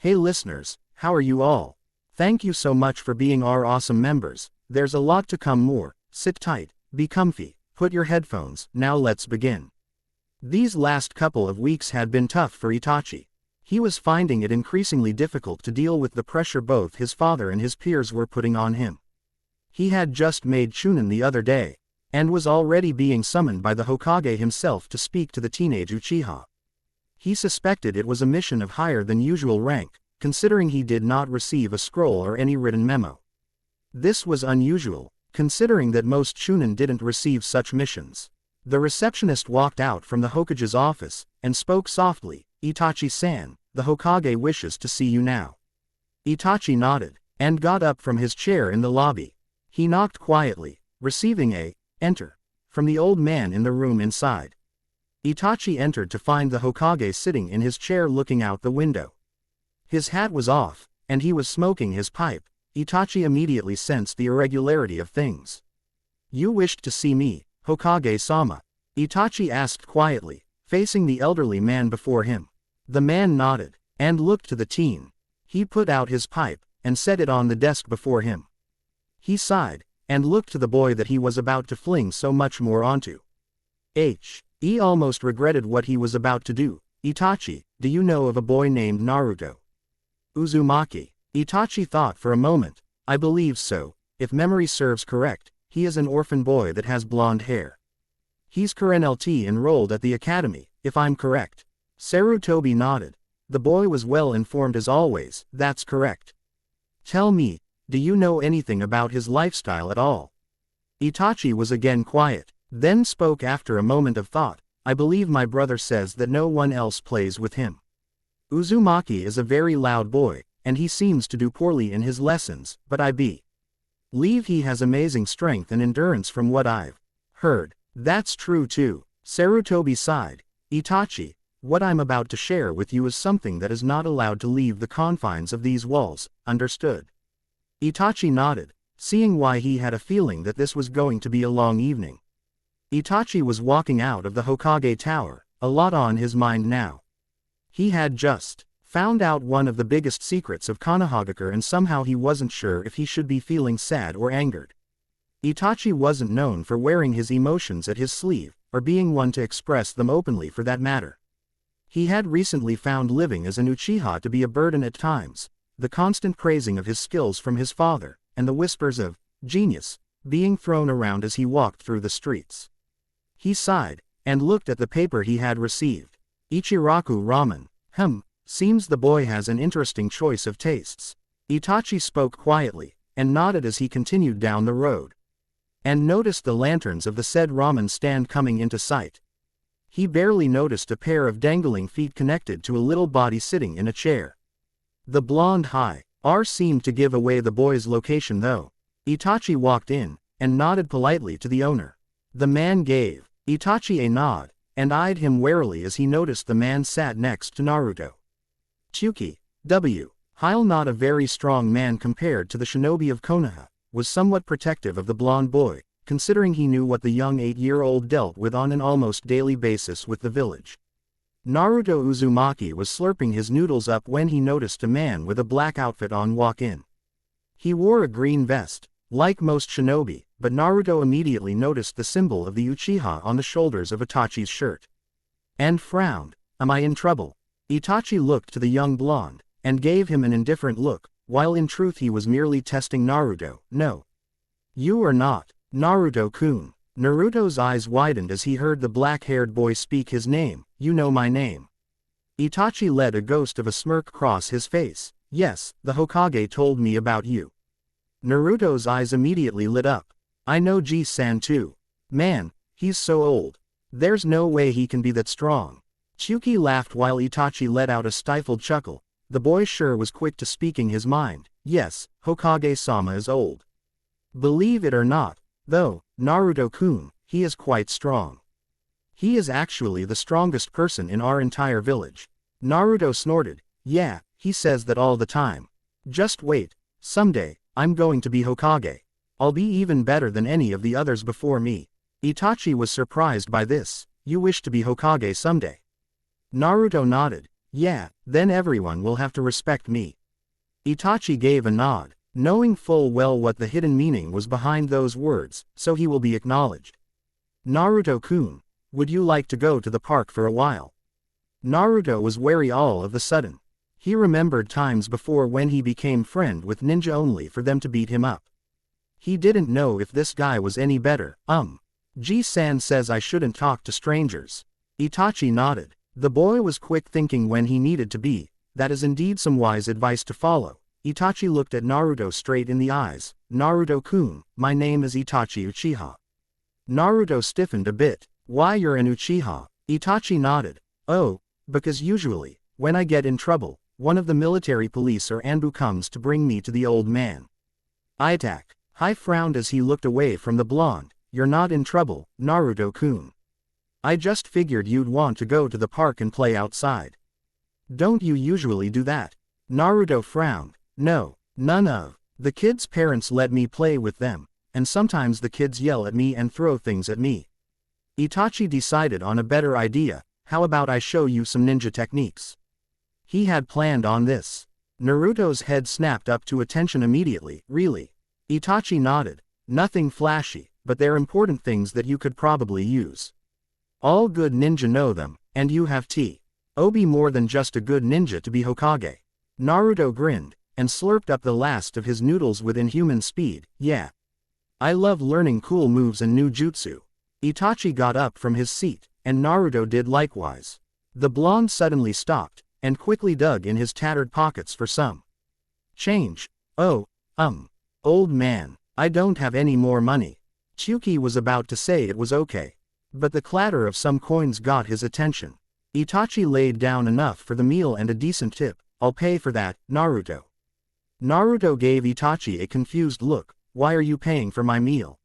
Hey listeners, how are you all? Thank you so much for being our awesome members. There's a lot to come more. Sit tight, be comfy, put your headphones, now let's begin. These last couple of weeks had been tough for Itachi. He was finding it increasingly difficult to deal with the pressure both his father and his peers were putting on him. He had just made Chunin the other day, and was already being summoned by the Hokage himself to speak to the teenage Uchiha. He suspected it was a mission of higher than usual rank, considering he did not receive a scroll or any written memo. This was unusual, considering that most Chunin didn't receive such missions. The receptionist walked out from the Hokage's office, and spoke softly, "Itachi-san, the Hokage wishes to see you now." Itachi nodded, and got up from his chair in the lobby. He knocked quietly, receiving a "enter" from the old man in the room inside. Itachi entered to find the Hokage sitting in his chair looking out the window. His hat was off, and he was smoking his pipe. Itachi immediately sensed the irregularity of things. "You wished to see me, Hokage-sama?" Itachi asked quietly, facing the elderly man before him. The man nodded, and looked to the teen. He put out his pipe, and set it on the desk before him. He sighed, and looked to the boy that he was about to fling so much more onto. He almost regretted what he was about to do. "Itachi, do you know of a boy named Naruto?" Uzumaki. Itachi thought for a moment. "I believe so. If memory serves correct, he is an orphan boy that has blonde hair. He's currently enrolled at the academy, if I'm correct." Sarutobi nodded. The boy was well informed as always. "That's correct. Tell me, do you know anything about his lifestyle at all?" Itachi was again quiet, then spoke after a moment of thought. "I believe my brother says that no one else plays with him. Uzumaki is a very loud boy, and he seems to do poorly in his lessons, but I believe he has amazing strength and endurance from what I've heard." "That's true too." Sarutobi sighed. "Itachi, what I'm about to share with you is something that is not allowed to leave the confines of these walls, understood?" Itachi nodded, seeing why he had a feeling that this was going to be a long evening. Itachi was walking out of the Hokage Tower, a lot on his mind now. He had just found out one of the biggest secrets of Konohagakure, and somehow he wasn't sure if he should be feeling sad or angered. Itachi wasn't known for wearing his emotions at his sleeve, or being one to express them openly for that matter. He had recently found living as an Uchiha to be a burden at times, the constant praising of his skills from his father, and the whispers of genius being thrown around as he walked through the streets. He sighed, and looked at the paper he had received. "Ichiraku ramen. Seems the boy has an interesting choice of tastes." Itachi spoke quietly, and nodded as he continued down the road, and noticed the lanterns of the said ramen stand coming into sight. He barely noticed a pair of dangling feet connected to a little body sitting in a chair. The blonde high-R seemed to give away the boy's location though. Itachi walked in, and nodded politely to the owner. The man gave Itachi a nod, and eyed him warily as he noticed the man sat next to Naruto. Tsuki, while not a very strong man compared to the shinobi of Konoha, was somewhat protective of the blonde boy, considering he knew what the young 8-year-old dealt with on an almost daily basis with the village. Naruto Uzumaki was slurping his noodles up when he noticed a man with a black outfit on walk in. He wore a green vest, like most shinobi, but Naruto immediately noticed the symbol of the Uchiha on the shoulders of Itachi's shirt, and frowned. "Am I in trouble?" Itachi looked to the young blonde, and gave him an indifferent look, while in truth he was merely testing Naruto. "No. You are not. Naruto-kun." Naruto's eyes widened as he heard the black-haired boy speak his name. "You know my name." Itachi let a ghost of a smirk cross his face. "Yes, the Hokage told me about you." Naruto's eyes immediately lit up. "I know Ji-san too. Man, he's so old. There's no way he can be that strong." Tsuki laughed while Itachi let out a stifled chuckle. The boy sure was quick to speaking his mind. "Yes, Hokage-sama is old. Believe it or not, though, Naruto-kun, he is quite strong. He is actually the strongest person in our entire village." Naruto snorted. "Yeah, he says that all the time. Just wait, someday, I'm going to be Hokage. I'll be even better than any of the others before me." Itachi was surprised by this. "You wish to be Hokage someday?" Naruto nodded. Yeah, then everyone will have to respect me. Itachi gave a nod, knowing full well what the hidden meaning was behind those words, so he will be acknowledged. Naruto-kun, would you like to go to the park for a while? Naruto was wary all of a sudden. He remembered times before when he became friend with ninja only for them to beat him up. He didn't know if this guy was any better. G-san says I shouldn't talk to strangers. Itachi nodded. The boy was quick thinking when he needed to be. That is indeed some wise advice to follow. Itachi looked at Naruto straight in the eyes. Naruto-kun, my name is Itachi Uchiha. Naruto stiffened a bit. Why, you're an Uchiha? Itachi nodded. Oh, because usually, when I get in trouble, one of the military police or Anbu comes to bring me to the old man. Hai frowned as he looked away from the blonde. You're not in trouble, Naruto-kun. I just figured you'd want to go to the park and play outside. Don't you usually do that? Naruto frowned. No, none of. The kids' parents let me play with them, and sometimes the kids yell at me and throw things at me. Itachi decided on a better idea. How about I show you some ninja techniques? He had planned on this. Naruto's head snapped up to attention immediately. Really? Itachi nodded. Nothing flashy, but they're important things that you could probably use. All good ninja know them, and you have Obi more than just a good ninja to be Hokage. Naruto grinned, and slurped up the last of his noodles with inhuman speed. Yeah. I love learning cool moves and new jutsu. Itachi got up from his seat, and Naruto did likewise. The blonde suddenly stopped, and quickly dug in his tattered pockets for some change. Oh, old man, I don't have any more money. Chuki was about to say it was okay. But the clatter of some coins got his attention. Itachi laid down enough for the meal and a decent tip. I'll pay for that, Naruto. Naruto gave Itachi a confused look. Why are you paying for my meal?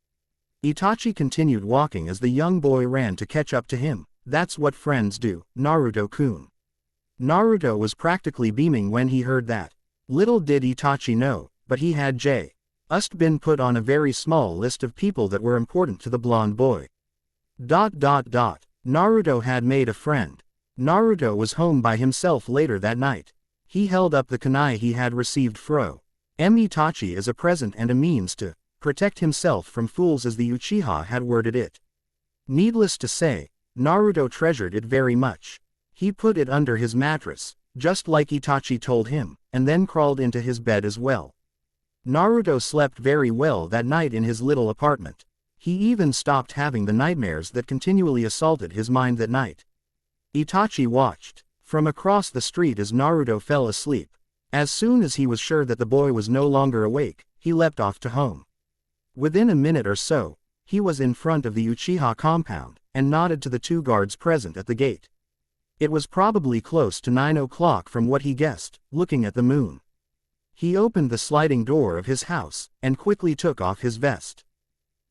Itachi continued walking as the young boy ran to catch up to him. That's what friends do, Naruto-kun. Naruto was practically beaming when he heard that. Little did Itachi know, but he had just been put on a very small list of people that were important to the blonde boy. Naruto had made a friend. Naruto was home by himself later that night. He held up the kunai he had received from Itachi as a present and a means to protect himself from fools, as the Uchiha had worded it. Needless to say, Naruto treasured it very much. He put it under his mattress, just like Itachi told him, and then crawled into his bed as well. Naruto slept very well that night in his little apartment. He even stopped having the nightmares that continually assaulted his mind that night. Itachi watched from across the street as Naruto fell asleep. As soon as he was sure that the boy was no longer awake, he leapt off to home. Within a minute or so, he was in front of the Uchiha compound, and nodded to the 2 guards present at the gate. It was probably close to 9 o'clock from what he guessed, looking at the moon. He opened the sliding door of his house, and quickly took off his vest.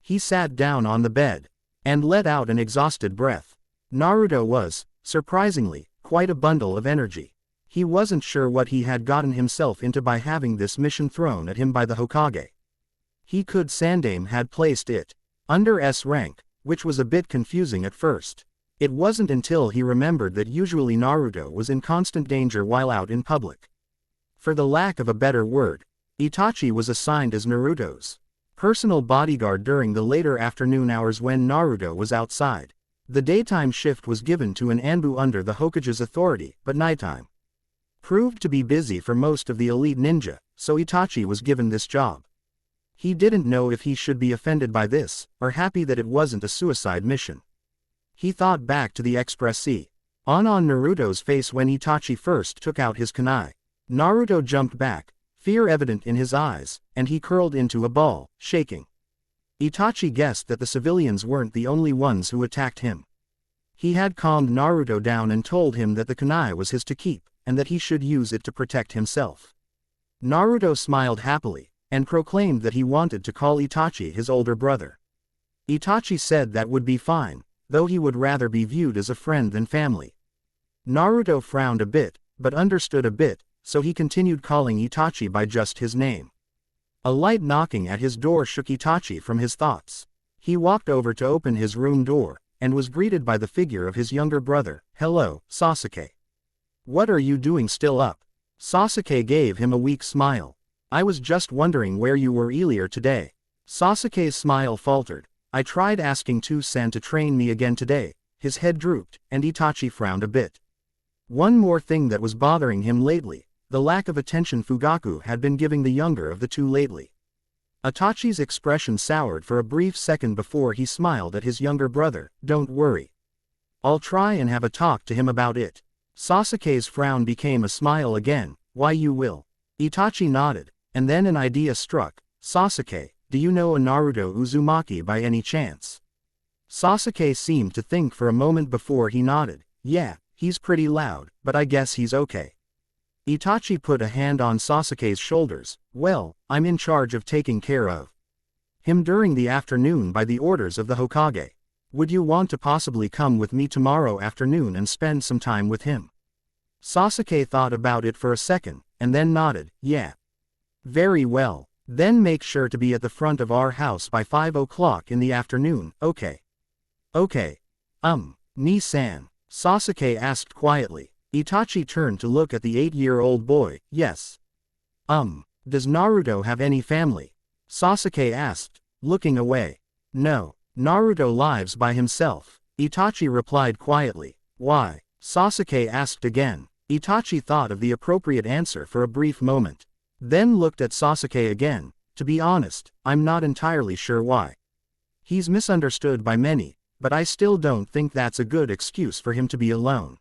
He sat down on the bed, and let out an exhausted breath. Naruto was, surprisingly, quite a bundle of energy. He wasn't sure what he had gotten himself into by having this mission thrown at him by the Hokage. He could Sandaime had placed it under S rank, which was a bit confusing at first. It wasn't until he remembered that usually Naruto was in constant danger while out in public. For the lack of a better word, Itachi was assigned as Naruto's personal bodyguard during the later afternoon hours when Naruto was outside. The daytime shift was given to an Anbu under the Hokage's authority, but nighttime proved to be busy for most of the elite ninja, so Itachi was given this job. He didn't know if he should be offended by this, or happy that it wasn't a suicide mission. He thought back to the Express C. On Naruto's face when Itachi first took out his kunai. Naruto jumped back, fear evident in his eyes, and he curled into a ball, shaking. Itachi guessed that the civilians weren't the only ones who attacked him. He had calmed Naruto down and told him that the kunai was his to keep, and that he should use it to protect himself. Naruto smiled happily, and proclaimed that he wanted to call Itachi his older brother. Itachi said that would be fine, though he would rather be viewed as a friend than family. Naruto frowned a bit, but understood a bit, so he continued calling Itachi by just his name. A light knocking at his door shook Itachi from his thoughts. He walked over to open his room door, and was greeted by the figure of his younger brother. Hello, Sasuke. What are you doing still up? Sasuke gave him a weak smile. I was just wondering where you were earlier today. Sasuke's smile faltered. I tried asking To-san to train me again today. His head drooped, and Itachi frowned a bit. One more thing that was bothering him lately, the lack of attention Fugaku had been giving the younger of the two lately. Itachi's expression soured for a brief second before he smiled at his younger brother. Don't worry. I'll try and have a talk to him about it. Sasuke's frown became a smile again. Why you will? Itachi nodded, and then an idea struck. Sasuke, do you know a Naruto Uzumaki by any chance? Sasuke seemed to think for a moment before he nodded. Yeah, he's pretty loud, but I guess he's okay. Itachi put a hand on Sasuke's shoulders. Well, I'm in charge of taking care of him during the afternoon by the orders of the Hokage. Would you want to possibly come with me tomorrow afternoon and spend some time with him? Sasuke thought about it for a second, and then nodded. Yeah. Very well. Then make sure to be at the front of our house by 5 o'clock in the afternoon, okay? Okay. Ni-san, Sasuke asked quietly. Itachi turned to look at the 8-year-old boy. Yes. Does Naruto have any family? Sasuke asked, looking away. No. Naruto lives by himself. Itachi replied quietly. Why? Sasuke asked again. Itachi thought of the appropriate answer for a brief moment. Then looked at Sasuke again. To be honest, I'm not entirely sure why. He's misunderstood by many, but I still don't think that's a good excuse for him to be alone.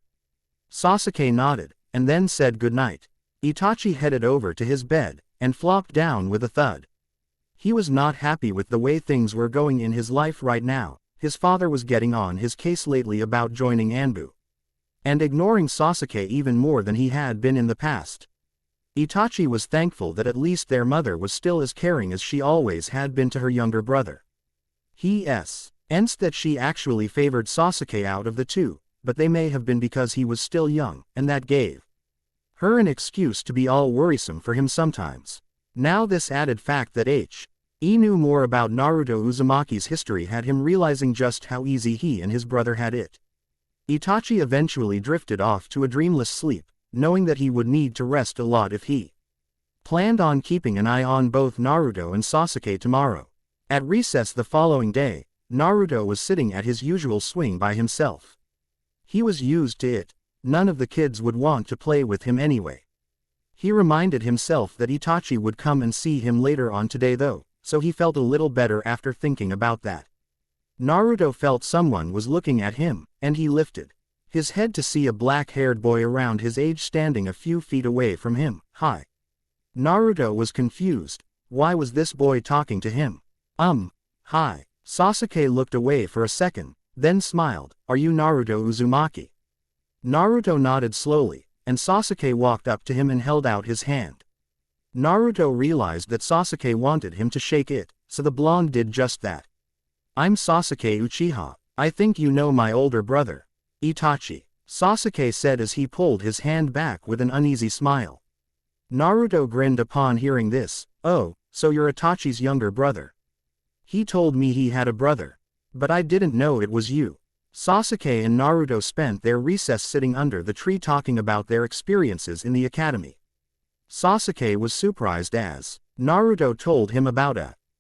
Sasuke nodded, and then said goodnight. Itachi headed over to his bed, and flopped down with a thud. He was not happy with the way things were going in his life right now. His father was getting on his case lately about joining Anbu, and ignoring Sasuke even more than he had been in the past. Itachi was thankful that at least their mother was still as caring as she always had been to her younger brother. He sensed that she actually favored Sasuke out of the two, but they may have been because he was still young, and that gave her an excuse to be all worrisome for him sometimes. Now this added fact that he knew more about Naruto Uzumaki's history had him realizing just how easy he and his brother had it. Itachi eventually drifted off to a dreamless sleep, knowing that he would need to rest a lot if he planned on keeping an eye on both Naruto and Sasuke tomorrow. At recess the following day, Naruto was sitting at his usual swing by himself. He was used to it. None of the kids would want to play with him anyway. He reminded himself that Itachi would come and see him later on today though, so he felt a little better after thinking about that. Naruto felt someone was looking at him, and he lifted his head to see a black-haired boy around his age standing a few feet away from him. Hi. Naruto was confused. Why was this boy talking to him? Hi. Sasuke looked away for a second, then smiled. Are you Naruto Uzumaki? Naruto nodded slowly, and Sasuke walked up to him and held out his hand. Naruto realized that Sasuke wanted him to shake it, so the blonde did just that. I'm Sasuke Uchiha. I think you know my older brother. Itachi, Sasuke said as he pulled his hand back with an uneasy smile. Naruto grinned upon hearing this. Oh, so you're Itachi's younger brother. He told me he had a brother, but I didn't know it was you. Sasuke and Naruto spent their recess sitting under the tree talking about their experiences in the academy. Sasuke was surprised as Naruto told him about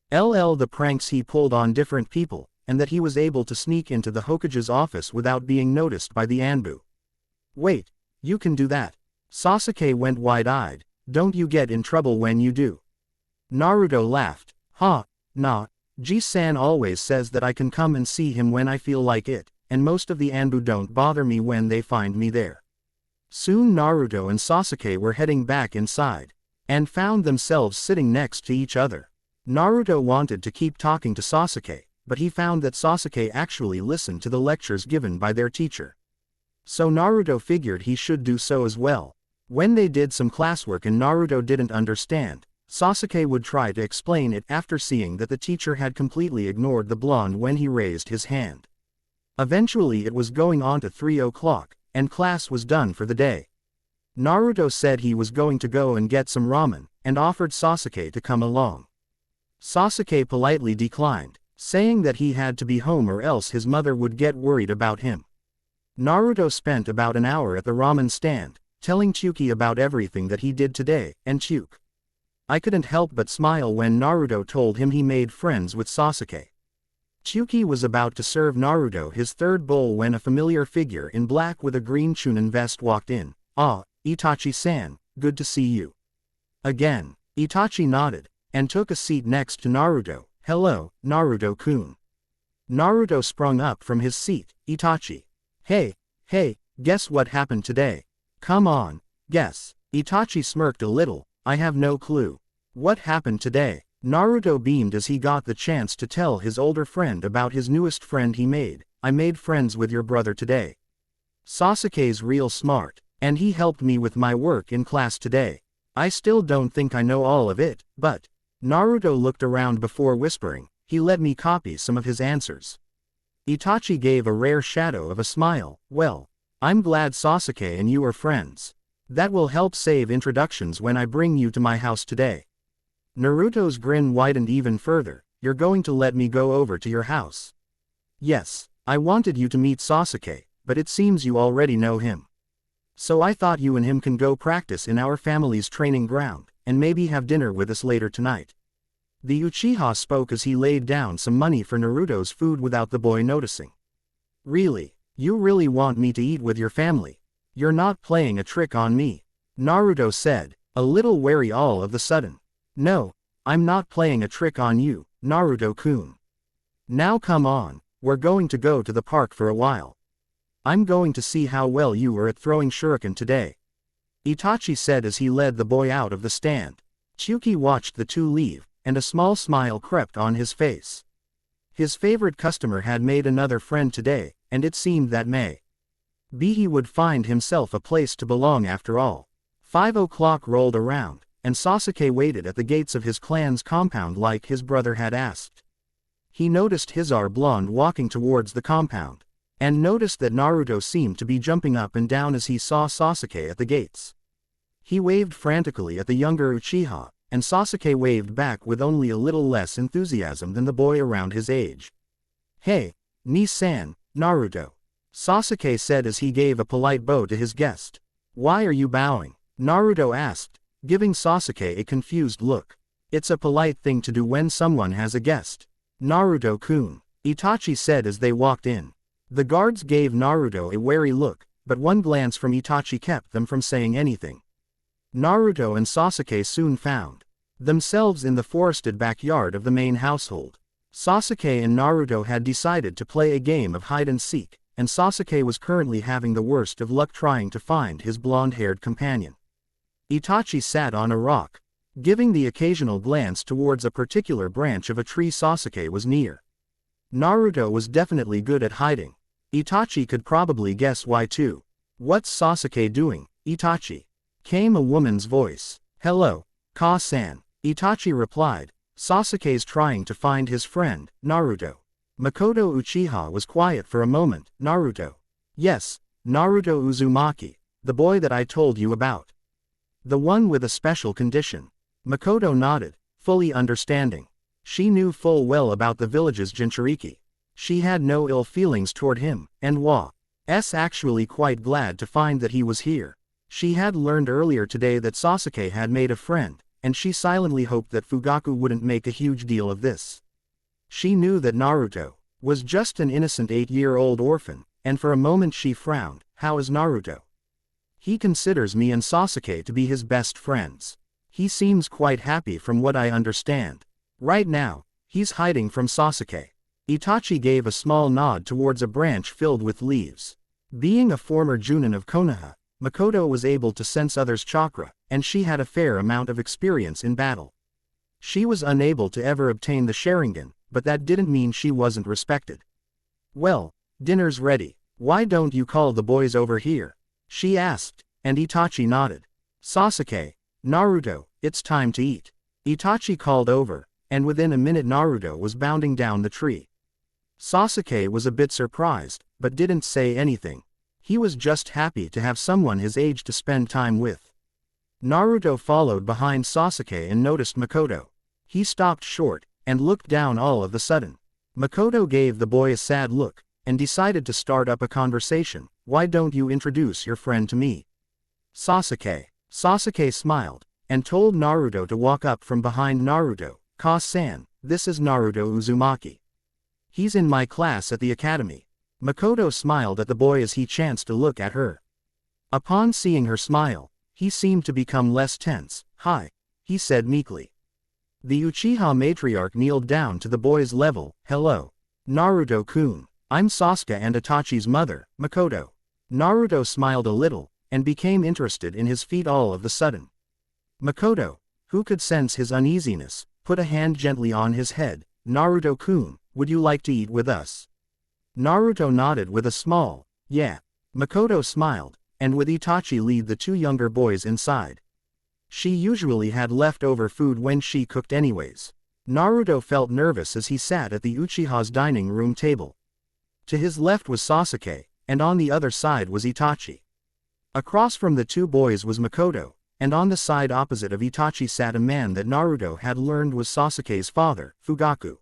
the pranks he pulled on different people, and that he was able to sneak into the Hokage's office without being noticed by the Anbu. Wait, you can do that? Sasuke went wide-eyed. Don't you get in trouble when you do? Naruto laughed. Nah, Ji-san always says that I can come and see him when I feel like it, and most of the Anbu don't bother me when they find me there. Soon Naruto and Sasuke were heading back inside, and found themselves sitting next to each other. Naruto wanted to keep talking to Sasuke, but he found that Sasuke actually listened to the lectures given by their teacher. So Naruto figured he should do so as well. When they did some classwork and Naruto didn't understand, Sasuke would try to explain it after seeing that the teacher had completely ignored the blonde when he raised his hand. Eventually it was going on to 3 o'clock, and class was done for the day. Naruto said he was going to go and get some ramen, and offered Sasuke to come along. Sasuke politely declined, saying that he had to be home or else his mother would get worried about him. Naruto spent about an hour at the ramen stand, telling Tsuki about everything that he did today, and Tsuki. I couldn't help but smile when Naruto told him he made friends with Sasuke. Tsuki was about to serve Naruto his third bowl when a familiar figure in black with a green Chunin vest walked in. "Ah, Itachi-san, good to see you." Again, Itachi nodded, and took a seat next to Naruto. "Hello, Naruto-kun." Naruto sprung up from his seat. "Itachi. Hey, guess what happened today?" "Come on, guess." Itachi smirked a little. "I have no clue." "What happened today?" Naruto beamed as he got the chance to tell his older friend about his newest friend he made. "I made friends with your brother today. Sasuke's real smart, and he helped me with my work in class today. I still don't think I know all of it, but..." Naruto looked around before whispering. "He let me copy some of his answers." Itachi gave a rare shadow of a smile. "Well, I'm glad Sasuke and you are friends. That will help save introductions when I bring you to my house today." Naruto's grin widened even further. "You're going to let me go over to your house?" "Yes, I wanted you to meet Sasuke, but it seems you already know him. So I thought you and him can go practice in our family's training ground, and maybe have dinner with us later tonight." The Uchiha spoke as he laid down some money for Naruto's food without the boy noticing. "Really? You really want me to eat with your family? You're not playing a trick on me?" Naruto said, a little wary all of the sudden. "No, I'm not playing a trick on you, Naruto-kun. Now come on, we're going to go to the park for a while. I'm going to see how well you are at throwing shuriken today," Itachi said as he led the boy out of the stand. Tsuki watched the two leave, and a small smile crept on his face. His favorite customer had made another friend today, and it seemed that maybe he would find himself a place to belong after all. 5 o'clock rolled around, and Sasuke waited at the gates of his clan's compound like his brother had asked. He noticed Hizar Blonde walking towards the compound, and noticed that Naruto seemed to be jumping up and down as he saw Sasuke at the gates. He waved frantically at the younger Uchiha, and Sasuke waved back with only a little less enthusiasm than the boy around his age. "Hey, Ni-san, Naruto," Sasuke said as he gave a polite bow to his guest. "Why are you bowing?" Naruto asked, giving Sasuke a confused look. "It's a polite thing to do when someone has a guest, Naruto-kun," Itachi said as they walked in. The guards gave Naruto a wary look, but one glance from Itachi kept them from saying anything. Naruto and Sasuke soon found themselves in the forested backyard of the main household. Sasuke and Naruto had decided to play a game of hide-and-seek, and Sasuke was currently having the worst of luck trying to find his blonde-haired companion. Itachi sat on a rock, giving the occasional glance towards a particular branch of a tree Sasuke was near. Naruto was definitely good at hiding. Itachi could probably guess why too. "What's Sasuke doing, Itachi?" came a woman's voice. "Hello, Ka-san," Itachi replied. "Sasuke's trying to find his friend, Naruto." Makoto Uchiha was quiet for a moment. "Naruto?" "Yes, Naruto Uzumaki, the boy that I told you about. The one with a special condition." Makoto nodded, fully understanding. She knew full well about the village's Jinchuriki. She had no ill feelings toward him, and was actually quite glad to find that he was here. She had learned earlier today that Sasuke had made a friend, and she silently hoped that Fugaku wouldn't make a huge deal of this. She knew that Naruto was just an innocent 8-year-old orphan, and for a moment she frowned. "How is Naruto?" "He considers me and Sasuke to be his best friends. He seems quite happy from what I understand. Right now, he's hiding from Sasuke." Itachi gave a small nod towards a branch filled with leaves. Being a former Junin of Konoha, Makoto was able to sense others' chakra, and she had a fair amount of experience in battle. She was unable to ever obtain the Sharingan, but that didn't mean she wasn't respected. "Well, dinner's ready. Why don't you call the boys over here?" she asked, and Itachi nodded. "Sasuke, Naruto, it's time to eat," Itachi called over, and within a minute Naruto was bounding down the tree. Sasuke was a bit surprised, but didn't say anything. He was just happy to have someone his age to spend time with. Naruto followed behind Sasuke and noticed Makoto. He stopped short, and looked down all of a sudden. Makoto gave the boy a sad look, and decided to start up a conversation. "Why don't you introduce your friend to me?" Sasuke. Sasuke smiled, and told Naruto to walk up from behind Naruto. Ka-san, this is Naruto Uzumaki. He's in my class at the academy. Makoto smiled at the boy as he chanced to look at her. Upon seeing her smile, he seemed to become less tense. Hi, he said meekly. The Uchiha matriarch kneeled down to the boy's level. Hello, Naruto-kun. I'm Sasuke and Itachi's mother, Makoto. Naruto smiled a little, and became interested in his feet all of a sudden. Makoto, who could sense his uneasiness, put a hand gently on his head. Naruto-kun, would you like to eat with us? Naruto nodded with a small, yeah. Makoto smiled, and with Itachi lead the two younger boys inside. She usually had leftover food when she cooked anyways. Naruto felt nervous as he sat at the Uchiha's dining room table. To his left was Sasuke, and on the other side was Itachi. Across from the two boys was Makoto, and on the side opposite of Itachi sat a man that Naruto had learned was Sasuke's father, Fugaku.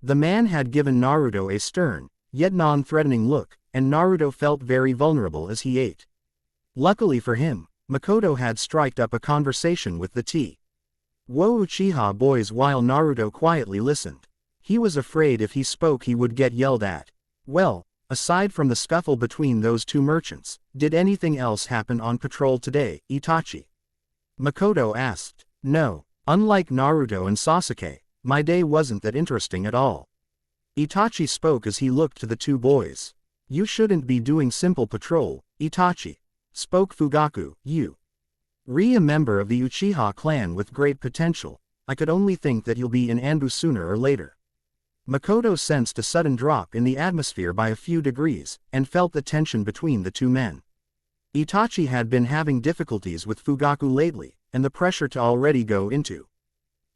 The man had given Naruto a stern, yet non-threatening look, and Naruto felt very vulnerable as he ate. Luckily for him, Makoto had striked up a conversation with the Uchiha boys while Naruto quietly listened. He was afraid if he spoke he would get yelled at. Well, aside from the scuffle between those two merchants, did anything else happen on patrol today, Itachi? Makoto asked. No, unlike Naruto and Sasuke, my day wasn't that interesting at all. Itachi spoke as he looked to the two boys. You shouldn't be doing simple patrol, Itachi, spoke Fugaku. You. A member of the Uchiha clan with great potential, I could only think that you'll be in Anbu sooner or later. Makoto sensed a sudden drop in the atmosphere by a few degrees, and felt the tension between the two men. Itachi had been having difficulties with Fugaku lately, and the pressure to already go into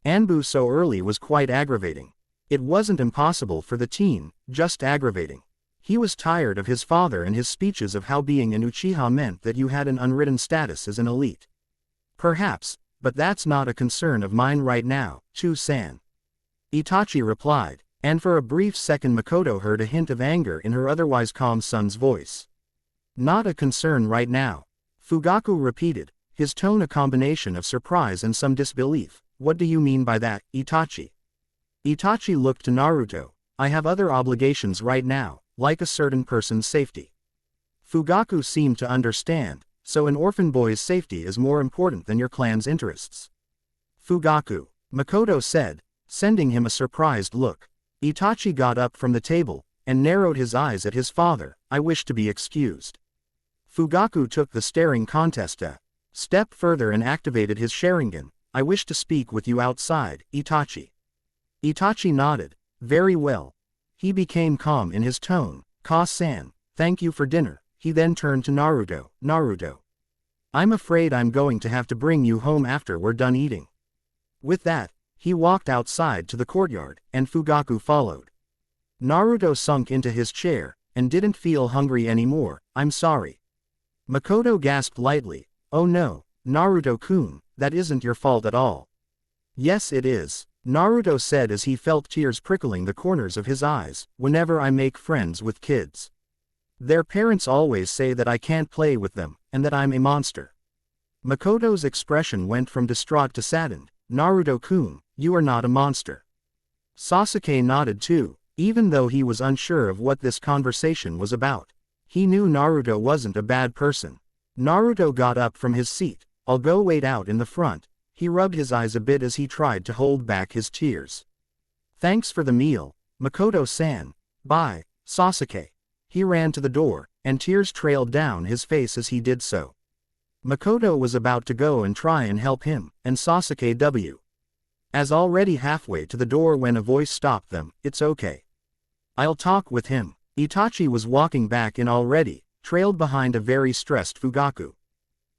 Anbu so early was quite aggravating. It wasn't impossible for the teen, just aggravating. He was tired of his father and his speeches of how being an Uchiha meant that you had an unwritten status as an elite. Perhaps, but that's not a concern of mine right now, Chu-san. Itachi replied, and for a brief second Makoto heard a hint of anger in her otherwise calm son's voice. Not a concern right now. Fugaku repeated, his tone a combination of surprise and some disbelief. What do you mean by that, Itachi? Itachi looked to Naruto. I have other obligations right now, like a certain person's safety. Fugaku seemed to understand, so an orphan boy's safety is more important than your clan's interests. Fugaku, Makoto said, sending him a surprised look. Itachi got up from the table, and narrowed his eyes at his father. I wish to be excused. Fugaku took the staring contest a step further and activated his Sharingan. I wish to speak with you outside, Itachi. Itachi nodded. Very well. He became calm in his tone. Ka-san, thank you for dinner. He then turned to Naruto. Naruto. I'm afraid I'm going to have to bring you home after we're done eating. With that, he walked outside to the courtyard, and Fugaku followed. Naruto sunk into his chair, and didn't feel hungry anymore. I'm sorry. Makoto gasped lightly. Oh no, Naruto-kun, that isn't your fault at all. Yes it is, Naruto said as he felt tears prickling the corners of his eyes. Whenever I make friends with kids, their parents always say that I can't play with them, and that I'm a monster. Makoto's expression went from distraught to saddened. Naruto-kun, you are not a monster. Sasuke nodded too, even though he was unsure of what this conversation was about. He knew Naruto wasn't a bad person. Naruto got up from his seat. I'll go wait out in the front. He rubbed his eyes a bit as he tried to hold back his tears. Thanks for the meal, Makoto-san. Bye, Sasuke. He ran to the door, and tears trailed down his face as he did so. Makoto was about to go and try and help him, and Sasuke as already halfway to the door when a voice stopped them. It's okay. I'll talk with him. Itachi was walking back in already, trailed behind a very stressed Fugaku.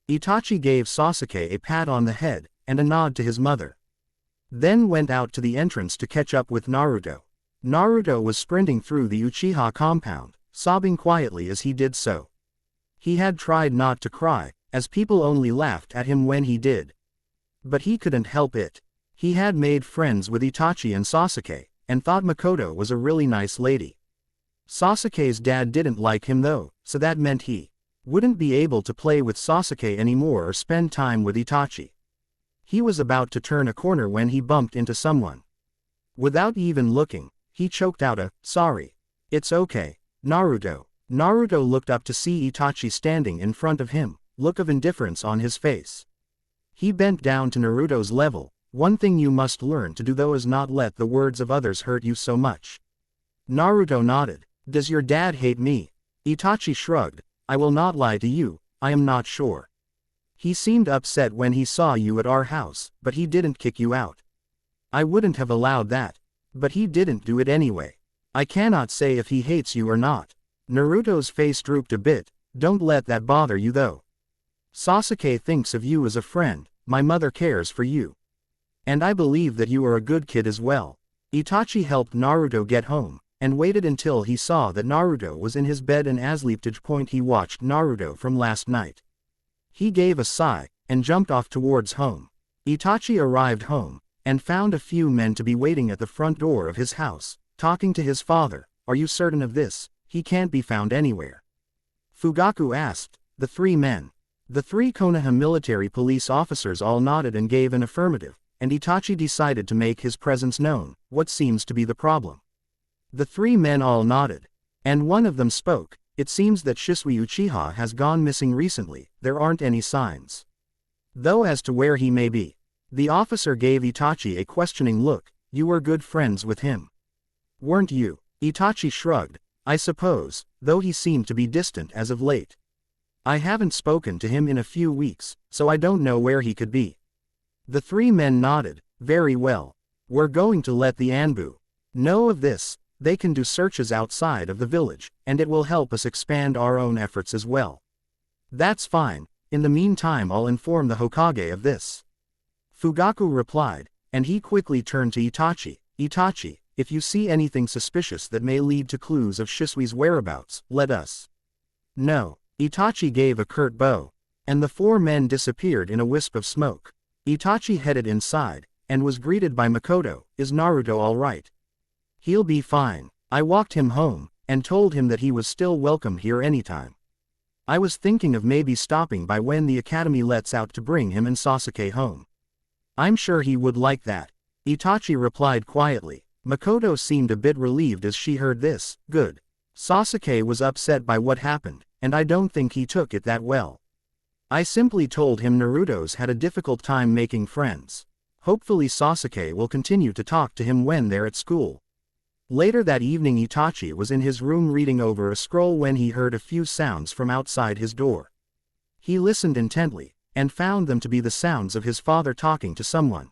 Itachi gave Sasuke a pat on the head, and a nod to his mother. Then went out to the entrance to catch up with Naruto. Naruto was sprinting through the Uchiha compound, sobbing quietly as he did so. He had tried not to cry, as people only laughed at him when he did. But he couldn't help it. He had made friends with Itachi and Sasuke, and thought Makoto was a really nice lady. Sasuke's dad didn't like him though, so that meant he Wouldn't be able to play with Sasuke anymore or spend time with Itachi. He was about to turn a corner when he bumped into someone. Without even looking, he choked out a, "Sorry. It's okay, Naruto." Naruto looked up to see Itachi standing in front of him, look of indifference on his face. He bent down to Naruto's level. "One thing you must learn to do though is not let the words of others hurt you so much." Naruto nodded. "Does your dad hate me?" Itachi shrugged. "I will not lie to you, I am not sure. He seemed upset when he saw you at our house, but he didn't kick you out. I wouldn't have allowed that. But he didn't do it anyway. I cannot say if he hates you or not." Naruto's face drooped a bit. "Don't let that bother you though. Sasuke thinks of you as a friend, my mother cares for you. And I believe that you are a good kid as well." Itachi helped Naruto get home, and waited until he saw that Naruto was in his bed and asleep. He watched Naruto from last night. He gave a sigh, and jumped off towards home. Itachi arrived home, and found a few men to be waiting at the front door of his house, talking to his father. "Are you certain of this? He can't be found anywhere?" Fugaku asked. The three men. The three Konoha military police officers all nodded and gave an affirmative, and Itachi decided to make his presence known. "What seems to be the problem?" The three men all nodded. And one of them spoke. "It seems that Shisui Uchiha has gone missing recently. There aren't any signs, though, as to where he may be." The officer gave Itachi a questioning look. "You were good friends with him, weren't you?" Itachi shrugged. "I suppose, though he seemed to be distant as of late. I haven't spoken to him in a few weeks, so I don't know where he could be." The three men nodded. "Very well. We're going to let the Anbu know of this. They can do searches outside of the village, and it will help us expand our own efforts as well." "That's fine. In the meantime I'll inform the Hokage of this," Fugaku replied, and he quickly turned to Itachi. "Itachi, if you see anything suspicious that may lead to clues of Shisui's whereabouts, let us know." Itachi gave a curt bow, and the four men disappeared in a wisp of smoke. Itachi headed inside, and was greeted by Makoto. "Is Naruto all right?" "He'll be fine. I walked him home, and told him that he was still welcome here anytime. I was thinking of maybe stopping by when the academy lets out to bring him and Sasuke home. I'm sure he would like that," Itachi replied quietly. Makoto seemed a bit relieved as she heard this. "Good. Sasuke was upset by what happened, and I don't think he took it that well. I simply told him Naruto's had a difficult time making friends. Hopefully Sasuke will continue to talk to him when they're at school." Later that evening Itachi was in his room reading over a scroll when he heard a few sounds from outside his door. He listened intently, and found them to be the sounds of his father talking to someone.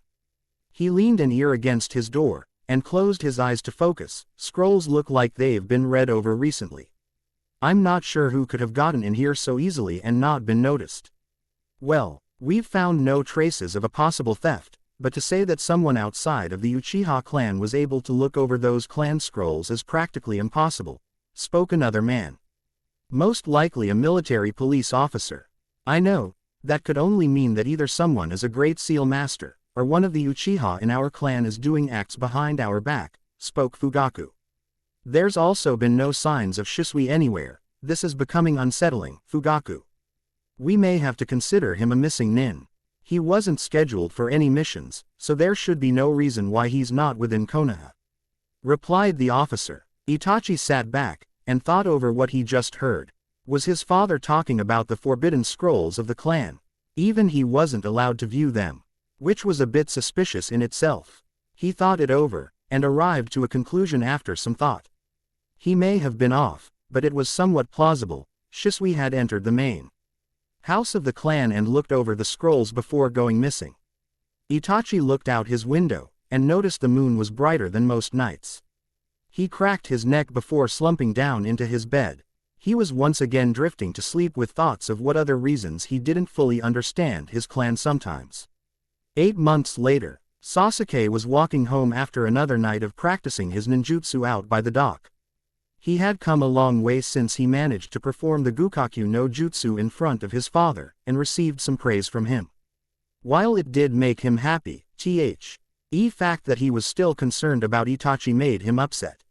He leaned an ear against his door, and closed his eyes to focus. Scrolls look like they've been read over recently. I'm not sure who could have gotten in here so easily and not been noticed. Well, we've found no traces of a possible theft, but to say that someone outside of the Uchiha clan was able to look over those clan scrolls is practically impossible, spoke another man. Most likely a military police officer. I know, that could only mean that either someone is a great seal master, or one of the Uchiha in our clan is doing acts behind our back, spoke Fugaku. There's also been no signs of Shisui anywhere. This is becoming unsettling, Fugaku. We may have to consider him a missing nin. He wasn't scheduled for any missions, so there should be no reason why he's not within Konoha, replied the officer. Itachi sat back, and thought over what he just heard. Was his father talking about the forbidden scrolls of the clan? Even he wasn't allowed to view them, which was a bit suspicious in itself. He thought it over, and arrived to a conclusion after some thought. He may have been off, but it was somewhat plausible. Shisui had entered the main house of the clan and looked over the scrolls before going missing. Itachi looked out his window, and noticed the moon was brighter than most nights. He cracked his neck before slumping down into his bed. He was once again drifting to sleep with thoughts of what other reasons he didn't fully understand his clan sometimes. 8 months later, Sasuke was walking home after another night of practicing his ninjutsu out by the dock. He had come a long way since he managed to perform the Gukaku no Jutsu in front of his father, and received some praise from him. While it did make him happy, the fact that he was still concerned about Itachi made him upset.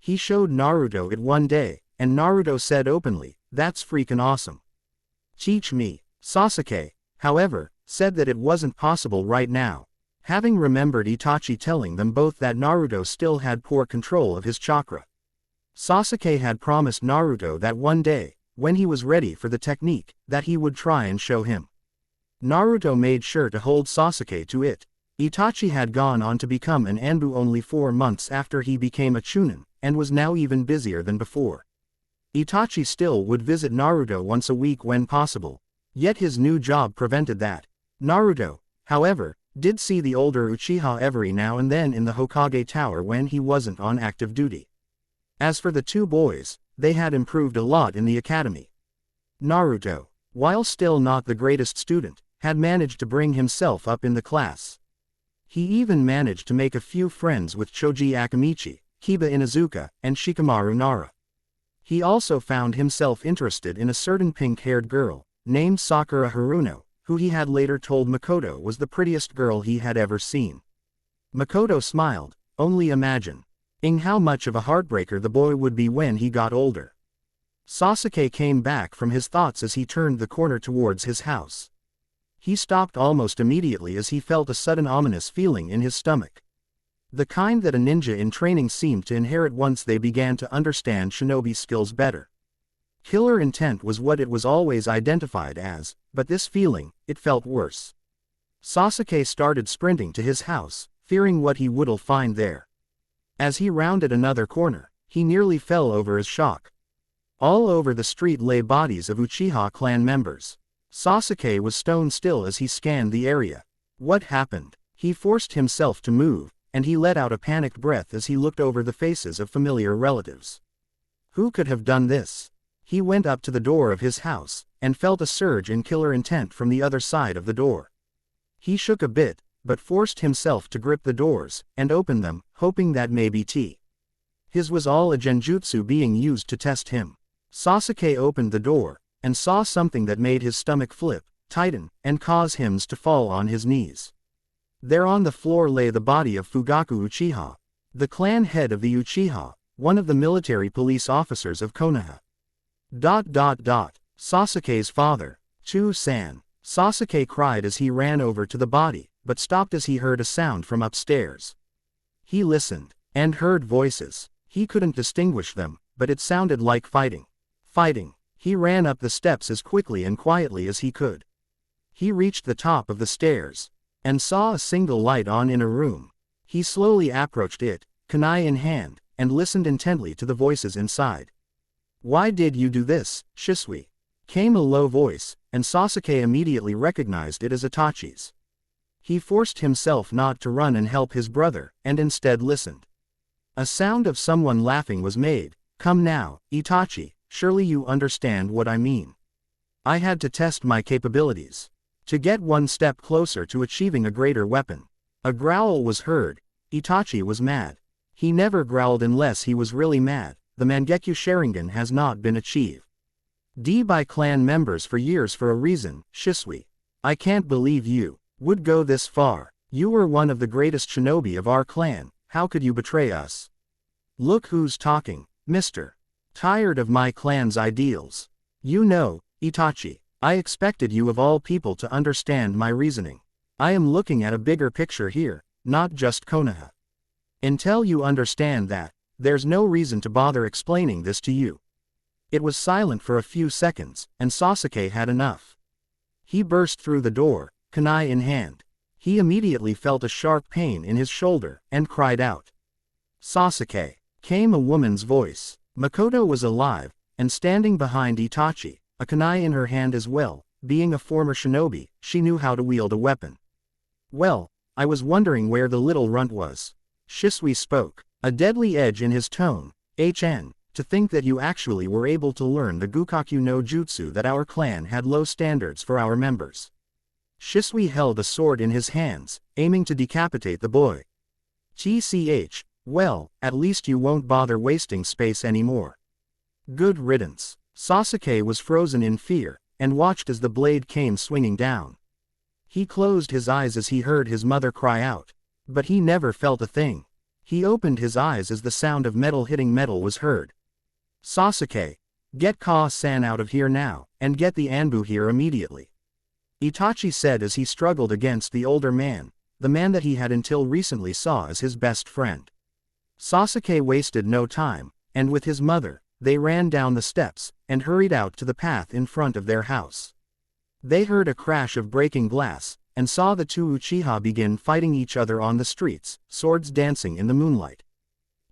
He showed Naruto it one day, and Naruto said openly, "That's freaking awesome. Teach me. Sasuke, however, said that it wasn't possible right now. Having remembered Itachi telling them both that Naruto still had poor control of his chakra. Sasuke had promised Naruto that one day, when he was ready for the technique, that he would try and show him. Naruto made sure to hold Sasuke to it. Itachi had gone on to become an Anbu only 4 months after he became a Chunin, and was now even busier than before. Itachi still would visit Naruto once a week when possible, yet his new job prevented that. Naruto, however, did see the older Uchiha every now and then in the Hokage Tower when he wasn't on active duty. As for the two boys, they had improved a lot in the academy. Naruto, while still not the greatest student, had managed to bring himself up in the class. He even managed to make a few friends with Choji Akamichi, Kiba Inuzuka, and Shikamaru Nara. He also found himself interested in a certain pink-haired girl, named Sakura Haruno, who he had later told Makoto was the prettiest girl he had ever seen. Makoto smiled, only imagine how much of a heartbreaker the boy would be when he got older. Sasuke came back from his thoughts as he turned the corner towards his house. He stopped almost immediately as he felt a sudden ominous feeling in his stomach. The kind that a ninja in training seemed to inherit once they began to understand shinobi skills better. Killer intent was what it was always identified as, but this feeling, it felt worse. Sasuke started sprinting to his house, fearing what he would find there. As he rounded another corner, he nearly fell over his shock. All over the street lay bodies of Uchiha clan members. Sasuke was stone still as he scanned the area. What happened? He forced himself to move, and he let out a panicked breath as he looked over the faces of familiar relatives. Who could have done this? He went up to the door of his house, and felt a surge in killer intent from the other side of the door. He shook a bit, but forced himself to grip the doors, and open them, hoping that maybe his was all a genjutsu being used to test him. Sasuke opened the door, and saw something that made his stomach flip, tighten, and cause him to fall on his knees. There on the floor lay the body of Fugaku Uchiha, the clan head of the Uchiha, one of the military police officers of Konoha. Sasuke's father, Chu-san. Sasuke cried as he ran over to the body, but stopped as he heard a sound from upstairs. He listened, and heard voices. He couldn't distinguish them, but it sounded like fighting. He ran up the steps as quickly and quietly as he could. He reached the top of the stairs, and saw a single light on in a room. He slowly approached it, kunai in hand, and listened intently to the voices inside. "Why did you do this, Shisui?" came a low voice, and Sasuke immediately recognized it as Itachi's. He forced himself not to run and help his brother, and instead listened. A sound of someone laughing was made. "Come now, Itachi, surely you understand what I mean. I had to test my capabilities, to get one step closer to achieving a greater weapon." A growl was heard. Itachi was mad. He never growled unless he was really mad. The Mangekyo Sharingan has not been achieved by clan members for years for a reason, Shisui. I can't believe you would go this far. You were one of the greatest shinobi of our clan, how could you betray us? Look who's talking, mister. Tired of my clan's ideals. You know, Itachi, I expected you of all people to understand my reasoning. I am looking at a bigger picture here, not just Konoha. Until you understand that, there's no reason to bother explaining this to you. It was silent for a few seconds, and Sasuke had enough. He burst through the door, kunai in hand. He immediately felt a sharp pain in his shoulder, and cried out. "Sasuke!" came a woman's voice. Makoto was alive, and standing behind Itachi, a kunai in her hand as well. Being a former shinobi, she knew how to wield a weapon. "Well, I was wondering where the little runt was." Shisui spoke, a deadly edge in his tone. To think that you actually were able to learn the Gukaku no Jutsu that our clan had low standards for our members." Shisui held a sword in his hands, aiming to decapitate the boy. Well, at least you won't bother wasting space anymore. Good riddance. Sasuke was frozen in fear, and watched as the blade came swinging down. He closed his eyes as he heard his mother cry out. But he never felt a thing. He opened his eyes as the sound of metal hitting metal was heard. "Sasuke! Get Ka-san out of here now," and get the Anbu here immediately," Itachi said as he struggled against the older man, the man that he had until recently saw as his best friend. Sasuke wasted no time, and with his mother, they ran down the steps, and hurried out to the path in front of their house. They heard a crash of breaking glass, and saw the two Uchiha begin fighting each other on the streets, swords dancing in the moonlight.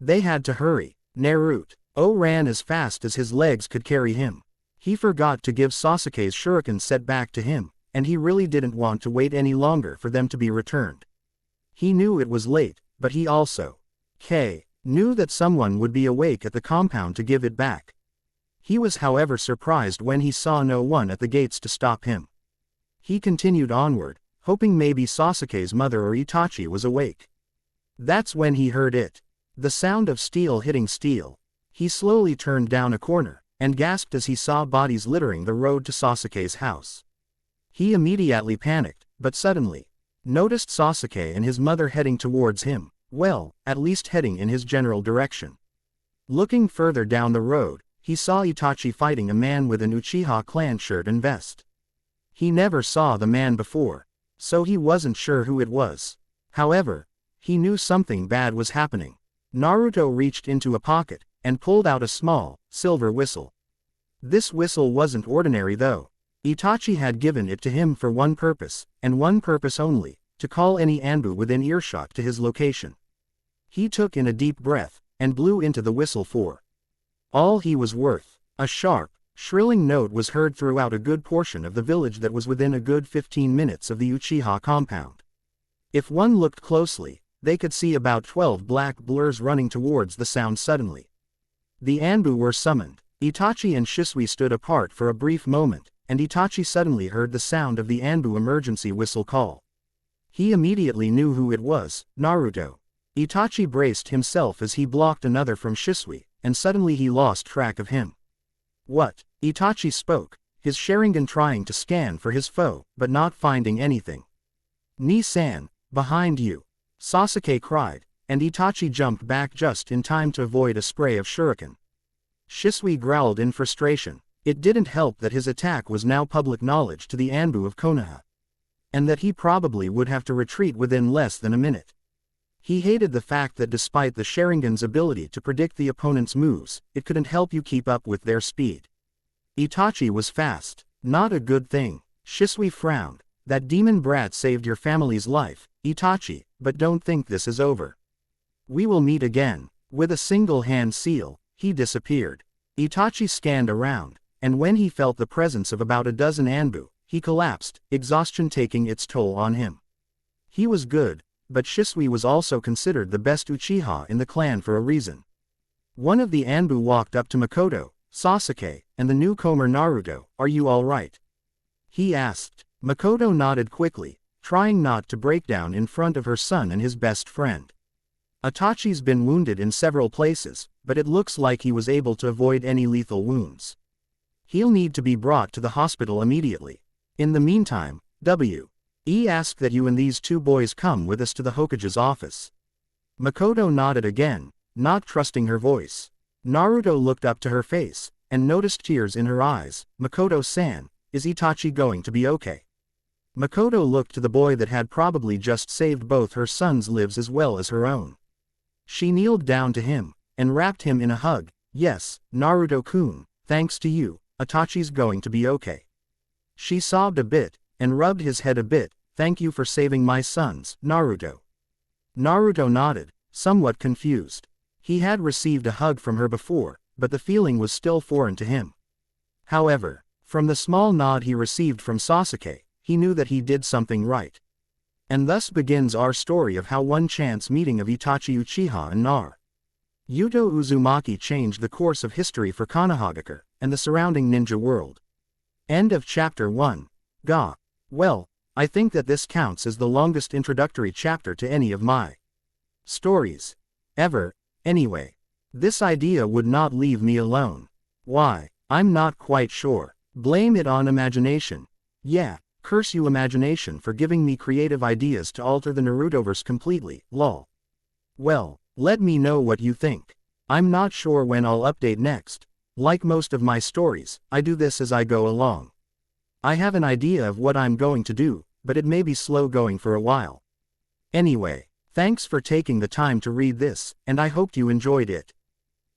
They had to hurry. Naruto ran as fast as his legs could carry him. He forgot to give Sasuke's shuriken set back to him, and he really didn't want to wait any longer for them to be returned. He knew it was late, but he also knew that someone would be awake at the compound to give it back. He was however surprised when he saw no one at the gates to stop him. He continued onward, hoping maybe Sasuke's mother or Itachi was awake. That's when he heard it. The sound of steel hitting steel. He slowly turned down a corner, and gasped as he saw bodies littering the road to Sasuke's house. He immediately panicked, but suddenly noticed Sasuke and his mother heading towards him, well, at least heading in his general direction. Looking further down the road, he saw Itachi fighting a man with an Uchiha clan shirt and vest. He never saw the man before, so he wasn't sure who it was. However, he knew something bad was happening. Naruto reached into a pocket, and pulled out a small, silver whistle. This whistle wasn't ordinary though. Itachi had given it to him for one purpose, and one purpose only, to call any Anbu within earshot to his location. He took in a deep breath, and blew into the whistle for all he was worth. A sharp, shrilling note was heard throughout a good portion of the village that was within a good 15 minutes of the Uchiha compound. If one looked closely, they could see about 12 black blurs running towards the sound suddenly. The Anbu were summoned. Itachi and Shisui stood apart for a brief moment, and Itachi suddenly heard the sound of the Anbu emergency whistle call. He immediately knew who it was, Naruto. Itachi braced himself as he blocked another from Shisui, and suddenly he lost track of him. "What?" Itachi spoke, his Sharingan trying to scan for his foe, but not finding anything. "Ni-san, behind you!" Sasuke cried, and Itachi jumped back just in time to avoid a spray of shuriken. Shisui growled in frustration. It didn't help that his attack was now public knowledge to the Anbu of Konoha, and that he probably would have to retreat within less than a minute. He hated the fact that despite the Sharingan's ability to predict the opponent's moves, it couldn't help you keep up with their speed. Itachi was fast. Not a good thing. Shisui frowned. "That demon brat saved your family's life, Itachi, but don't think this is over. We will meet again." With a single hand seal, he disappeared. Itachi scanned around, and when he felt the presence of about a dozen Anbu, he collapsed, exhaustion taking its toll on him. He was good, but Shisui was also considered the best Uchiha in the clan for a reason. One of the Anbu walked up to Makoto, Sasuke, and the newcomer Naruto. "Are you all right?" he asked. Makoto nodded quickly, trying not to break down in front of her son and his best friend. Itachi's been wounded in several places, but it looks like he was able to avoid any lethal wounds. He'll need to be brought to the hospital immediately. In the meantime, we ask that you and these two boys come with us to the Hokage's office. Makoto nodded again, not trusting her voice. Naruto looked up to her face, and noticed tears in her eyes. "Makoto-san, is Itachi going to be okay?" Makoto looked to the boy that had probably just saved both her son's lives as well as her own. She kneeled down to him, and wrapped him in a hug. "Yes, Naruto-kun, thanks to you, Itachi's going to be okay." She sobbed a bit, and rubbed his head a bit. "Thank you for saving my sons, Naruto." Naruto nodded, somewhat confused. He had received a hug from her before, but the feeling was still foreign to him. However, from the small nod he received from Sasuke, he knew that he did something right. And thus begins our story of how one chance meeting of Itachi Uchiha and Naruto Uzumaki changed the course of history for Konohagakure, and the surrounding ninja world. End of Chapter 1. Well, I think that this counts as the longest introductory chapter to any of my stories ever. Anyway, this idea would not leave me alone. Why? I'm not quite sure. Blame it on imagination. Yeah, curse you imagination for giving me creative ideas to alter the Narutoverse completely, lol. Well, let me know what you think. I'm not sure when I'll update next. Like most of my stories, I do this as I go along. I have an idea of what I'm going to do, but it may be slow going for a while. Anyway, thanks for taking the time to read this, and I hope you enjoyed it.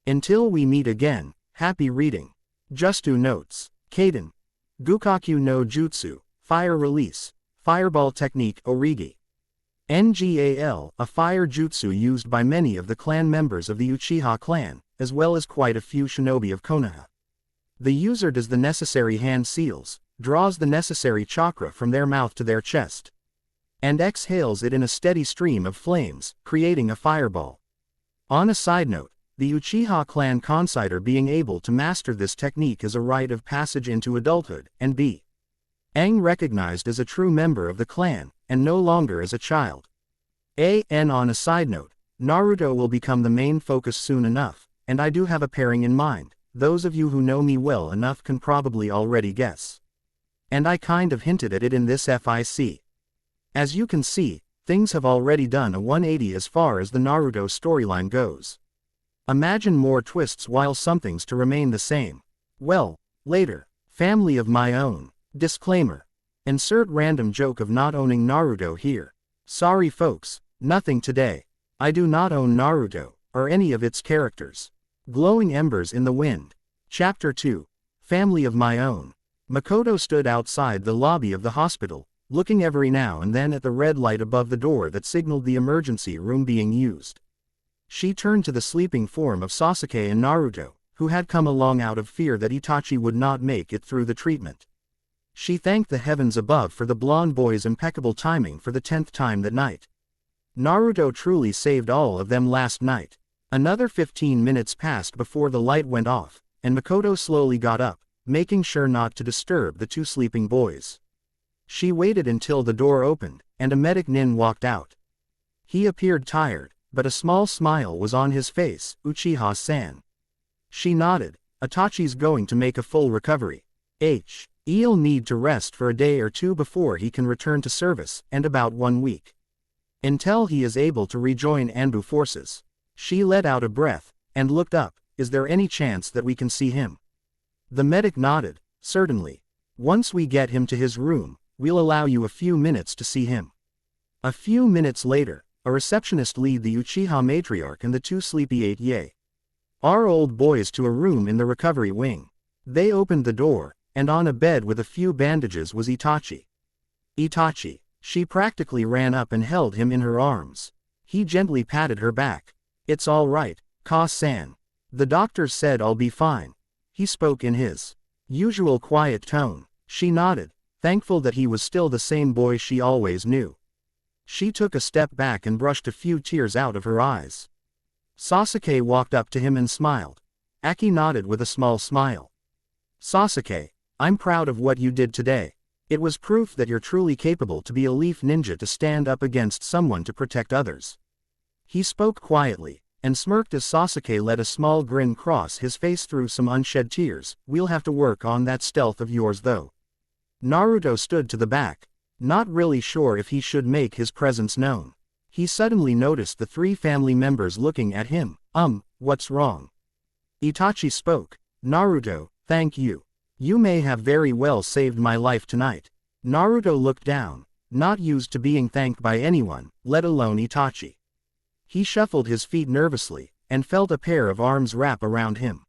Until we meet again, happy reading. Justu notes. Kaden. Gukaku no Jutsu, Fire Release, Fireball Technique Origi. Ngal, a fire jutsu used by many of the clan members of the Uchiha clan, as well as quite a few shinobi of Konoha. The user does the necessary hand seals, draws the necessary chakra from their mouth to their chest, and exhales it in a steady stream of flames, creating a fireball. On a side note, the Uchiha clan consider being able to master this technique as a rite of passage into adulthood, and being recognized as a true member of the clan, and no longer as a child. On a side note, Naruto will become the main focus soon enough, and I do have a pairing in mind. Those of you who know me well enough can probably already guess. And I kind of hinted at it in this FIC. As you can see, things have already done a 180 as far as the Naruto storyline goes. Imagine more twists while something's to remain the same. Well, later. Family of my own. Disclaimer. Insert random joke of not owning Naruto here. Sorry folks, nothing today. I do not own Naruto, or any of its characters. Glowing Embers in the Wind. Chapter 2. Family of my own. Makoto stood outside the lobby of the hospital, looking every now and then at the red light above the door that signaled the emergency room being used. She turned to the sleeping form of Sasuke and Naruto, who had come along out of fear that Itachi would not make it through the treatment. She thanked the heavens above for the blonde boy's impeccable timing for the 10th time that night. Naruto truly saved all of them last night. Another 15 minutes passed before the light went off, and Makoto slowly got up, making sure not to disturb the two sleeping boys. She waited until the door opened, and a medic nin walked out. He appeared tired, but a small smile was on his face. Uchiha-san. She nodded. Itachi's going to make a full recovery. He'll need to rest for a day or two before he can return to service, and about 1 week. Until he is able to rejoin Anbu forces. She let out a breath, and looked up. Is there any chance that we can see him? The medic nodded. Certainly. Once we get him to his room, we'll allow you a few minutes to see him. A few minutes later, a receptionist lead the Uchiha matriarch and the two sleepy 8-year old boys to a room in the recovery wing. They opened the door, and on a bed with a few bandages was Itachi. Itachi. She practically ran up and held him in her arms. He gently patted her back. It's all right, Ka-san. The doctor said I'll be fine. He spoke in his usual quiet tone. She nodded, thankful that he was still the same boy she always knew. She took a step back and brushed a few tears out of her eyes. Sasuke walked up to him and smiled. Aki nodded with a small smile. Sasuke, I'm proud of what you did today. It was proof that you're truly capable to be a leaf ninja to stand up against someone to protect others. He spoke quietly, and smirked as Sasuke let a small grin cross his face through some unshed tears. We'll have to work on that stealth of yours though. Naruto stood to the back, not really sure if he should make his presence known. He suddenly noticed the three family members looking at him. What's wrong? Itachi spoke. Naruto, thank you. You may have very well saved my life tonight. Naruto looked down, not used to being thanked by anyone, let alone Itachi. He shuffled his feet nervously, and felt a pair of arms wrap around him.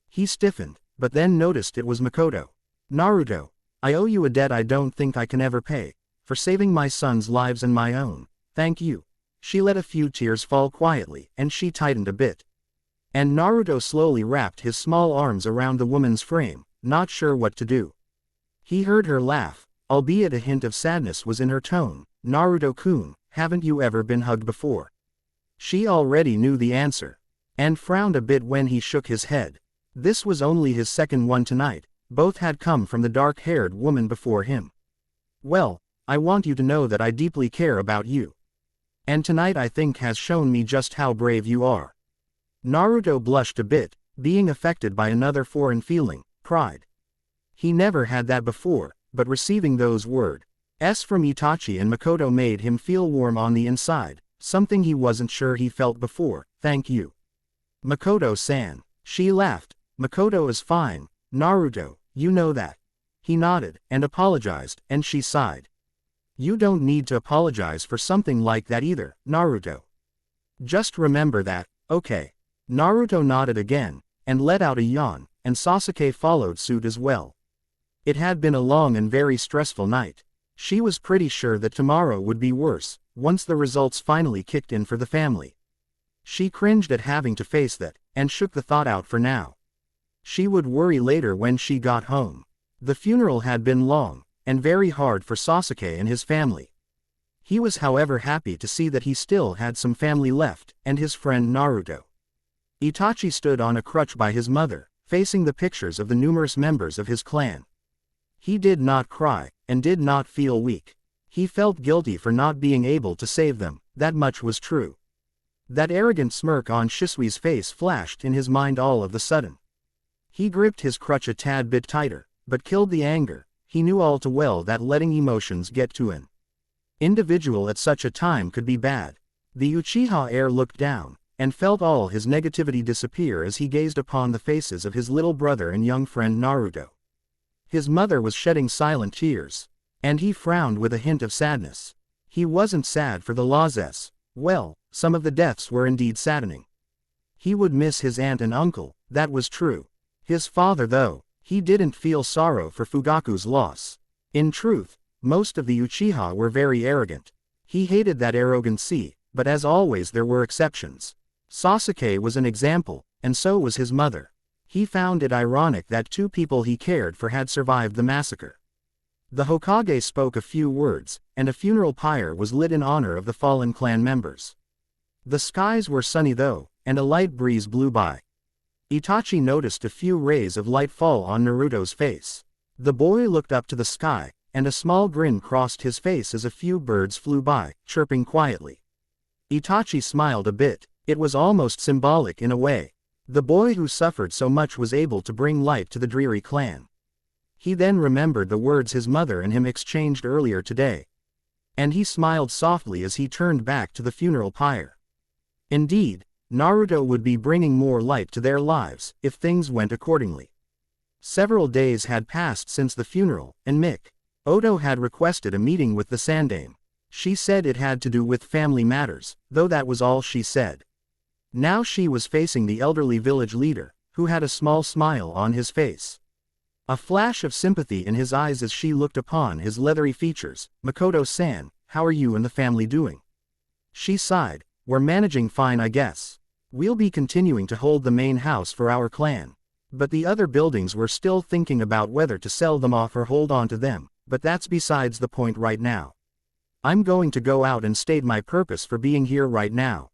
He stiffened, but then noticed it was Makoto. Naruto, I owe you a debt I don't think I can ever pay, for saving my son's lives and my own. Thank you. She let a few tears fall quietly, and she tightened a bit. And Naruto slowly wrapped his small arms around the woman's frame, not sure what to do. He heard her laugh, albeit a hint of sadness was in her tone. Naruto-kun, haven't you ever been hugged before? She already knew the answer, and frowned a bit when he shook his head. This was only his second one tonight, both had come from the dark-haired woman before him. Well, I want you to know that I deeply care about you. And tonight I think has shown me just how brave you are. Naruto blushed a bit, being affected by another foreign feeling. Pride. He never had that before, but receiving those words from Itachi and Makoto made him feel warm on the inside, something he wasn't sure he felt before. Thank you. Makoto-san. She laughed, Makoto is fine, Naruto, you know that. He nodded, and apologized, and she sighed. You don't need to apologize for something like that either, Naruto. Just remember that, okay. Naruto nodded again, and let out a yawn, and Sasuke followed suit as well. It had been a long and very stressful night. She was pretty sure that tomorrow would be worse, once the results finally kicked in for the family. She cringed at having to face that, and shook the thought out for now. She would worry later when she got home. The funeral had been long, and very hard for Sasuke and his family. He was however happy to see that he still had some family left, and his friend Naruto. Itachi stood on a crutch by his mother, facing the pictures of the numerous members of his clan. He did not cry, and did not feel weak. He felt guilty for not being able to save them, that much was true. That arrogant smirk on Shisui's face flashed in his mind all of a sudden. He gripped his crutch a tad bit tighter, but killed the anger. He knew all too well that letting emotions get to an individual at such a time could be bad. The Uchiha heir looked down, and felt all his negativity disappear as he gazed upon the faces of his little brother and young friend Naruto. His mother was shedding silent tears, and he frowned with a hint of sadness. He wasn't sad for the losses. Well, some of the deaths were indeed saddening. He would miss his aunt and uncle, that was true. His father though, he didn't feel sorrow for Fugaku's loss. In truth, most of the Uchiha were very arrogant. He hated that arrogancy, but as always there were exceptions. Sasuke was an example, and so was his mother. He found it ironic that two people he cared for had survived the massacre. The Hokage spoke a few words, and a funeral pyre was lit in honor of the fallen clan members. The skies were sunny though, and a light breeze blew by. Itachi noticed a few rays of light fall on Naruto's face. The boy looked up to the sky, and a small grin crossed his face as a few birds flew by, chirping quietly. Itachi smiled a bit. It was almost symbolic in a way. The boy who suffered so much was able to bring light to the dreary clan. He then remembered the words his mother and him exchanged earlier today. And he smiled softly as he turned back to the funeral pyre. Indeed, Naruto would be bringing more light to their lives, if things went accordingly. Several days had passed since the funeral, and Oto had requested a meeting with the Sandaime. She said it had to do with family matters, though that was all she said. Now she was facing the elderly village leader, who had a small smile on his face. A flash of sympathy in his eyes as she looked upon his leathery features. Makoto-san, how are you and the family doing? She sighed. We're managing fine I guess. We'll be continuing to hold the main house for our clan. But the other buildings we're still thinking about whether to sell them off or hold on to them, but that's besides the point right now. I'm going to go out and state my purpose for being here right now.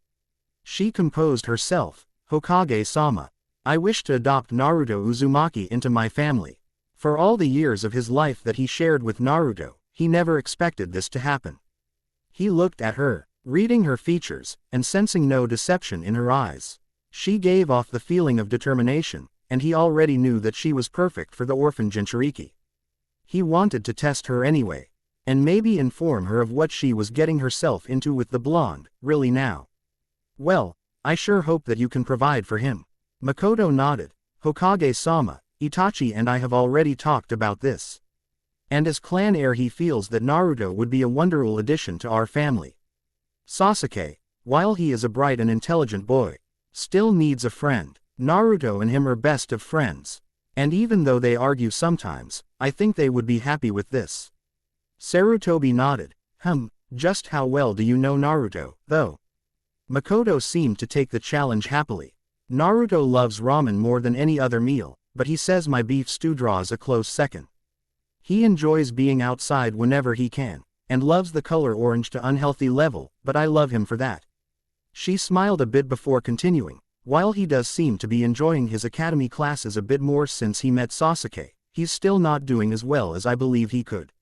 She composed herself. Hokage-sama. I wish to adopt Naruto Uzumaki into my family. For all the years of his life that he shared with Naruto, he never expected this to happen. He looked at her, reading her features, and sensing no deception in her eyes. She gave off the feeling of determination, and he already knew that she was perfect for the orphan Jinchuriki. He wanted to test her anyway, and maybe inform her of what she was getting herself into with the blonde, really now. Well, I sure hope that you can provide for him. Makoto nodded. Hokage-sama, Itachi and I have already talked about this. And as clan heir he feels that Naruto would be a wonderful addition to our family. Sasuke, while he is a bright and intelligent boy, still needs a friend. Naruto and him are best of friends. And even though they argue sometimes, I think they would be happy with this. Sarutobi nodded. Just how well do you know Naruto, though? Makoto seemed to take the challenge happily. Naruto loves ramen more than any other meal, but he says my beef stew draws a close second. He enjoys being outside whenever he can, and loves the color orange to unhealthy level, but I love him for that. She smiled a bit before continuing. While he does seem to be enjoying his academy classes a bit more since he met Sasuke, he's still not doing as well as I believe he could.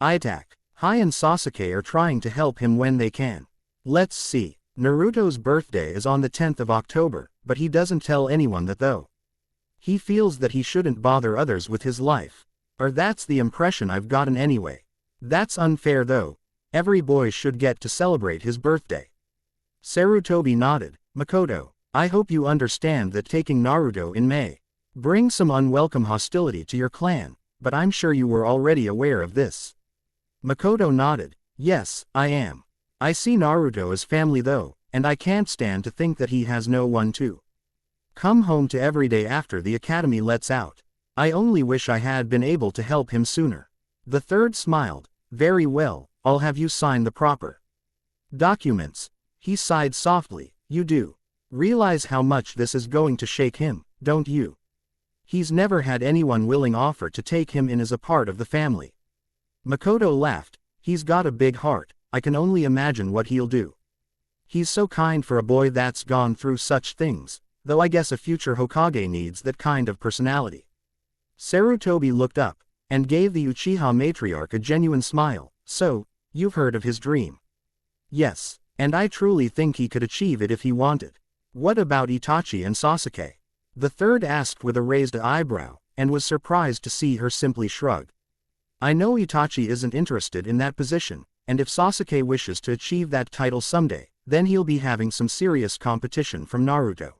Itachi and Sasuke are trying to help him when they can. Let's see. Naruto's birthday is on the 10th of October, but he doesn't tell anyone that though. He feels that he shouldn't bother others with his life. Or that's the impression I've gotten anyway. That's unfair though. Every boy should get to celebrate his birthday. Sarutobi nodded. Makoto, I hope you understand that taking Naruto in May. bring some unwelcome hostility to your clan, but I'm sure you were already aware of this. Makoto nodded. Yes, I am. I see Naruto as family though, and I can't stand to think that he has no one to come home to every day after the academy lets out. I only wish I had been able to help him sooner. The third smiled. Very well, I'll have you sign the proper documents. He sighed softly. You do realize how much this is going to shake him, don't you? He's never had anyone willing offer to take him in as a part of the family. Makoto laughed. He's got a big heart, I can only imagine what he'll do. He's so kind for a boy that's gone through such things, though I guess a future Hokage needs that kind of personality. Sarutobi looked up, and gave the Uchiha matriarch a genuine smile. So, you've heard of his dream? Yes, and I truly think he could achieve it if he wanted. What about Itachi and Sasuke? The third asked with a raised eyebrow, and was surprised to see her simply shrug. I know Itachi isn't interested in that position, and if Sasuke wishes to achieve that title someday, then he'll be having some serious competition from Naruto.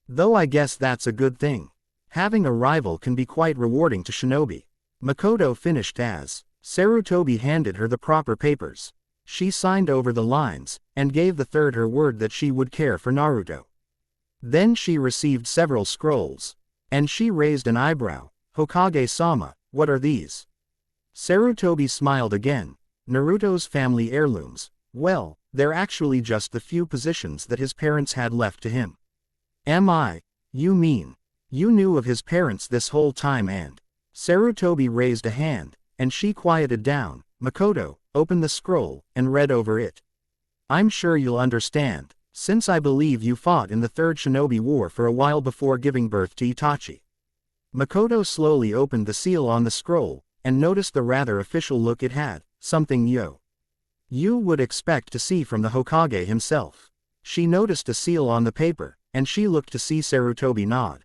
Though I guess that's a good thing. Having a rival can be quite rewarding to shinobi. Makoto finished as Sarutobi handed her the proper papers. She signed over the lines, and gave the third her word that she would care for Naruto. Then she received several scrolls. And she raised an eyebrow. Hokage-sama, what are these? Sarutobi smiled again. Naruto's family heirlooms. Well, they're actually just the few positions that his parents had left to him. You mean, you knew of his parents this whole time and… Sarutobi raised a hand, and she quieted down. Makoto opened the scroll, and read over it. I'm sure you'll understand, since I believe you fought in the Third Shinobi War for a while before giving birth to Itachi. Makoto slowly opened the seal on the scroll, and noticed the rather official look it had, something you would expect to see from the Hokage himself. She noticed a seal on the paper, and she looked to see Sarutobi nod.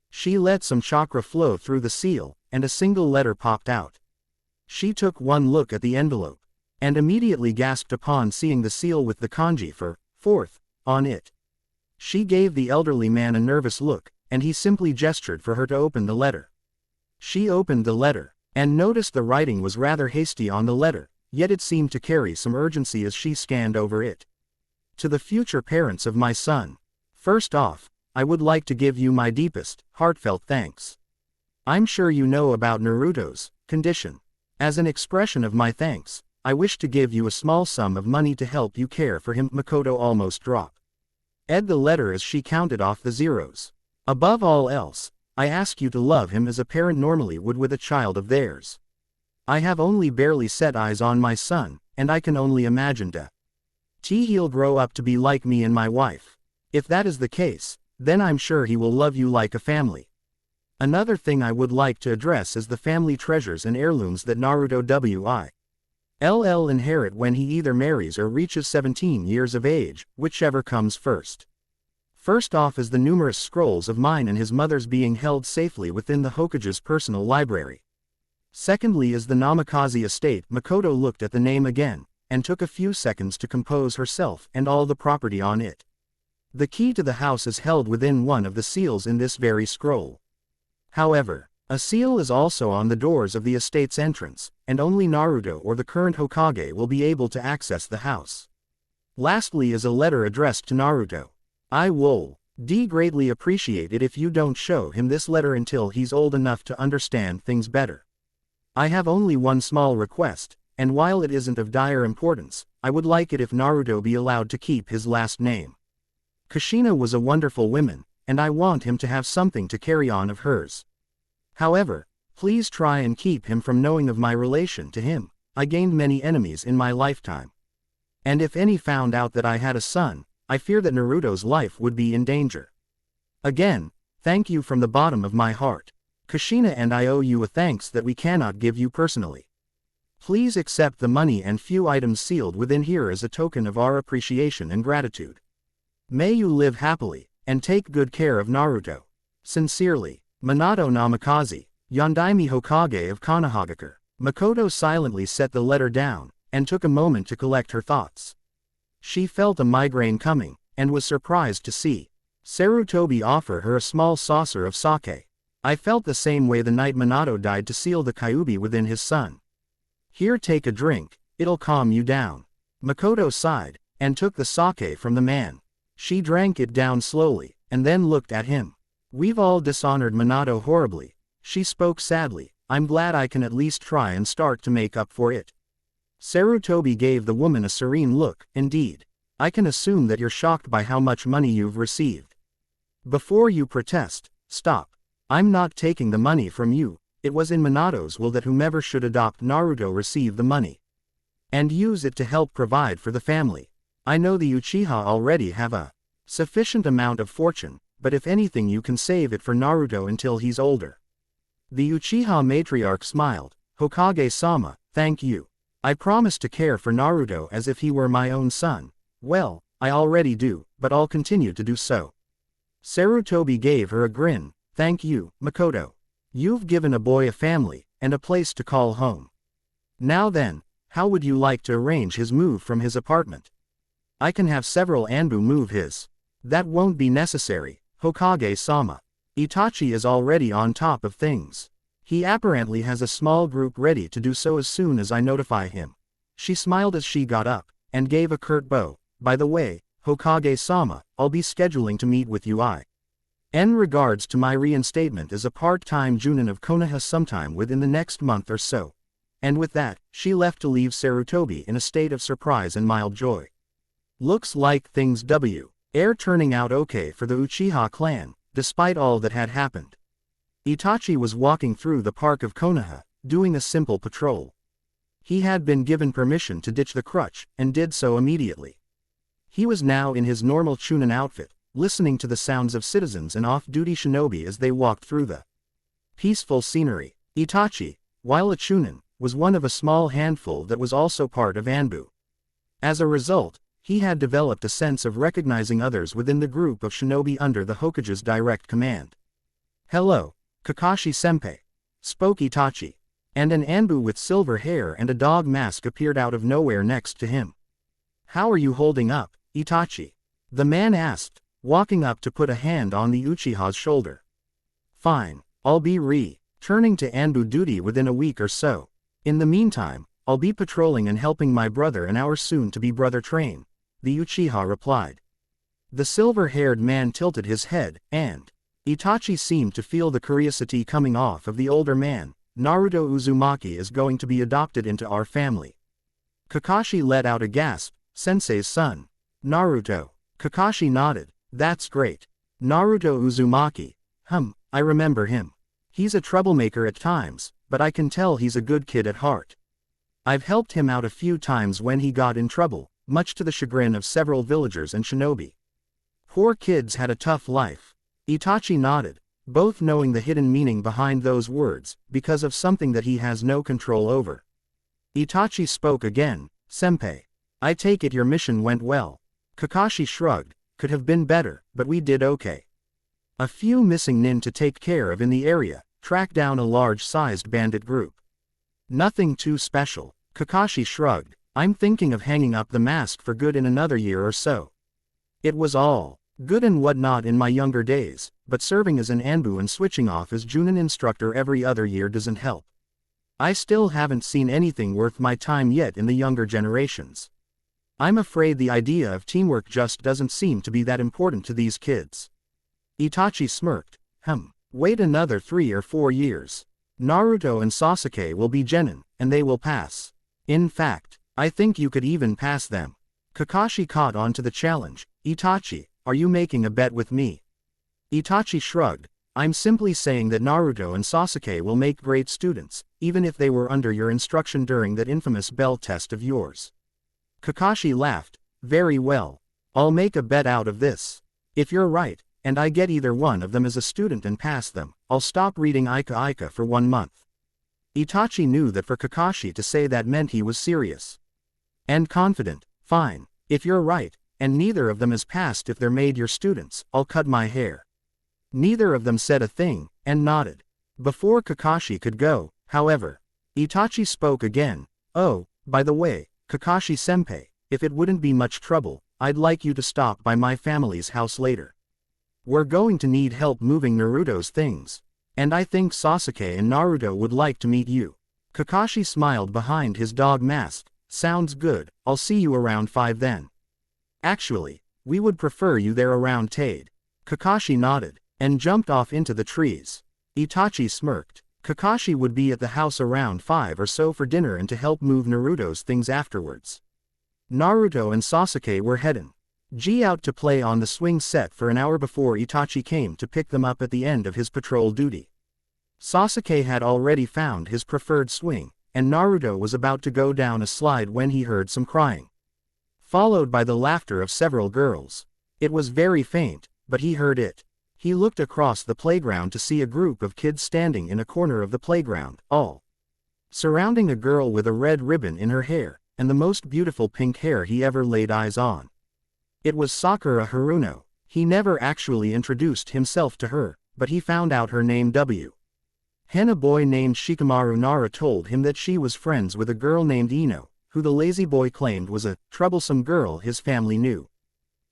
She let some chakra flow through the seal, and a single letter popped out. She took one look at the envelope, and immediately gasped upon seeing the seal with the kanji for fourth on it. She gave the elderly man a nervous look, and he simply gestured for her to open the letter. She opened the letter, and noticed the writing was rather hasty on the letter, yet it seemed to carry some urgency as she scanned over it. To the future parents of my son. First off, I would like to give you my deepest, heartfelt thanks. I'm sure you know about Naruto's condition. As an expression of my thanks, I wish to give you a small sum of money to help you care for him. Makoto almost dropped the letter as she counted off the zeros. Above all else, I ask you to love him as a parent normally would with a child of theirs. I have only barely set eyes on my son, and I can only imagine he'll grow up to be like me and my wife. If that is the case, then I'm sure he will love you like a family. Another thing I would like to address is the family treasures and heirlooms that Naruto will inherit when he either marries or reaches 17 years of age, whichever comes first. First off is the numerous scrolls of mine and his mother's being held safely within the Hokage's personal library. Secondly is the Namikaze estate. Makoto looked at the name again, and took a few seconds to compose herself and all the property on it. The key to the house is held within one of the seals in this very scroll. However, a seal is also on the doors of the estate's entrance, and only Naruto or the current Hokage will be able to access the house. Lastly is a letter addressed to Naruto. I will greatly appreciate it if you don't show him this letter until he's old enough to understand things better. I have only one small request, and while it isn't of dire importance, I would like it if Naruto be allowed to keep his last name. Kushina was a wonderful woman, and I want him to have something to carry on of hers. However, please try and keep him from knowing of my relation to him. I gained many enemies in my lifetime. And if any found out that I had a son, I fear that Naruto's life would be in danger. Again, thank you from the bottom of my heart. Kushina and I owe you a thanks that we cannot give you personally. Please accept the money and few items sealed within here as a token of our appreciation and gratitude. May you live happily, and take good care of Naruto. Sincerely, Minato Namikaze, Yondaime Hokage of Konoha. Makoto silently set the letter down, and took a moment to collect her thoughts. She felt a migraine coming, and was surprised to see Sarutobi offer her a small saucer of sake. I felt the same way the night Minato died to seal the Kyuubi within his son. Here, take a drink, it'll calm you down. Makoto sighed, and took the sake from the man. She drank it down slowly, and then looked at him. We've all dishonored Minato horribly. She spoke sadly. I'm glad I can at least try and start to make up for it. Sarutobi gave the woman a serene look. Indeed. I can assume that you're shocked by how much money you've received. Before you protest, stop. I'm not taking the money from you. It was in Minato's will that whomever should adopt Naruto receive the money. And use it to help provide for the family. I know the Uchiha already have a sufficient amount of fortune, but if anything you can save it for Naruto until he's older. The Uchiha matriarch smiled. Hokage-sama, thank you. I promise to care for Naruto as if he were my own son. Well, I already do, but I'll continue to do so. Sarutobi gave her a grin. Thank you, Makoto. You've given a boy a family, and a place to call home. Now then, how would you like to arrange his move from his apartment? I can have several Anbu move his. That won't be necessary, Hokage-sama. Itachi is already on top of things. He apparently has a small group ready to do so as soon as I notify him. She smiled as she got up, and gave a curt bow. By the way, Hokage-sama, I'll be scheduling to meet with you in regards to my reinstatement as a part-time Junin of Konoha sometime within the next month or so. And with that, she left to leave Sarutobi in a state of surprise and mild joy. Looks like things are turning out okay for the Uchiha clan, despite all that had happened. Itachi was walking through the park of Konoha, doing a simple patrol. He had been given permission to ditch the crutch, and did so immediately. He was now in his normal Chunin outfit, listening to the sounds of citizens and off-duty shinobi as they walked through the peaceful scenery. Itachi, while a Chunin, was one of a small handful that was also part of Anbu. As a result, he had developed a sense of recognizing others within the group of shinobi under the Hokage's direct command. Hello, Kakashi-senpai, spoke Itachi, and an Anbu with silver hair and a dog mask appeared out of nowhere next to him. How are you holding up, Itachi? The man asked, walking up to put a hand on the Uchiha's shoulder. Fine, I'll be returning to Anbu duty within a week or so. In the meantime, I'll be patrolling and helping my brother and our soon-to-be brother train, the Uchiha replied. The silver-haired man tilted his head, and Itachi seemed to feel the curiosity coming off of the older man. Naruto Uzumaki is going to be adopted into our family. Kakashi let out a gasp. Sensei's son. Naruto. Kakashi nodded. That's great. Naruto Uzumaki. I remember him. He's a troublemaker at times, but I can tell he's a good kid at heart. I've helped him out a few times when he got in trouble, much to the chagrin of several villagers and shinobi. Poor kids had a tough life. Itachi nodded, both knowing the hidden meaning behind those words, because of something that he has no control over. Itachi spoke again. Senpai. I take it your mission went well. Kakashi shrugged. Could have been better, but we did okay. A few missing nin to take care of in the area, track down a large-sized bandit group. Nothing too special. Kakashi shrugged. I'm thinking of hanging up the mask for good in another year or so. It was all good and whatnot in my younger days, but serving as an Anbu and switching off as Junin instructor every other year doesn't help. I still haven't seen anything worth my time yet in the younger generations. I'm afraid the idea of teamwork just doesn't seem to be that important to these kids. Itachi smirked. Wait another 3 or 4 years. Naruto and Sasuke will be genin, and they will pass. In fact, I think you could even pass them. Kakashi caught on to the challenge. Itachi, are you making a bet with me? Itachi shrugged. I'm simply saying that Naruto and Sasuke will make great students, even if they were under your instruction during that infamous bell test of yours. Kakashi laughed. Very well. I'll make a bet out of this. If you're right, and I get either one of them as a student and pass them, I'll stop reading Ika for 1 month. Itachi knew that for Kakashi to say that meant he was serious and confident. Fine. If you're right, and neither of them is passed if they're made your students, I'll cut my hair. Neither of them said a thing, and nodded. Before Kakashi could go, however, Itachi spoke again. Oh, by the way, Kakashi-senpai, if it wouldn't be much trouble, I'd like you to stop by my family's house later. We're going to need help moving Naruto's things. And I think Sasuke and Naruto would like to meet you. Kakashi smiled behind his dog mask. Sounds good, I'll see you around 5 then. Actually, we would prefer you there around Tade. Kakashi nodded, and jumped off into the trees. Itachi smirked. Kakashi would be at the house around 5 or so for dinner and to help move Naruto's things afterwards. Naruto and Sasuke were heading out to play on the swing set for an hour before Itachi came to pick them up at the end of his patrol duty. Sasuke had already found his preferred swing, and Naruto was about to go down a slide when he heard some crying, followed by the laughter of several girls. It was very faint, but he heard it. He looked across the playground to see a group of kids standing in a corner of the playground, all surrounding a girl with a red ribbon in her hair, and the most beautiful pink hair he ever laid eyes on. It was Sakura Haruno. He never actually introduced himself to her, but he found out her name when a boy named Shikamaru Nara told him that she was friends with a girl named Ino, who the lazy boy claimed was a troublesome girl his family knew.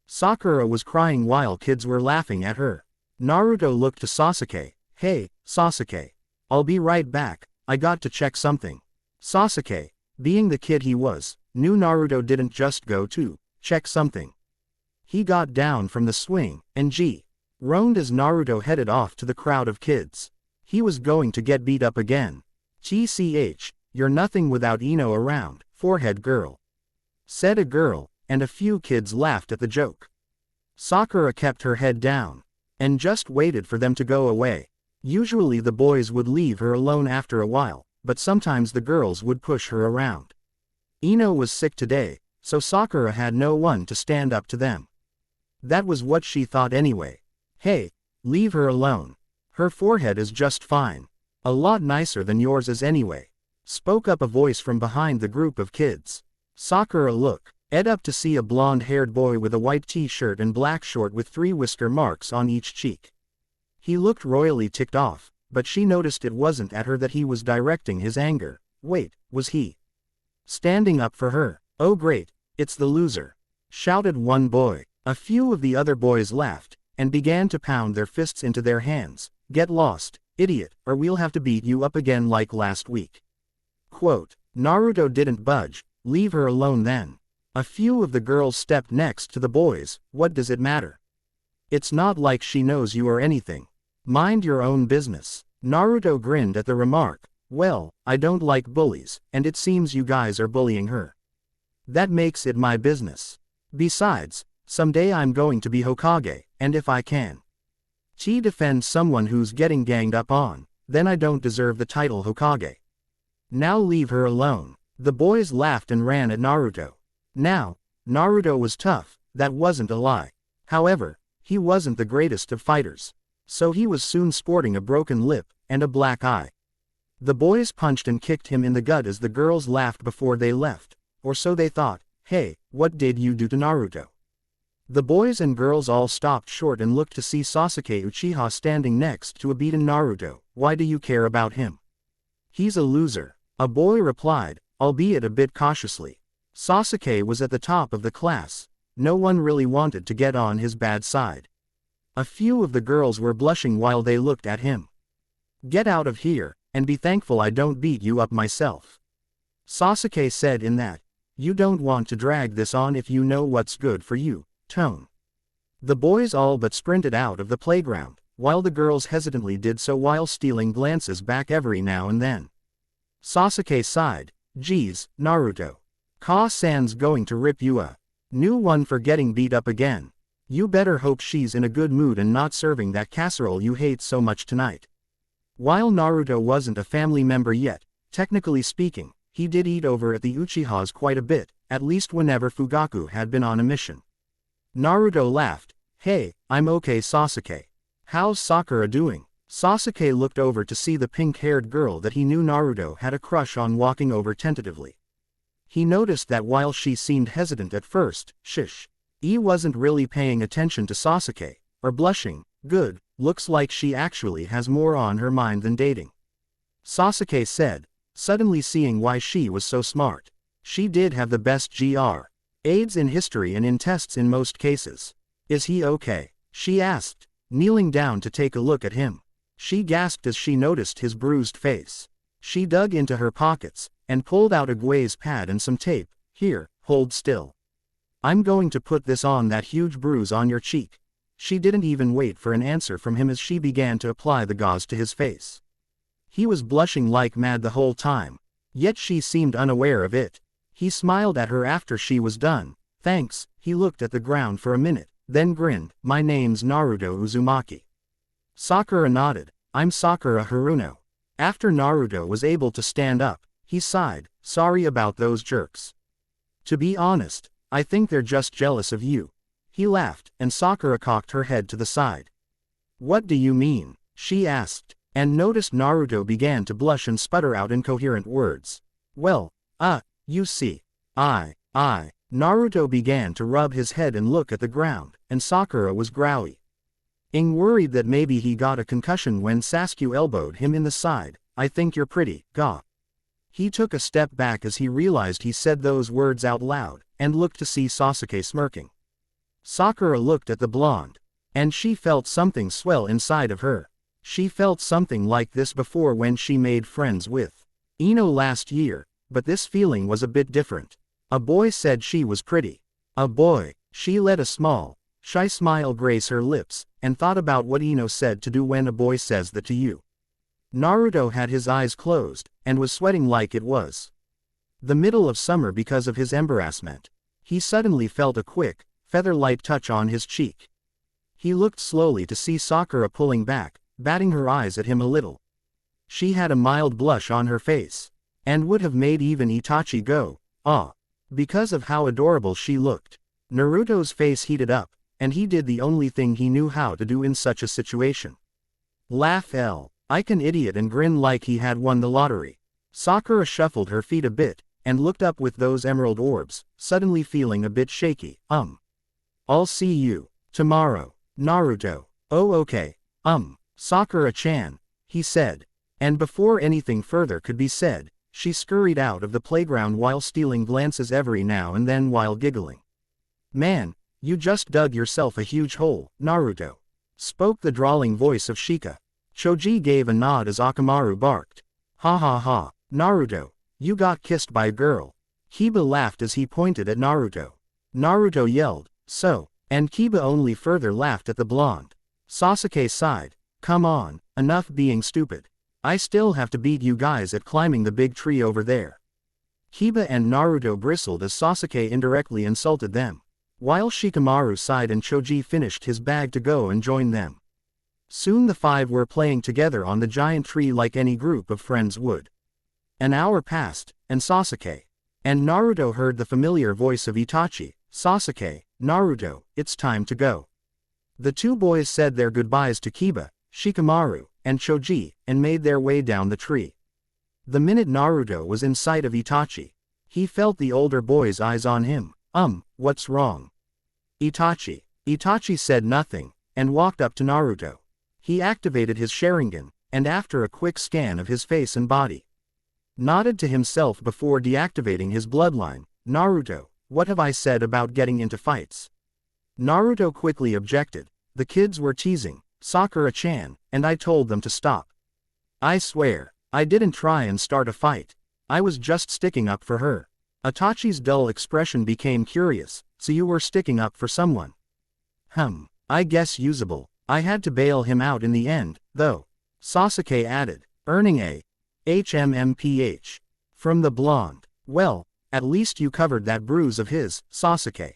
Sakura was crying while kids were laughing at her. Naruto looked to Sasuke. Hey, Sasuke. I'll be right back, I got to check something. Sasuke, being the kid he was, knew Naruto didn't just go to check something. He got down from the swing, and roaned as Naruto headed off to the crowd of kids. He was going to get beat up again. "Gch, you're nothing without Ino around, forehead girl," said a girl, and a few kids laughed at the joke. Sakura kept her head down, and just waited for them to go away. Usually the boys would leave her alone after a while, but sometimes the girls would push her around. Ino was sick today, so Sakura had no one to stand up to them. That was what she thought anyway. Hey, leave her alone. Her forehead is just fine. A lot nicer than yours is anyway. Spoke up a voice from behind the group of kids. Sakura looked up to see a blonde-haired boy with a white t-shirt and black short with 3 whisker marks on each cheek. He looked royally ticked off, but she noticed it wasn't at her that he was directing his anger. Wait, was he standing up for her? Oh great, it's the loser, shouted one boy. A few of the other boys laughed, and began to pound their fists into their hands. Get lost, idiot, or we'll have to beat you up again like last week. Quote, Naruto didn't budge. Leave her alone then. A few of the girls stepped next to the boys. What does it matter? It's not like she knows you or anything. Mind your own business. Naruto grinned at the remark. Well, I don't like bullies, and it seems you guys are bullying her. That makes it my business. Besides, someday I'm going to be Hokage, and if I can defend someone who's getting ganged up on, then I don't deserve the title Hokage. Now leave her alone. The boys laughed and ran at Naruto. Now, Naruto was tough, that wasn't a lie. However, he wasn't the greatest of fighters. So he was soon sporting a broken lip and a black eye. The boys punched and kicked him in the gut as the girls laughed before they left, or so they thought. Hey, what did you do to Naruto? The boys and girls all stopped short and looked to see Sasuke Uchiha standing next to a beaten Naruto. Why do you care about him? He's a loser, a boy replied, albeit a bit cautiously. Sasuke was at the top of the class. No one really wanted to get on his bad side. A few of the girls were blushing while they looked at him. Get out of here, and be thankful I don't beat you up myself, Sasuke said in that "you don't want to drag this on if you know what's good for you" tone. The boys all but sprinted out of the playground, while the girls hesitantly did so while stealing glances back every now and then. Sasuke sighed. Geez, Naruto. Ka-san's going to rip you a new one for getting beat up again. You better hope she's in a good mood and not serving that casserole you hate so much tonight. While Naruto wasn't a family member yet, technically speaking, he did eat over at the Uchihas quite a bit, at least whenever Fugaku had been on a mission. Naruto laughed. Hey, I'm okay Sasuke. How's Sakura doing? Sasuke looked over to see the pink-haired girl that he knew Naruto had a crush on walking over tentatively. He noticed that while she seemed hesitant at first, he wasn't really paying attention to Sasuke, or blushing. Good, looks like she actually has more on her mind than dating, Sasuke said, suddenly seeing why she was so smart. She did have the best grades in history and in tests in most cases. Is he okay? She asked, kneeling down to take a look at him. She gasped as she noticed his bruised face. She dug into her pockets, and pulled out a gauze pad and some tape. Here, hold still. I'm going to put this on that huge bruise on your cheek. She didn't even wait for an answer from him as she began to apply the gauze to his face. He was blushing like mad the whole time. Yet she seemed unaware of it. He smiled at her after she was done. Thanks. He looked at the ground for a minute, then grinned. My name's Naruto Uzumaki. Sakura nodded. I'm Sakura Haruno. After Naruto was able to stand up, he sighed. Sorry about those jerks. To be honest, I think they're just jealous of you. He laughed, and Sakura cocked her head to the side. What do you mean? She asked, and noticed Naruto began to blush and sputter out incoherent words. Well, you see. Naruto began to rub his head and look at the ground, and Sakura was growly. Worried that maybe he got a concussion when Sasuke elbowed him in the side. I think you're pretty, ga. He took a step back as he realized he said those words out loud, and looked to see Sasuke smirking. Sakura looked at the blonde, and she felt something swell inside of her. She felt something like this before when she made friends with Ino last year, but this feeling was a bit different. A boy said she was pretty. A boy. She let a small, shy smile grace her lips, and thought about what Ino said to do when a boy says that to you. Naruto had his eyes closed, and was sweating like it was the middle of summer because of his embarrassment. He suddenly felt a quick, feather-light touch on his cheek. He looked slowly to see Sakura pulling back, batting her eyes at him a little. She had a mild blush on her face, and would have made even Itachi go, ah, because of how adorable she looked. Naruto's face heated up, and he did the only thing he knew how to do in such a situation. Laugh like an idiot and grin like he had won the lottery. Sakura shuffled her feet a bit, and looked up with those emerald orbs, suddenly feeling a bit shaky. I'll see you tomorrow, Naruto. Oh okay, Sakura-chan, he said. And before anything further could be said, she scurried out of the playground while stealing glances every now and then while giggling. Man, you just dug yourself a huge hole, Naruto. Spoke the drawling voice of Shika. Choji gave a nod as Akamaru barked. Ha ha ha, Naruto, you got kissed by a girl. Kiba laughed as he pointed at Naruto. Naruto yelled, so, and Kiba only further laughed at the blonde. Sasuke sighed. Come on, enough being stupid. I still have to beat you guys at climbing the big tree over there. Kiba and Naruto bristled as Sasuke indirectly insulted them, while Shikamaru sighed and Choji finished his bag to go and join them. Soon the five were playing together on the giant tree like any group of friends would. An hour passed, and Sasuke and Naruto heard the familiar voice of Itachi. Sasuke, Naruto, it's time to go. The two boys said their goodbyes to Kiba, Shikamaru, and Choji, and made their way down the tree. The minute Naruto was in sight of Itachi, he felt the older boy's eyes on him. What's wrong? Itachi. Itachi said nothing, and walked up to Naruto. He activated his Sharingan, and after a quick scan of his face and body, nodded to himself before deactivating his bloodline. Naruto, what have I said about getting into fights? Naruto quickly objected. The kids were teasing Sakura-chan, and I told them to stop. I swear, I didn't try and start a fight. I was just sticking up for her. Itachi's dull expression became curious. So you were sticking up for someone? I guess usable. I had to bail him out in the end, though. Sasuke added, earning a HMMPH from the blonde. Well, at least you covered that bruise of his, Sasuke.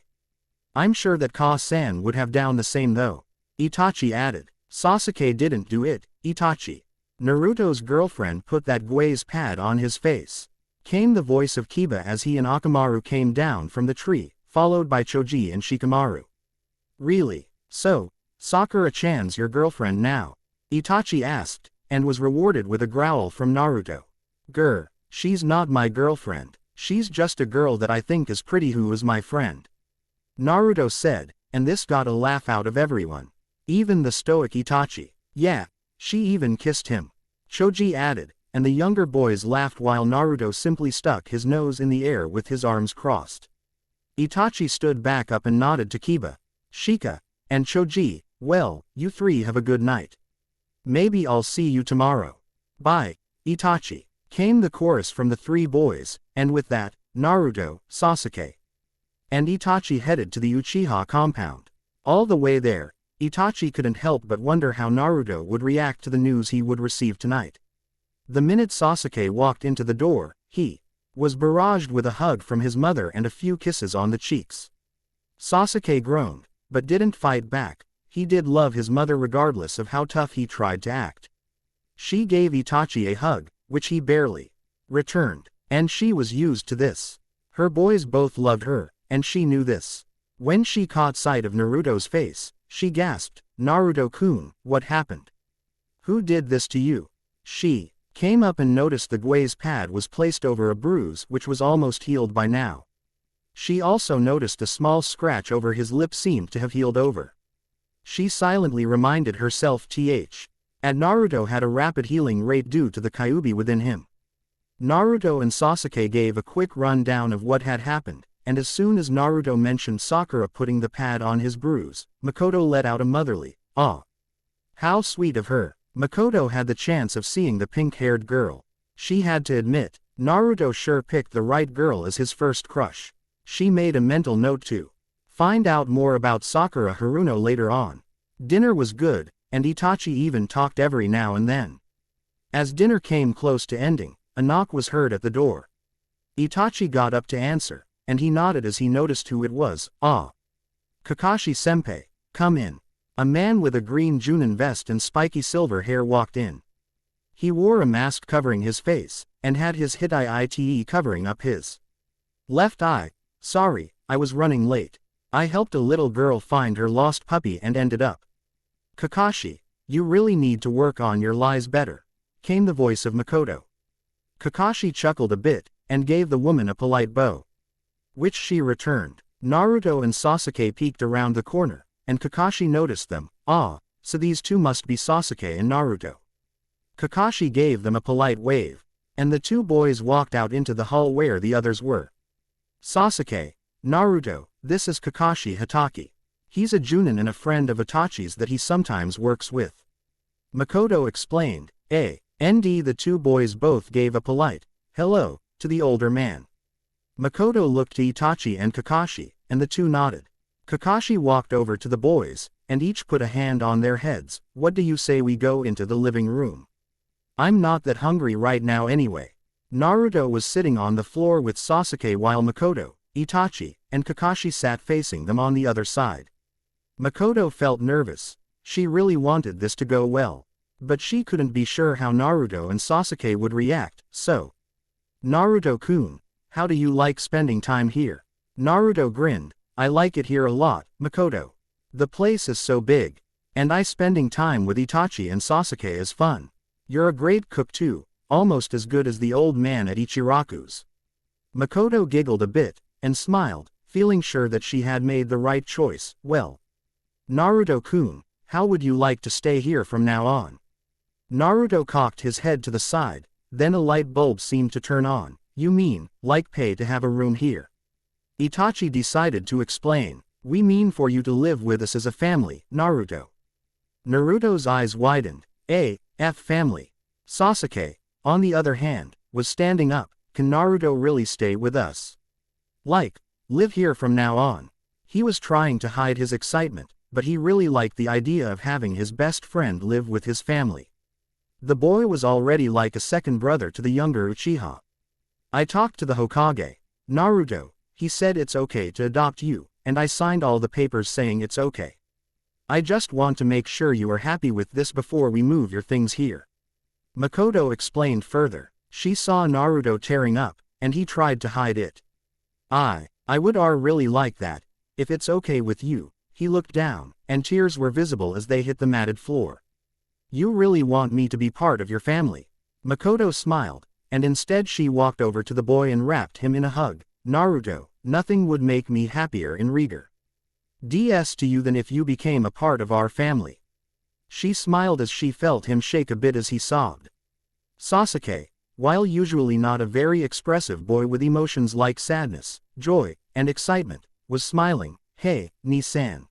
I'm sure that Ka-san would have done the same though. Itachi added. Sasuke didn't do it, Itachi. Naruto's girlfriend put that gauze pad on his face. Came the voice of Kiba as he and Akamaru came down from the tree, followed by Choji and Shikamaru. Really? So, Sakura-chan's your girlfriend now? Itachi asked, and was rewarded with a growl from Naruto. Grr, she's not my girlfriend, she's just a girl that I think is pretty who is my friend. Naruto said, and this got a laugh out of everyone. Even the stoic Itachi. Yeah, she even kissed him. Choji added, and the younger boys laughed while Naruto simply stuck his nose in the air with his arms crossed. Itachi stood back up and nodded to Kiba, Shika, and Choji. Well, you three have a good night. Maybe I'll see you tomorrow. Bye, Itachi. Came the chorus from the three boys, and with that, Naruto, Sasuke, and Itachi headed to the Uchiha compound. All the way there, Itachi couldn't help but wonder how Naruto would react to the news he would receive tonight. The minute Sasuke walked into the door, he was barraged with a hug from his mother and a few kisses on the cheeks. Sasuke groaned, but didn't fight back. He did love his mother regardless of how tough he tried to act. She gave Itachi a hug, which he barely returned, and she was used to this. Her boys both loved her, and she knew this. When she caught sight of Naruto's face, she gasped, "Naruto-kun, what happened? Who did this to you?" She came up and noticed the Gui's pad was placed over a bruise which was almost healed by now. She also noticed a small scratch over his lip seemed to have healed over. She silently reminded herself that Naruto had a rapid healing rate due to the Kyuubi within him. Naruto and Sasuke gave a quick rundown of what had happened, and as soon as Naruto mentioned Sakura putting the pad on his bruise, Makoto let out a motherly, "Ah! How sweet of her." Makoto had the chance of seeing the pink-haired girl. She had to admit, Naruto sure picked the right girl as his first crush. She made a mental note to find out more about Sakura Haruno later on. Dinner was good, and Itachi even talked every now and then. As dinner came close to ending, a knock was heard at the door. Itachi got up to answer, and he nodded as he noticed who it was. "Ah! Kakashi-senpai, come in." A man with a green Junin vest and spiky silver hair walked in. He wore a mask covering his face, and had his Hitai covering up his left eye. "Sorry, I was running late. I helped a little girl find her lost puppy and ended up." "Kakashi, you really need to work on your lies better," came the voice of Makoto. Kakashi chuckled a bit, and gave the woman a polite bow, which she returned. Naruto and Sasuke peeked around the corner, and Kakashi noticed them. "Ah, so these two must be Sasuke and Naruto." Kakashi gave them a polite wave, and the two boys walked out into the hall where the others were. "Sasuke, Naruto, this is Kakashi Hatake. He's a Junin and a friend of Itachi's that he sometimes works with," Makoto explained. The two boys both gave a polite, "Hello," to the older man. Makoto looked to Itachi and Kakashi, and the two nodded. Kakashi walked over to the boys, and each put a hand on their heads. "What do you say we go into the living room? I'm not that hungry right now anyway." Naruto was sitting on the floor with Sasuke while Makoto, Itachi, and Kakashi sat facing them on the other side. Makoto felt nervous. She really wanted this to go well. But she couldn't be sure how Naruto and Sasuke would react, so. "Naruto-kun, how do you like spending time here?" Naruto grinned. "I like it here a lot, Makoto. The place is so big. And spending time with Itachi and Sasuke is fun. You're a great cook too, almost as good as the old man at Ichiraku's." Makoto giggled a bit, and smiled, feeling sure that she had made the right choice. "Well, Naruto-kun, how would you like to stay here from now on?" Naruto cocked his head to the side, then a light bulb seemed to turn on. "You mean, like pay to have a room here?" Itachi decided to explain. "We mean for you to live with us as a family, Naruto." Naruto's eyes widened. Family. Sasuke, on the other hand, was standing up. "Can Naruto really stay with us? Like, live here from now on?" He was trying to hide his excitement, but he really liked the idea of having his best friend live with his family. The boy was already like a second brother to the younger Uchiha. "I talked to the Hokage, Naruto. He said it's okay to adopt you, and I signed all the papers saying it's okay. I just want to make sure you are happy with this before we move your things here." Makoto explained further. She saw Naruto tearing up, and he tried to hide it. I would really like that, if it's okay with you." He looked down, and tears were visible as they hit the matted floor. "You really want me to be part of your family?" Makoto smiled, and instead she walked over to the boy and wrapped him in a hug. "Naruto, nothing would make me happier in Riga to you than if you became a part of our family." She smiled as she felt him shake a bit as he sobbed. Sasuke, while usually not a very expressive boy with emotions like sadness, joy, and excitement, was smiling. "Hey, Ni-san.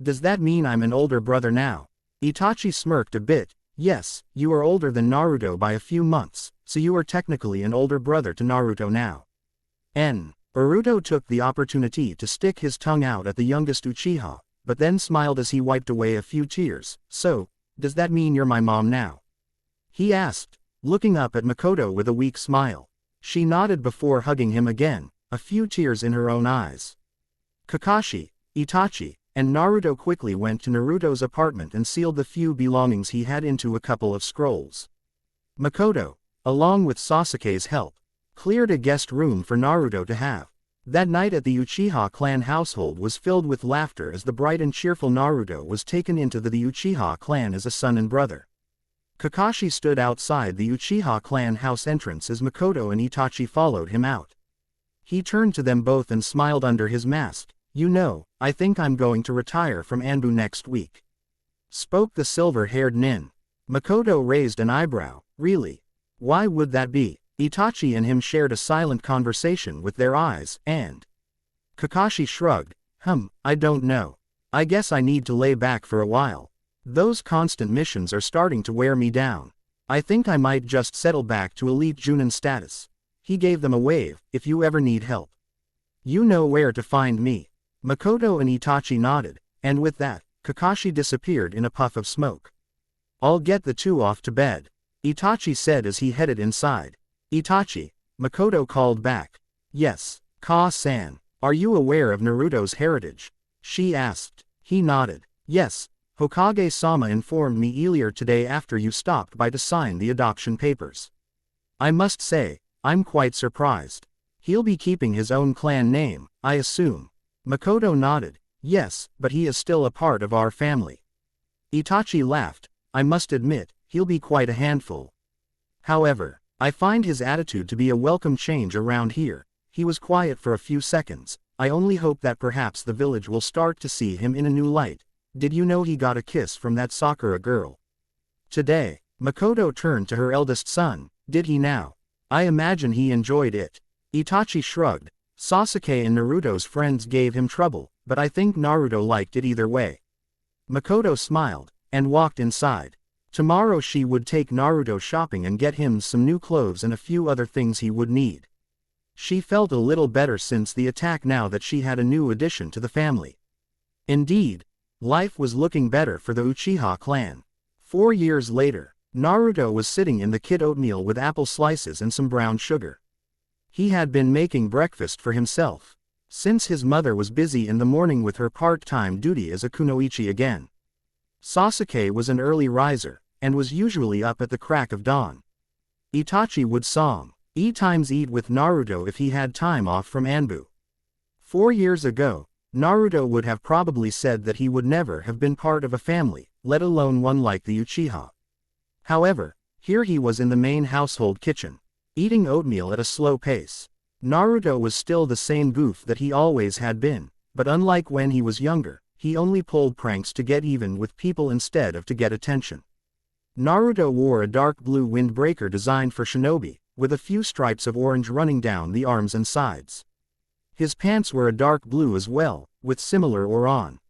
Does that mean I'm an older brother now?" Itachi smirked a bit. Yes, you are older than Naruto by a few months, so you are technically an older brother to Naruto now. Naruto took the opportunity to stick his tongue out at the youngest Uchiha, but then smiled as he wiped away a few tears. So, does that mean you're my mom now? He asked, looking up at Makoto with a weak smile. She nodded before hugging him again, a few tears in her own eyes. Kakashi, Itachi, and Naruto quickly went to Naruto's apartment and sealed the few belongings he had into a couple of scrolls. Makoto, along with Sasuke's help, cleared a guest room for Naruto to have. That night at the Uchiha clan household was filled with laughter as the bright and cheerful Naruto was taken into the Uchiha clan as a son and brother. Kakashi stood outside the Uchiha clan house entrance as Makoto and Itachi followed him out. He turned to them both and smiled under his mask. You know, I think I'm going to retire from Anbu next week. Spoke the silver-haired nin. Makoto raised an eyebrow. Really? Why would that be? Itachi and him shared a silent conversation with their eyes, and Kakashi shrugged. I don't know. I guess I need to lay back for a while. Those constant missions are starting to wear me down. I think I might just settle back to elite Junin status. He gave them a wave. If you ever need help, you know where to find me. Makoto and Itachi nodded, and with that, Kakashi disappeared in a puff of smoke. I'll get the two off to bed, Itachi said as he headed inside. Itachi, Makoto called back. Yes, Ka-san, are you aware of Naruto's heritage? She asked. He nodded. Yes, Hokage-sama informed me earlier today after you stopped by to sign the adoption papers. I must say, I'm quite surprised. He'll be keeping his own clan name, I assume. Makoto nodded. Yes, but he is still a part of our family. Itachi laughed. I must admit, he'll be quite a handful. However, I find his attitude to be a welcome change around here. He was quiet for a few seconds. I only hope that perhaps the village will start to see him in a new light. Did you know he got a kiss from that Sakura girl today? Makoto turned to her eldest son. Did he now? I imagine he enjoyed it. Itachi shrugged. Sasuke and Naruto's friends gave him trouble, but I think Naruto liked it either way. Makoto smiled, and walked inside. Tomorrow she would take Naruto shopping and get him some new clothes and a few other things he would need. She felt a little better since the attack now that she had a new addition to the family. Indeed, life was looking better for the Uchiha clan. 4 years later, Naruto was sitting in the kid oatmeal with apple slices and some brown sugar. He had been making breakfast for himself, since his mother was busy in the morning with her part-time duty as a kunoichi again. Sasuke was an early riser, and was usually up at the crack of dawn. Itachi would eat with Naruto if he had time off from Anbu. 4 years ago, Naruto would have probably said that he would never have been part of a family, let alone one like the Uchiha. However, here he was in the main household kitchen, eating oatmeal at a slow pace. Naruto was still the same goof that he always had been, but unlike when he was younger, he only pulled pranks to get even with people instead of to get attention. Naruto wore a dark blue windbreaker designed for shinobi, with a few stripes of orange running down the arms and sides. His pants were a dark blue as well, with similar orange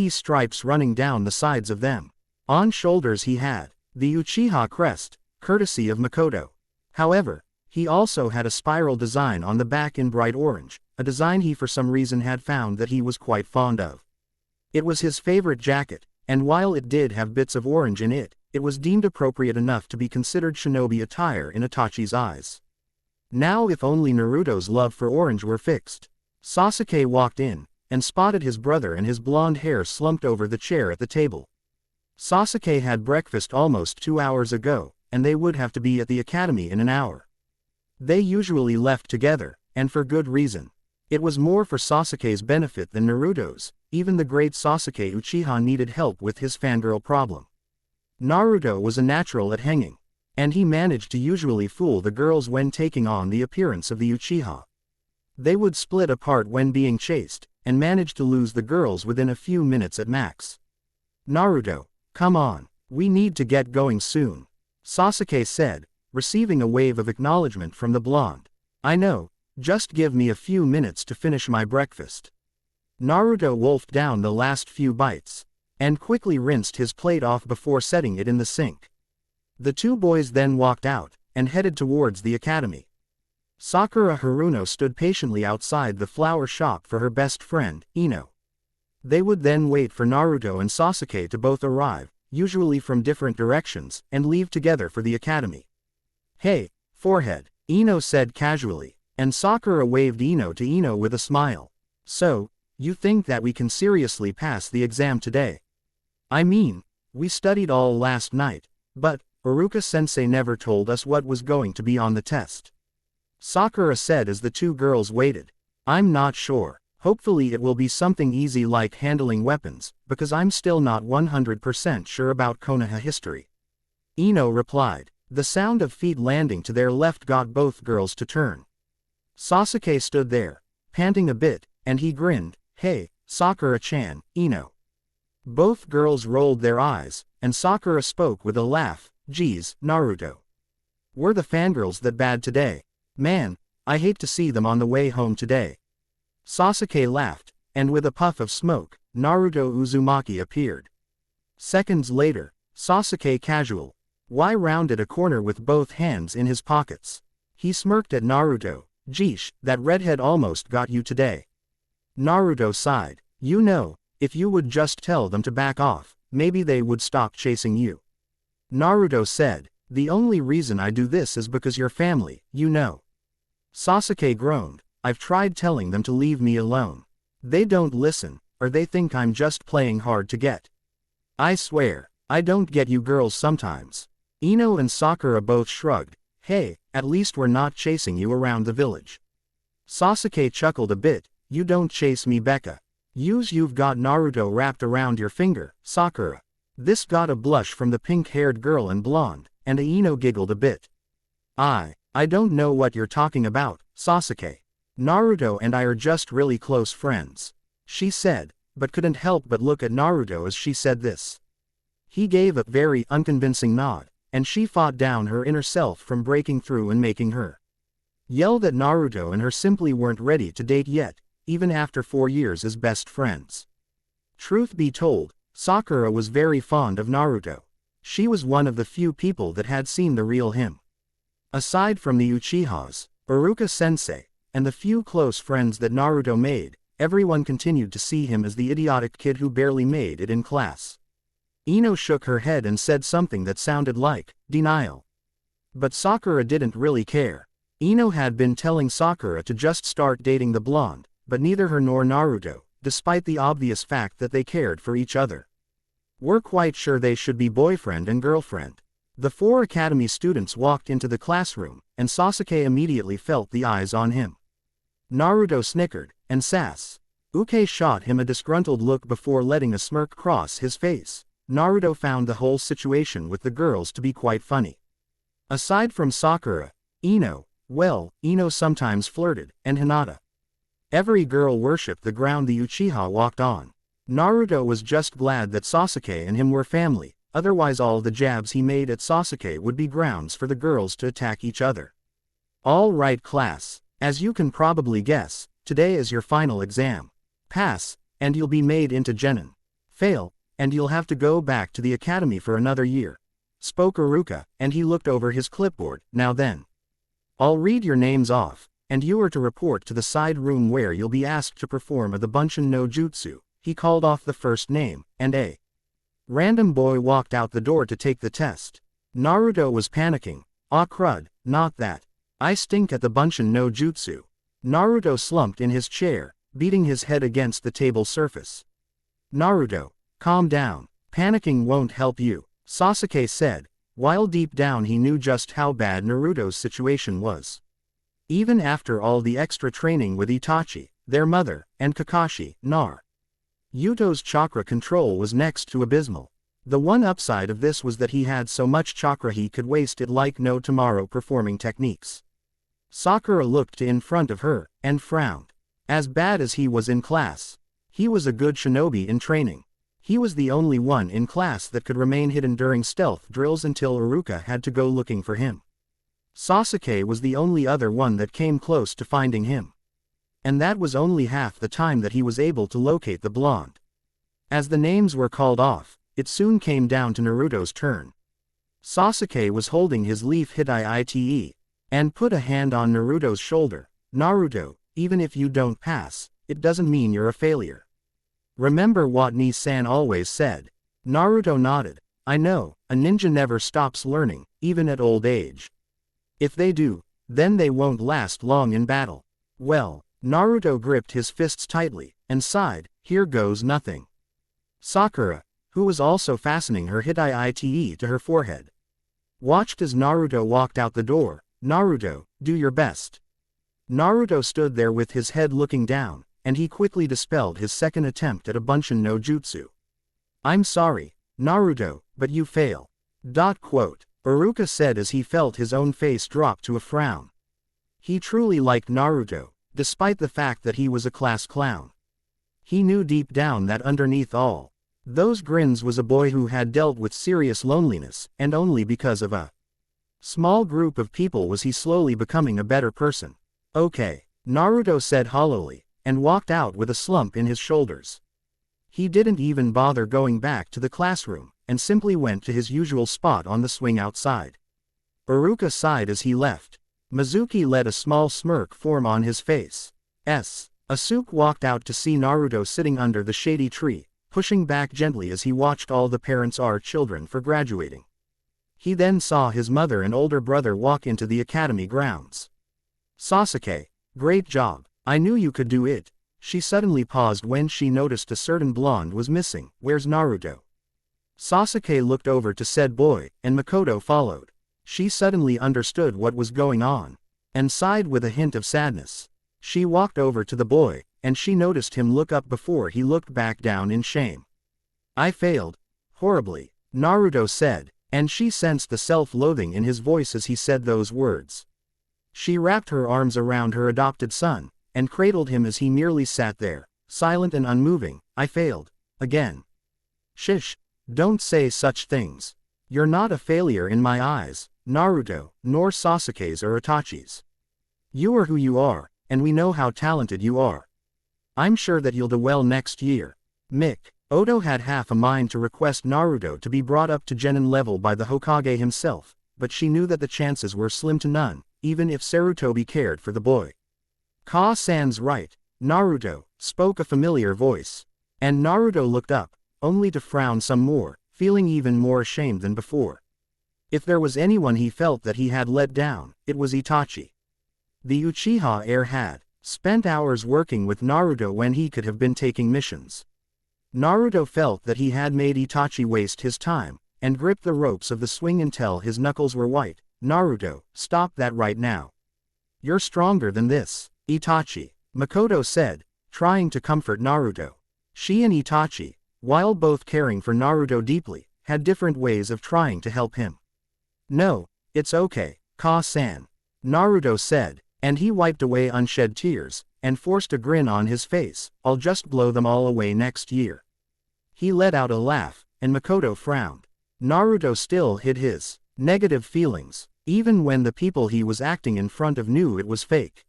stripes running down the sides of them. On shoulders he had the Uchiha crest, courtesy of Makoto. However, he also had a spiral design on the back in bright orange, a design he for some reason had found that he was quite fond of. It was his favorite jacket, and while it did have bits of orange in it, it was deemed appropriate enough to be considered shinobi attire in Itachi's eyes. Now if only Naruto's love for orange were fixed. Sasuke walked in, and spotted his brother and his blonde hair slumped over the chair at the table. Sasuke had breakfast almost 2 hours ago, and they would have to be at the academy in an hour. They usually left together, and for good reason. It was more for Sasuke's benefit than Naruto's. Even the great Sasuke Uchiha needed help with his fangirl problem. Naruto was a natural at hanging, and he managed to usually fool the girls when taking on the appearance of the Uchiha. They would split apart when being chased, and manage to lose the girls within a few minutes at max. Naruto, come on, we need to get going soon, Sasuke said, receiving a wave of acknowledgement from the blonde. I know, just give me a few minutes to finish my breakfast. Naruto wolfed down the last few bites. and quickly rinsed his plate off before setting it in the sink. The two boys then walked out, and headed towards the academy. Sakura Haruno stood patiently outside the flower shop for her best friend, Ino. They would then wait for Naruto and Sasuke to both arrive, usually from different directions, and leave together for the academy. "Hey, forehead," Ino said casually, and Sakura waved Ino to Ino with a smile. "So, you think that we can seriously pass the exam today? I mean, we studied all last night, but Iruka-sensei never told us what was going to be on the test," Sakura said as the two girls waited. "I'm not sure. Hopefully it will be something easy like handling weapons, because I'm still not 100% sure about Konoha history," Ino replied. The sound of feet landing to their left got both girls to turn. Sasuke stood there, panting a bit, and he grinned. "Hey, Sakura-chan, Ino." Both girls rolled their eyes, and Sakura spoke with a laugh. "Geez, Naruto. Were the fangirls that bad today? Man, I hate to see them on the way home today." Sasuke laughed, and with a puff of smoke, Naruto Uzumaki appeared. Seconds later, Sasuke casual. Why rounded a corner with both hands in his pockets. He smirked at Naruto. "Geesh, that redhead almost got you today." Naruto sighed. "You know, if you would just tell them to back off, maybe they would stop chasing you." Naruto said, "The only reason I do this is because you're family, you know." Sasuke groaned. "I've tried telling them to leave me alone. They don't listen, or they think I'm just playing hard to get. I swear, I don't get you girls sometimes." Ino and Sakura both shrugged. "Hey, at least we're not chasing you around the village." Sasuke chuckled a bit. "You don't chase me, Becca. You've got Naruto wrapped around your finger, Sakura." This got a blush from the pink-haired girl and blonde, and Ino giggled a bit. I don't know what you're talking about, Sasuke. Naruto and I are just really close friends," she said, but couldn't help but look at Naruto as she said this. He gave a very unconvincing nod, and she fought down her inner self from breaking through and making her yell that Naruto and her simply weren't ready to date yet, even after 4 years as best friends. Truth be told, Sakura was very fond of Naruto. She was one of the few people that had seen the real him. Aside from the Uchihas, Iruka-sensei, and the few close friends that Naruto made, everyone continued to see him as the idiotic kid who barely made it in class. Ino shook her head and said something that sounded like denial. But Sakura didn't really care. Ino had been telling Sakura to just start dating the blonde, but neither her nor Naruto, despite the obvious fact that they cared for each other, were quite sure they should be boyfriend and girlfriend. The 4 academy students walked into the classroom, and Sasuke immediately felt the eyes on him. Naruto snickered, and Sasuke shot him a disgruntled look before letting a smirk cross his face. Naruto found the whole situation with the girls to be quite funny. Aside from Sakura, Ino sometimes flirted, and Hinata. Every girl worshipped the ground the Uchiha walked on. Naruto was just glad that Sasuke and him were family, otherwise all the jabs he made at Sasuke would be grounds for the girls to attack each other. "All right class, as you can probably guess, today is your final exam. Pass, and you'll be made into genin. Fail, and you'll have to go back to the academy for another year," spoke Iruka, and he looked over his clipboard. "Now then, I'll read your names off, and you are to report to the side room where you'll be asked to perform the Bunshin no Jutsu." He called off the first name, and a random boy walked out the door to take the test. Naruto was panicking. "Ah crud, not that. I stink at the Bunshin no Jutsu." Naruto slumped in his chair, beating his head against the table surface. "Naruto, calm down. Panicking won't help you," Sasuke said, while deep down he knew just how bad Naruto's situation was. Even after all the extra training with Itachi, their mother, and Kakashi, Naruto's chakra control was next to abysmal. The one upside of this was that he had so much chakra he could waste it like no tomorrow performing techniques. Sakura looked in front of her, and frowned. As bad as he was in class, he was a good shinobi in training. He was the only one in class that could remain hidden during stealth drills until Iruka had to go looking for him. Sasuke was the only other one that came close to finding him. And that was only half the time that he was able to locate the blonde. As the names were called off, it soon came down to Naruto's turn. Sasuke was holding his leaf Itachi and put a hand on Naruto's shoulder. Naruto, even if you don't pass, it doesn't mean you're a failure. Remember what Ni-san always said. Naruto nodded. I know, a ninja never stops learning, even at old age. If they do, then they won't last long in battle. Well, Naruto gripped his fists tightly, and sighed, here goes nothing. Sakura, who was also fastening her Itachi to her forehead, watched as Naruto walked out the door. Naruto, do your best. Naruto stood there with his head looking down, and he quickly dispelled his second attempt at a Bunshin no Jutsu. I'm sorry, Naruto, but you fail. Iruka said as he felt his own face drop to a frown. He truly liked Naruto, despite the fact that he was a class clown. He knew deep down that underneath all those grins was a boy who had dealt with serious loneliness, and only because of a small group of people was he slowly becoming a better person. Okay, Naruto said hollowly, and walked out with a slump in his shoulders. He didn't even bother going back to the classroom, and simply went to his usual spot on the swing outside. Iruka sighed as he left. Mizuki let a small smirk form on his face. Asuke walked out to see Naruto sitting under the shady tree, pushing back gently as he watched all the parents' children for graduating. He then saw his mother and older brother walk into the academy grounds. Sasuke, great job, I knew you could do it. She suddenly paused when she noticed a certain blonde was missing. Where's Naruto? Sasuke looked over to said boy, and Makoto followed. She suddenly understood what was going on, and sighed with a hint of sadness. She walked over to the boy, and she noticed him look up before he looked back down in shame. I failed. Horribly, Naruto said, and she sensed the self-loathing in his voice as he said those words. She wrapped her arms around her adopted son, and cradled him as he merely sat there, silent and unmoving. I failed. Again. Shish, don't say such things. You're not a failure in my eyes, Naruto, nor Sasuke's or Itachi's. You are who you are, and we know how talented you are. I'm sure that you'll do well next year. Oto had half a mind to request Naruto to be brought up to Genin level by the Hokage himself, but she knew that the chances were slim to none, even if Sarutobi cared for the boy. Ka-san's right, Naruto, spoke a familiar voice. And Naruto looked up, only to frown some more, feeling even more ashamed than before. If there was anyone he felt that he had let down, it was Itachi. The Uchiha heir had spent hours working with Naruto when he could have been taking missions. Naruto felt that he had made Itachi waste his time, and gripped the ropes of the swing until his knuckles were white. Naruto, stop that right now. You're stronger than this, Itachi, Makoto said, trying to comfort Naruto. She and Itachi, while both caring for Naruto deeply, had different ways of trying to help him. No, it's okay, Ka-san, Naruto said, and he wiped away unshed tears, and forced a grin on his face. I'll just blow them all away next year. He let out a laugh, and Makoto frowned. Naruto still hid his negative feelings, even when the people he was acting in front of knew it was fake.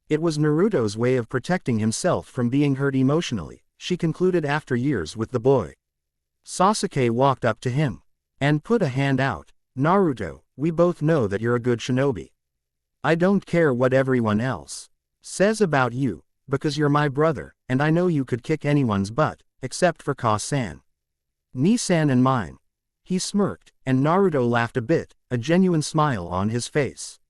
It was Naruto's way of protecting himself from being hurt emotionally, she concluded after years with the boy. Sasuke walked up to him, and put a hand out. Naruto, we both know that you're a good shinobi. I don't care what everyone else says about you, because you're my brother, and I know you could kick anyone's butt, except for Ka-san. Ni-san and mine. He smirked, and Naruto laughed a bit, a genuine smile on his face.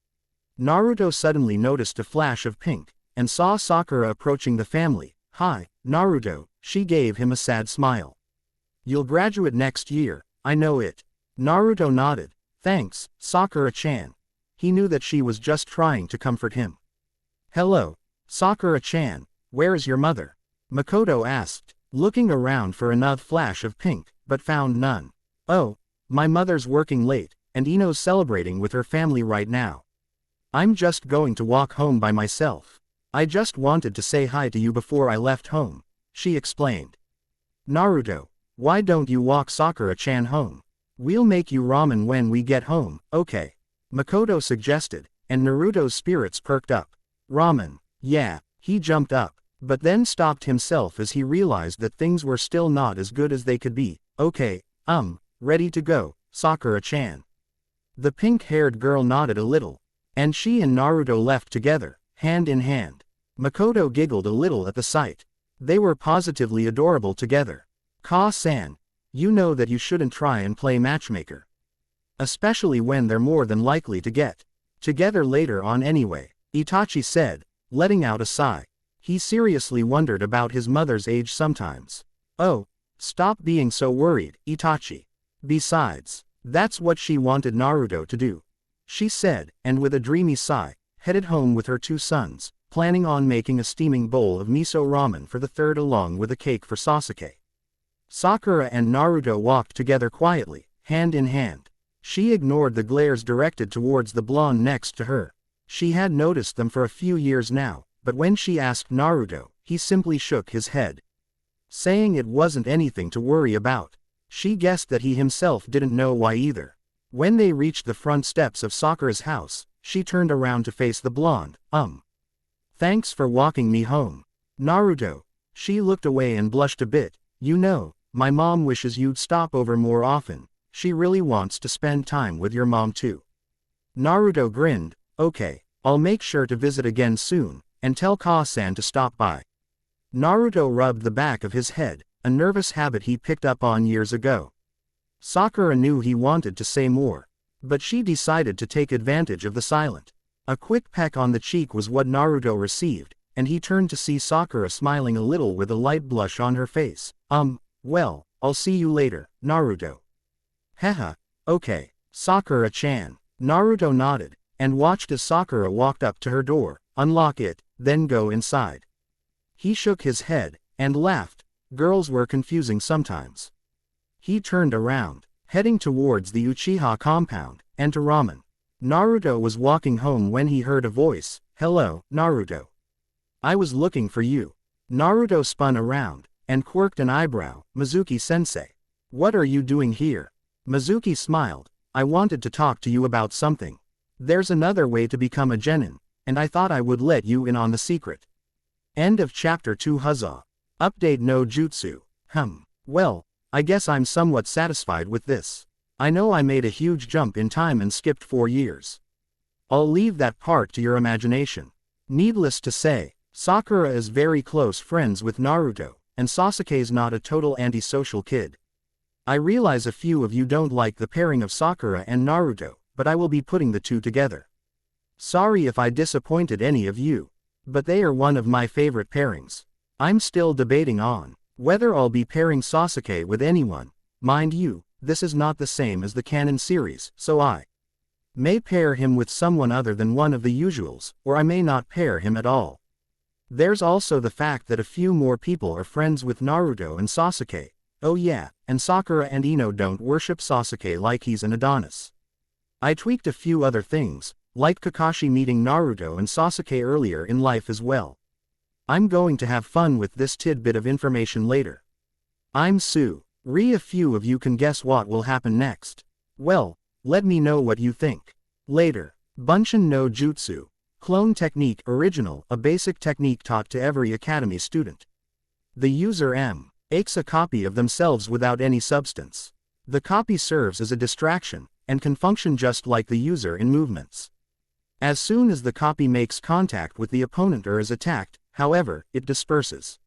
Naruto suddenly noticed a flash of pink, and saw Sakura approaching the family. Hi, Naruto, she gave him a sad smile. You'll graduate next year, I know it. Naruto nodded. Thanks, Sakura-chan. He knew that she was just trying to comfort him. Hello, Sakura-chan, where's your mother? Makoto asked, looking around for another flash of pink, but found none. Oh, my mother's working late, and Ino's celebrating with her family right now. I'm just going to walk home by myself. I just wanted to say hi to you before I left home, she explained. Naruto, why don't you walk Sakura-chan home? We'll make you ramen when we get home, okay? Makoto suggested, and Naruto's spirits perked up. Ramen, yeah, he jumped up. but then stopped himself as he realized that things were still not as good as they could be. Okay, ready to go, Sakura-chan. The pink-haired girl nodded a little, and she and Naruto left together, hand in hand. Makoto giggled a little at the sight. They were positively adorable together. Ka-san, you know that you shouldn't try and play matchmaker. Especially when they're more than likely to get together later on anyway, Itachi said, letting out a sigh. He seriously wondered about his mother's age sometimes. Oh, stop being so worried, Itachi. Besides, that's what she wanted Naruto to do, she said, and with a dreamy sigh, headed home with her 2 sons, planning on making a steaming bowl of miso ramen for the third along with a cake for Sasuke. Sakura and Naruto walked together quietly, hand in hand. She ignored the glares directed towards the blonde next to her. She had noticed them for a few years now, but when she asked Naruto, he simply shook his head, saying it wasn't anything to worry about. She guessed that he himself didn't know why either. When they reached the front steps of Sakura's house, she turned around to face the blonde. Thanks for walking me home, Naruto. She looked away and blushed a bit. You know, my mom wishes you'd stop over more often. She really wants to spend time with your mom too. Naruto grinned. Okay, I'll make sure to visit again soon, and tell Ka-san to stop by. Naruto rubbed the back of his head, a nervous habit he picked up on years ago. Sakura knew he wanted to say more, but she decided to take advantage of the silence. A quick peck on the cheek was what Naruto received, and he turned to see Sakura smiling a little with a light blush on her face. Well, I'll see you later, Naruto. Haha, okay, Sakura-chan. Naruto nodded, and watched as Sakura walked up to her door, unlock it, then go inside. He shook his head, and laughed. Girls were confusing sometimes. He turned around, heading towards the Uchiha compound, and to ramen. Naruto was walking home when he heard a voice. Hello, Naruto. I was looking for you. Naruto spun around, and quirked an eyebrow. Mizuki-sensei. What are you doing here? Mizuki smiled. I wanted to talk to you about something. There's another way to become a genin, and I thought I would let you in on the secret. End of chapter 2. Huzzah. Update no jutsu. Well, I guess I'm somewhat satisfied with this. I know I made a huge jump in time and skipped 4 years. I'll leave that part to your imagination. Needless to say, Sakura is very close friends with Naruto, and Sasuke's not a total antisocial kid. I realize a few of you don't like the pairing of Sakura and Naruto, but I will be putting the two together. Sorry if I disappointed any of you, but they are one of my favorite pairings. I'm still debating on whether I'll be pairing Sasuke with anyone. Mind you, this is not the same as the canon series, so I may pair him with someone other than one of the usuals, or I may not pair him at all. There's also the fact that a few more people are friends with Naruto and Sasuke. Oh yeah, and Sakura and Ino don't worship Sasuke like he's an Adonis. I tweaked a few other things, like Kakashi meeting Naruto and Sasuke earlier in life as well. I'm going to have fun with this tidbit of information later. I'm Sue. A few of you can guess what will happen next. Well, let me know what you think. Later. Bunshin no Jutsu. Clone technique original, a basic technique taught to every academy student. The user makes a copy of themselves without any substance. The copy serves as a distraction, and can function just like the user in movements. As soon as the copy makes contact with the opponent or is attacked, however, it disperses.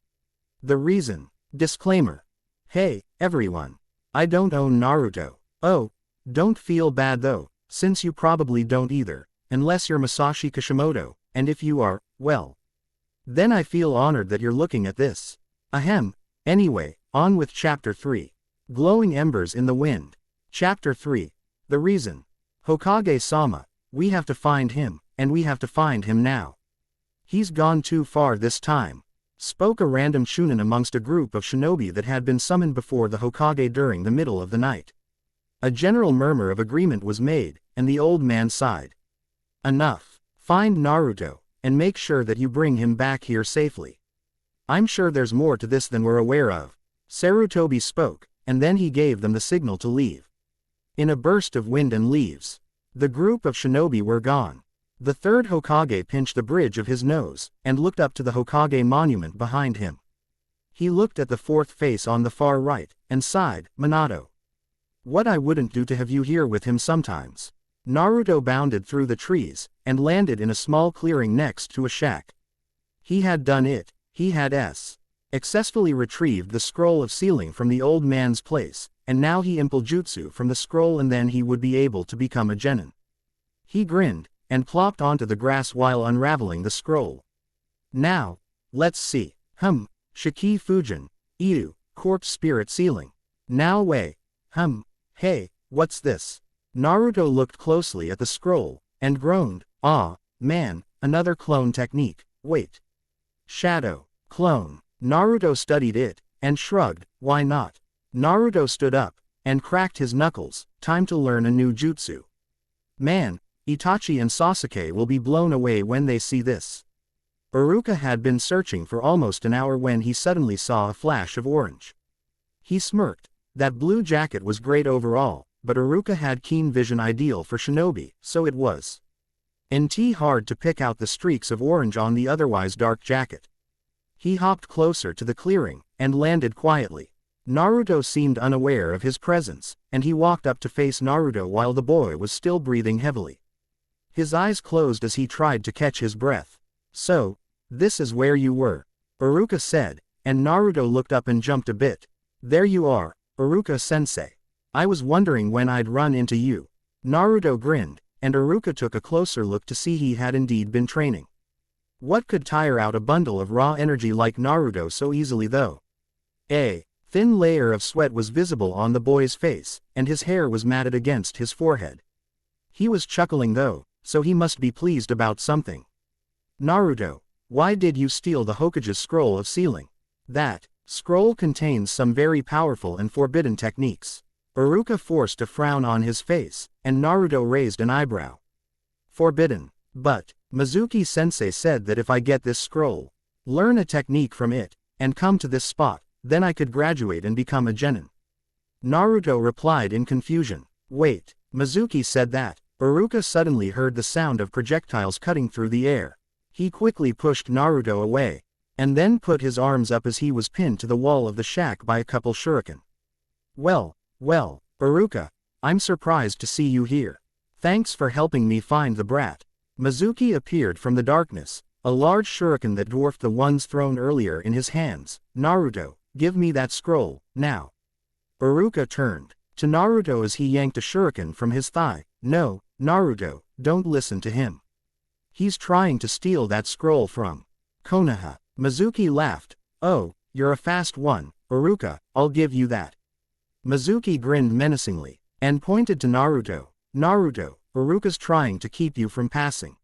The reason. Disclaimer. Hey, everyone. I don't own Naruto. Oh, don't feel bad though, since you probably don't either, unless you're Masashi Kishimoto, and if you are, well, then I feel honored that you're looking at this. Anyway, on with Chapter 3. Glowing Embers in the Wind. Chapter 3. The Reason. Hokage-sama, we have to find him, and we have to find him now. He's gone too far this time, spoke a random Chunin amongst a group of shinobi that had been summoned before the Hokage during the middle of the night. A general murmur of agreement was made, and the old man sighed. Enough. Find Naruto, and make sure that you bring him back here safely. I'm sure there's more to this than we're aware of. Sarutobi spoke, and then he gave them the signal to leave. In a burst of wind and leaves, the group of shinobi were gone. The third Hokage pinched the bridge of his nose, and looked up to the Hokage monument behind him. He looked at the fourth face on the far right, and sighed, Minato. What I wouldn't do to have you here with him sometimes. Naruto bounded through the trees, and landed in a small clearing next to a shack. He had done it. He had successfully retrieved the scroll of sealing from the old man's place, and now he impelled jutsu from the scroll, and then he would be able to become a genin. He grinned, and plopped onto the grass while unraveling the scroll. Now, let's see. Shiki Fujin, Iu, corpse spirit sealing. Now wait. Hey, what's this? Naruto looked closely at the scroll, and groaned, ah, man, another clone technique, wait. Shadow, clone. Naruto studied it, and shrugged, why not? Naruto stood up, and cracked his knuckles, time to learn a new jutsu. Man, Itachi and Sasuke will be blown away when they see this. Iruka had been searching for almost an hour when he suddenly saw a flash of orange. He smirked. That blue jacket was great overall, but Iruka had keen vision ideal for shinobi, so it was hard to pick out the streaks of orange on the otherwise dark jacket. He hopped closer to the clearing, and landed quietly. Naruto seemed unaware of his presence, and he walked up to face Naruto while the boy was still breathing heavily. His eyes closed as he tried to catch his breath. So, this is where you were, Iruka said, and Naruto looked up and jumped a bit. There you are, Iruka-sensei. I was wondering when I'd run into you. Naruto grinned, and Iruka took a closer look to see he had indeed been training. What could tire out a bundle of raw energy like Naruto so easily though? A thin layer of sweat was visible on the boy's face, and his hair was matted against his forehead. He was chuckling though, so he must be pleased about something. Naruto, why did you steal the Hokage's scroll of sealing? That scroll contains some very powerful and forbidden techniques. Iruka forced a frown on his face, and Naruto raised an eyebrow. Forbidden. But Mizuki-sensei said that if I get this scroll, learn a technique from it, and come to this spot, then I could graduate and become a genin. Naruto replied in confusion. Wait, Mizuki said that. Iruka suddenly heard the sound of projectiles cutting through the air. He quickly pushed Naruto away, and then put his arms up as he was pinned to the wall of the shack by a couple shuriken. Well, Iruka, I'm surprised to see you here. Thanks for helping me find the brat. Mizuki appeared from the darkness, a large shuriken that dwarfed the ones thrown earlier in his hands. Naruto, give me that scroll, now. Iruka turned to Naruto as he yanked a shuriken from his thigh. No, Naruto, don't listen to him. He's trying to steal that scroll from Konoha. Mizuki laughed. Oh, you're a fast one, Iruka, I'll give you that. Mizuki grinned menacingly, and pointed to Naruto. Naruto, Iruka's trying to keep you from passing.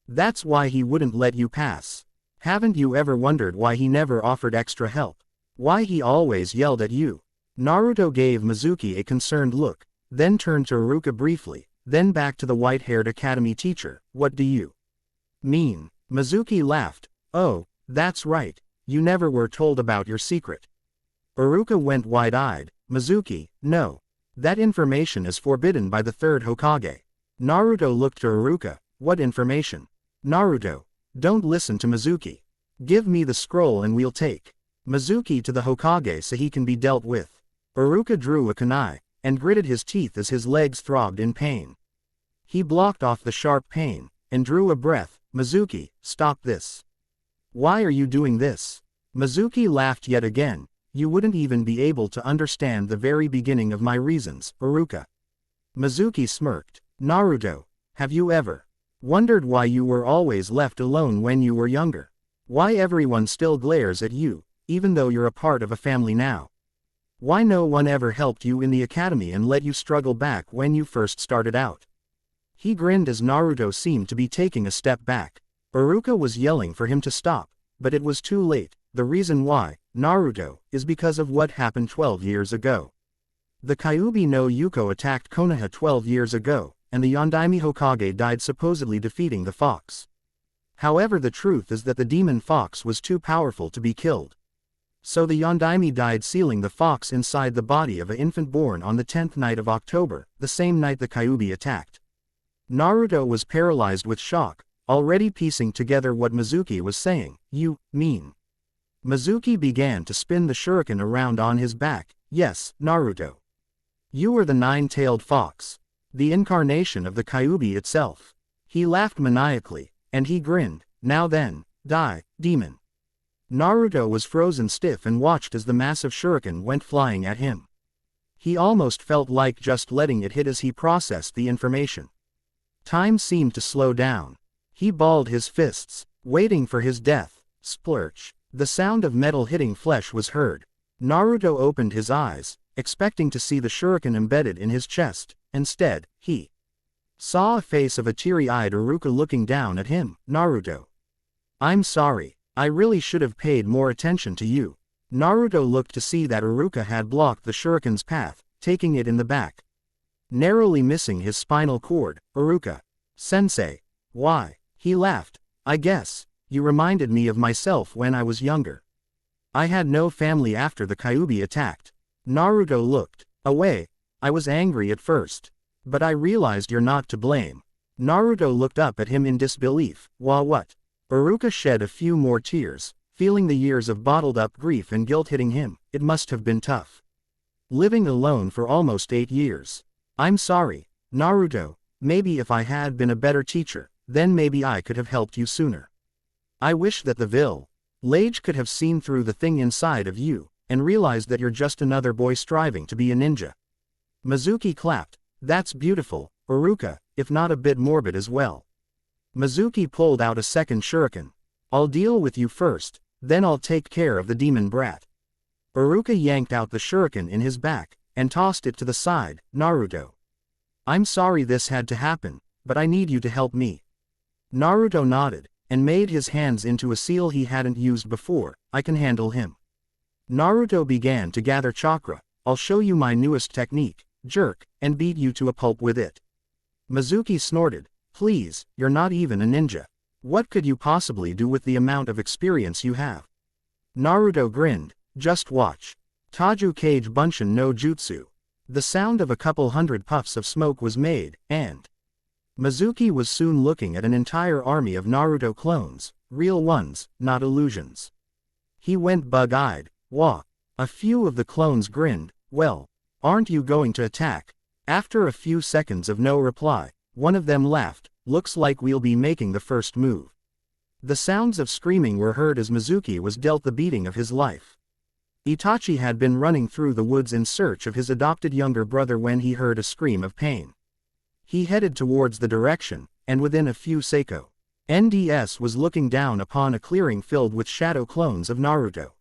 That's why he wouldn't let you pass. Haven't you ever wondered why he never offered extra help? Why he always yelled at you? Naruto gave Mizuki a concerned look, then turned to Iruka briefly, then back to the white-haired academy teacher. What do you mean? Mizuki laughed. Oh, that's right, you never were told about your secret. Iruka went wide-eyed. Mizuki, no. That information is forbidden by the third Hokage. Naruto looked to Iruka. What information? Naruto, don't listen to Mizuki. Give me the scroll and we'll take Mizuki to the Hokage so he can be dealt with. Iruka drew a kunai, and gritted his teeth as his legs throbbed in pain. He blocked off the sharp pain, and drew a breath. Mizuki, stop this. Why are you doing this? Mizuki laughed yet again. You wouldn't even be able to understand the very beginning of my reasons, Iruka. Mizuki smirked. Naruto, have you ever wondered why you were always left alone when you were younger? Why everyone still glares at you, even though you're a part of a family now? Why no one ever helped you in the academy and let you struggle back when you first started out? He grinned as Naruto seemed to be taking a step back. Iruka was yelling for him to stop, but it was too late. The reason why, Naruto, is because of what happened 12 years ago. The Kyuubi no Yuko attacked Konoha 12 years ago, and the Yondaime Hokage died supposedly defeating the fox. However, the truth is that the demon fox was too powerful to be killed. So the Yondaime died sealing the fox inside the body of an infant born on the 10th night of October, the same night the Kyuubi attacked. Naruto was paralyzed with shock, already piecing together what Mizuki was saying. You mean? Mizuki began to spin the shuriken around on his back. Yes, Naruto. You were the nine-tailed fox. The incarnation of the Kyuubi itself. He laughed maniacally, and he grinned. Now then, die, demon. Naruto was frozen stiff and watched as the massive shuriken went flying at him. He almost felt like just letting it hit as he processed the information. Time seemed to slow down. He balled his fists, waiting for his death. Splurch. The sound of metal hitting flesh was heard. Naruto opened his eyes, expecting to see the shuriken embedded in his chest. Instead, he saw a face of a teary-eyed Iruka looking down at him. Naruto. I'm sorry. I really should have paid more attention to you. Naruto looked to see that Iruka had blocked the shuriken's path, taking it in the back, narrowly missing his spinal cord. Iruka. Sensei. Why? He laughed. I guess. You reminded me of myself when I was younger. I had no family after the Kyuubi attacked. Naruto looked away. I was angry at first. But I realized you're not to blame. Naruto looked up at him in disbelief. What? Iruka shed a few more tears, feeling the years of bottled-up grief and guilt hitting him. It must have been tough. Living alone for almost 8 years. I'm sorry, Naruto. Maybe if I had been a better teacher, then maybe I could have helped you sooner. I wish that the village could have seen through the thing inside of you, and realized that you're just another boy striving to be a ninja. Mizuki clapped. That's beautiful, Iruka, if not a bit morbid as well. Mizuki pulled out a second shuriken. I'll deal with you first, then I'll take care of the demon brat. Iruka yanked out the shuriken in his back, and tossed it to the side. Naruto. I'm sorry this had to happen, but I need you to help me. Naruto nodded, and made his hands into a seal he hadn't used before. I can handle him. Naruto began to gather chakra. I'll show you my newest technique, jerk, and beat you to a pulp with it. Mizuki snorted. Please, you're not even a ninja. What could you possibly do with the amount of experience you have? Naruto grinned. Just watch. Taju Kage Bunshin no Jutsu. The sound of a couple hundred puffs of smoke was made, and Mizuki was soon looking at an entire army of Naruto clones, real ones, not illusions. He went bug-eyed. Wah. A few of the clones grinned. Well, aren't you going to attack? After a few seconds of no reply, one of them laughed. Looks like we'll be making the first move. The sounds of screaming were heard as Mizuki was dealt the beating of his life. Itachi had been running through the woods in search of his adopted younger brother when he heard a scream of pain. He headed towards the direction, and within a few seiko, NDS was looking down upon a clearing filled with shadow clones of Naruto.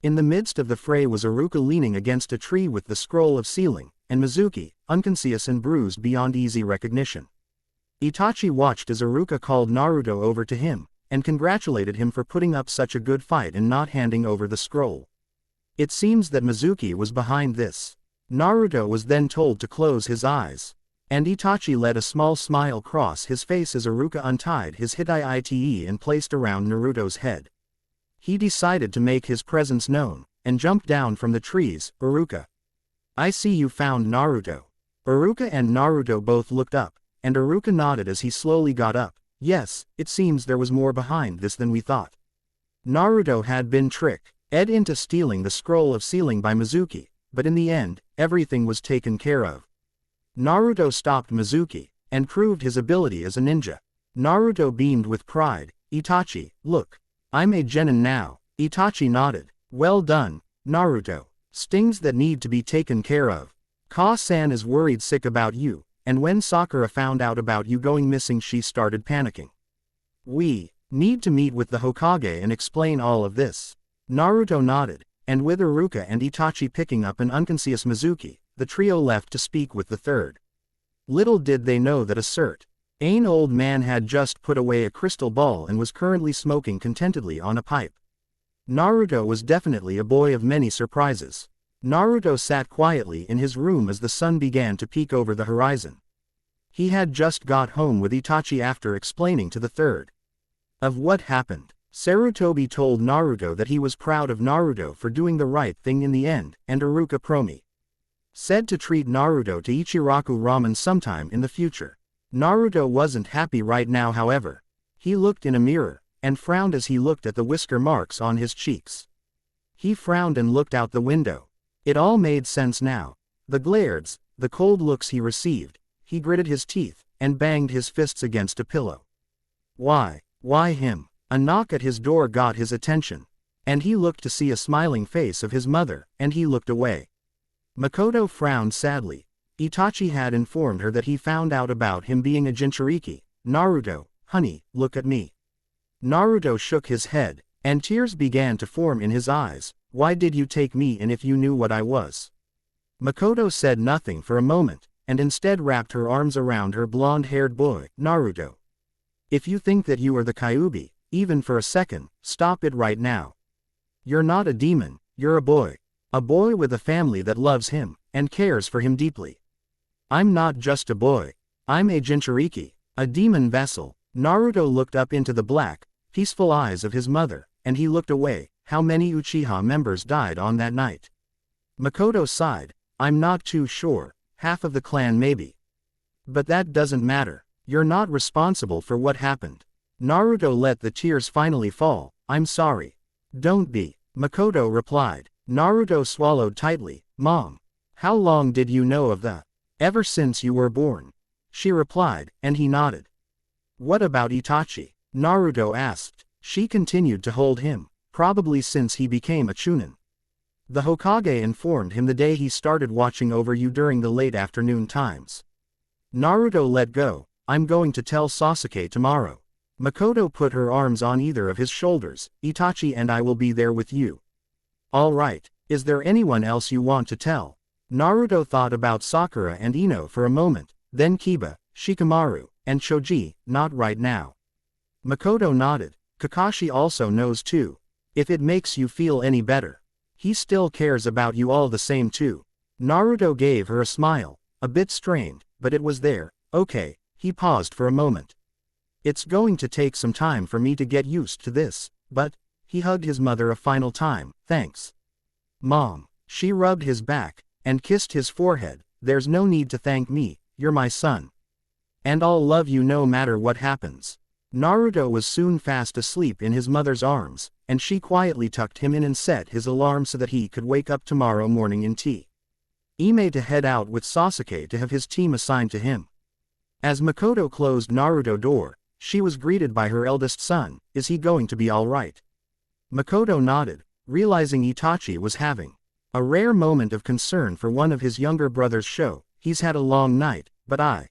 In the midst of the fray was Iruka leaning against a tree with the scroll of sealing, and Mizuki, unconscious and bruised beyond easy recognition. Itachi watched as Iruka called Naruto over to him, and congratulated him for putting up such a good fight and not handing over the scroll. It seems that Mizuki was behind this. Naruto was then told to close his eyes, and Itachi let a small smile cross his face as Iruka untied his Hitaite and placed around Naruto's head. He decided to make his presence known, and jumped down from the trees. Iruka. I see you found Naruto. Iruka and Naruto both looked up, and Iruka nodded as he slowly got up. Yes, it seems there was more behind this than we thought. Naruto had been tricked into stealing the scroll of sealing by Mizuki, but in the end, everything was taken care of. Naruto stopped Mizuki, and proved his ability as a ninja. Naruto beamed with pride. Itachi, look. I'm a genin now. Itachi nodded. Well done, Naruto. Stings that need to be taken care of. Ka-san is worried sick about you, and when Sakura found out about you going missing she started panicking. We need to meet with the Hokage and explain all of this. Naruto nodded, and with Iruka and Itachi picking up an unconscious Mizuki, the trio left to speak with the third. Little did they know that a certain old man had just put away a crystal ball and was currently smoking contentedly on a pipe. Naruto was definitely a boy of many surprises. Naruto sat quietly in his room as the sun began to peek over the horizon. He had just got home with Itachi after explaining to the third of what happened. Sarutobi told Naruto that he was proud of Naruto for doing the right thing in the end, and Iruka said to treat Naruto to Ichiraku ramen sometime in the future. Naruto wasn't happy right now however. He looked in a mirror, and frowned as he looked at the whisker marks on his cheeks. He frowned and looked out the window. It all made sense now. The glares, the cold looks he received, he gritted his teeth, and banged his fists against a pillow. Why him? A knock at his door got his attention. And he looked to see a smiling face of his mother, and he looked away. Makoto frowned sadly. Itachi had informed her that he found out about him being a Jinchuriki. Naruto, honey, look at me. Naruto shook his head, and tears began to form in his eyes. Why did you take me in if you knew what I was? Makoto said nothing for a moment, and instead wrapped her arms around her blonde-haired boy. Naruto. If you think that you are the Kyuubi, even for a second, stop it right now. You're not a demon, you're a boy. A boy with a family that loves him, and cares for him deeply. I'm not just a boy. I'm a Jinchuriki, a demon vessel. Naruto looked up into the black, peaceful eyes of his mother, and he looked away. How many Uchiha members died on that night? Makoto sighed. I'm not too sure, half of the clan maybe. But that doesn't matter. You're not responsible for what happened. Naruto let the tears finally fall. I'm sorry. Don't be. Makoto replied. Naruto swallowed tightly. Mom. How long did you know of the? Ever since you were born. She replied, and he nodded. What about Itachi? Naruto asked. She continued to hold him, probably since he became a Chunin. The Hokage informed him the day he started watching over you during the late afternoon times. Naruto let go. I'm going to tell Sasuke tomorrow. Makoto put her arms on either of his shoulders. Itachi and I will be there with you. All right, is there anyone else you want to tell? Naruto thought about Sakura and Ino for a moment, then Kiba, Shikamaru, and Choji. Not right now. Makoto nodded. Kakashi also knows too. If it makes you feel any better. He still cares about you all the same too. Naruto gave her a smile, a bit strained, but it was there. Okay, he paused for a moment. It's going to take some time for me to get used to this, but, he hugged his mother a final time. Thanks. Mom. She rubbed his back, and kissed his forehead. There's no need to thank me, you're my son. And I'll love you no matter what happens. Naruto was soon fast asleep in his mother's arms, and she quietly tucked him in and set his alarm so that he could wake up tomorrow morning in tea. Ime to head out with Sasuke to have his team assigned to him. As Makoto closed Naruto's door, she was greeted by her eldest son. Is he going to be all right? Makoto nodded, realizing Itachi was having a rare moment of concern for one of his younger brother's show. He's had a long night, but I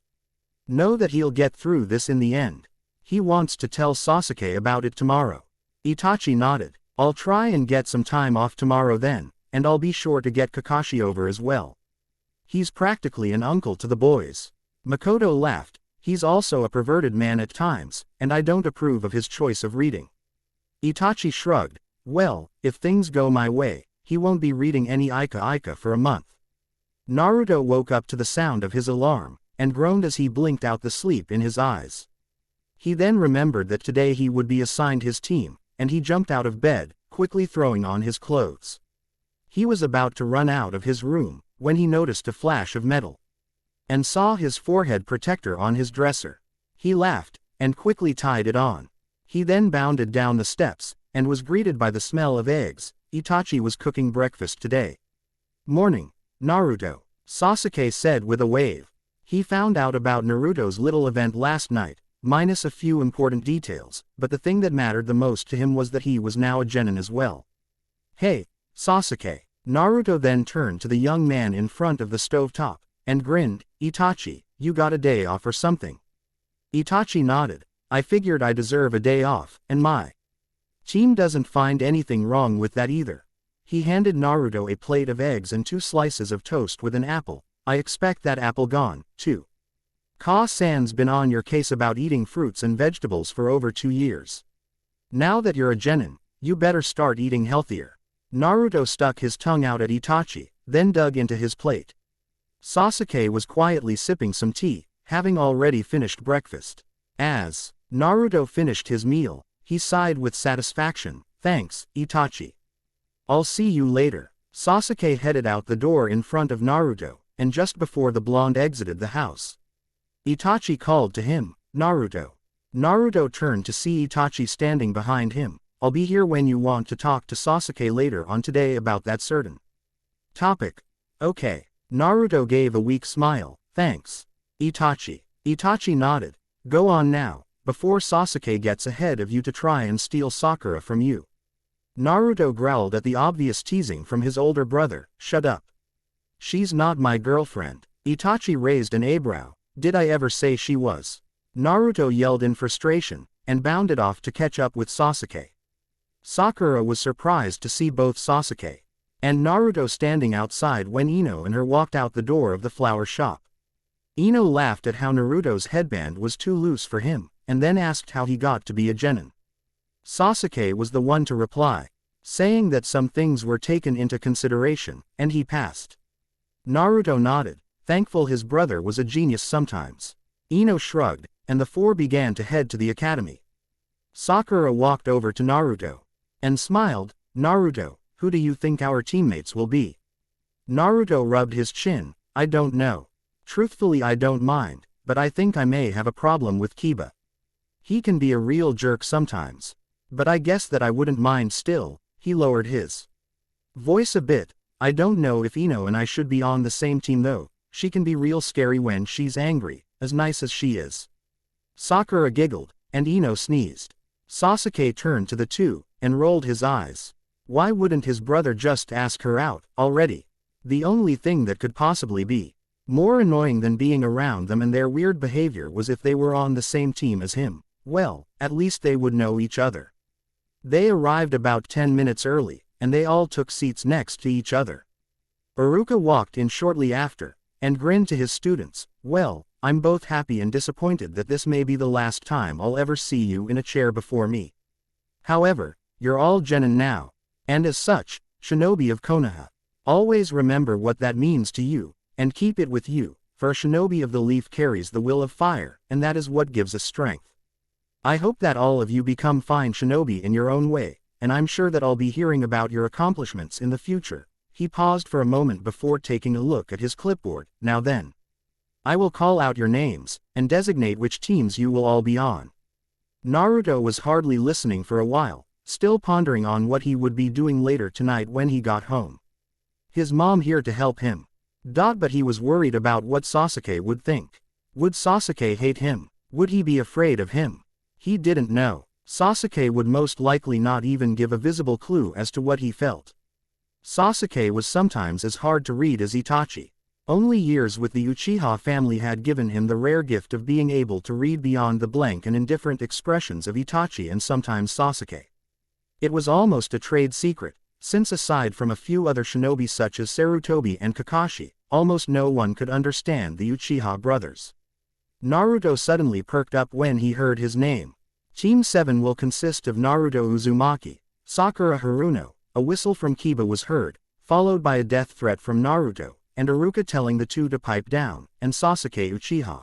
know that he'll get through this in the end. He wants to tell Sasuke about it tomorrow. Itachi nodded. I'll try and get some time off tomorrow then, and I'll be sure to get Kakashi over as well. He's practically an uncle to the boys. Makoto laughed. He's also a perverted man at times, and I don't approve of his choice of reading. Itachi shrugged. Well, if things go my way, he won't be reading any Ika for a month. Naruto woke up to the sound of his alarm, and groaned as he blinked out the sleep in his eyes. He then remembered that today he would be assigned his team, and he jumped out of bed, quickly throwing on his clothes. He was about to run out of his room, when he noticed a flash of metal. And saw his forehead protector on his dresser. He laughed, and quickly tied it on. He then bounded down the steps, and was greeted by the smell of eggs. Itachi was cooking breakfast today. Morning, Naruto, Sasuke said with a wave. He found out about Naruto's little event last night, minus a few important details, but the thing that mattered the most to him was that he was now a genin as well. Hey, Sasuke. Naruto then turned to the young man in front of the stovetop, and grinned. Itachi, you got a day off or something? Itachi nodded. I figured I deserve a day off, and my team doesn't find anything wrong with that either. He handed Naruto a plate of eggs and 2 slices of toast with an apple. I expect that apple gone, too. Ka-san's been on your case about eating fruits and vegetables for over 2 years. Now that you're a genin, you better start eating healthier. Naruto stuck his tongue out at Itachi, then dug into his plate. Sasuke was quietly sipping some tea, having already finished breakfast. As Naruto finished his meal, he sighed with satisfaction. Thanks, Itachi. I'll see you later. Sasuke headed out the door in front of Naruto, and just before the blonde exited the house, Itachi called to him, "Naruto." Naruto turned to see Itachi standing behind him. "I'll be here when you want to talk to Sasuke later on today about that certain topic." "Okay." Naruto gave a weak smile. "Thanks, Itachi." Itachi nodded. "Go on now, before Sasuke gets ahead of you to try and steal Sakura from you." Naruto growled at the obvious teasing from his older brother. "Shut up. She's not my girlfriend." Itachi raised an eyebrow. "Did I ever say she was?" Naruto yelled in frustration, and bounded off to catch up with Sasuke. Sakura was surprised to see both Sasuke and Naruto standing outside when Ino and her walked out the door of the flower shop. Ino laughed at how Naruto's headband was too loose for him, and then asked how he got to be a genin. Sasuke was the one to reply, saying that some things were taken into consideration, and he passed. Naruto nodded, thankful his brother was a genius sometimes. Ino shrugged, and the four began to head to the academy. Sakura walked over to Naruto and smiled. "Naruto, who do you think our teammates will be?" Naruto rubbed his chin. "I don't know. Truthfully, I don't mind, but I think I may have a problem with Kiba. He can be a real jerk sometimes. But I guess that I wouldn't mind still." He lowered his voice a bit. "I don't know if Ino and I should be on the same team though. She can be real scary when she's angry, as nice as she is." Sakura giggled, and Ino sneezed. Sasuke turned to the two, and rolled his eyes. Why wouldn't his brother just ask her out, already? The only thing that could possibly be more annoying than being around them and their weird behavior was if they were on the same team as him. Well, at least they would know each other. They arrived about 10 minutes early, and they all took seats next to each other. Iruka walked in shortly after, and grinned to his students. "Well, I'm both happy and disappointed that this may be the last time I'll ever see you in a chair before me. However, you're all genin now, and as such, shinobi of Konoha. Always remember what that means to you, and keep it with you, for a shinobi of the leaf carries the will of fire, and that is what gives us strength. I hope that all of you become fine shinobi in your own way, and I'm sure that I'll be hearing about your accomplishments in the future." He paused for a moment before taking a look at his clipboard. "Now then, I will call out your names, and designate which teams you will all be on." Naruto was hardly listening for a while, still pondering on what he would be doing later tonight when he got home. His mom here to help him. But he was worried about what Sasuke would think. Would Sasuke hate him? Would he be afraid of him? He didn't know. Sasuke would most likely not even give a visible clue as to what he felt. Sasuke was sometimes as hard to read as Itachi. Only years with the Uchiha family had given him the rare gift of being able to read beyond the blank and indifferent expressions of Itachi and sometimes Sasuke. It was almost a trade secret, since aside from a few other shinobi such as Sarutobi and Kakashi, almost no one could understand the Uchiha brothers. Naruto suddenly perked up when he heard his name. Team 7 will consist of Naruto Uzumaki, Sakura Haruno. A whistle from Kiba was heard, followed by a death threat from Naruto, and Iruka telling the two to pipe down, and Sasuke Uchiha.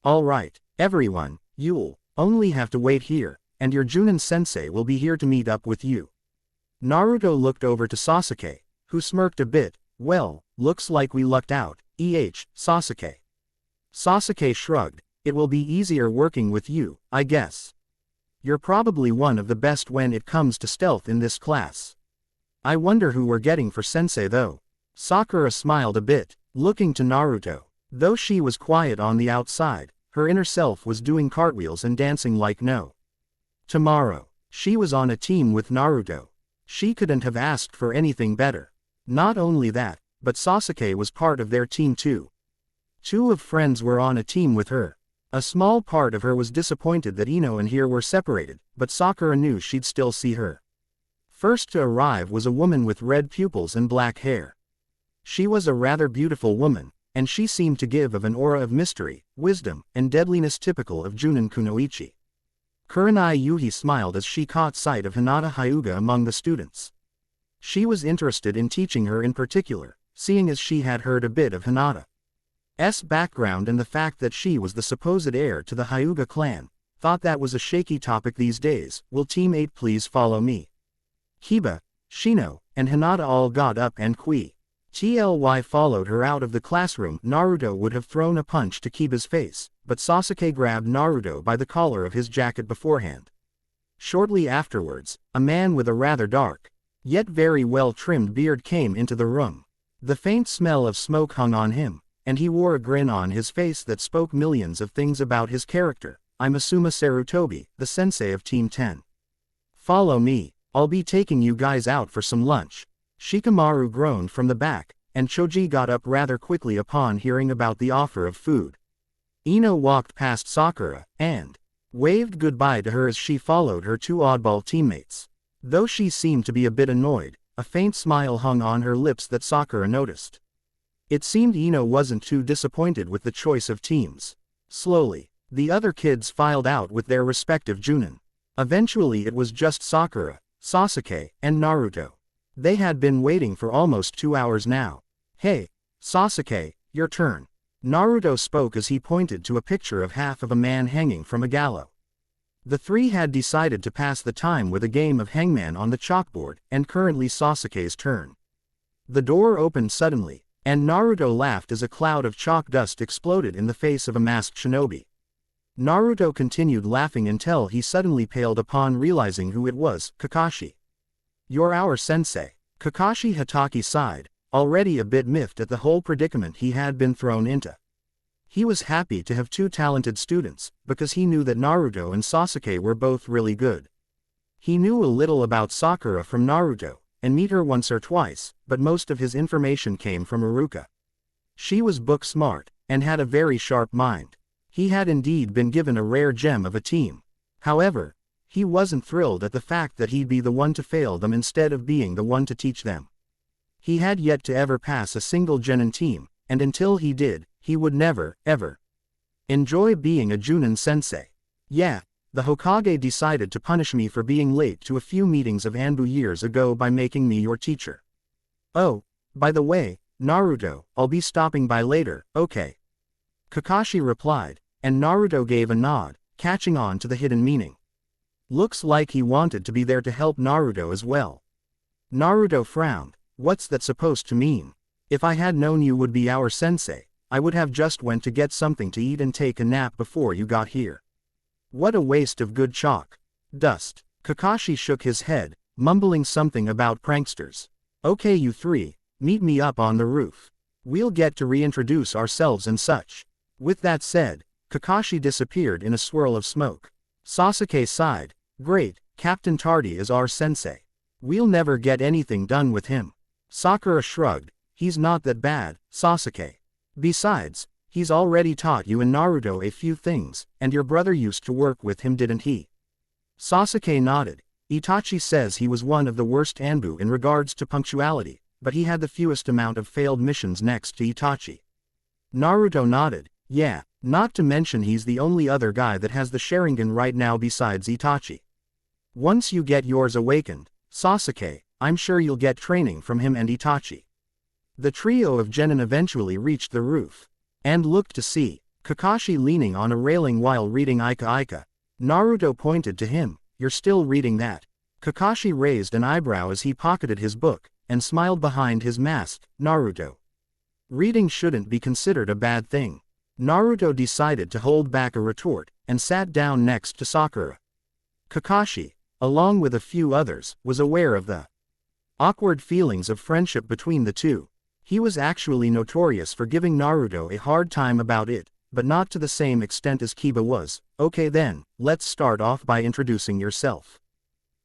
"All right, everyone, you'll only have to wait here, and your Junin sensei will be here to meet up with you." Naruto looked over to Sasuke, who smirked a bit. "Well, looks like we lucked out, Sasuke." Sasuke shrugged. "It will be easier working with you, I guess. You're probably one of the best when it comes to stealth in this class. I wonder who we're getting for sensei though." Sakura smiled a bit, looking to Naruto. Though she was quiet on the outside, her inner self was doing cartwheels and dancing like no tomorrow. She was on a team with Naruto. She couldn't have asked for anything better. Not only that, but Sasuke was part of their team too. Two of friends were on a team with her. A small part of her was disappointed that Ino and here were separated, but Sakura knew she'd still see her. First to arrive was a woman with red pupils and black hair. She was a rather beautiful woman, and she seemed to give of an aura of mystery, wisdom, and deadliness typical of Junin Kunoichi. Kurenai Yuhi smiled as she caught sight of Hinata Hyuga among the students. She was interested in teaching her in particular, seeing as she had heard a bit of Hinata's background and the fact that she was the supposed heir to the Hyuga clan. Thought that was a shaky topic these days. "Will Team 8 please follow me?" Kiba, Shino, and Hinata all got up and Tly followed her out of the classroom. Naruto would have thrown a punch to keep his face, but Sasuke grabbed Naruto by the collar of his jacket beforehand. Shortly afterwards, a man with a rather dark, yet very well-trimmed beard came into the room. The faint smell of smoke hung on him, and he wore a grin on his face that spoke millions of things about his character. I'm Asuma Sarutobi, the sensei of Team 10. Follow me, I'll be taking you guys out for some lunch. Shikamaru groaned from the back, and Choji got up rather quickly upon hearing about the offer of food. Ino walked past Sakura, and waved goodbye to her as she followed her two oddball teammates. Though she seemed to be a bit annoyed, a faint smile hung on her lips that Sakura noticed. It seemed Ino wasn't too disappointed with the choice of teams. Slowly, the other kids filed out with their respective Junin. Eventually it was just Sakura, Sasuke, and Naruto. They had been waiting for almost 2 hours now. Hey, Sasuke, your turn. Naruto spoke as he pointed to a picture of half of a man hanging from a gallows. The three had decided to pass the time with a game of hangman on the chalkboard, and currently Sasuke's turn. The door opened suddenly, and Naruto laughed as a cloud of chalk dust exploded in the face of a masked shinobi. Naruto continued laughing until he suddenly paled upon realizing who it was, Kakashi. You're our sensei. Kakashi Hatake sighed, already a bit miffed at the whole predicament he had been thrown into. He was happy to have two talented students, because he knew that Naruto and Sasuke were both really good. He knew a little about Sakura from Naruto, and met her once or twice, but most of his information came from Iruka. She was book smart, and had a very sharp mind. He had indeed been given a rare gem of a team. However, he wasn't thrilled at the fact that he'd be the one to fail them instead of being the one to teach them. He had yet to ever pass a single genin team, and until he did, he would never, ever enjoy being a Junin sensei. Yeah, the Hokage decided to punish me for being late to a few meetings of Anbu years ago by making me your teacher. Oh, by the way, Naruto, I'll be stopping by later, okay? Kakashi replied, and Naruto gave a nod, catching on to the hidden meaning. Looks like he wanted to be there to help Naruto as well. Naruto frowned. What's that supposed to mean? If I had known you would be our sensei, I would have just went to get something to eat and take a nap before you got here. What a waste of good chalk. Dust. Kakashi shook his head, mumbling something about pranksters. Okay, you three, meet me up on the roof. We'll get to reintroduce ourselves and such. With that said, Kakashi disappeared in a swirl of smoke. Sasuke sighed. Great, Captain Tardy is our sensei. We'll never get anything done with him. Sakura shrugged. He's not that bad, Sasuke. Besides, he's already taught you and Naruto a few things, and your brother used to work with him, didn't he? Sasuke nodded. Itachi says he was one of the worst Anbu in regards to punctuality, but he had the fewest amount of failed missions next to Itachi. Naruto nodded. Yeah, not to mention he's the only other guy that has the Sharingan right now besides Itachi. Once you get yours awakened, Sasuke, I'm sure you'll get training from him and Itachi. The trio of genin eventually reached the roof, and looked to see Kakashi leaning on a railing while reading Ika Ika. Naruto pointed to him. You're still reading that? Kakashi raised an eyebrow as he pocketed his book, and smiled behind his mask. Naruto. Reading shouldn't be considered a bad thing. Naruto decided to hold back a retort, and sat down next to Sakura. Kakashi, along with a few others, was aware of the awkward feelings of friendship between the two. He was actually notorious for giving Naruto a hard time about it, but not to the same extent as Kiba was. Okay then, let's start off by introducing yourself.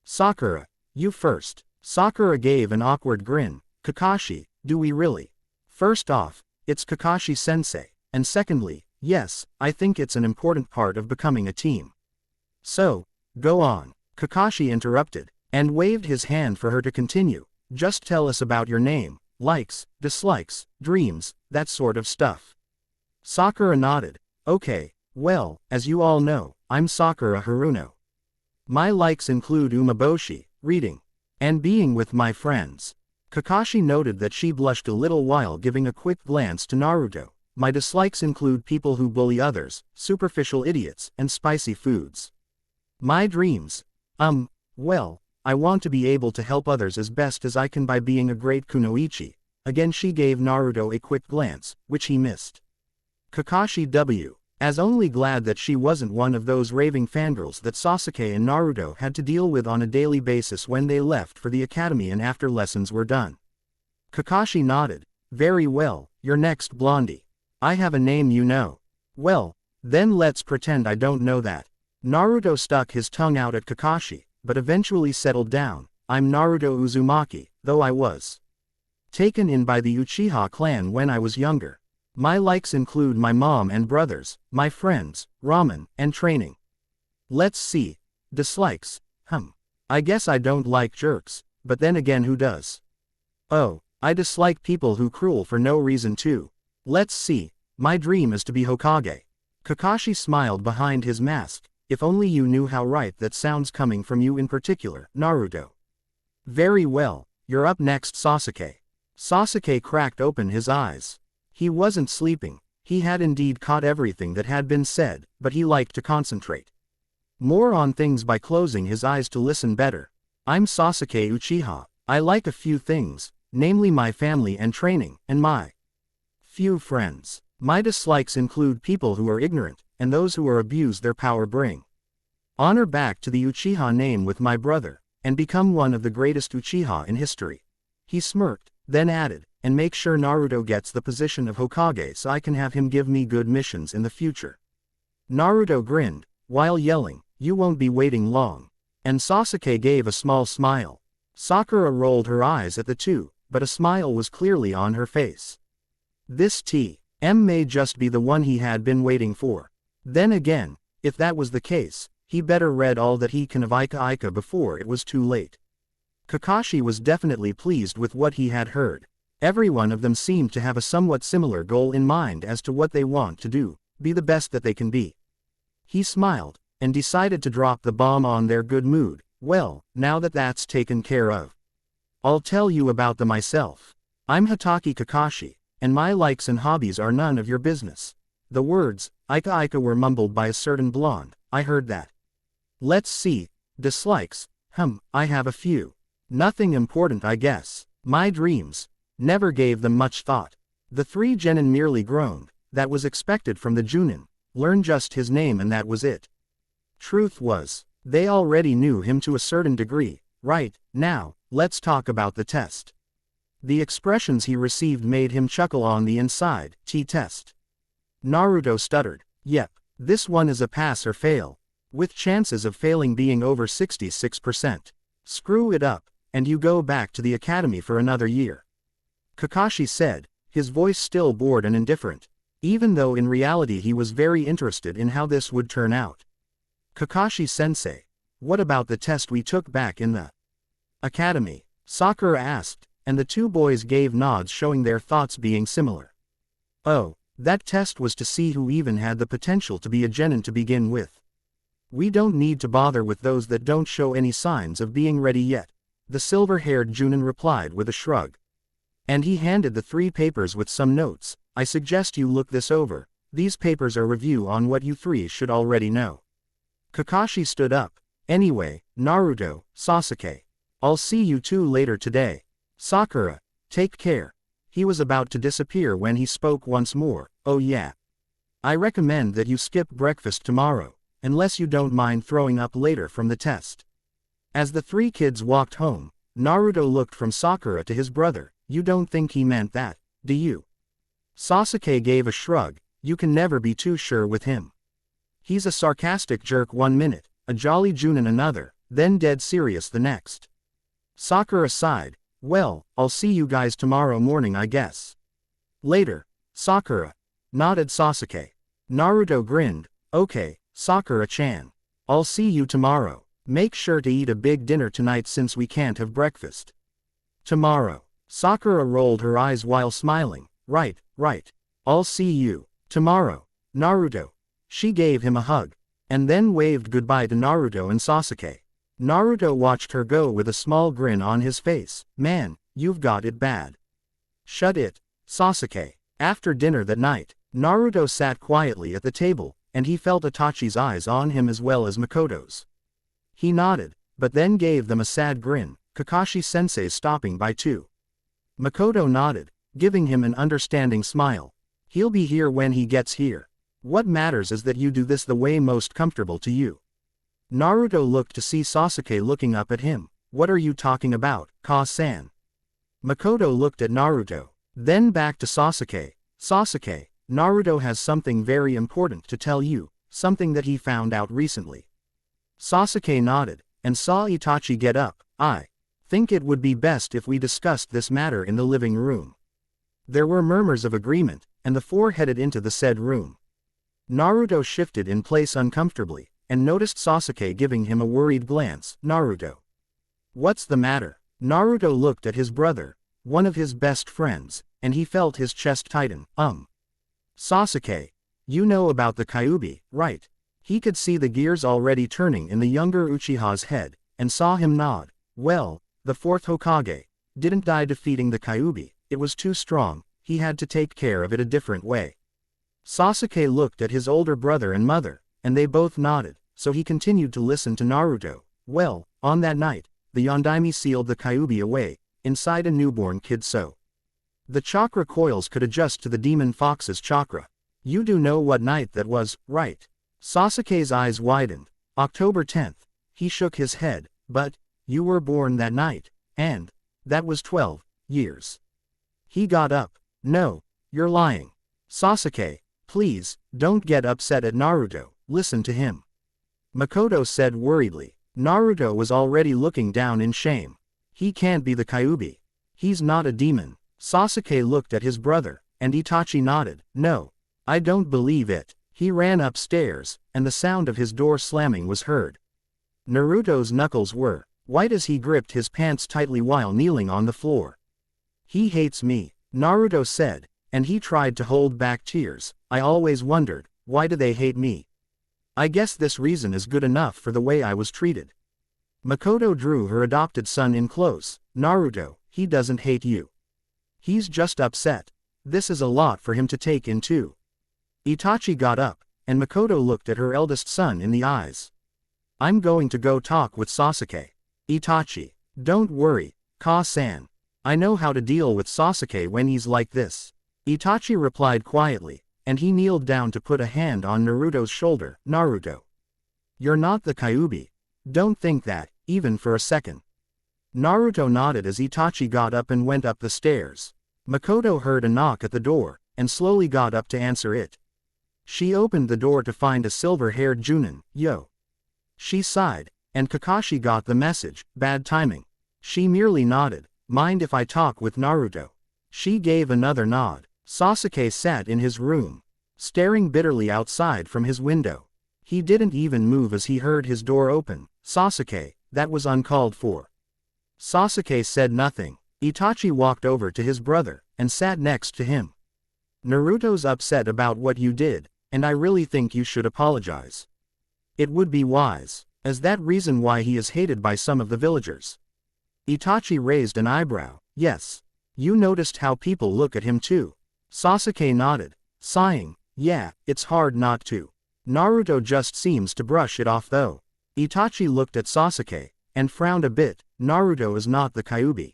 Sakura, you first. Sakura gave an awkward grin. Kakashi, do we really? First off, it's Kakashi sensei. And secondly, yes, I think it's an important part of becoming a team. So, go on. Kakashi interrupted, and waved his hand for her to continue. Just tell us about your name, likes, dislikes, dreams, that sort of stuff. Sakura nodded. Okay, well, as you all know, I'm Sakura Haruno. My likes include umeboshi, reading, and being with my friends. Kakashi noted that she blushed a little while giving a quick glance to Naruto. My dislikes include people who bully others, superficial idiots, and spicy foods. My dreams? Well, I want to be able to help others as best as I can by being a great kunoichi, Again she gave Naruto a quick glance, which he missed. Kakashi W. As only glad that she wasn't one of those raving fangirls that Sasuke and Naruto had to deal with on a daily basis when they left for the academy and after lessons were done. Kakashi nodded. Very well, you're next, Blondie. I have a name, you know. Well, then let's pretend I don't know that. Naruto stuck his tongue out at Kakashi, but eventually settled down. I'm Naruto Uzumaki, though I was taken in by the Uchiha clan when I was younger. My likes include my mom and brothers, my friends, ramen, and training. Let's see. Dislikes. I guess I don't like jerks, but then again, who does? Oh, I dislike people who cruel for no reason too. Let's see. My dream is to be Hokage. Kakashi smiled behind his mask. If only you knew how right that sounds coming from you in particular, Naruto. Very well, you're up next, Sasuke. Sasuke cracked open his eyes. He wasn't sleeping. He had indeed caught everything that had been said, but he liked to concentrate more on things by closing his eyes to listen better. I'm Sasuke Uchiha. I like a few things, namely my family and training, and my few friends. My dislikes include people who are ignorant, and those who are abuse their power bring honor back to the Uchiha name with my brother, and become one of the greatest Uchiha in history. He smirked, then added, and make sure Naruto gets the position of Hokage so I can have him give me good missions in the future. Naruto grinned, while yelling, you won't be waiting long. And Sasuke gave a small smile. Sakura rolled her eyes at the two, but a smile was clearly on her face. This T.M. may just be the one he had been waiting for. Then again, if that was the case, he better read all that he can of Ika before it was too late. Kakashi was definitely pleased with what he had heard. Every one of them seemed to have a somewhat similar goal in mind as to what they want to do, be the best that they can be. He smiled, and decided to drop the bomb on their good mood. Well, now that that's taken care of, I'll tell you about them myself. I'm Hatake Kakashi, and my likes and hobbies are none of your business. The words, Ika were mumbled by a certain blonde. I heard that. Let's see. Dislikes. I have a few. Nothing important, I guess. My dreams. Never gave them much thought. The three genin merely groaned. That was expected from the Junin. Learn just his name and that was it. Truth was, they already knew him to a certain degree. Right, now, let's talk about the test. The expressions he received made him chuckle on the inside. T-test. Naruto stuttered. Yep, this one is a pass or fail, with chances of failing being over 66%. Screw it up, and you go back to the academy for another year. Kakashi said, his voice still bored and indifferent, even though in reality he was very interested in how this would turn out. Kakashi-sensei, what about the test we took back in the academy? Sakura asked, and the two boys gave nods showing their thoughts being similar. Oh, that test was to see who even had the potential to be a genin to begin with. We don't need to bother with those that don't show any signs of being ready yet, the silver-haired Junin replied with a shrug. And he handed the three papers with some notes. I suggest you look this over. These papers are review on what you three should already know. Kakashi stood up. Anyway, Naruto, Sasuke. I'll see you two later today. Sakura, take care. He was about to disappear when he spoke once more. Oh yeah. I recommend that you skip breakfast tomorrow, unless you don't mind throwing up later from the test. As the three kids walked home, Naruto looked from Sakura to his brother. You don't think he meant that, do you? Sasuke gave a shrug. You can never be too sure with him. He's a sarcastic jerk one minute, a jolly Junin another, then dead serious the next. Sakura sighed. Well, I'll see you guys tomorrow morning, I guess. Later. Sakura, nodded Sasuke. Naruto grinned. Okay, Sakura-chan. I'll see you tomorrow. Make sure to eat a big dinner tonight since we can't have breakfast. Tomorrow. Sakura rolled her eyes while smiling. Right. I'll see you tomorrow, Naruto. She gave him a hug, and then waved goodbye to Naruto and Sasuke. Naruto watched her go with a small grin on his face. Man, you've got it bad. Shut it, Sasuke. After dinner that night, Naruto sat quietly at the table, and he felt Itachi's eyes on him as well as Makoto's. He nodded, but then gave them a sad grin. Kakashi-sensei stopping by too. Makoto nodded, giving him an understanding smile. He'll be here when he gets here. What matters is that you do this the way most comfortable to you. Naruto looked to see Sasuke looking up at him. What are you talking about, Ka-san? Makoto looked at Naruto, then back to Sasuke. Sasuke, Naruto has something very important to tell you, something that he found out recently. Sasuke nodded, and saw Itachi get up. I think it would be best if we discussed this matter in the living room. There were murmurs of agreement, and the four headed into the said room. Naruto shifted in place uncomfortably, and noticed Sasuke giving him a worried glance. Naruto. What's the matter? Naruto looked at his brother, one of his best friends, and he felt his chest tighten. Sasuke. You know about the Kyuubi, right? He could see the gears already turning in the younger Uchiha's head, and saw him nod. Well, the fourth Hokage didn't die defeating the Kyuubi. It was too strong, he had to take care of it a different way. Sasuke looked at his older brother and mother, and they both nodded, so he continued to listen to Naruto. Well, on that night, the Yondaime sealed the Kyuubi away, inside a newborn kid so the chakra coils could adjust to the demon fox's chakra. You do know what night that was, right? Sasuke's eyes widened. October 10th. He shook his head. But, you were born that night, and that was 12 years. He got up. No, you're lying. Sasuke, please, don't get upset at Naruto, listen to him. Makoto said worriedly. Naruto was already looking down in shame. He can't be the Kyuubi. He's not a demon. Sasuke looked at his brother, and Itachi nodded. No, I don't believe it. He ran upstairs, and the sound of his door slamming was heard. Naruto's knuckles were white as he gripped his pants tightly while kneeling on the floor. He hates me, Naruto said, and he tried to hold back tears. I always wondered, why do they hate me? I guess this reason is good enough for the way I was treated. Makoto drew her adopted son in close. Naruto, he doesn't hate you. He's just upset. This is a lot for him to take in too. Itachi got up, and Makoto looked at her eldest son in the eyes. I'm going to go talk with Sasuke. Itachi. Don't worry, Ka-san. I know how to deal with Sasuke when he's like this. Itachi replied quietly, and he kneeled down to put a hand on Naruto's shoulder. Naruto. You're not the Kyuubi. Don't think that, even for a second. Naruto nodded as Itachi got up and went up the stairs. Makoto heard a knock at the door, and slowly got up to answer it. She opened the door to find a silver-haired Junin. Yo. She sighed, and Kakashi got the message. Bad timing. She merely nodded. Mind if I talk with Naruto? She gave another nod. Sasuke sat in his room, staring bitterly outside from his window. He didn't even move as he heard his door open. Sasuke, that was uncalled for. Sasuke said nothing. Itachi walked over to his brother, and sat next to him. Naruto's upset about what you did, and I really think you should apologize. It would be wise, as that reason why he is hated by some of the villagers. Itachi raised an eyebrow. Yes. You noticed how people look at him too. Sasuke nodded, sighing. Yeah, it's hard not to. Naruto just seems to brush it off though. Itachi looked at Sasuke, and frowned a bit. Naruto is not the Kyuubi.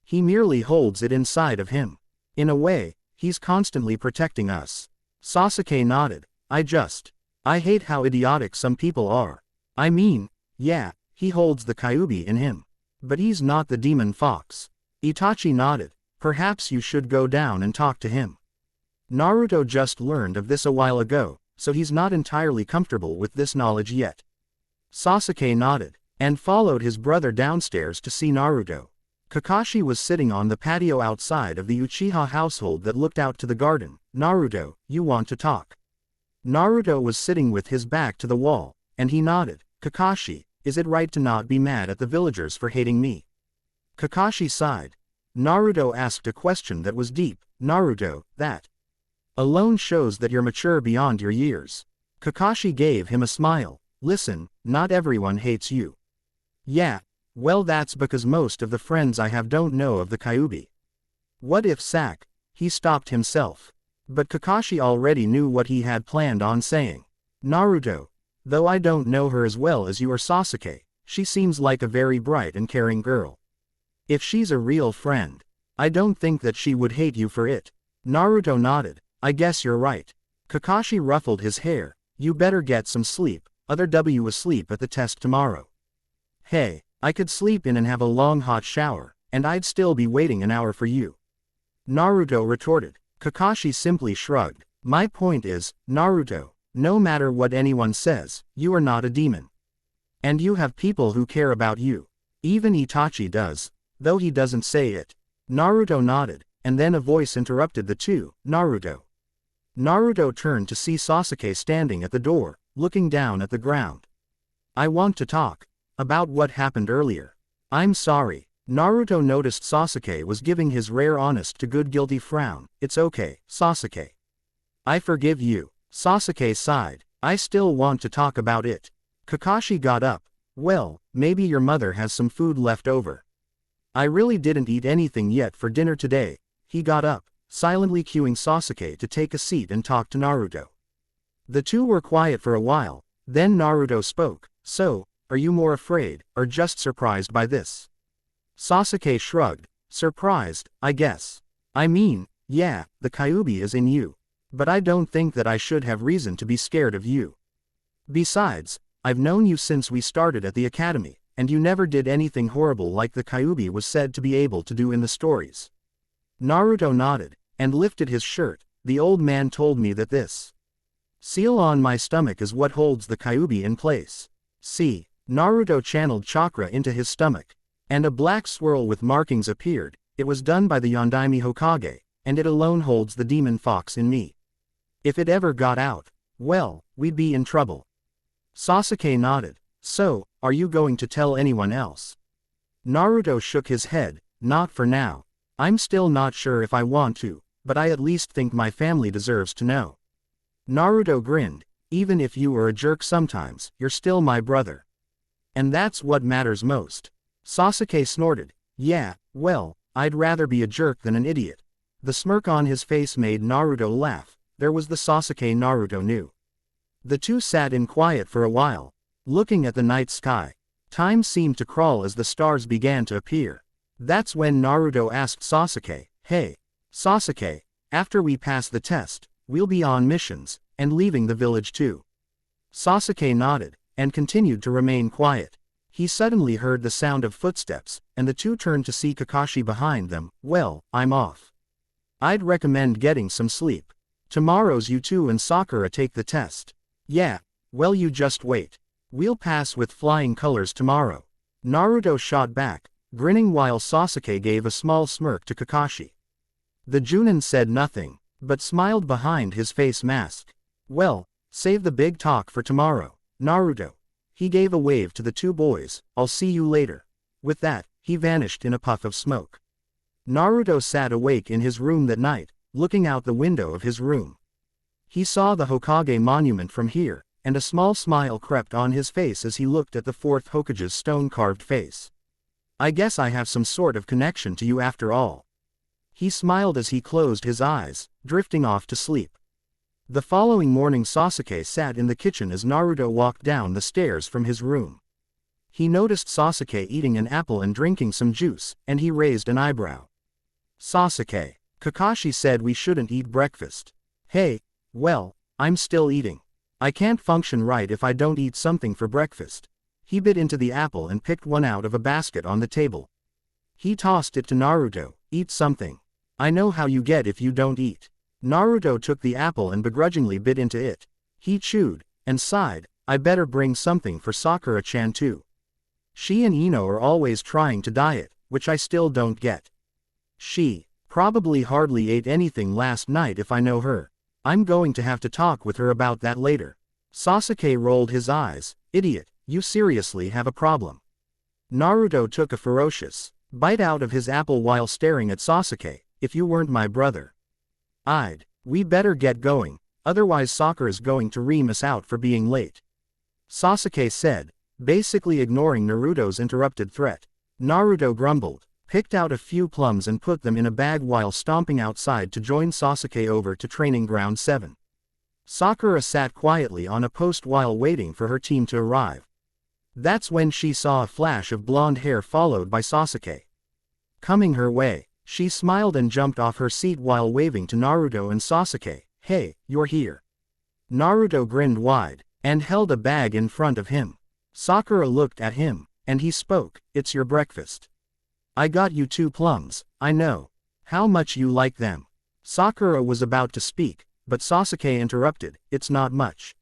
He merely holds it inside of him. In a way, he's constantly protecting us. Sasuke nodded. I hate how idiotic some people are. I mean, yeah, he holds the Kyuubi in him. But he's not the demon fox. Itachi nodded. Perhaps you should go down and talk to him. Naruto just learned of this a while ago, so he's not entirely comfortable with this knowledge yet. Sasuke nodded, and followed his brother downstairs to see Naruto. Kakashi was sitting on the patio outside of the Uchiha household that looked out to the garden. Naruto, you want to talk? Naruto was sitting with his back to the wall, and he nodded. Kakashi, is it right to not be mad at the villagers for hating me? Kakashi sighed. Naruto asked a question that was deep. Naruto, that alone shows that you're mature beyond your years. Kakashi gave him a smile. Listen, not everyone hates you. Yeah, well that's because most of the friends I have don't know of the Kyuubi. What if he stopped himself. But Kakashi already knew what he had planned on saying. Naruto, though I don't know her as well as you or Sasuke, she seems like a very bright and caring girl. If she's a real friend, I don't think that she would hate you for it. Naruto nodded. I guess you're right. Kakashi ruffled his hair. You better get some sleep, other W asleep at the test tomorrow. Hey, I could sleep in and have a long hot shower, and I'd still be waiting an hour for you. Naruto retorted. Kakashi simply shrugged. My point is, Naruto, no matter what anyone says, you are not a demon. And you have people who care about you. Even Itachi does, though he doesn't say it. Naruto nodded, and then a voice interrupted the two. Naruto. Naruto turned to see Sasuke standing at the door, looking down at the ground. I want to talk about what happened earlier. I'm sorry. Naruto noticed Sasuke was giving his rare honest to good guilty frown. It's okay, Sasuke. I forgive you. Sasuke sighed. I still want to talk about it. Kakashi got up. Well, maybe your mother has some food left over. I really didn't eat anything yet for dinner today. He got up, silently cueing Sasuke to take a seat and talk to Naruto. The two were quiet for a while, then Naruto spoke. So, are you more afraid, or just surprised by this? Sasuke shrugged. Surprised, I guess. I mean, yeah, the Kyuubi is in you. But I don't think that I should have reason to be scared of you. Besides, I've known you since we started at the academy, and you never did anything horrible like the Kyuubi was said to be able to do in the stories. Naruto nodded, and lifted his shirt. The old man told me that this seal on my stomach is what holds the Kyuubi in place. See, Naruto channeled chakra into his stomach, and a black swirl with markings appeared. It was done by the Yondaime Hokage, and it alone holds the demon fox in me. If it ever got out, well, we'd be in trouble. Sasuke nodded. So, are you going to tell anyone else? Naruto shook his head. Not for now. I'm still not sure if I want to, but I at least think my family deserves to know. Naruto grinned. Even if you were a jerk sometimes, you're still my brother. And that's what matters most. Sasuke snorted. Yeah, well, I'd rather be a jerk than an idiot. The smirk on his face made Naruto laugh. There was the Sasuke Naruto knew. The two sat in quiet for a while, looking at the night sky. Time seemed to crawl as the stars began to appear. That's when Naruto asked Sasuke, Hey, Sasuke, after we pass the test, we'll be on missions, and leaving the village too. Sasuke nodded, and continued to remain quiet. He suddenly heard the sound of footsteps, and the two turned to see Kakashi behind them. Well, I'm off. I'd recommend getting some sleep. Tomorrow's you two and Sakura take the test. Yeah, well you just wait. We'll pass with flying colors tomorrow. Naruto shot back, grinning while Sasuke gave a small smirk to Kakashi. The Junin said nothing, but smiled behind his face mask. Well, save the big talk for tomorrow, Naruto. He gave a wave to the two boys. I'll see you later. With that, he vanished in a puff of smoke. Naruto sat awake in his room that night, looking out the window of his room. He saw the Hokage monument from here, and a small smile crept on his face as he looked at the fourth Hokage's stone-carved face. I guess I have some sort of connection to you after all. He smiled as he closed his eyes, drifting off to sleep. The following morning Sasuke sat in the kitchen as Naruto walked down the stairs from his room. He noticed Sasuke eating an apple and drinking some juice, and he raised an eyebrow. Sasuke, Kakashi said we shouldn't eat breakfast. Hey, well, I'm still eating. I can't function right if I don't eat something for breakfast. He bit into the apple and picked one out of a basket on the table. He tossed it to Naruto. Eat something. I know how you get if you don't eat. Naruto took the apple and begrudgingly bit into it. He chewed, and sighed. I better bring something for Sakura-chan too. She and Ino are always trying to diet, which I still don't get. She probably hardly ate anything last night if I know her. I'm going to have to talk with her about that later. Sasuke rolled his eyes. Idiot, you seriously have a problem. Naruto took a ferocious bite out of his apple while staring at Sasuke. If you weren't my brother, we better get going, otherwise Sakura's going to ream us out for being late. Sasuke said, basically ignoring Naruto's interrupted threat. Naruto grumbled, picked out a few plums and put them in a bag while stomping outside to join Sasuke over to Training Ground 7. Sakura sat quietly on a post while waiting for her team to arrive. That's when she saw a flash of blonde hair followed by Sasuke coming her way. She smiled and jumped off her seat while waving to Naruto and Sasuke. Hey, you're here. Naruto grinned wide, and held a bag in front of him. Sakura looked at him, and he spoke, it's your breakfast. I got you 2 plums, I know. How much you like them. Sakura was about to speak, but Sasuke interrupted, it's not much.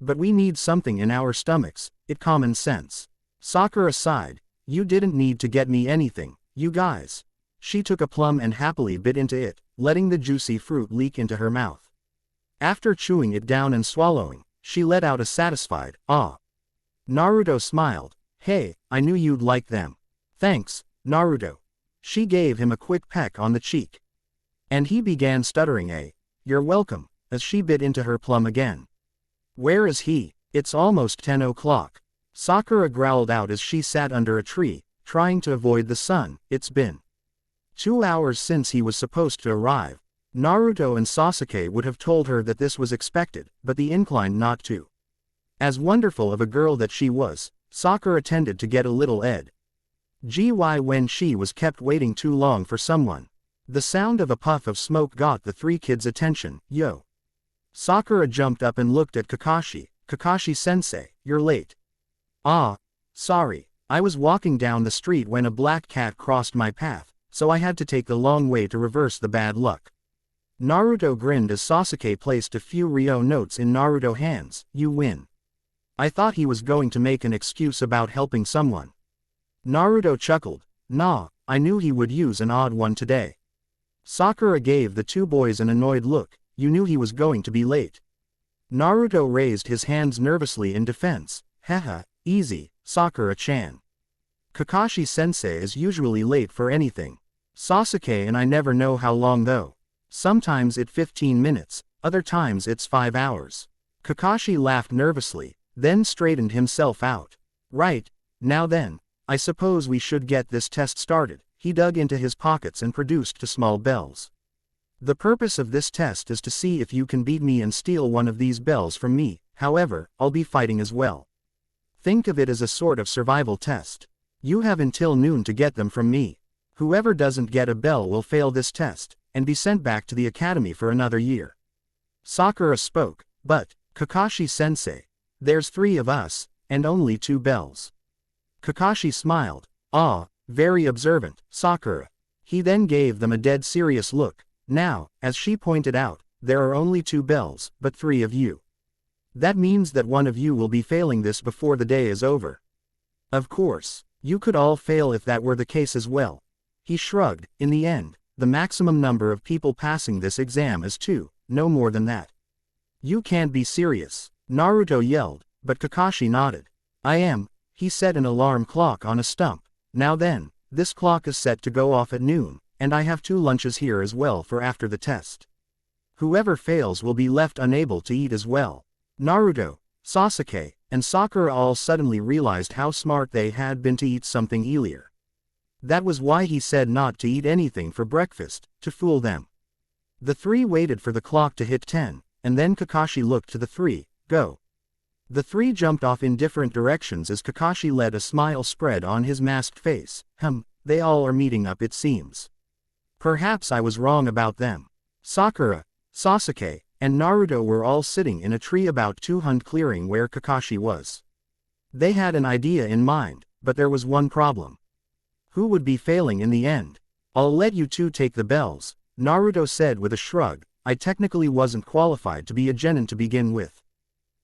But we need something in our stomachs, it's common sense. Sakura sighed, you didn't need to get me anything, you guys. She took a plum and happily bit into it, letting the juicy fruit leak into her mouth. After chewing it down and swallowing, she let out a satisfied, ah. Naruto smiled, hey, I knew you'd like them. Thanks, Naruto. She gave him a quick peck on the cheek. And he began stuttering you're welcome, as she bit into her plum again. Where is he? It's almost 10 o'clock. Sakura growled out as she sat under a tree, trying to avoid the sun. It's been 2 hours since he was supposed to arrive. Naruto and Sasuke would have told her that this was expected, but they inclined not to. As wonderful of a girl that she was, Sakura tended to get a little edgy when she was kept waiting too long for someone. The sound of a puff of smoke got the 3 kids' attention. Yo. Sakura jumped up and looked at Kakashi. Kakashi-sensei, you're late. Ah, sorry, I was walking down the street when a black cat crossed my path, so I had to take the long way to reverse the bad luck. Naruto grinned as Sasuke placed a few Ryo notes in Naruto's hands. You win. I thought he was going to make an excuse about helping someone. Naruto chuckled. Nah, I knew he would use an odd one today. Sakura gave the 2 boys an annoyed look. You knew he was going to be late. Naruto raised his hands nervously in defense. Haha, easy, Sakura-chan. Kakashi-sensei is usually late for anything. Sasuke and I never know how long though. Sometimes it's 15 minutes, other times it's 5 hours. Kakashi laughed nervously, then straightened himself out. Right, now then, I suppose we should get this test started. He dug into his pockets and produced 2 small bells. The purpose of this test is to see if you can beat me and steal one of these bells from me, however, I'll be fighting as well. Think of it as a sort of survival test. You have until noon to get them from me. Whoever doesn't get a bell will fail this test, and be sent back to the academy for another year. Sakura spoke, but, Kakashi-sensei, there's 3 of us, and only 2 bells. Kakashi smiled. Ah, very observant, Sakura. He then gave them a dead serious look. Now, as she pointed out, there are only 2 bells, but 3 of you. That means that one of you will be failing this before the day is over. Of course, you could all fail if that were the case as well. He shrugged. In the end, the maximum number of people passing this exam is 2, no more than that. You can't be serious, Naruto yelled, but Kakashi nodded. I am, he set an alarm clock on a stump. Now then, this clock is set to go off at noon, and I have 2 lunches here as well for after the test. Whoever fails will be left unable to eat as well. Naruto, Sasuke, and Sakura all suddenly realized how smart they had been to eat something earlier. That was why he said not to eat anything for breakfast, to fool them. The 3 waited for the clock to hit 10, and then Kakashi looked to the 3, go. The 3 jumped off in different directions as Kakashi let a smile spread on his masked face. They all are meeting up it seems. Perhaps I was wrong about them. Sakura, Sasuke, and Naruto were all sitting in a tree about 200 clearing where Kakashi was. They had an idea in mind, but there was one problem. Who would be failing in the end? I'll let you 2 take the bells, Naruto said with a shrug. I technically wasn't qualified to be a genin to begin with.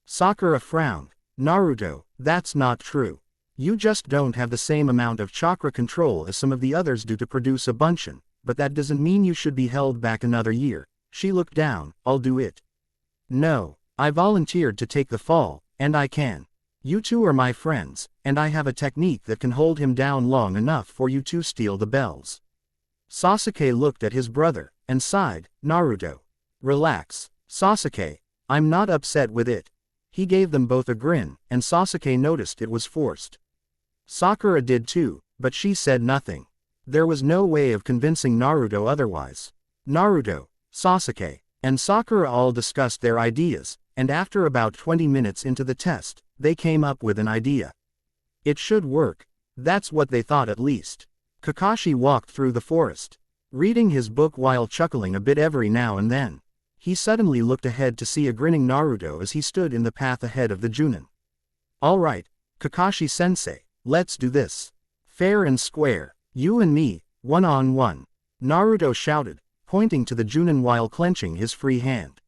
Sakura frowned. Naruto, that's not true. You just don't have the same amount of chakra control as some of the others do to produce a bunshin, but that doesn't mean you should be held back another year. She looked down. I'll do it. No, I volunteered to take the fall, and I can. You 2 are my friends, and I have a technique that can hold him down long enough for you to steal the bells. Sasuke looked at his brother, and sighed. Naruto. Relax, Sasuke. I'm not upset with it. He gave them both a grin, and Sasuke noticed it was forced. Sakura did too, but she said nothing. There was no way of convincing Naruto otherwise. Naruto, Sasuke, and Sakura all discussed their ideas, and after about 20 minutes into the test, they came up with an idea. It should work. That's what they thought at least. Kakashi walked through the forest. reading his book while chuckling a bit every now and then. He suddenly looked ahead to see a grinning Naruto as he stood in the path ahead of the Junin. Alright, Kakashi-sensei, let's do this. Fair and square, you and me, one-on-one. Naruto shouted, pointing to the Junin while clenching his free hand.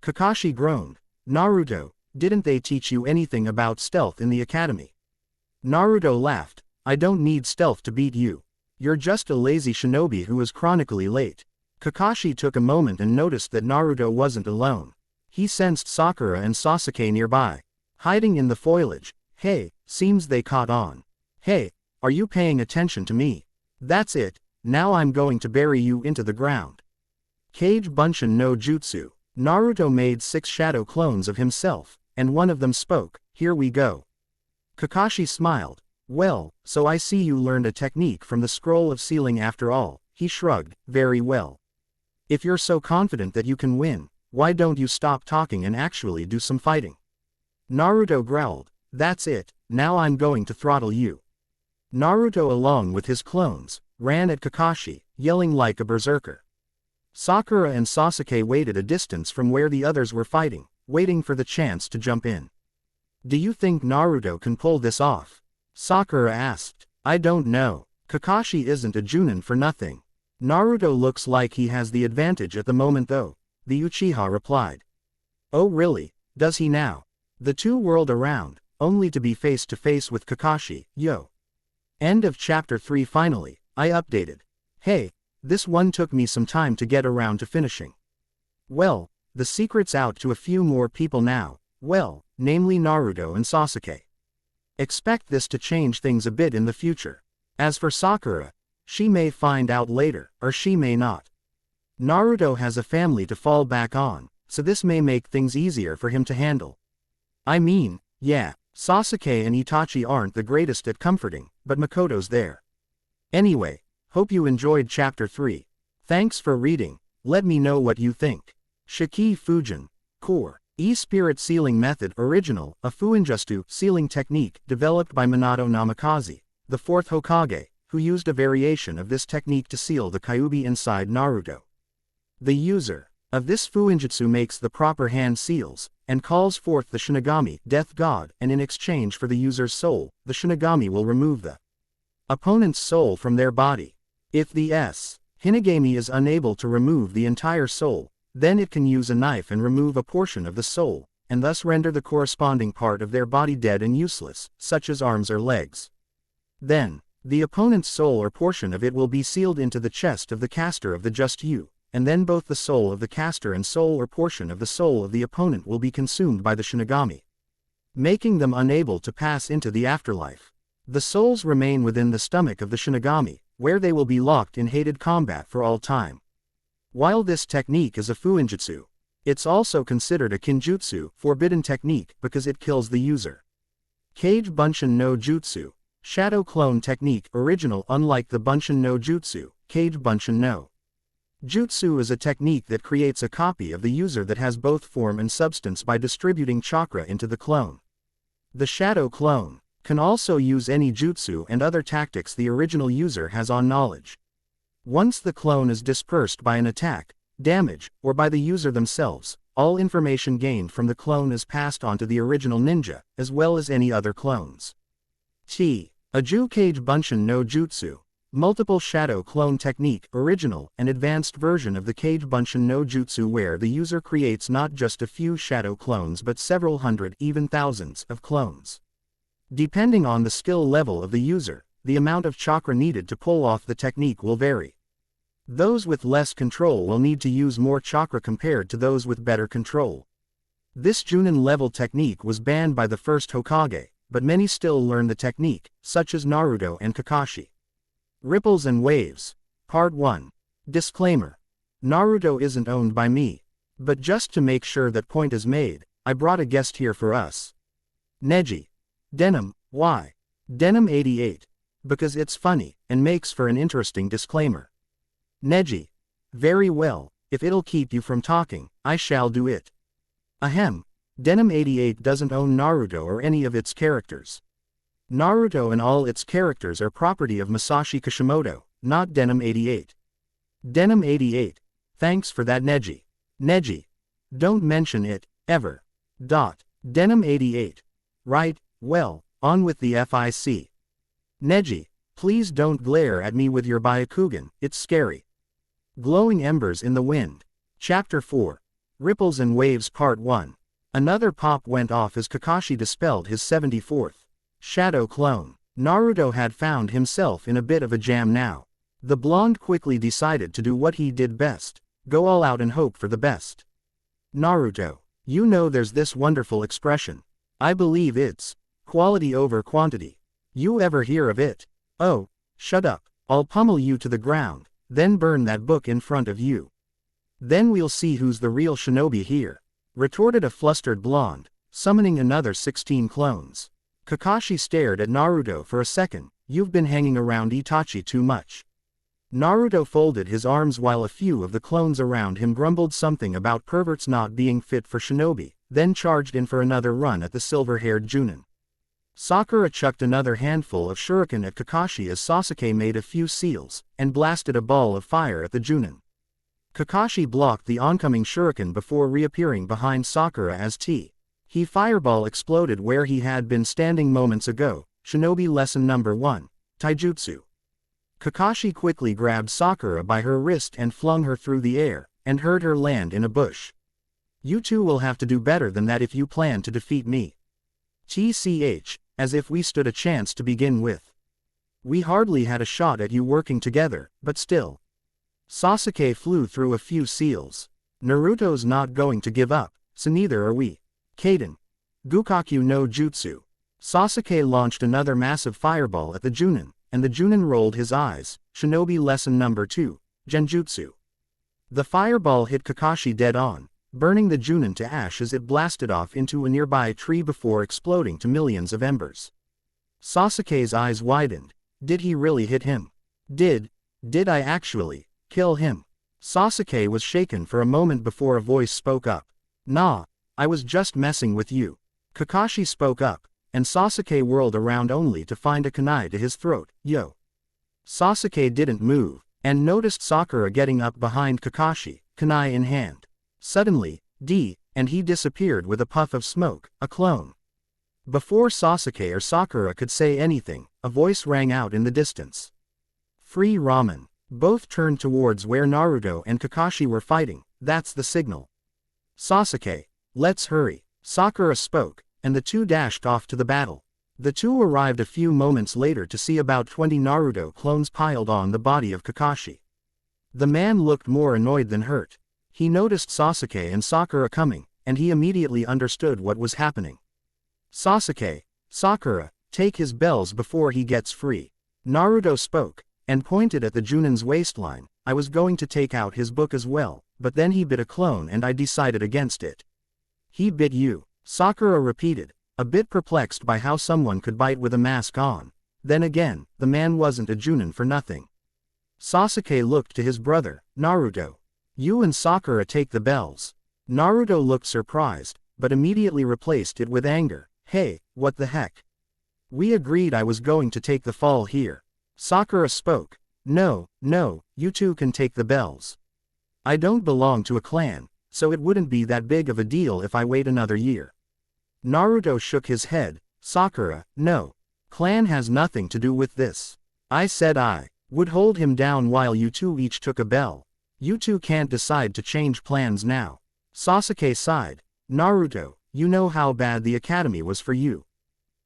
Kakashi groaned. Naruto, didn't they teach you anything about stealth in the academy? Naruto laughed. I don't need stealth to beat you. You're just a lazy shinobi who is chronically late. Kakashi took a moment and noticed that Naruto wasn't alone. He sensed Sakura and Sasuke nearby, hiding in the foliage. Hey, seems they caught on. Hey, are you paying attention to me? That's it, now I'm going to bury you into the ground. Kage Bunshin no Jutsu. Naruto made 6 shadow clones of himself, and one of them spoke, here we go. Kakashi smiled. Well, so I see you learned a technique from the scroll of sealing after all. He shrugged, very well. If you're so confident that you can win, why don't you stop talking and actually do some fighting? Naruto growled, that's it, now I'm going to throttle you. Naruto along with his clones, ran at Kakashi, yelling like a berserker. Sakura and Sasuke waited a distance from where the others were fighting, waiting for the chance to jump in. Do you think Naruto can pull this off? Sakura asked. I don't know. Kakashi isn't a Junin for nothing. Naruto looks like he has the advantage at the moment though, the Uchiha replied. Oh really, does he now? The two whirled around, only to be face to face with Kakashi. Yo. End of chapter 3. Finally, I updated. Hey, this one took me some time to get around to finishing. Well, the secret's out to a few more people now, well, namely Naruto and Sasuke. Expect this to change things a bit in the future. As for Sakura, she may find out later, or she may not. Naruto has a family to fall back on, so this may make things easier for him to handle. I mean, yeah, Sasuke and Itachi aren't the greatest at comforting, but Makoto's there. Anyway, hope you enjoyed chapter 3. Thanks for reading, let me know what you think. Shiki Fujin. Core. E-Spirit Sealing Method Original, a Fuinjutsu sealing technique developed by Minato Namikaze, the 4th Hokage, who used a variation of this technique to seal the Kyuubi inside Naruto. The user of this Fuinjutsu makes the proper hand seals, and calls forth the Shinigami, Death God, and in exchange for the user's soul, the Shinigami will remove the opponent's soul from their body. If the Hinigami is unable to remove the entire soul, then it can use a knife and remove a portion of the soul, and thus render the corresponding part of their body dead and useless, such as arms or legs. Then, the opponent's soul or portion of it will be sealed into the chest of the caster of the Just You, and then both the soul of the caster and soul or portion of the soul of the opponent will be consumed by the Shinigami, making them unable to pass into the afterlife. The souls remain within the stomach of the Shinigami, where they will be locked in hated combat for all time. While this technique is a Fuinjutsu, it's also considered a Kinjutsu, forbidden technique, because it kills the user. Kage Bunshin no Jutsu. Shadow Clone Technique Original. Unlike the Bunshin no Jutsu, Kage Bunshin no Jutsu is a technique that creates a copy of the user that has both form and substance by distributing chakra into the clone. The Shadow Clone can also use any jutsu and other tactics the original user has on knowledge. Once the clone is dispersed by an attack, damage, or by the user themselves, all information gained from the clone is passed on to the original ninja, as well as any other clones. Aju Kage Bunshin no Jutsu. Multiple Shadow Clone Technique Original and advanced version of the Kage Bunshin no Jutsu where the user creates not just a few shadow clones but several hundred, even thousands, of clones. Depending on the skill level of the user, the amount of chakra needed to pull off the technique will vary. Those with less control will need to use more chakra compared to those with better control. This Junin level technique was banned by the first Hokage, but many still learn the technique, such as Naruto and Kakashi. Ripples and Waves. Part 1. Disclaimer. Naruto isn't owned by me. But just to make sure that point is made, I brought a guest here for us. Neji. Denim. Why? Denim 88. Because it's funny, and makes for an interesting disclaimer. Neji. Very well, if it'll keep you from talking, I shall do it. Ahem. Denim 88 doesn't own Naruto or any of its characters. Naruto and all its characters are property of Masashi Kishimoto, not Denim 88. Denim 88. Thanks for that Neji. Neji. Don't mention it, ever. Denim 88. Right, well, on with the FIC. Neji. Please don't glare at me with your Byakugan, it's scary. Glowing Embers in the Wind. Chapter 4. Ripples and Waves Part 1. Another pop went off as Kakashi dispelled his 74th shadow clone. Naruto had found himself in a bit of a jam now. The blonde quickly decided to do what he did best, go all out and hope for the best. Naruto, you know there's this wonderful expression. I believe it's quality over quantity. You ever hear of it? Oh, shut up, I'll pummel you to the ground, then burn that book in front of you. Then we'll see who's the real shinobi here, retorted a flustered blonde, summoning another 16 clones. Kakashi stared at Naruto for a second. You've been hanging around Itachi too much. Naruto folded his arms while a few of the clones around him grumbled something about perverts not being fit for shinobi, then charged in for another run at the silver-haired Junin. Sakura chucked another handful of shuriken at Kakashi as Sasuke made a few seals, and blasted a ball of fire at the Junin. Kakashi blocked the oncoming shuriken before reappearing behind Sakura as he fireball exploded where he had been standing moments ago. Shinobi Lesson Number 1, Taijutsu. Kakashi quickly grabbed Sakura by her wrist and flung her through the air, and heard her land in a bush. You two will have to do better than that if you plan to defeat me. TCH, as if we stood a chance to begin with. We hardly had a shot at you working together, but still. Sasuke flew through a few seals. Naruto's not going to give up, so neither are we. Kaden. Gukaku no Jutsu. Sasuke launched another massive fireball at the Junin, and the Junin rolled his eyes. Shinobi Lesson Number 2, Genjutsu. The fireball hit Kakashi dead on, burning the Junin to ash as it blasted off into a nearby tree before exploding to millions of embers. Sasuke's eyes widened. Did he really hit him? Did I actually kill him? Sasuke was shaken for a moment before a voice spoke up. Nah, I was just messing with you. Kakashi spoke up, and Sasuke whirled around only to find a kunai to his throat. Yo. Sasuke didn't move, and noticed Sakura getting up behind Kakashi, kunai in hand. Suddenly, and he disappeared with a puff of smoke, a clone. Before Sasuke or Sakura could say anything, a voice rang out in the distance. Free ramen. Both turned towards where Naruto and Kakashi were fighting. That's the signal. Sasuke, let's hurry. Sakura spoke, and the two dashed off to the battle. The two arrived a few moments later to see about 20 Naruto clones piled on the body of Kakashi. The man looked more annoyed than hurt. He noticed Sasuke and Sakura coming, and he immediately understood what was happening. Sasuke, Sakura, take his bells before he gets free. Naruto spoke, and pointed at the Junin's waistline. I was going to take out his book as well, but then he bit a clone and I decided against it. He bit you, Sakura repeated, a bit perplexed by how someone could bite with a mask on. Then again, the man wasn't a Junin for nothing. Sasuke looked to his brother, Naruto. You and Sakura take the bells. Naruto looked surprised, but immediately replaced it with anger. Hey, what the heck? We agreed I was going to take the fall here. Sakura spoke. No, you two can take the bells. I don't belong to a clan, so it wouldn't be that big of a deal if I wait another year. Naruto shook his head. Sakura, no. Clan has nothing to do with this. I said I would hold him down while you two each took a bell. You two can't decide to change plans now. Sasuke sighed. Naruto, you know how bad the academy was for you.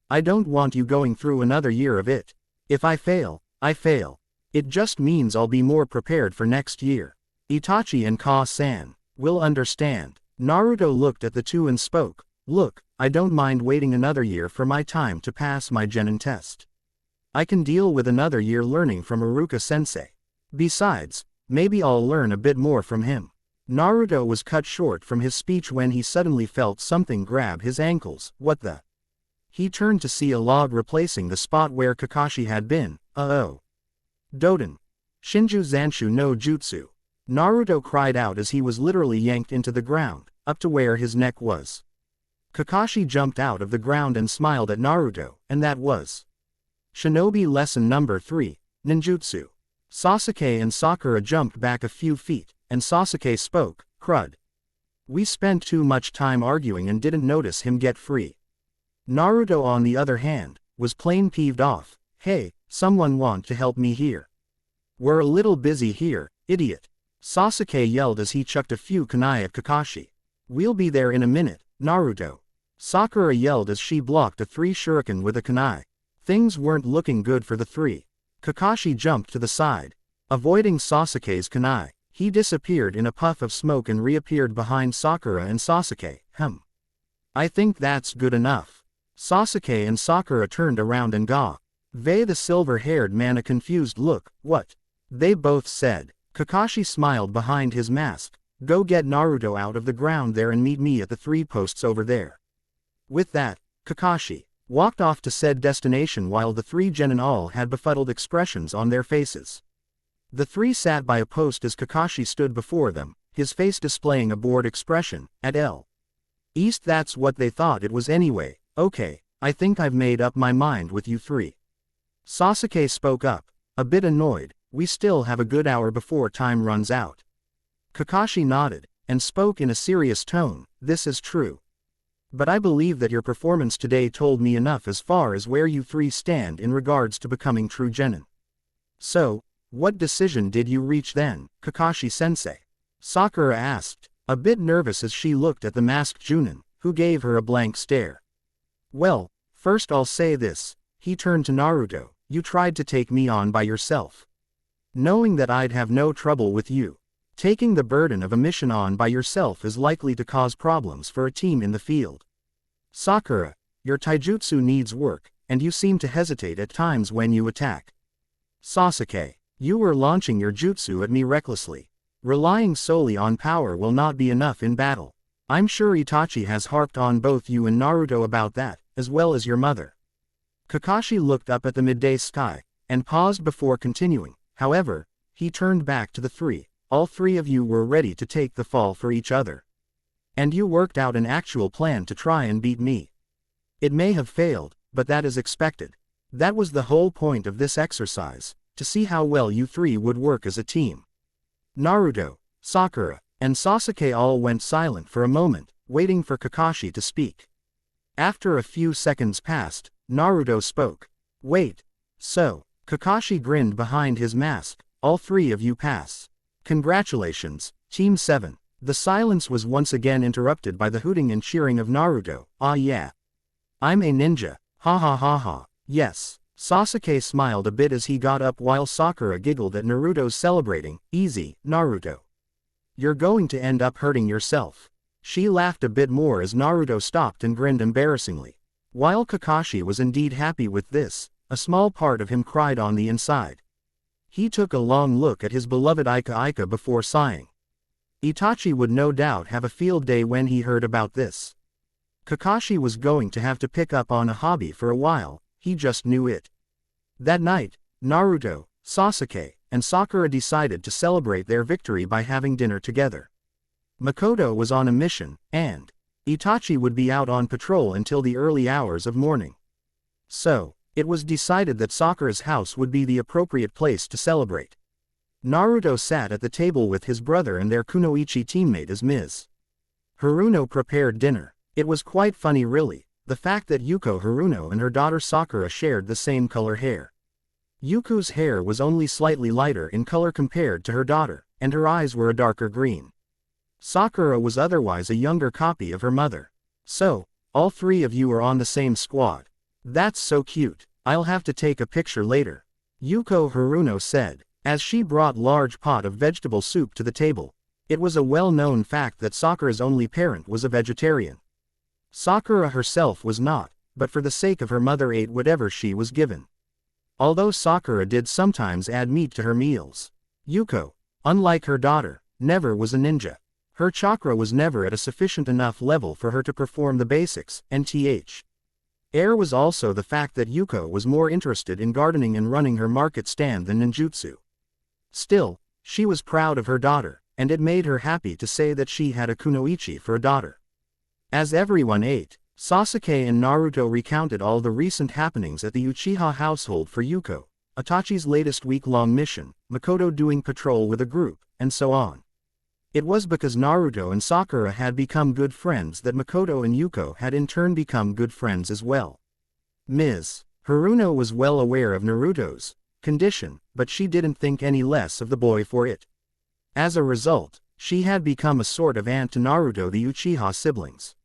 I don't want you going through another year of it. If I fail, I fail. It just means I'll be more prepared for next year. Itachi and Ka-san will understand. Naruto looked at the two and spoke. Look, I don't mind waiting another year for my time to pass my genin test. I can deal with another year learning from Iruka-sensei. Besides, maybe I'll learn a bit more from him. Naruto was cut short from his speech when he suddenly felt something grab his ankles. What the? He turned to see a log replacing the spot where Kakashi had been. Uh-oh. Doden. Shinju Zanshu no Jutsu. Naruto cried out as he was literally yanked into the ground, up to where his neck was. Kakashi jumped out of the ground and smiled at Naruto, and that was Shinobi Lesson Number 3, Ninjutsu. Sasuke and Sakura jumped back a few feet, and Sasuke spoke, "Crud. We spent too much time arguing and didn't notice him get free." Naruto, on the other hand, was plain peeved off. "Hey, someone want to help me here? We're a little busy here, idiot," Sasuke yelled as he chucked a few kunai at Kakashi. "We'll be there in a minute, Naruto," Sakura yelled as she blocked a 3 shuriken with a kunai. Things weren't looking good for the three. Kakashi jumped to the side. Avoiding Sasuke's kunai, he disappeared in a puff of smoke and reappeared behind Sakura and Sasuke. I think that's good enough." Sasuke and Sakura turned around and gave the silver-haired man a confused look. "What?" they both said. Kakashi smiled behind his mask. "Go get Naruto out of the ground there and meet me at the 3 posts over there." With that, Kakashi walked off to said destination while the 3 genin all had befuddled expressions on their faces. The 3 sat by a post as Kakashi stood before them, his face displaying a bored expression. "At least that's what they thought it was anyway. Okay, I think I've made up my mind with you 3. Sasuke spoke up, a bit annoyed. "We still have a good hour before time runs out." Kakashi nodded, and spoke in a serious tone. "This is true. But I believe that your performance today told me enough as far as where you 3 stand in regards to becoming true genin. So, what decision did you reach then, Kakashi-sensei?" Sakura asked, a bit nervous as she looked at the masked Junin, who gave her a blank stare. "Well, first I'll say this," he turned to Naruto, "you tried to take me on by yourself. Knowing that I'd have no trouble with you. Taking the burden of a mission on by yourself is likely to cause problems for a team in the field. Sakura, your taijutsu needs work, and you seem to hesitate at times when you attack. Sasuke, you were launching your jutsu at me recklessly. Relying solely on power will not be enough in battle. I'm sure Itachi has harped on both you and Naruto about that, as well as your mother." Kakashi looked up at the midday sky, and paused before continuing. However, he turned back to the 3. "All 3 of you were ready to take the fall for each other. And you worked out an actual plan to try and beat me. It may have failed, but that is expected. That was the whole point of this exercise, to see how well you 3 would work as a team." Naruto, Sakura, and Sasuke all went silent for a moment, waiting for Kakashi to speak. After a few seconds passed, Naruto spoke. "Wait. So," Kakashi grinned behind his mask, "all 3 of you pass. Congratulations, Team 7. The silence was once again interrupted by the hooting and cheering of Naruto. "Ah yeah. I'm a ninja. Ha ha ha ha. Yes." Sasuke smiled a bit as he got up while Sakura giggled at Naruto's celebrating. "Easy, Naruto. You're going to end up hurting yourself." She laughed a bit more as Naruto stopped and grinned embarrassingly. While Kakashi was indeed happy with this, a small part of him cried on the inside. He took a long look at his beloved Ika before sighing. Itachi would no doubt have a field day when he heard about this. Kakashi was going to have to pick up on a hobby for a while, he just knew it. That night, Naruto, Sasuke, and Sakura decided to celebrate their victory by having dinner together. Makoto was on a mission, and Itachi would be out on patrol until the early hours of morning. So, it was decided that Sakura's house would be the appropriate place to celebrate. Naruto sat at the table with his brother and their kunoichi teammate as Ms. Haruno prepared dinner. It was quite funny really, the fact that Yuko Haruno and her daughter Sakura shared the same color hair. Yuko's hair was only slightly lighter in color compared to her daughter, and her eyes were a darker green. Sakura was otherwise a younger copy of her mother. "So, all 3 of you are on the same squad. That's so cute. I'll have to take a picture later," Yuko Haruno said, as she brought large pot of vegetable soup to the table. It was a well-known fact that Sakura's only parent was a vegetarian. Sakura herself was not, but for the sake of her mother ate whatever she was given. Although Sakura did sometimes add meat to her meals, Yuko, unlike her daughter, never was a ninja. Her chakra was never at a sufficient enough level for her to perform the basics, nth. Air was also the fact that Yuko was more interested in gardening and running her market stand than ninjutsu. Still, she was proud of her daughter, and it made her happy to say that she had a kunoichi for a daughter. As everyone ate, Sasuke and Naruto recounted all the recent happenings at the Uchiha household for Yuko, Itachi's latest week-long mission, Makoto doing patrol with a group, and so on. It was because Naruto and Sakura had become good friends that Makoto and Yuko had in turn become good friends as well. Ms. Haruno was well aware of Naruto's condition, but she didn't think any less of the boy for it. As a result, she had become a sort of aunt to Naruto the Uchiha siblings.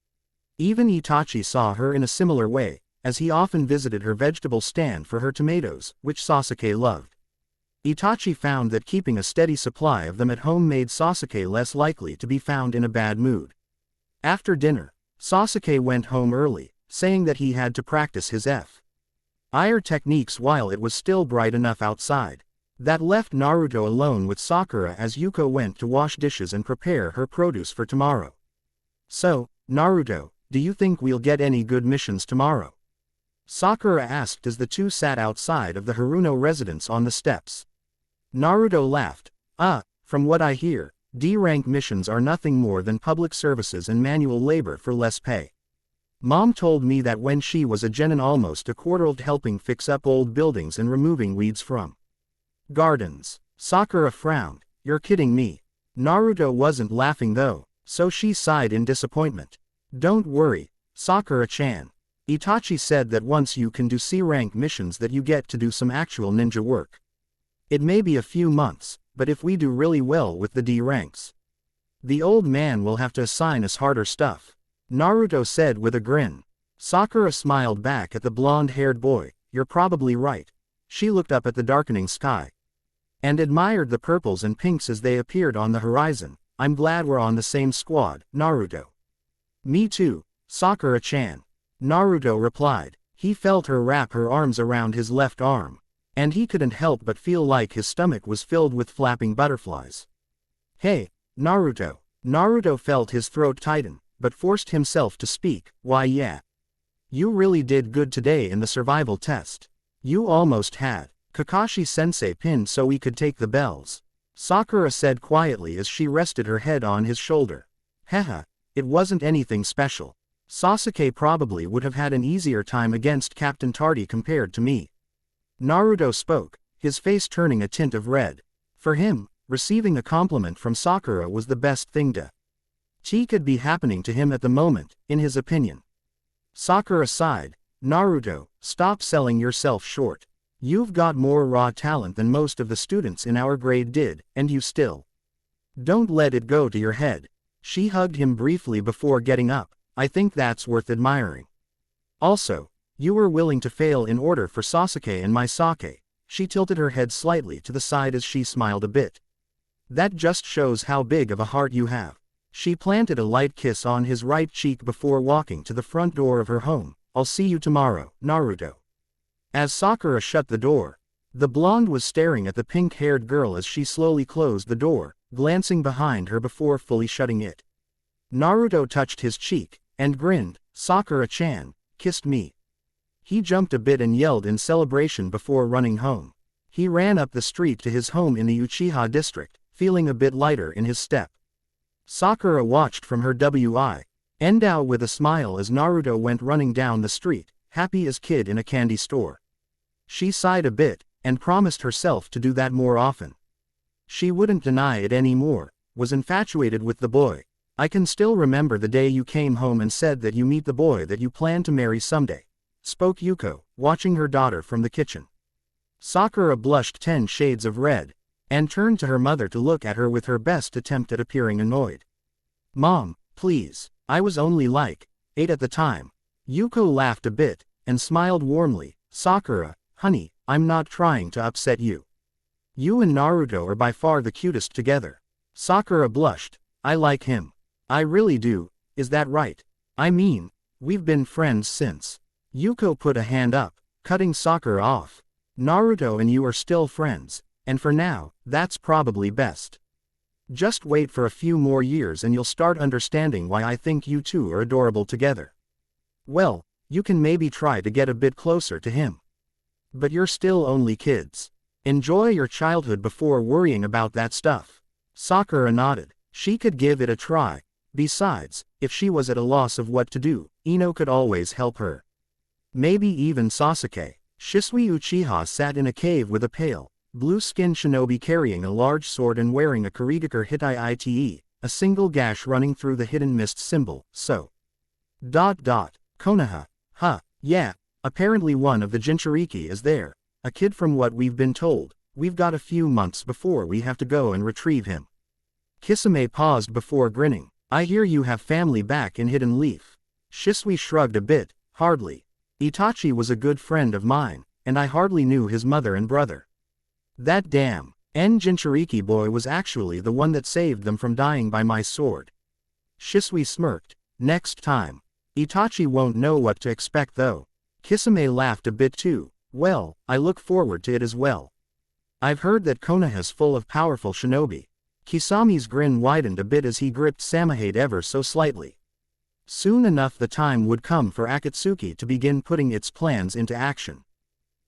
Even Itachi saw her in a similar way, as he often visited her vegetable stand for her tomatoes, which Sasuke loved. Itachi found that keeping a steady supply of them at home made Sasuke less likely to be found in a bad mood. After dinner, Sasuke went home early, saying that he had to practice his fire techniques while it was still bright enough outside. That left Naruto alone with Sakura as Yuko went to wash dishes and prepare her produce for tomorrow. "So, Naruto, do you think we'll get any good missions tomorrow?" Sakura asked as the two sat outside of the Haruno residence on the steps. Naruto laughed. From what I hear, D-rank missions are nothing more than public services and manual labor for less pay. Mom told me that when she was a genin almost a quarter helping fix up old buildings and removing weeds from gardens. Sakura frowned. "You're kidding me." Naruto wasn't laughing though, so she sighed in disappointment. "Don't worry, Sakura-chan. Itachi said that once you can do C-rank missions that you get to do some actual ninja work. It may be a few months, but if we do really well with the D ranks, the old man will have to assign us harder stuff," Naruto said with a grin. Sakura smiled back at the blonde-haired boy. "You're probably right." She looked up at the darkening sky and admired the purples and pinks as they appeared on the horizon. "I'm glad we're on the same squad, Naruto." "Me too, Sakura-chan," Naruto replied. He felt her wrap her arms around his left arm, and he couldn't help but feel like his stomach was filled with flapping butterflies. "Hey, Naruto." Naruto felt his throat tighten, but forced himself to speak. "Why yeah. You really did good today in the survival test. You almost had Kakashi-sensei pinned so we could take the bells," Sakura said quietly as she rested her head on his shoulder. "Haha, it wasn't anything special. Sasuke probably would have had an easier time against Captain Tardy compared to me." Naruto spoke, his face turning a tint of red. For him, receiving a compliment from Sakura was the best thing could be happening to him at the moment, in his opinion. Sakura sighed. "Naruto, stop selling yourself short. You've got more raw talent than most of the students in our grade did, and you still don't let it go to your head." She hugged him briefly before getting up. "I think that's worth admiring. Also, you were willing to fail in order for Sasuke and my sake." She tilted her head slightly to the side as she smiled a bit. "That just shows how big of a heart you have." She planted a light kiss on his right cheek before walking to the front door of her home. "I'll see you tomorrow, Naruto." As Sakura shut the door, the blonde was staring at the pink-haired girl as she slowly closed the door, glancing behind her before fully shutting it. Naruto touched his cheek, and grinned. "Sakura-chan, kissed me." He jumped a bit and yelled in celebration before running home. He ran up the street to his home in the Uchiha district, feeling a bit lighter in his step. Sakura watched from her window with a smile as Naruto went running down the street, happy as kid in a candy store. She sighed a bit, and promised herself to do that more often. She wouldn't deny it anymore, was infatuated with the boy. "I can still remember the day you came home and said that you meet the boy that you plan to marry someday," spoke Yuko, watching her daughter from the kitchen. Sakura blushed 10 shades of red, and turned to her mother to look at her with her best attempt at appearing annoyed. "Mom, please, I was only like 8 at the time." Yuko laughed a bit, and smiled warmly. "Sakura, honey, I'm not trying to upset you. You and Naruto are by far the cutest together." Sakura blushed. "I like him. I really do, is that right? I mean, we've been friends since." Yuko put a hand up, cutting Sakura off. "Naruto and you are still friends, and for now, that's probably best. Just wait for a few more years and you'll start understanding why I think you two are adorable together. Well, you can maybe try to get a bit closer to him. But you're still only kids. Enjoy your childhood before worrying about that stuff." Sakura nodded. She could give it a try. Besides, if she was at a loss of what to do, Ino could always help her. Maybe even Sasuke. Shisui Uchiha sat in a cave with a pale, blue-skinned shinobi carrying a large sword and wearing a Kurigakure Hitai Ite, a single gash running through the hidden mist symbol, so. Konoha. Yeah, apparently one of the Jinchuriki is there, a kid from what we've been told, we've got a few months before we have to go and retrieve him. Kisame paused before grinning. I hear you have family back in Hidden Leaf. Shisui shrugged a bit, hardly. Itachi was a good friend of mine, and I hardly knew his mother and brother. That damn Jinchuriki boy was actually the one that saved them from dying by my sword. Shisui smirked. Next time. Itachi won't know what to expect though. Kisame laughed a bit too. Well, I look forward to it as well. I've heard that Konoha's full of powerful shinobi. Kisami's grin widened a bit as he gripped Samahade ever so slightly. Soon enough the time would come for Akatsuki to begin putting its plans into action.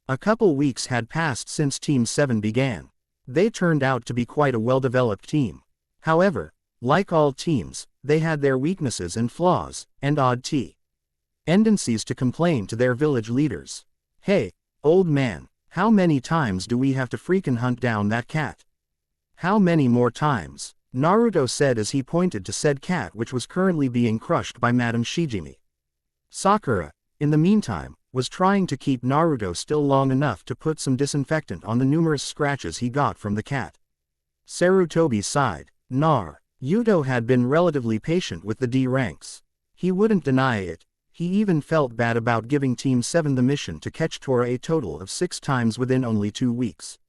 A couple weeks had passed since Team 7 began. They turned out to be quite a well-developed team. However, like all teams, they had their weaknesses and flaws, and odd tendencies to complain to their village leaders. Hey, old man, how many times do we have to freaking hunt down that cat? How many more times? Naruto said as he pointed to said cat which was currently being crushed by Madame Shijimi. Sakura, in the meantime, was trying to keep Naruto still long enough to put some disinfectant on the numerous scratches he got from the cat. Sarutobi sighed. Yuto had been relatively patient with the D ranks. He wouldn't deny it. He even felt bad about giving Team 7 the mission to catch Tora a total of 6 times within only 2 weeks.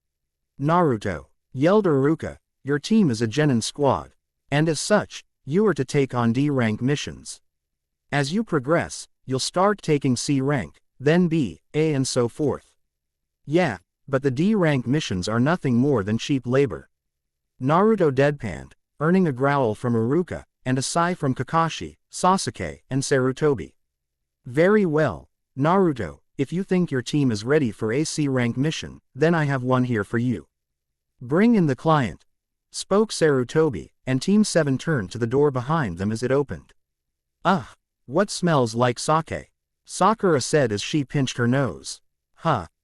Naruto, yelled Iruka, your team is a genin squad. And as such, you are to take on D rank missions. As you progress, you'll start taking C rank, then B, A and so forth. Yeah, but the D rank missions are nothing more than cheap labor. Naruto deadpanned, earning a growl from Iruka, and a sigh from Kakashi, Sasuke, and Sarutobi. Very well, Naruto, if you think your team is ready for a C rank mission, then I have one here for you. Bring in the client, spoke Sarutobi, and Team 7 turned to the door behind them as it opened. Ugh, what smells like sake? Sakura said as she pinched her nose.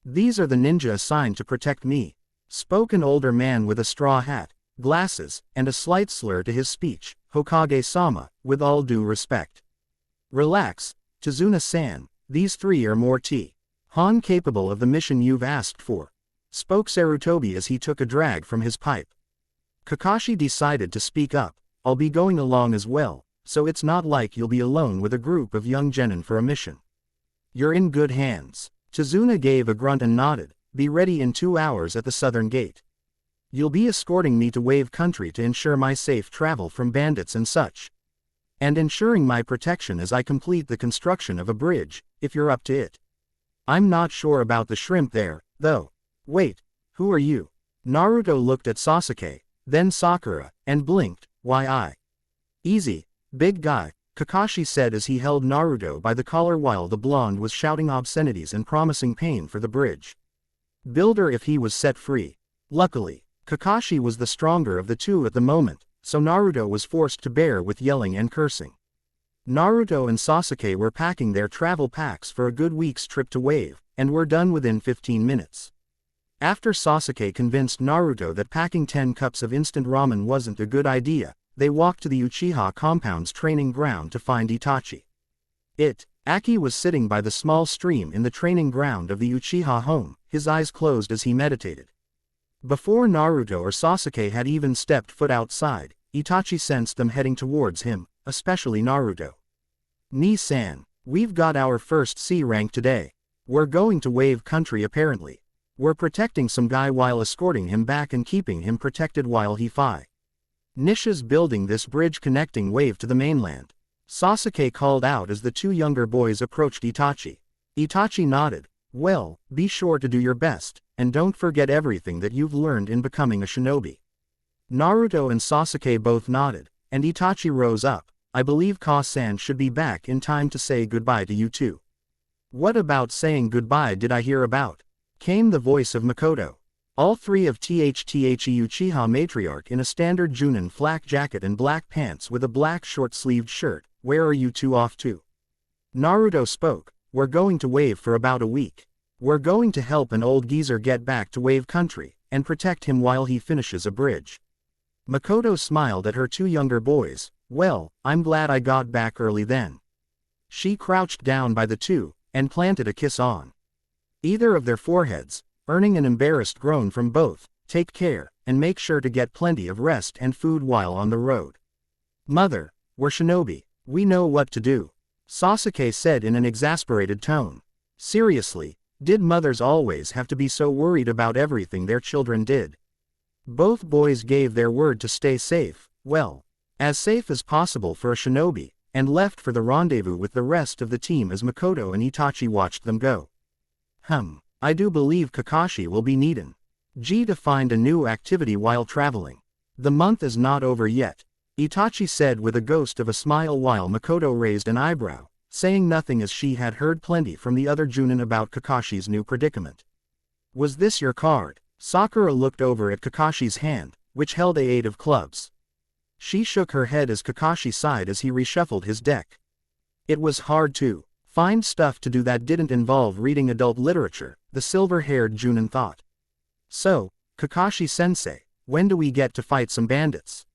These are the ninja assigned to protect me, spoke an older man with a straw hat, glasses, and a slight slur to his speech, Hokage-sama, with all due respect. Relax, Tazuna-san, these 3 are more Han capable of the mission you've asked for, spoke Sarutobi as he took a drag from his pipe. Kakashi decided to speak up, I'll be going along as well, so it's not like you'll be alone with a group of young genin for a mission. You're in good hands. Tazuna gave a grunt and nodded, be ready in 2 hours at the southern gate. You'll be escorting me to Wave Country to ensure my safe travel from bandits and such. And ensuring my protection as I complete the construction of a bridge, if you're up to it. I'm not sure about the shrimp there, though. Wait, who are you? Naruto looked at Sasuke, then Sakura, and blinked, why Easy, big guy, Kakashi said as he held Naruto by the collar while the blonde was shouting obscenities and promising pain for the bridge. Builder if he was set free. Luckily, Kakashi was the stronger of the two at the moment, so Naruto was forced to bear with yelling and cursing. Naruto and Sasuke were packing their travel packs for a good week's trip to Wave, and were done within 15 minutes. After Sasuke convinced Naruto that packing 10 cups of instant ramen wasn't a good idea, they walked to the Uchiha compound's training ground to find Itachi. Aki was sitting by the small stream in the training ground of the Uchiha home, his eyes closed as he meditated. Before Naruto or Sasuke had even stepped foot outside, Itachi sensed them heading towards him, especially Naruto. Ni-san, we've got our first C rank today. We're going to Wave Country apparently. We're protecting some guy while escorting him back and keeping him protected while he Nisha's building this bridge connecting Wave to the mainland. Sasuke called out as the 2 younger boys approached Itachi. Itachi nodded. Well, be sure to do your best, and don't forget everything that you've learned in becoming a shinobi. Naruto and Sasuke both nodded, and Itachi rose up. I believe Ka-san should be back in time to say goodbye to you too. What about saying goodbye did I hear about? Came the voice of Makoto. All 3 of the Uchiha matriarch in a standard Junin flak jacket and black pants with a black short-sleeved shirt. Where are you 2 off to? Naruto spoke. We're going to Wave for about a week. We're going to help an old geezer get back to Wave Country, and protect him while he finishes a bridge. Makoto smiled at her two younger boys. Well, I'm glad I got back early then. She crouched down by the two, and planted a kiss on either of their foreheads, earning an embarrassed groan from both. Take care, and make sure to get plenty of rest and food while on the road. Mother, we're shinobi, we know what to do, Sasuke said in an exasperated tone. Seriously, did mothers always have to be so worried about everything their children did? Both boys gave their word to stay safe, well, as safe as possible for a shinobi, and left for the rendezvous with the rest of the team as Makoto and Itachi watched them go. I do believe Kakashi will be needin' to find a new activity while traveling. The month is not over yet, Itachi said with a ghost of a smile while Makoto raised an eyebrow, saying nothing as she had heard plenty from the other Junin about Kakashi's new predicament. Was this your card? Sakura looked over at Kakashi's hand, which held a 8 of clubs. She shook her head as Kakashi sighed as he reshuffled his deck. It was hard to find stuff to do that didn't involve reading adult literature, the silver-haired Junin thought. So, Kakashi-sensei, when do we get to fight some bandits?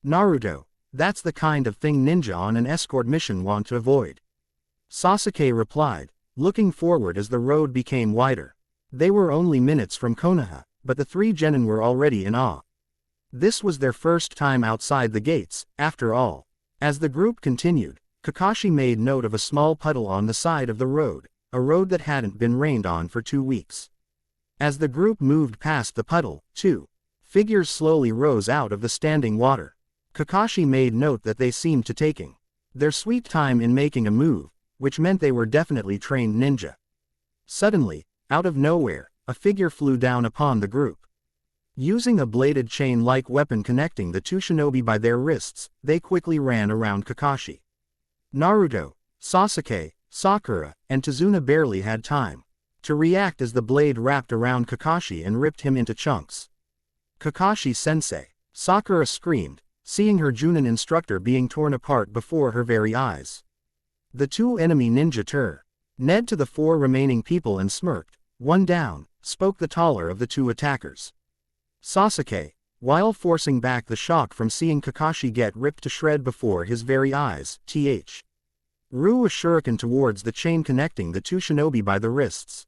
Naruto, that's the kind of thing ninja on an escort mission want to avoid. Sasuke replied, looking forward as the road became wider. They were only minutes from Konoha, but the three genin were already in awe. This was their first time outside the gates, after all. As the group continued, Kakashi made note of a small puddle on the side of the road, a road that hadn't been rained on for 2 weeks. As the group moved past the puddle, 2 figures slowly rose out of the standing water. Kakashi made note that they seemed to taking their sweet time in making a move, which meant they were definitely trained ninja. Suddenly, out of nowhere, a figure flew down upon the group. Using a bladed chain-like weapon connecting the two shinobi by their wrists, they quickly ran around Kakashi. Naruto, Sasuke, Sakura, and Tazuna barely had time to react as the blade wrapped around Kakashi and ripped him into chunks. Kakashi-sensei, Sakura screamed, seeing her Junin instructor being torn apart before her very eyes. The two enemy ninja Ned to the 4 remaining people and smirked. One down, spoke the taller of the 2 attackers. Sasuke, while forcing back the shock from seeing Kakashi get ripped to shred before his very eyes, threw a shuriken towards the chain connecting the 2 shinobi by the wrists.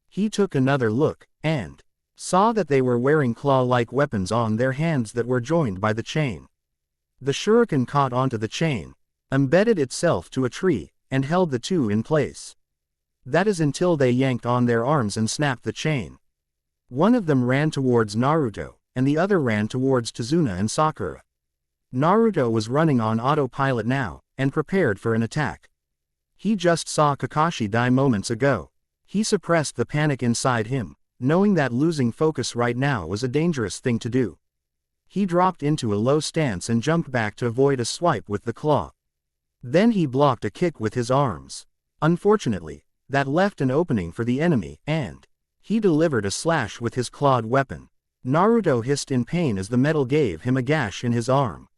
He took another look, and saw that they were wearing claw-like weapons on their hands that were joined by the chain. The shuriken caught onto the chain, embedded itself to a tree, and held the 2 in place. That is until they yanked on their arms and snapped the chain. One of them ran towards Naruto, and the other ran towards Tazuna and Sakura. Naruto was running on autopilot now, and prepared for an attack. He just saw Kakashi die moments ago. He suppressed the panic inside him, knowing that losing focus right now was a dangerous thing to do. He dropped into a low stance and jumped back to avoid a swipe with the claw. Then he blocked a kick with his arms. Unfortunately, that left an opening for the enemy, and he delivered a slash with his clawed weapon. Naruto hissed in pain as the metal gave him a gash in his arm.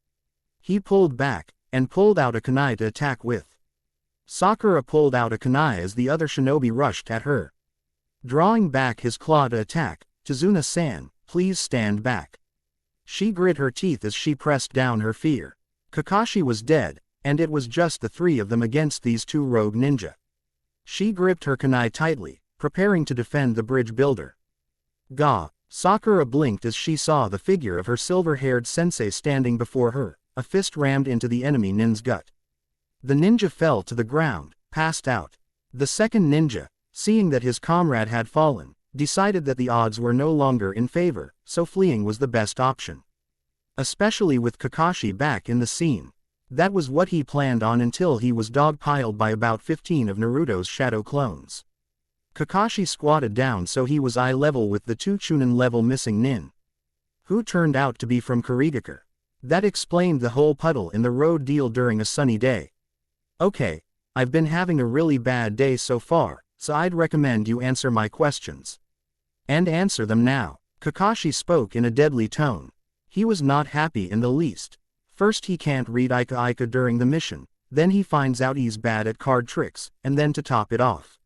He pulled back, and pulled out a kunai to attack with. Sakura pulled out a kunai as the other shinobi rushed at her. Drawing back his claw to attack, Tazuna-san, please stand back. She grit her teeth as she pressed down her fear. Kakashi was dead, and it was just the 3 of them against these 2 rogue ninja. She gripped her kunai tightly, preparing to defend the bridge builder. Gah! Sakura blinked as she saw the figure of her silver-haired sensei standing before her, a fist rammed into the enemy nin's gut. The ninja fell to the ground, passed out. The second ninja, seeing that his comrade had fallen, decided that the odds were no longer in favor, so fleeing was the best option. Especially with Kakashi back in the scene. That was what he planned on until he was dogpiled by about 15 of Naruto's shadow clones. Kakashi squatted down so he was eye level with the 2 Chunin level missing nin, who turned out to be from Kurigakure. That explained the whole puddle in the road deal during a sunny day. Okay, I've been having a really bad day so far, so I'd recommend you answer my questions. And answer them now. Kakashi spoke in a deadly tone. He was not happy in the least. First he can't read Ika during the mission, then he finds out he's bad at card tricks, and then to top it off,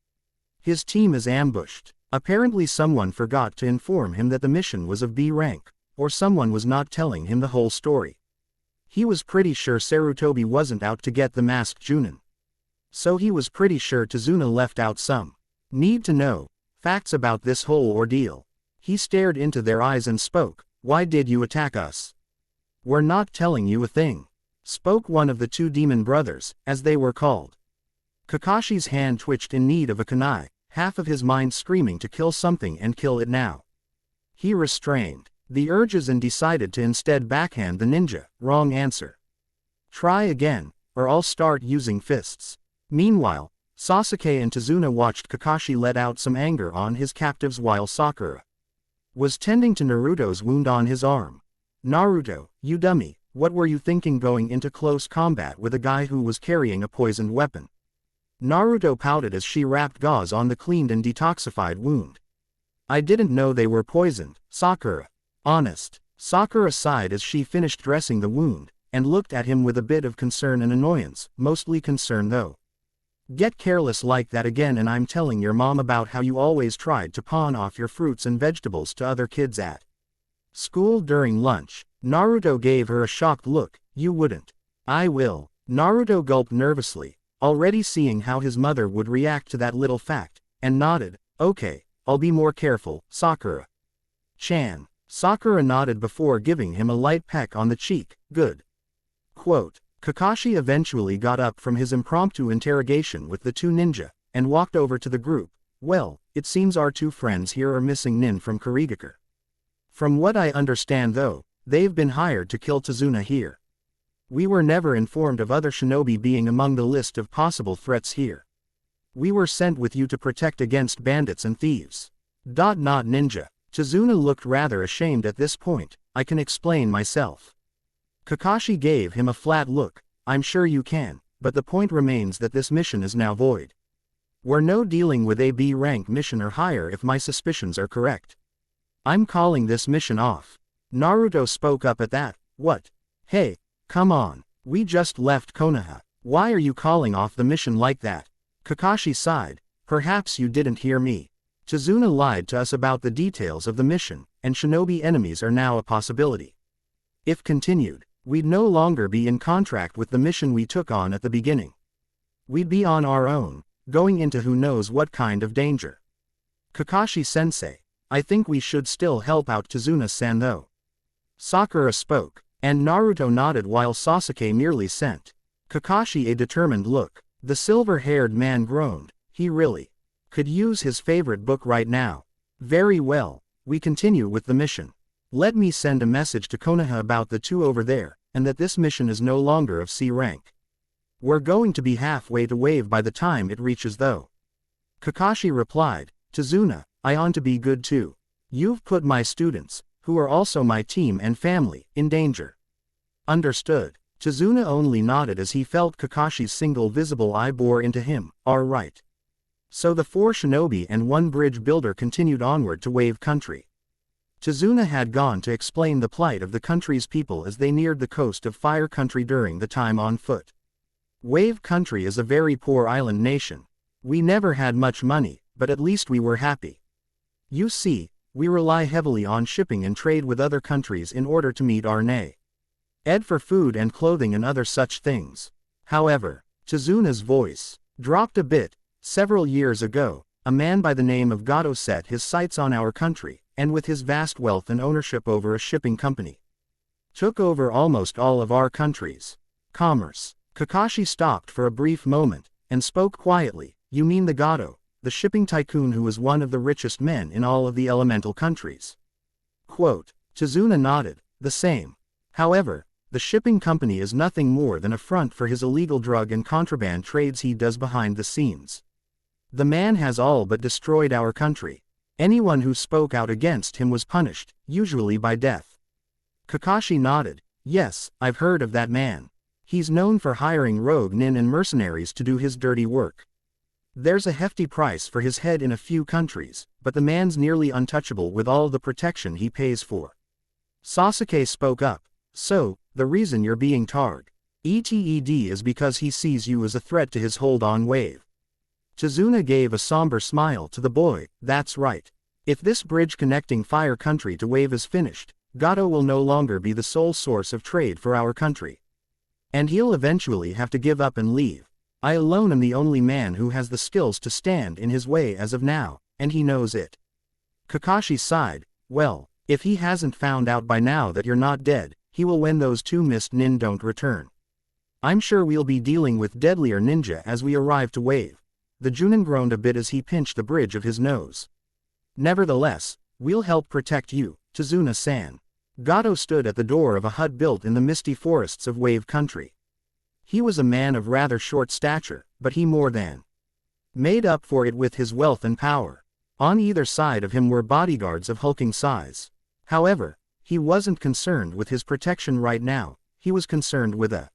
His team is ambushed. Apparently someone forgot to inform him that the mission was of B rank, or someone was not telling him the whole story. He was pretty sure Sarutobi wasn't out to get the masked Junin. So he was pretty sure Tazuna left out some need to know facts about this whole ordeal. He stared into their eyes and spoke, "Why did you attack us?" "We're not telling you a thing," spoke one of the two demon brothers, as they were called. Kakashi's hand twitched in need of a kunai, half of his mind screaming to kill something and kill it now. He restrained the urges and decided to instead backhand the ninja. Wrong answer. Try again, or I'll start using fists. Meanwhile, Sasuke and Tazuna watched Kakashi let out some anger on his captives while Sakura was tending to Naruto's wound on his arm. "Naruto, you dummy, what were you thinking going into close combat with a guy who was carrying a poisoned weapon?" Naruto pouted as she wrapped gauze on the cleaned and detoxified wound. "I didn't know they were poisoned, Sakura. Honest." Sakura sighed as she finished dressing the wound, and looked at him with a bit of concern and annoyance, mostly concern though. "Get careless like that again and I'm telling your mom about how you always tried to pawn off your fruits and vegetables to other kids at school during lunch." Naruto gave her a shocked look. "You wouldn't." "I will." Naruto gulped nervously, already seeing how his mother would react to that little fact, and nodded, "Okay, I'll be more careful, Sakura-chan." Sakura nodded before giving him a light peck on the cheek. "Good." Quote, Kakashi eventually got up from his impromptu interrogation with the two ninja, and walked over to the group. "Well, it seems our two friends here are missing Nin from Kurigakure. From what I understand though, they've been hired to kill Tazuna here. We were never informed of other shinobi being among the list of possible threats here. We were sent with you to protect against bandits and thieves." Not ninja. Tazuna looked rather ashamed at this point. "I can explain myself." Kakashi gave him a flat look. "I'm sure you can, but the point remains that this mission is now void. We're no dealing with a B rank mission or higher if my suspicions are correct. I'm calling this mission off." Naruto spoke up at that. "What? Hey, come on, we just left Konoha. Why are you calling off the mission like that?" Kakashi sighed. "Perhaps you didn't hear me. Tazuna lied to us about the details of the mission, and shinobi enemies are now a possibility. If continued, we'd no longer be in contract with the mission we took on at the beginning. We'd be on our own, going into who knows what kind of danger. Kakashi-sensei, I think we should still help out Tazuna-san though." Sakura spoke, and Naruto nodded while Sasuke merely sent Kakashi a determined look. The silver-haired man groaned. He really could use his favorite book right now. "Very well, we continue with the mission. Let me send a message to Konoha about the two over there, and that this mission is no longer of C rank. We're going to be halfway to wave by the time it reaches though." Kakashi replied, "Tazuna, I want to be good too. You've put my students, who are also my team and family, in danger." "Understood." Tazuna only nodded as he felt Kakashi's single visible eye bore into him. "All right." So the four shinobi and one bridge builder continued onward to Wave Country. Tazuna had gone to explain the plight of the country's people as they neared the coast of Fire Country during the time on foot. Wave Country is a very poor island nation. We never had much money, but at least we were happy. You see, we rely heavily on shipping and trade with other countries in order to meet our need for food and clothing and other such things. However, Tazuna's voice dropped a bit. Several years ago, a man by the name of Gato set his sights on our country, and with his vast wealth and ownership over a shipping company, took over almost all of our country's commerce. Kakashi stopped for a brief moment, and spoke quietly. "You mean the Gato, the shipping tycoon who was one of the richest men in all of the elemental countries?" Quote, Tazuna nodded. "The same. However, the shipping company is nothing more than a front for his illegal drug and contraband trades he does behind the scenes. The man has all but destroyed our country. Anyone who spoke out against him was punished, usually by death." Kakashi nodded. "Yes, I've heard of that man. He's known for hiring rogue nin and mercenaries to do his dirty work. There's a hefty price for his head in a few countries, but the man's nearly untouchable with all the protection he pays for." Sasuke spoke up. "So, the reason you're being targeted is because he sees you as a threat to his hold on Wave." Tazuna gave a somber smile to the boy. That's right. If this bridge connecting Fire Country to Wave is finished, Gato will no longer be the sole source of trade for our country. And he'll eventually have to give up and leave. I alone am the only man who has the skills to stand in his way as of now, and he knows it. Kakashi sighed. Well, if he hasn't found out by now that you're not dead, he will when those two mist nin don't return. I'm sure we'll be dealing with deadlier ninja as we arrive to Wave. The Junin groaned a bit as he pinched the bridge of his nose. Nevertheless, we'll help protect you, Tazuna-san. Gato stood at the door of a hut built in the misty forests of Wave Country. He was a man of rather short stature, but he more than made up for it with his wealth and power. On either side of him were bodyguards of hulking size. However, he wasn't concerned with his protection right now, he was concerned with a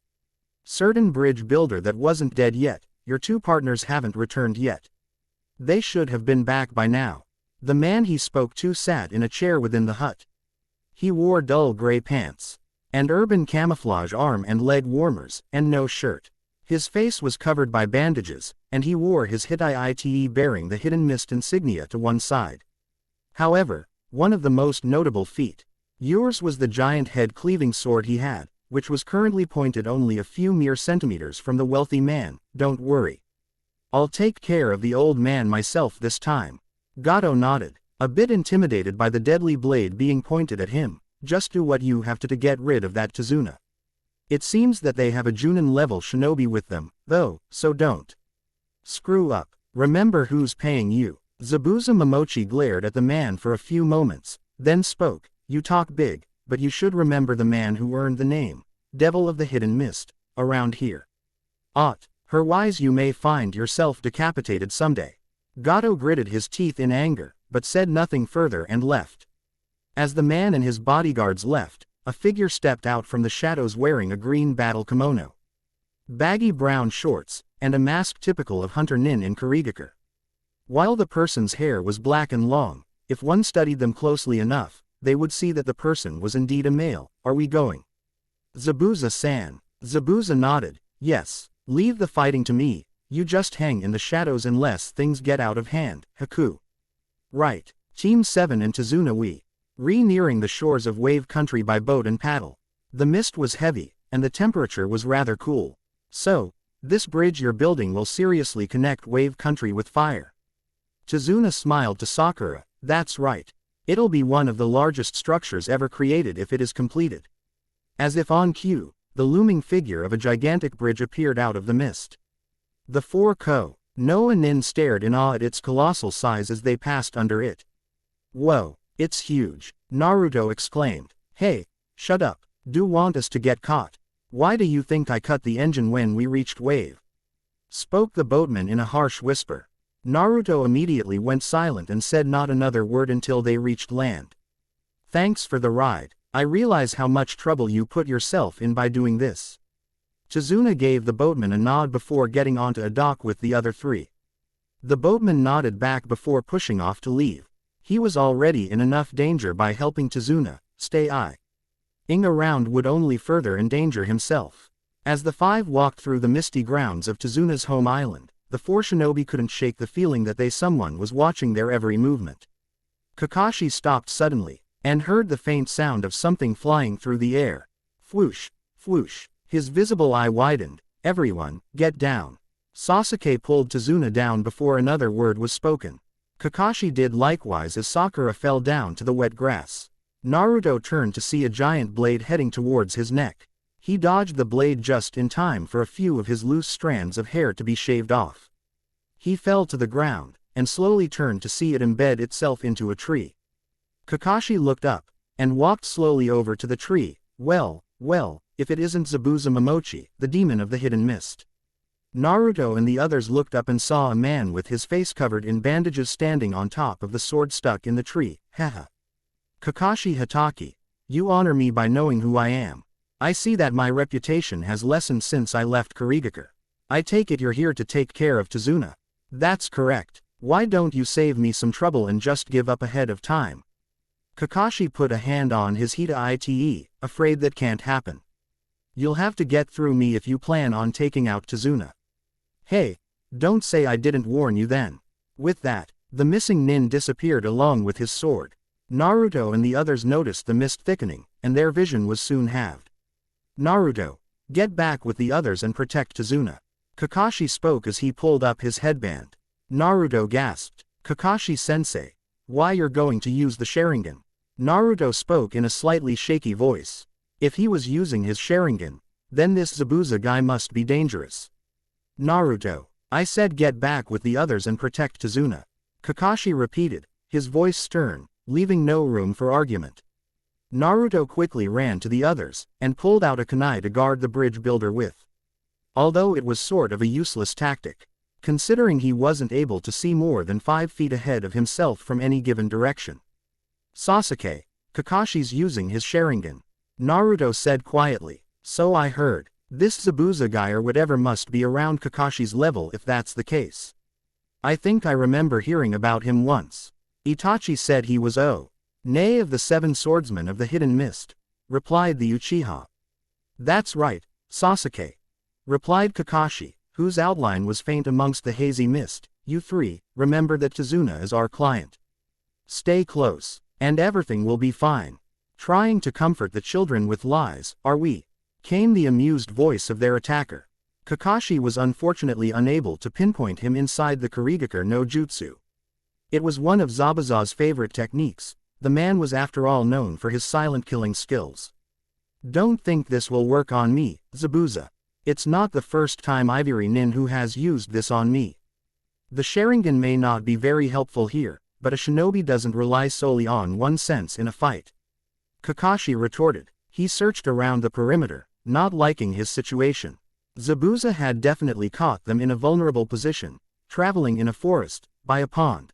certain bridge builder that wasn't dead yet. Your two partners haven't returned yet. They should have been back by now. The man he spoke to sat in a chair within the hut. He wore dull gray pants, and urban camouflage arm and leg warmers, and no shirt. His face was covered by bandages, and he wore his Itachi bearing the hidden mist insignia to one side. However, one of the most notable feat. Yours was the giant head-cleaving sword he had, which was currently pointed only a few mere centimeters from the wealthy man. Don't worry. I'll take care of the old man myself this time. Gato nodded, a bit intimidated by the deadly blade being pointed at him. Just do what you have to get rid of that Tazuna. It seems that they have a Junin-level shinobi with them, though, so don't screw up. Remember who's paying you. Zabuza Momochi glared at the man for a few moments, then spoke. You talk big, but you should remember the man who earned the name, Devil of the Hidden Mist, around here. Otherwise you may find yourself decapitated someday. Gato gritted his teeth in anger, but said nothing further and left. As the man and his bodyguards left, a figure stepped out from the shadows wearing a green battle kimono, baggy brown shorts, and a mask typical of Hunter Nin in Kurigakure. While the person's hair was black and long, if one studied them closely enough, they would see that the person was indeed a male. Are we going? Zabuza-san. Zabuza nodded. Yes, leave the fighting to me, you just hang in the shadows unless things get out of hand. Haku. Right. Team 7 and Tazuna we nearing the shores of Wave Country by boat and paddle. The mist was heavy, and the temperature was rather cool. So, this bridge you're building will seriously connect Wave Country with fire. Tazuna smiled to Sakura. That's right. It'll be one of the largest structures ever created if it is completed. As if on cue, the looming figure of a gigantic bridge appeared out of the mist. The four Konoha nin stared in awe at its colossal size as they passed under it. Whoa, it's huge, Naruto exclaimed. Hey, shut up, do want us to get caught? Why do you think I cut the engine when we reached Wave? Spoke the boatman in a harsh whisper. Naruto immediately went silent and said not another word until they reached land. Thanks for the ride, I realize how much trouble you put yourself in by doing this. Tazuna gave the boatman a nod before getting onto a dock with the other three. The boatman nodded back before pushing off to leave. He was already in enough danger by helping Tazuna. Staying around would only further endanger himself. As the five walked through the misty grounds of Tazuna's home island, the four shinobi couldn't shake the feeling that someone was watching their every movement. Kakashi stopped suddenly, and heard the faint sound of something flying through the air. Whoosh, whoosh. His visible eye widened. Everyone, get down. Sasuke pulled Tazuna down before another word was spoken. Kakashi did likewise as Sakura fell down to the wet grass. Naruto turned to see a giant blade heading towards his neck. He dodged the blade just in time for a few of his loose strands of hair to be shaved off. He fell to the ground, and slowly turned to see it embed itself into a tree. Kakashi looked up, and walked slowly over to the tree. Well, if it isn't Zabuza Momochi, the demon of the hidden mist. Naruto and the others looked up and saw a man with his face covered in bandages standing on top of the sword stuck in the tree. Haha. Kakashi Hatake, you honor me by knowing who I am. I see that my reputation has lessened since I left Kurigakure. I take it you're here to take care of Tazuna. That's correct. Why don't you save me some trouble and just give up ahead of time? Kakashi put a hand on his Itachi, afraid that can't happen. You'll have to get through me if you plan on taking out Tazuna. Hey, Don't say I didn't warn you then. With that, the missing nin disappeared along with his sword. Naruto and the others noticed the mist thickening, and their vision was soon halved. Naruto, get back with the others and protect Tazuna. Kakashi spoke as he pulled up his headband. Naruto gasped, Kakashi-sensei, why you're going to use the Sharingan? Naruto spoke in a slightly shaky voice. If he was using his Sharingan, then this Zabuza guy must be dangerous. Naruto, I said get back with the others and protect Tazuna. Kakashi repeated, his voice stern, leaving no room for argument. Naruto quickly ran to the others, and pulled out a kunai to guard the bridge builder with. Although it was sort of a useless tactic, considering he wasn't able to see more than 5 feet ahead of himself from any given direction. Sasuke, Kakashi's using his Sharingan. Naruto said quietly, so I heard. This Zabuza guy or whatever must be around Kakashi's level if that's the case. I think I remember hearing about him once. Itachi said he was Nay of the 7 swordsmen of the hidden mist, replied the Uchiha. That's right, Sasuke, replied Kakashi, whose outline was faint amongst the hazy mist. You 3, remember that Tazuna is our client. Stay close, and everything will be fine. Trying to comfort the children with lies, are we? Came the amused voice of their attacker. Kakashi was unfortunately unable to pinpoint him inside the Kurigakure no Jutsu. It was one of Zabuza's favorite techniques. The man was after all known for his silent killing skills. Don't think this will work on me, Zabuza. It's not the first time Ivory Nin who has used this on me. The Sharingan may not be very helpful here, but a shinobi doesn't rely solely on one sense in a fight. Kakashi retorted. He searched around the perimeter, not liking his situation. Zabuza had definitely caught them in a vulnerable position, traveling in a forest, by a pond.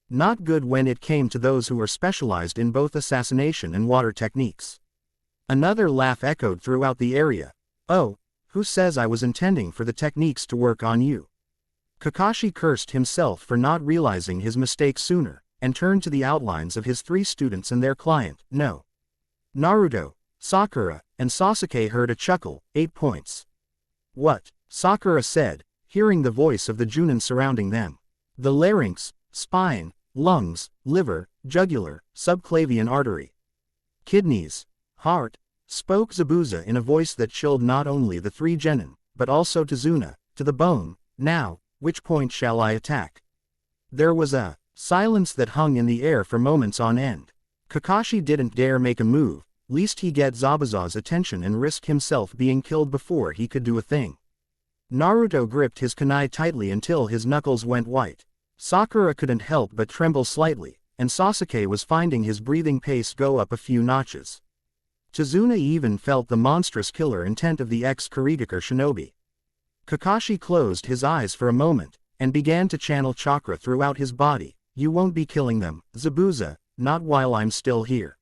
Not good when it came to those who were specialized in both assassination and water techniques. Another laugh echoed throughout the area. Oh, who says I was intending for the techniques to work on you? Kakashi cursed himself for not realizing his mistake sooner, and turned to the outlines of his 3 students and their client. No. Naruto, Sakura, and Sasuke heard a chuckle. 8 points. What? Sakura said, hearing the voice of the Junin surrounding them. The larynx, spine, lungs, liver, jugular, subclavian artery, kidneys, heart, spoke Zabuza in a voice that chilled not only the 3 genin, but also Tazuna, to the bone. Now, which point shall I attack? There was a silence that hung in the air for moments on end. Kakashi didn't dare make a move, lest he get Zabuza's attention and risk himself being killed before he could do a thing. Naruto gripped his kunai tightly until his knuckles went white. Sakura couldn't help but tremble slightly, and Sasuke was finding his breathing pace go up a few notches. Tazuna even felt the monstrous killer intent of the ex-Kurigakure shinobi. Kakashi closed his eyes for a moment, and began to channel chakra throughout his body. You won't be killing them, Zabuza, not while I'm still here.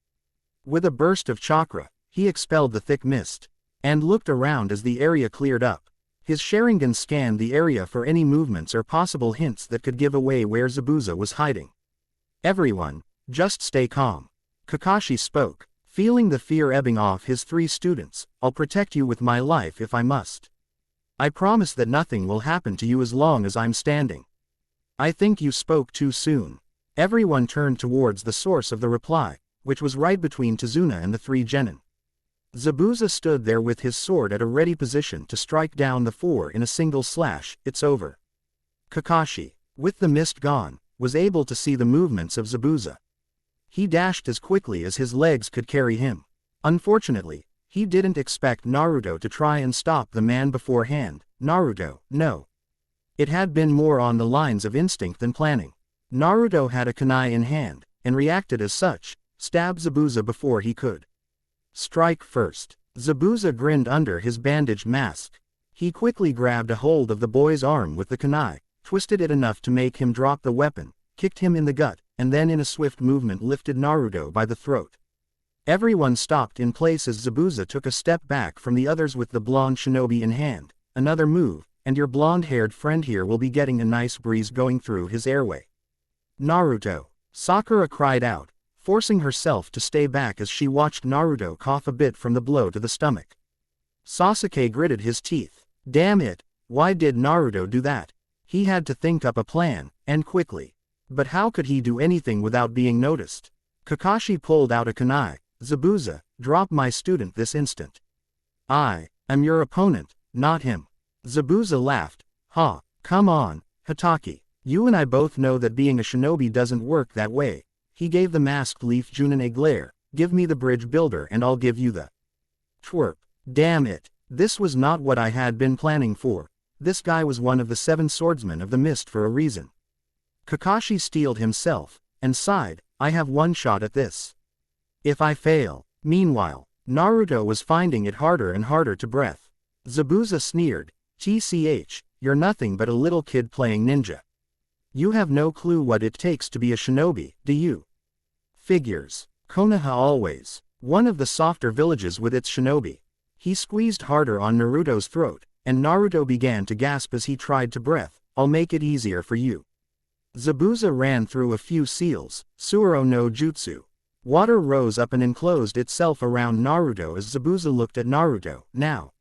With a burst of chakra, he expelled the thick mist, and looked around as the area cleared up. His Sharingan scanned the area for any movements or possible hints that could give away where Zabuza was hiding. Everyone, just stay calm. Kakashi spoke, feeling the fear ebbing off his 3 students. I'll protect you with my life if I must. I promise that nothing will happen to you as long as I'm standing. I think you spoke too soon. Everyone turned towards the source of the reply, which was right between Tazuna and the 3 genin. Zabuza stood there with his sword at a ready position to strike down the 4 in a single slash. It's over. Kakashi, with the mist gone, was able to see the movements of Zabuza. He dashed as quickly as his legs could carry him. Unfortunately, he didn't expect Naruto to try and stop the man beforehand. Naruto, no. It had been more on the lines of instinct than planning. Naruto had a kunai in hand, and reacted as such, stabbed Zabuza before he could strike first. Zabuza grinned under his bandaged mask. He quickly grabbed a hold of the boy's arm with the kunai, twisted it enough to make him drop the weapon, kicked him in the gut, and then in a swift movement lifted Naruto by the throat. Everyone stopped in place as Zabuza took a step back from the others with the blonde shinobi in hand. Another move, and your blonde-haired friend here will be getting a nice breeze going through his airway. Naruto, Sakura cried out, forcing herself to stay back as she watched Naruto cough a bit from the blow to the stomach. Sasuke gritted his teeth. Damn it, why did Naruto do that? He had to think up a plan, and quickly. But how could he do anything without being noticed? Kakashi pulled out a kunai. Zabuza, drop my student this instant. I am your opponent, not him. Zabuza laughed. Ha, come on, Hatake. You and I both know that being a shinobi doesn't work that way. He gave the masked leaf Junin a glare. Give me the bridge builder and I'll give you the twerp. Damn it. This was not what I had been planning for. This guy was one of the 7 swordsmen of the mist for a reason. Kakashi steeled himself, and sighed, I have one shot at this. If I fail. Meanwhile, Naruto was finding it harder and harder to breath. Zabuza sneered, TCH, you're nothing but a little kid playing ninja. You have no clue what it takes to be a shinobi, do you? Figures. Konoha always. One of the softer villages with its shinobi. He squeezed harder on Naruto's throat, and Naruto began to gasp as he tried to breath, I'll make it easier for you. Zabuza ran through a few seals, Suoro no Jutsu. Water rose up and enclosed itself around Naruto as Zabuza looked at Naruto, now.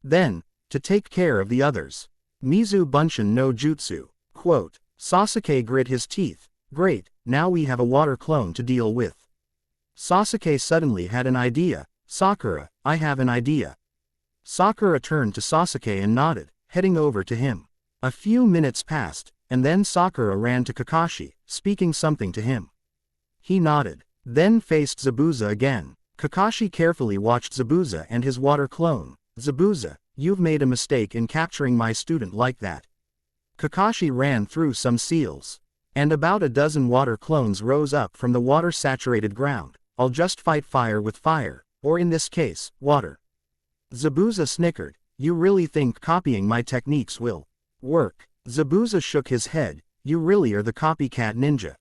Then, to take care of the others. Mizu Bunshin no Jutsu. Quote, Sasuke grit his teeth, great, now we have a water clone to deal with. Sasuke suddenly had an idea, Sakura, I have an idea. Sakura turned to Sasuke and nodded, heading over to him. A few minutes passed, and then Sakura ran to Kakashi, speaking something to him. He nodded, then faced Zabuza again. Kakashi carefully watched Zabuza and his water clone. Zabuza, you've made a mistake in capturing my student like that. Kakashi ran through some seals. And about a dozen water clones rose up from the water-saturated ground. I'll just fight fire with fire, or in this case, water. Zabuza snickered, you really think copying my techniques will work? Zabuza shook his head, you really are the copycat ninja.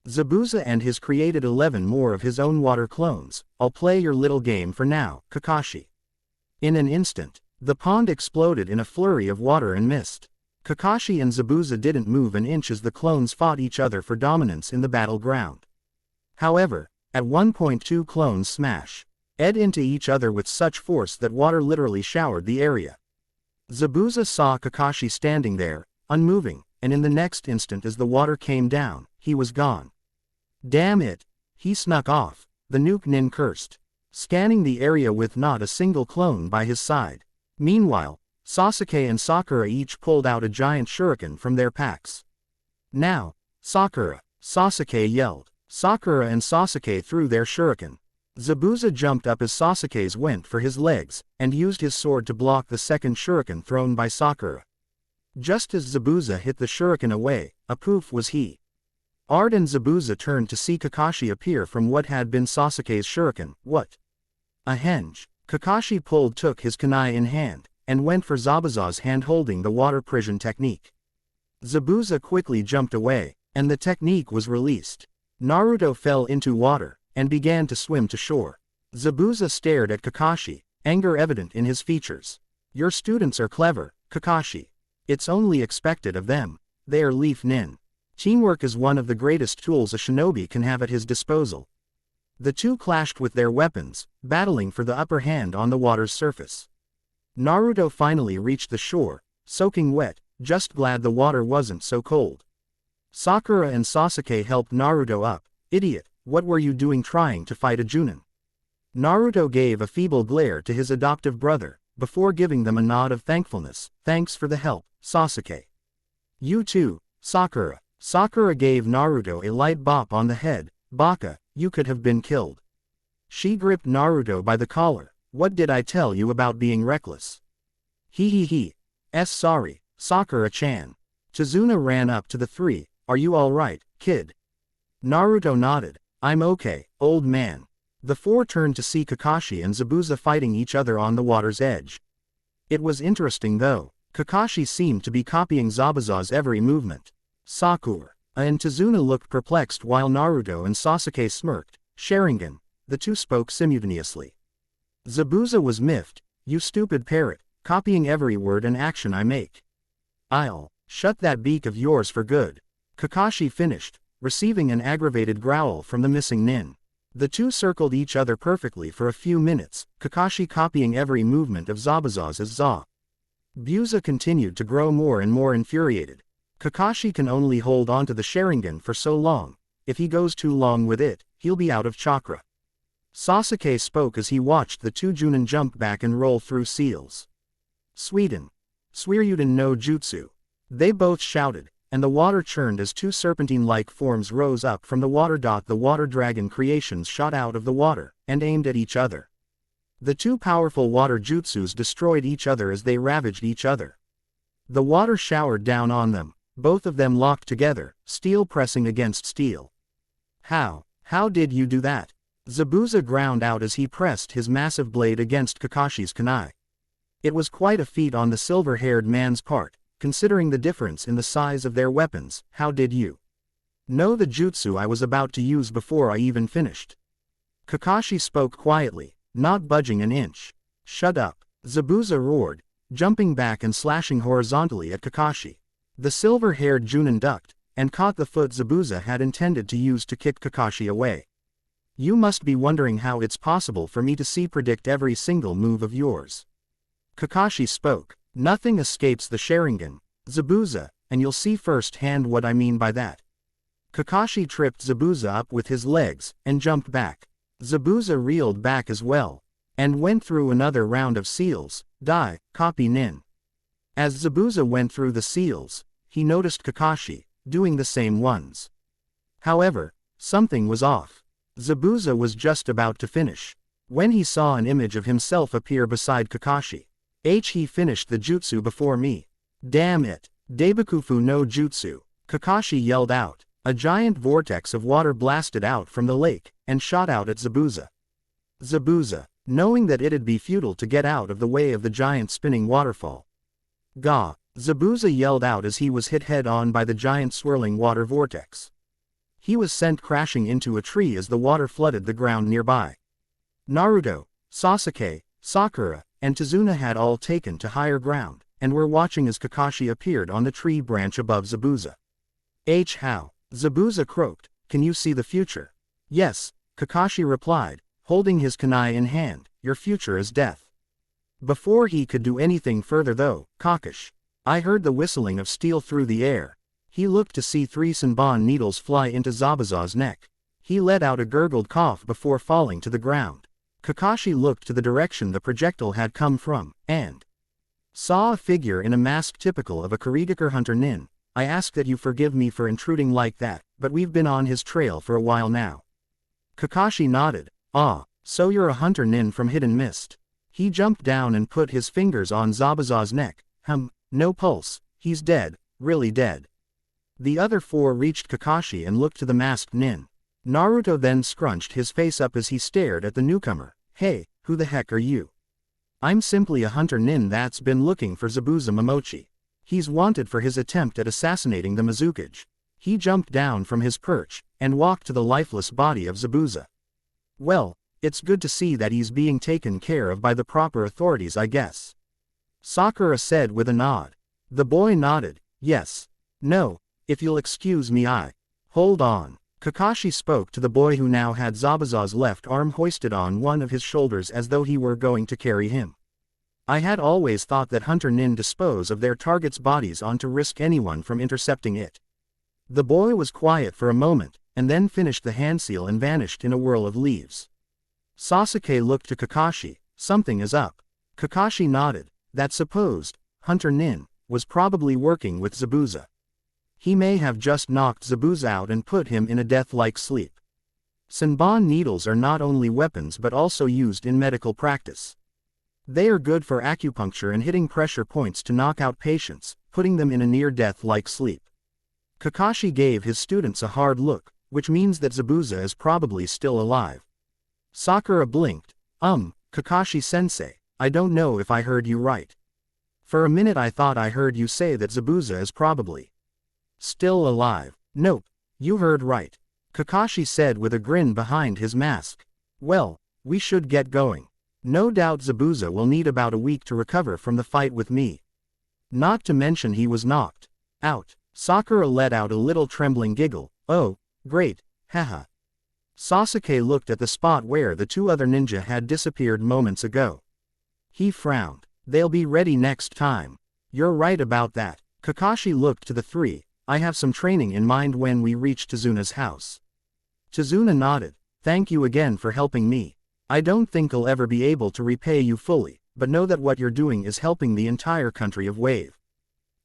Zabuza and his created 11 more of his own water clones. I'll play your little game for now, Kakashi. In an instant, the pond exploded in a flurry of water and mist. Kakashi and Zabuza didn't move an inch as the clones fought each other for dominance in the battleground. However, at one point 2 clones smash ed into each other with such force that water literally showered the area. Zabuza saw Kakashi standing there, unmoving, and in the next instant as the water came down, he was gone. Damn it! He snuck off, the nuke nin cursed, scanning the area with not a single clone by his side. Meanwhile, Sasuke and Sakura each pulled out a giant shuriken from their packs. Now, Sakura, Sasuke yelled. Sakura and Sasuke threw their shuriken. Zabuza jumped up as Sasuke's went for his legs, and used his sword to block the second shuriken thrown by Sakura. Just as Zabuza hit the shuriken away, a poof was he. Ard and Zabuza turned to see Kakashi appear from what had been Sasuke's shuriken. What? A henge. Kakashi took his kunai in hand, and went for Zabuza's hand holding the water prison technique. Zabuza quickly jumped away, and the technique was released. Naruto fell into water, and began to swim to shore. Zabuza stared at Kakashi, anger evident in his features. Your students are clever, Kakashi. It's only expected of them. They are leaf nin. Teamwork is one of the greatest tools a shinobi can have at his disposal. The two clashed with their weapons, battling for the upper hand on the water's surface. Naruto finally reached the shore, soaking wet, just glad the water wasn't so cold. Sakura and Sasuke helped Naruto up. Idiot, what were you doing trying to fight a Junin? Naruto gave a feeble glare to his adoptive brother, before giving them a nod of thankfulness. Thanks for the help, Sasuke. You too, Sakura. Sakura gave Naruto a light bop on the head. Baka, you could have been killed. She gripped Naruto by the collar. What did I tell you about being reckless? He. Sorry, Sakura-chan. Tazuna ran up to the three. Are you alright, kid? Naruto nodded. I'm okay, old man. The four turned to see Kakashi and Zabuza fighting each other on the water's edge. It was interesting though. Kakashi seemed to be copying Zabuza's every movement. Sakura and Tazuna looked perplexed while Naruto and Sasuke smirked. Sharingan, the two spoke simultaneously. Zabuza was miffed. You stupid parrot, copying every word and action I make. I'll shut that beak of yours for good. Kakashi finished, receiving an aggravated growl from the missing nin. The two circled each other perfectly for a few minutes, Kakashi copying every movement of Zabuza's as Za. Buza continued to grow more and more infuriated. Kakashi can only hold onto the Sharingan for so long. If he goes too long with it, he'll be out of chakra. Sasuke spoke as he watched the two Junin jump back and roll through seals. Sweden. Suiryuden no Jutsu. They both shouted, and the water churned as two serpentine-like forms rose up from the water. The water dragon creations shot out of the water, and aimed at each other. The two powerful water jutsus destroyed each other as they ravaged each other. The water showered down on them, both of them locked together, steel pressing against steel. How did you do that? Zabuza ground out as he pressed his massive blade against Kakashi's kunai. It was quite a feat on the silver-haired man's part, considering the difference in the size of their weapons. How did you know the jutsu I was about to use before I even finished? Kakashi spoke quietly, not budging an inch. Shut up, Zabuza roared, jumping back and slashing horizontally at Kakashi. The silver-haired Junin ducked, and caught the foot Zabuza had intended to use to kick Kakashi away. You must be wondering how it's possible for me to predict every single move of yours. Kakashi spoke. Nothing escapes the Sharingan, Zabuza, and you'll see firsthand what I mean by that. Kakashi tripped Zabuza up with his legs, and jumped back. Zabuza reeled back as well, and went through another round of seals, copy nin. As Zabuza went through the seals, he noticed Kakashi doing the same ones. However, something was off. Zabuza was just about to finish, when he saw an image of himself appear beside Kakashi. He finished the jutsu before me. Damn it, Daibakufu no jutsu, Kakashi yelled out. A giant vortex of water blasted out from the lake, and shot out at Zabuza. Zabuza, knowing that it'd be futile to get out of the way of the giant spinning waterfall. Gah! Zabuza yelled out as he was hit head-on by the giant swirling water vortex. He was sent crashing into a tree as the water flooded the ground nearby. Naruto, Sasuke, Sakura, and Tazuna had all taken to higher ground, and were watching as Kakashi appeared on the tree branch above Zabuza. How? Zabuza croaked, can you see the future? Yes, Kakashi replied, holding his kunai in hand, your future is death. Before he could do anything further though, Kakashi, I heard the whistling of steel through the air. He looked to see 3 Senbon needles fly into Zabuza's neck. He let out a gurgled cough before falling to the ground. Kakashi looked to the direction the projectile had come from, and saw a figure in a mask typical of a Kurigakur hunter nin. I ask that you forgive me for intruding like that, but we've been on his trail for a while now. Kakashi nodded. Ah, so you're a hunter nin from Hidden Mist. He jumped down and put his fingers on Zabuza's neck. No pulse, he's dead, really dead. The other 4 reached Kakashi and looked to the masked nin. Naruto then scrunched his face up as he stared at the newcomer. Hey, who the heck are you? I'm simply a hunter nin that's been looking for Zabuza Momochi. He's wanted for his attempt at assassinating the Mizuki. He jumped down from his perch, and walked to the lifeless body of Zabuza. Well, it's good to see that he's being taken care of by the proper authorities, I guess. Sakura said with a nod. The boy nodded. Yes. No, if you'll excuse me Hold on. Kakashi spoke to the boy who now had Zabuza's left arm hoisted on one of his shoulders as though he were going to carry him. I had always thought that hunter nin dispose of their targets' bodies on to risk anyone from intercepting it. The boy was quiet for a moment, and then finished the hand seal and vanished in a whirl of leaves. Sasuke looked to Kakashi. Something is up. Kakashi nodded. That supposed hunter nin was probably working with Zabuza. He may have just knocked Zabuza out and put him in a death-like sleep. Senbon needles are not only weapons but also used in medical practice. They are good for acupuncture and hitting pressure points to knock out patients, putting them in a near-death-like sleep. Kakashi gave his students a hard look, which means that Zabuza is probably still alive. Sakura blinked. Kakashi-sensei, I don't know if I heard you right. For a minute I thought I heard you say that Zabuza is probably still alive. Nope, you heard right. Kakashi said with a grin behind his mask. Well, we should get going. No doubt Zabuza will need about a week to recover from the fight with me. Not to mention he was knocked out. Sakura let out a little trembling giggle. Oh, great, haha. Sasuke looked at the spot where the 2 other ninja had disappeared moments ago. He frowned. They'll be ready next time. You're right about that. Kakashi looked to the three. I have some training in mind when we reach Tazuna's house. Tazuna nodded. Thank you again for helping me. I don't think I'll ever be able to repay you fully, but know that what you're doing is helping the entire country of Wave.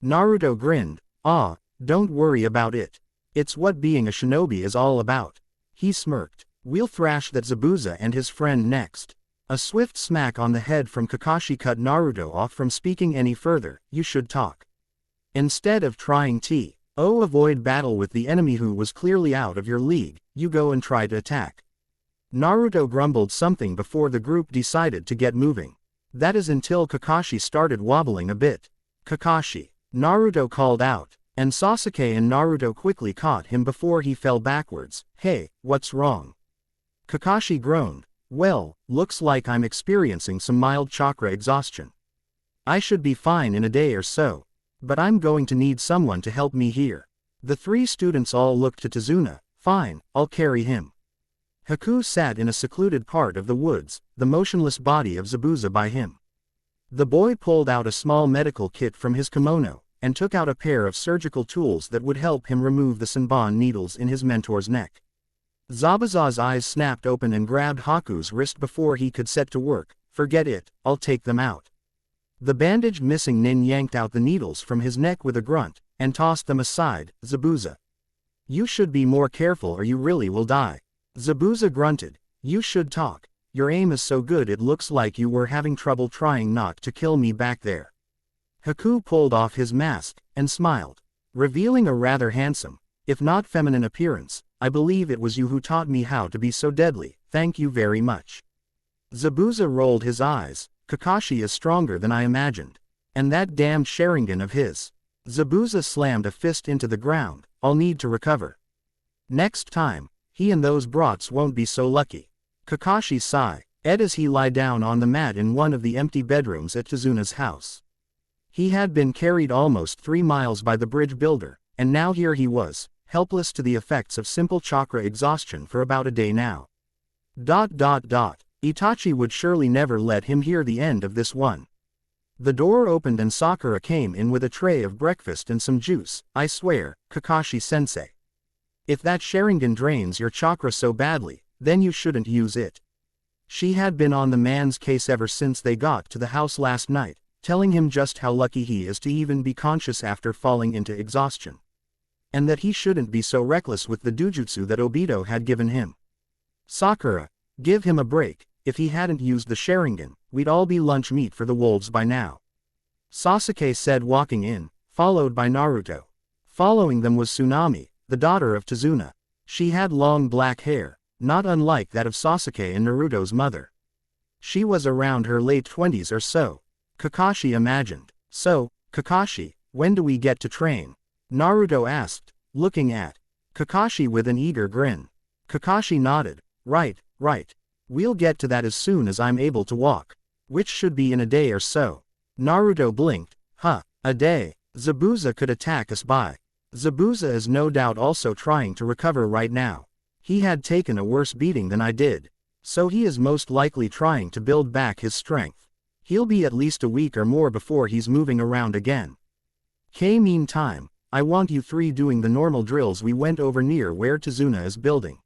Naruto grinned. Ah, don't worry about it. It's what being a shinobi is all about. He smirked. We'll thrash that Zabuza and his friend next. A swift smack on the head from Kakashi cut Naruto off from speaking any further. You should talk. Instead of trying to avoid battle with the enemy who was clearly out of your league, you go and try to attack. Naruto grumbled something before the group decided to get moving. That is until Kakashi started wobbling a bit. Kakashi, Naruto called out, and Sasuke and Naruto quickly caught him before he fell backwards. Hey, what's wrong? Kakashi groaned. Well, looks like I'm experiencing some mild chakra exhaustion. I should be fine in a day or so, but I'm going to need someone to help me here. The three students all looked to Tazuna. Fine, I'll carry him. Haku sat in a secluded part of the woods, the motionless body of Zabuza by him. The boy pulled out a small medical kit from his kimono, and took out a pair of surgical tools that would help him remove the Senbon needles in his mentor's neck. Zabuza's eyes snapped open and grabbed Haku's wrist before he could set to work. Forget it, I'll take them out. The bandaged missing nin yanked out the needles from his neck with a grunt, and tossed them aside. Zabuza. You should be more careful or you really will die. Zabuza grunted. You should talk. Your aim is so good it looks like you were having trouble trying not to kill me back there. Haku pulled off his mask, and smiled, revealing a rather handsome, if not feminine appearance. I believe it was you who taught me how to be so deadly, thank you very much. Zabuza rolled his eyes. Kakashi is stronger than I imagined. And that damned Sharingan of his. Zabuza slammed a fist into the ground. I'll need to recover. Next time, he and those brats won't be so lucky. Kakashi sighed as he lay down on the mat in one of the empty bedrooms at Tazuna's house. He had been carried almost 3 miles by the bridge builder, and now here he was, helpless to the effects of simple chakra exhaustion for about a day now. Itachi would surely never let him hear the end of this one. The door opened and Sakura came in with a tray of breakfast and some juice. I swear, Kakashi-sensei. If that Sharingan drains your chakra so badly, then you shouldn't use it. She had been on the man's case ever since they got to the house last night, telling him just how lucky he is to even be conscious after falling into exhaustion. And that he shouldn't be so reckless with the dujutsu that Obito had given him. Sakura, give him a break. If he hadn't used the Sharingan, we'd all be lunch meat for the wolves by now. Sasuke said, walking in, followed by Naruto. Following them was Tsunami, the daughter of Tazuna. She had long black hair, not unlike that of Sasuke and Naruto's mother. She was around her late 20s or so. Kakashi imagined. So, Kakashi, when do we get to train? Naruto asked, looking at Kakashi with an eager grin. Kakashi nodded. Right. We'll get to that as soon as I'm able to walk. Which should be in a day or so. Naruto blinked. A day. Zabuza could attack us by. Zabuza is no doubt also trying to recover right now. He had taken a worse beating than I did. So he is most likely trying to build back his strength. He'll be at least a week or more before he's moving around again. Meantime, I want you three doing the normal drills we went over near where Tazuna is building.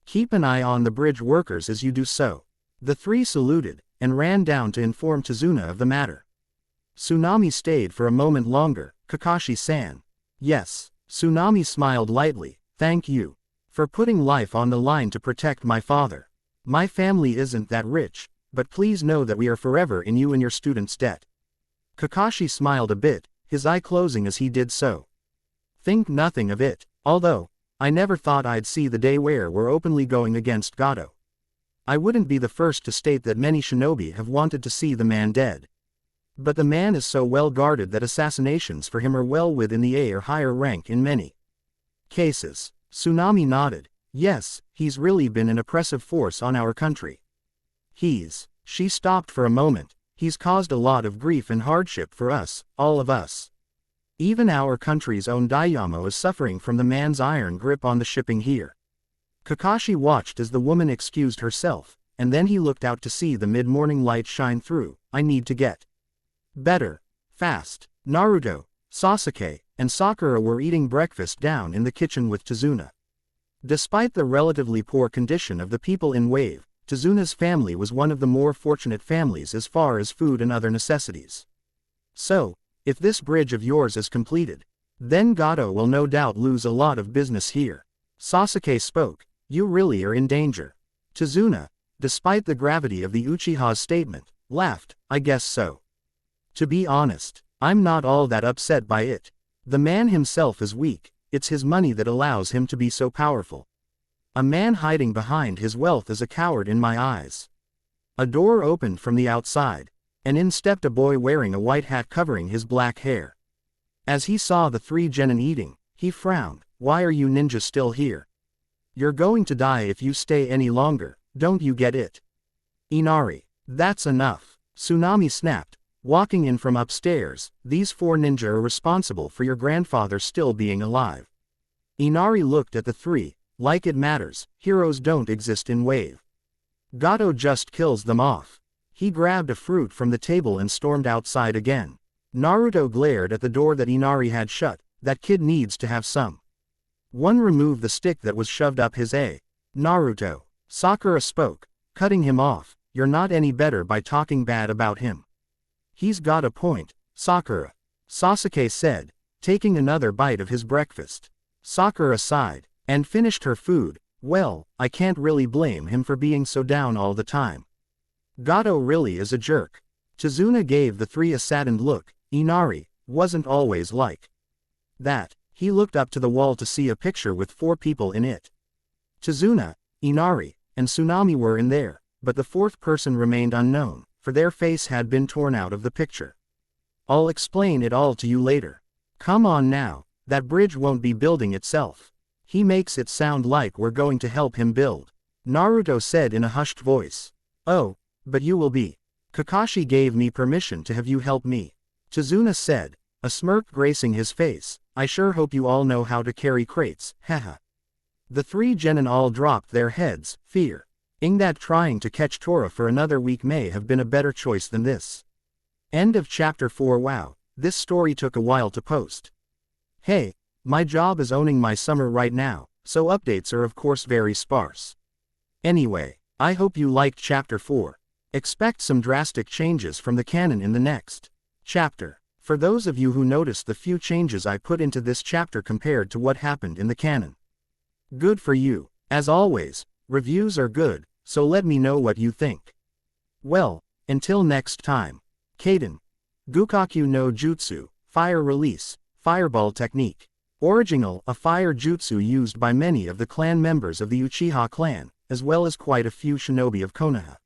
Keep an eye on the bridge workers as you do so. The three saluted, and ran down to inform Tazuna of the matter. Tsunami stayed for a moment longer. Kakashi-san. Yes. Tsunami smiled lightly. Thank you. For putting life on the line to protect my father. My family isn't that rich, but please know that we are forever in you and your students' debt. Kakashi smiled a bit, his eye closing as he did so. Think nothing of it, although, I never thought I'd see the day where we're openly going against Gato. I wouldn't be the first to state that many shinobi have wanted to see the man dead. But the man is so well guarded that assassinations for him are well within the A or higher rank in many cases. Tsunami nodded. Yes, he's really been an oppressive force on our country. She stopped for a moment. He's caused a lot of grief and hardship for us, all of us. Even our country's own Daimyo is suffering from the man's iron grip on the shipping here. Kakashi watched as the woman excused herself, and then he looked out to see the mid-morning light shine through. I need to get better. Fast. Naruto, Sasuke, and Sakura were eating breakfast down in the kitchen with Tazuna. Despite the relatively poor condition of the people in Wave, Tazuna's family was one of the more fortunate families as far as food and other necessities. So, if this bridge of yours is completed, then Gato will no doubt lose a lot of business here. Sasuke spoke, you really are in danger. Tazuna, despite the gravity of the Uchiha's statement, laughed, I guess so. To be honest, I'm not all that upset by it. The man himself is weak, it's his money that allows him to be so powerful. A man hiding behind his wealth is a coward in my eyes. A door opened from the outside, and in stepped a boy wearing a white hat covering his black hair. As he saw the three genin eating, he frowned, why are you ninjas still here? You're going to die if you stay any longer, don't you get it? Inari, that's enough. Tsunami snapped, walking in from upstairs, these four ninja are responsible for your grandfather still being alive. Inari looked at the three, like it matters, heroes don't exist in Wave. Gato just kills them off. He grabbed a fruit from the table and stormed outside again. Naruto glared at the door that Inari had shut, that kid needs to have some. One removed the stick that was shoved up his a. Naruto. Sakura spoke, cutting him off, you're not any better by talking bad about him. He's got a point, Sakura. Sasuke said, taking another bite of his breakfast. Sakura sighed, and finished her food, well, I can't really blame him for being so down all the time. Gato really is a jerk. Tazuna gave the three a saddened look, Inari, wasn't always like that. He looked up to the wall to see a picture with four people in it. Tazuna, Inari, and Tsunami were in there, but the fourth person remained unknown, for their face had been torn out of the picture. I'll explain it all to you later. Come on now, that bridge won't be building itself. He makes it sound like we're going to help him build. Naruto said in a hushed voice. Oh, but you will be. Kakashi gave me permission to have you help me. Tazuna said, a smirk gracing his face, I sure hope you all know how to carry crates, haha. The three genin all dropped their heads, fear. In that trying to catch Tora for another week may have been a better choice than this. End of chapter 4. Wow, this story took a while to post. Hey, my job is owning my summer right now, so updates are of course very sparse. Anyway, I hope you liked chapter 4. Expect some drastic changes from the canon in the next chapter. For those of you who noticed the few changes I put into this chapter compared to what happened in the canon. Good for you. As always, reviews are good, so let me know what you think. Well, until next time. Kaden. Gukaku no Jutsu, Fire Release, Fireball Technique. Original, a fire jutsu used by many of the clan members of the Uchiha clan, as well as quite a few shinobi of Konoha.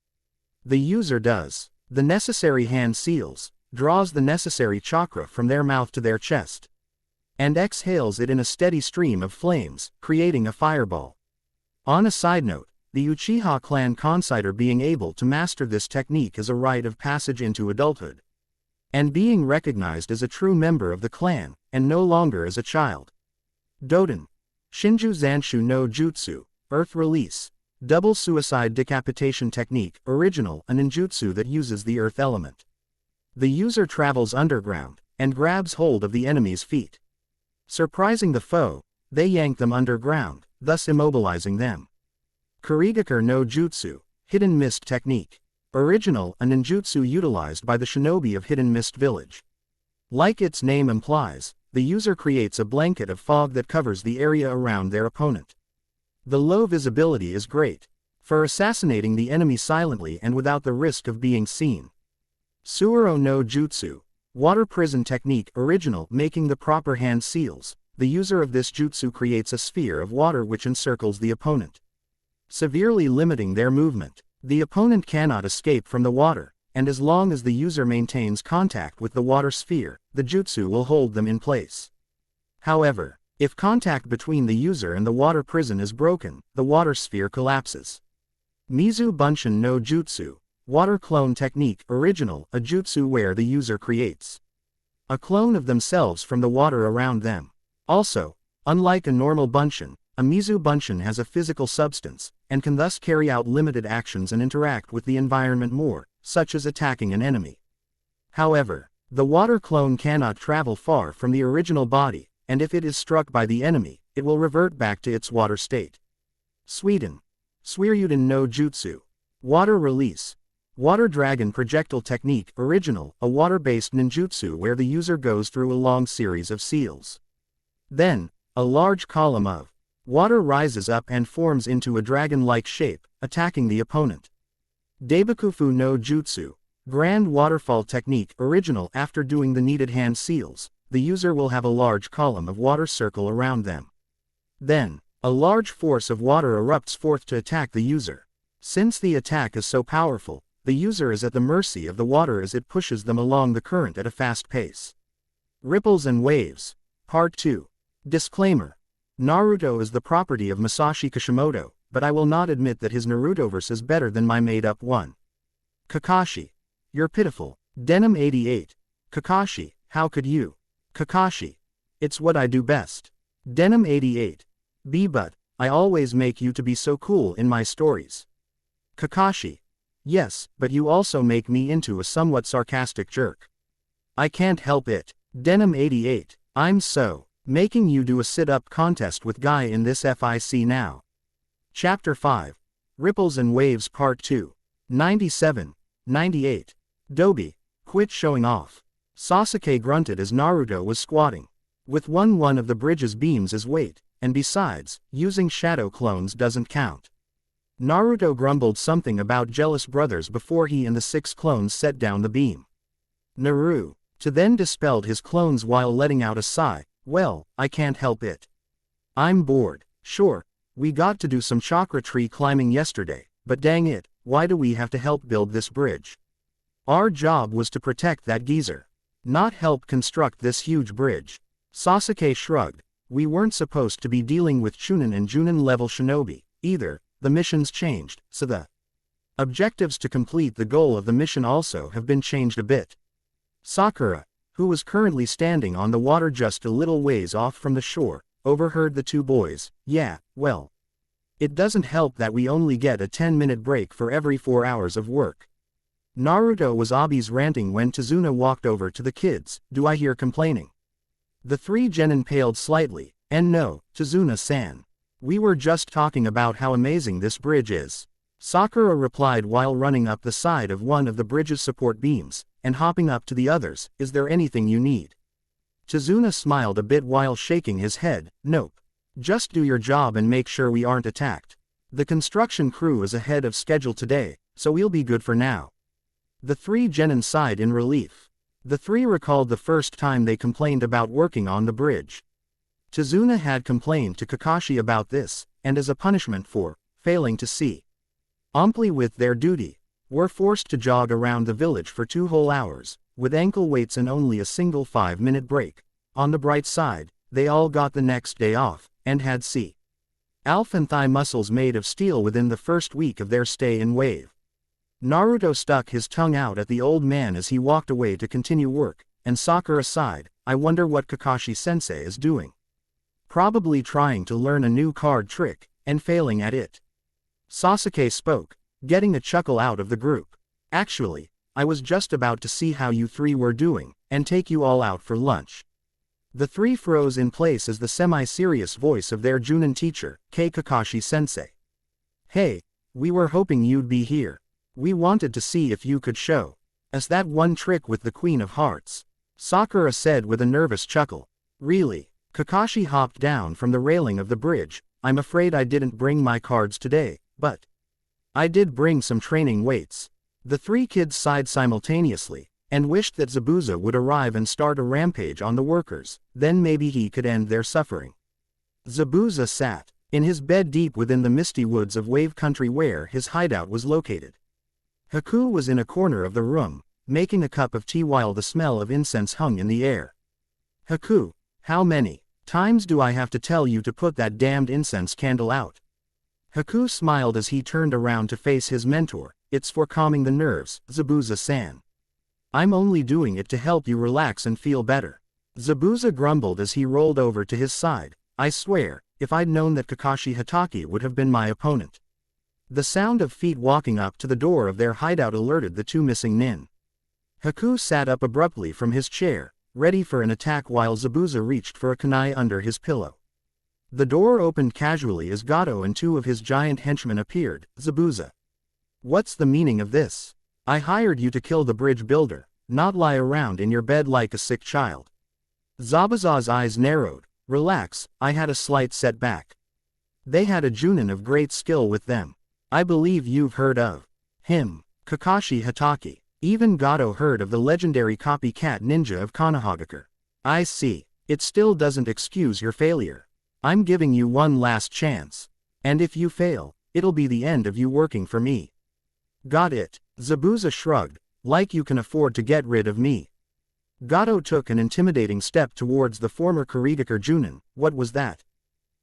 The user does the necessary hand seals, draws the necessary chakra from their mouth to their chest, and exhales it in a steady stream of flames, creating a fireball. On a side note, the Uchiha clan consider being able to master this technique as a rite of passage into adulthood, and being recognized as a true member of the clan, and no longer as a child. Doden. Shinju Zanshu no Jutsu, Earth Release. Double Suicide Decapitation Technique, original, a ninjutsu that uses the earth element. The user travels underground, and grabs hold of the enemy's feet. Surprising the foe, they yank them underground, thus immobilizing them. Kurigakur no Jutsu, Hidden Mist Technique. Original, a ninjutsu utilized by the shinobi of Hidden Mist Village. Like its name implies, the user creates a blanket of fog that covers the area around their opponent. The low visibility is great for assassinating the enemy silently and without the risk of being seen. Suoro no Jutsu, Water Prison Technique, original, making the proper hand seals. The user of this jutsu creates a sphere of water which encircles the opponent, severely limiting their movement. The opponent cannot escape from the water, and as long as the user maintains contact with the water sphere, the jutsu will hold them in place. However, if contact between the user and the water prison is broken, the water sphere collapses. Mizu Bunshin no Jutsu, Water Clone Technique, original, a jutsu where the user creates a clone of themselves from the water around them. Also, unlike a normal Bunshin, a Mizu Bunshin has a physical substance, and can thus carry out limited actions and interact with the environment more, such as attacking an enemy. However, The water clone cannot travel far from the original body, and if it is struck by the enemy, it will revert back to its water state. Sweden. Suiryuden no Jutsu. Water Release. Water Dragon Projectile Technique Original, a water-based ninjutsu where the user goes through a long series of seals. Then, a large column of water rises up and forms into a dragon-like shape, attacking the opponent. Deibakufu no Jutsu. Grand Waterfall Technique Original. After doing the needed hand seals, the user will have a large column of water circle around them. Then, a large force of water erupts forth to attack the user. Since the attack is so powerful, the user is at the mercy of the water as it pushes them along the current at a fast pace. Ripples and Waves. Part 2. Disclaimer. Naruto is the property of Masashi Kishimoto, but I will not admit that his Narutoverse is better than my made-up one. Kakashi. You're pitiful. Denim 88. Kakashi, how could you? Kakashi. It's what I do best. Denim 88. But, I always make you to be so cool in my stories. Kakashi. Yes, but you also make me into a somewhat sarcastic jerk. I can't help it. Denim 88. I'm so making you do a sit-up contest with Guy in this FIC now. Chapter 5. Ripples and Waves Part 2. 97. 98. Dobi, quit showing off. Sasuke grunted as Naruto was squatting. With one of the bridge's beams as weight, and besides, using shadow clones doesn't count. Naruto grumbled something about jealous brothers before he and the 6 clones set down the beam. Naru, to then dispelled his clones while letting out a sigh, well, I can't help it. I'm bored. Sure, we got to do some chakra tree climbing yesterday, but dang it, why do we have to help build this bridge? Our job was to protect that geezer, not help construct this huge bridge. Sasuke shrugged. We weren't supposed to be dealing with Chunin and Junin level shinobi, either. The missions changed, so the objectives to complete the goal of the mission also have been changed a bit. Sakura, who was currently standing on the water just a little ways off from the shore, overheard the two boys. Yeah, well, it doesn't help that we only get a 10-minute break for every 4 hours of work. Naruto was obvious ranting when Tazuna walked over to the kids. Do I hear complaining? The 3 genin paled slightly, and no, Tazuna-san. We were just talking about how amazing this bridge is. Sakura replied while running up the side of one of the bridge's support beams, and hopping up to the others. Is there anything you need? Tazuna smiled a bit while shaking his head. Nope. Just do your job and make sure we aren't attacked. The construction crew is ahead of schedule today, so we'll be good for now. The 3 genin sighed in relief. The 3 recalled the first time they complained about working on the bridge. Tazuna had complained to Kakashi about this, and as a punishment for failing to see amply with their duty, were forced to jog around the village for 2 whole hours, with ankle weights and only a single 5-minute break. On the bright side, they all got the next day off, and had alpha and thigh muscles made of steel within the first week of their stay in Wave. Naruto stuck his tongue out at the old man as he walked away to continue work, and Sakura sighed. I wonder what Kakashi-sensei is doing. Probably trying to learn a new card trick, and failing at it. Sasuke spoke, getting a chuckle out of the group. Actually, I was just about to see how you 3 were doing, and take you all out for lunch. The 3 froze in place as the semi-serious voice of their Junin teacher, Kakashi-sensei. Hey, we were hoping you'd be here. We wanted to see if you could show us that one trick with the Queen of Hearts. Sakura said with a nervous chuckle. Really? Kakashi hopped down from the railing of the bridge. I'm afraid I didn't bring my cards today, but I did bring some training weights. The 3 kids sighed simultaneously, and wished that Zabuza would arrive and start a rampage on the workers, then maybe he could end their suffering. Zabuza sat in his bed deep within the misty woods of Wave Country where his hideout was located. Haku was in a corner of the room, making a cup of tea while the smell of incense hung in the air. Haku, how many times do I have to tell you to put that damned incense candle out? Haku smiled as he turned around to face his mentor. It's for calming the nerves, Zabuza-san. I'm only doing it to help you relax and feel better. Zabuza grumbled as he rolled over to his side. I swear, if I'd known that Kakashi Hatake would have been my opponent. The sound of feet walking up to the door of their hideout alerted the 2 missing nin. Haku sat up abruptly from his chair, ready for an attack while Zabuza reached for a kunai under his pillow. The door opened casually as Gato and two of his giant henchmen appeared. Zabuza. What's the meaning of this? I hired you to kill the bridge builder, not lie around in your bed like a sick child. Zabuza's eyes narrowed. Relax, I had a slight setback. They had a Junin of great skill with them. I believe you've heard of him, Kakashi Hatake. Even Gato heard of the legendary copycat ninja of Konoha. I see. It still doesn't excuse your failure. I'm giving you one last chance. And if you fail, it'll be the end of you working for me. Got it? Zabuza shrugged, like you can afford to get rid of me. Gato took an intimidating step towards the former Kurigakure Junin. What was that?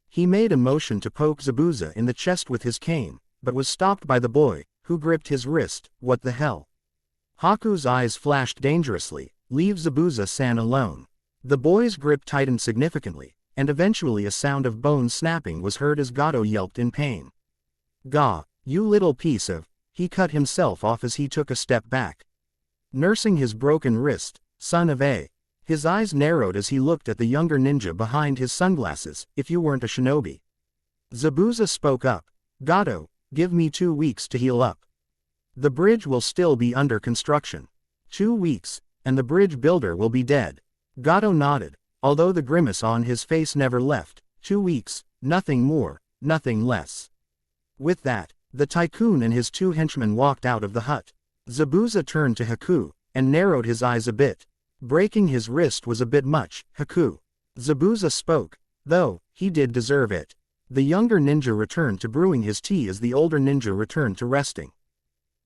He made a motion to poke Zabuza in the chest with his cane, but was stopped by the boy, who gripped his wrist. What the hell? Haku's eyes flashed dangerously. Leave Zabuza-san alone. The boy's grip tightened significantly, and eventually a sound of bones snapping was heard as Gato yelped in pain. Gah, you little piece of... He cut himself off as he took a step back. Nursing his broken wrist, son of a... His eyes narrowed as he looked at the younger ninja behind his sunglasses. If you weren't a shinobi. Zabuza spoke up. Gato, give me 2 weeks to heal up. The bridge will still be under construction. 2 weeks, and the bridge builder will be dead. Gato nodded, although the grimace on his face never left. 2 weeks, nothing more, nothing less. With that, the tycoon and his 2 henchmen walked out of the hut. Zabuza turned to Haku, and narrowed his eyes a bit. Breaking his wrist was a bit much. Haku. Zabuza spoke, though, he did deserve it. The younger ninja returned to brewing his tea as the older ninja returned to resting.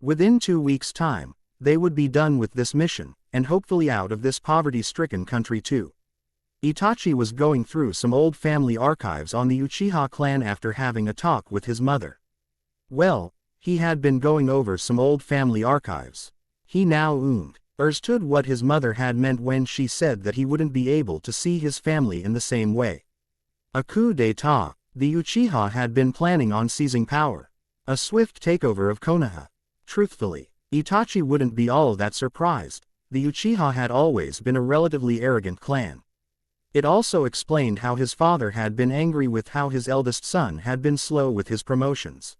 Within 2 weeks' time, they would be done with this mission, and hopefully out of this poverty-stricken country too. Itachi was going through some old family archives on the Uchiha clan after having a talk with his mother. Well, he had been going over some old family archives. He now understood what his mother had meant when she said that he wouldn't be able to see his family in the same way. A coup d'état. The Uchiha had been planning on seizing power. A swift takeover of Konoha. Truthfully, Itachi wouldn't be all that surprised. The Uchiha had always been a relatively arrogant clan. It also explained how his father had been angry with how his eldest son had been slow with his promotions.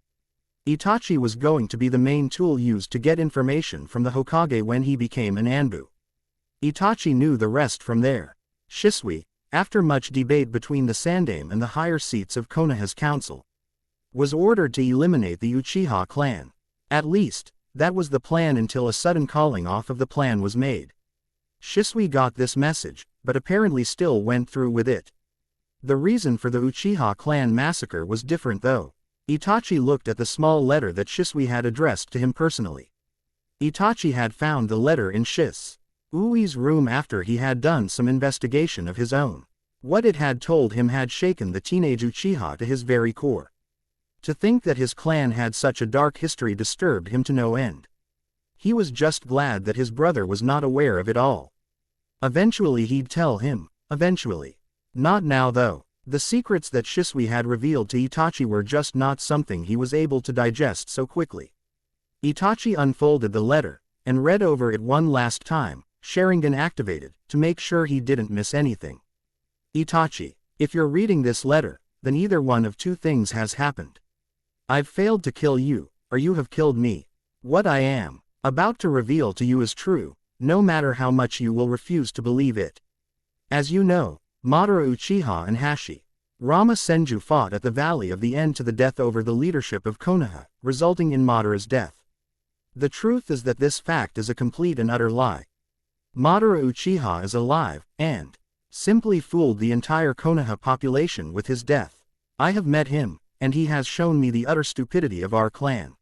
Itachi was going to be the main tool used to get information from the Hokage when he became an Anbu. Itachi knew the rest from there. Shisui, after much debate between the Sandaime and the higher seats of Konoha's council, was ordered to eliminate the Uchiha clan. At least, that was the plan until a sudden calling off of the plan was made. Shisui got this message, but apparently still went through with it. The reason for the Uchiha clan massacre was different though. Itachi looked at the small letter that Shisui had addressed to him personally. Itachi had found the letter in Shisui's room after he had done some investigation of his own. What it had told him had shaken the teenage Uchiha to his very core. To think that his clan had such a dark history disturbed him to no end. He was just glad that his brother was not aware of it all. Eventually he'd tell him, eventually. Not now though. The secrets that Shisui had revealed to Itachi were just not something he was able to digest so quickly. Itachi unfolded the letter, and read over it one last time, Sharingan activated, to make sure he didn't miss anything. Itachi, if you're reading this letter, then either one of 2 things has happened. I've failed to kill you, or you have killed me. What I am about to reveal to you is true, no matter how much you will refuse to believe it. As you know, Madara Uchiha and Rama Senju fought at the Valley of the End to the death over the leadership of Konoha, resulting in Madara's death. The truth is that this fact is a complete and utter lie. Madara Uchiha is alive, and simply fooled the entire Konoha population with his death. I have met him, and he has shown me the utter stupidity of our clan.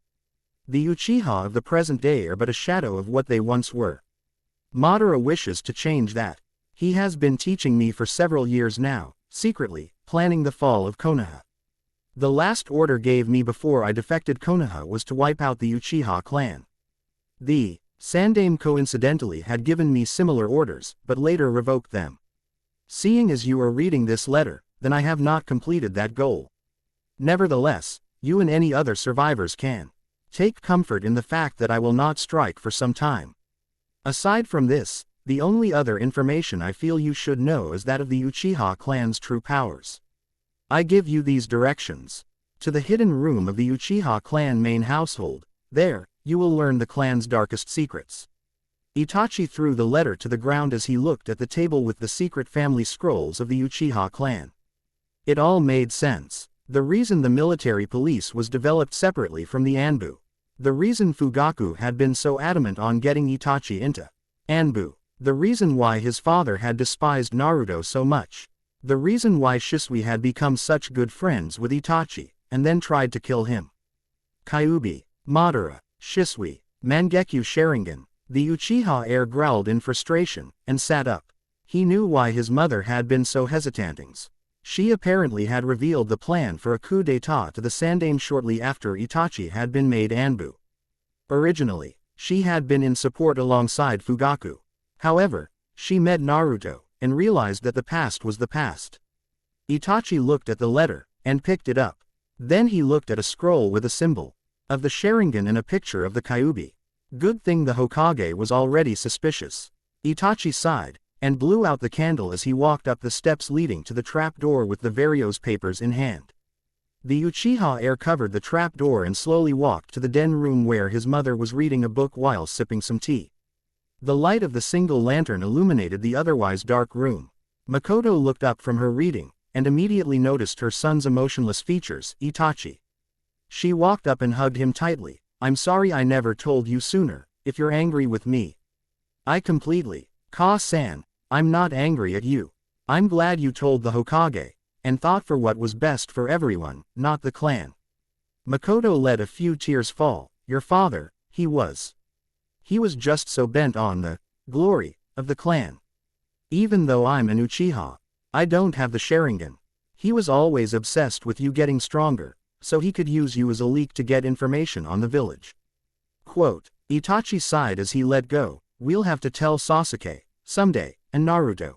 The Uchiha of the present day are but a shadow of what they once were. Madara wishes to change that. He has been teaching me for several years now, secretly, planning the fall of Konoha. The last order gave me before I defected Konoha was to wipe out the Uchiha clan. The Sandaime coincidentally had given me similar orders, but later revoked them. Seeing as you are reading this letter, then I have not completed that goal. Nevertheless, you and any other survivors can take comfort in the fact that I will not strike for some time. Aside from this, the only other information I feel you should know is that of the Uchiha clan's true powers. I give you these directions. To the hidden room of the Uchiha clan main household. There, you will learn the clan's darkest secrets. Itachi threw the letter to the ground as he looked at the table with the secret family scrolls of the Uchiha clan. It all made sense. The reason the military police was developed separately from the Anbu. The reason Fugaku had been so adamant on getting Itachi into Anbu. The reason why his father had despised Naruto so much. The reason why Shisui had become such good friends with Itachi, and then tried to kill him. Kyuubi, Madara, Shisui, Mangekyo Sharingan. The Uchiha heir growled in frustration, and sat up. He knew why his mother had been so hesitant. She apparently had revealed the plan for a coup d'état to the Sandaime shortly after Itachi had been made Anbu. Originally, she had been in support alongside Fugaku. However, she met Naruto, and realized that the past was the past. Itachi looked at the letter, and picked it up. Then he looked at a scroll with a symbol of the Sharingan and a picture of the Kyuubi. Good thing the Hokage was already suspicious. Itachi sighed, and blew out the candle as he walked up the steps leading to the trapdoor with the various papers in hand. The Uchiha heir covered the trapdoor and slowly walked to the den room where his mother was reading a book while sipping some tea. The light of the single lantern illuminated the otherwise dark room. Makoto looked up from her reading, and immediately noticed her son's emotionless features. Itachi. She walked up and hugged him tightly. I'm sorry I never told you sooner, if you're angry with me. I completely. Ka-san, I'm not angry at you. I'm glad you told the Hokage, and thought for what was best for everyone, not the clan. Makoto let a few tears fall. Your father, he was just so bent on the glory of the clan. Even though I'm an Uchiha, I don't have the Sharingan. He was always obsessed with you getting stronger, so he could use you as a leak to get information on the village. Quote, Itachi sighed as he let go. We'll have to tell Sasuke, someday, and Naruto.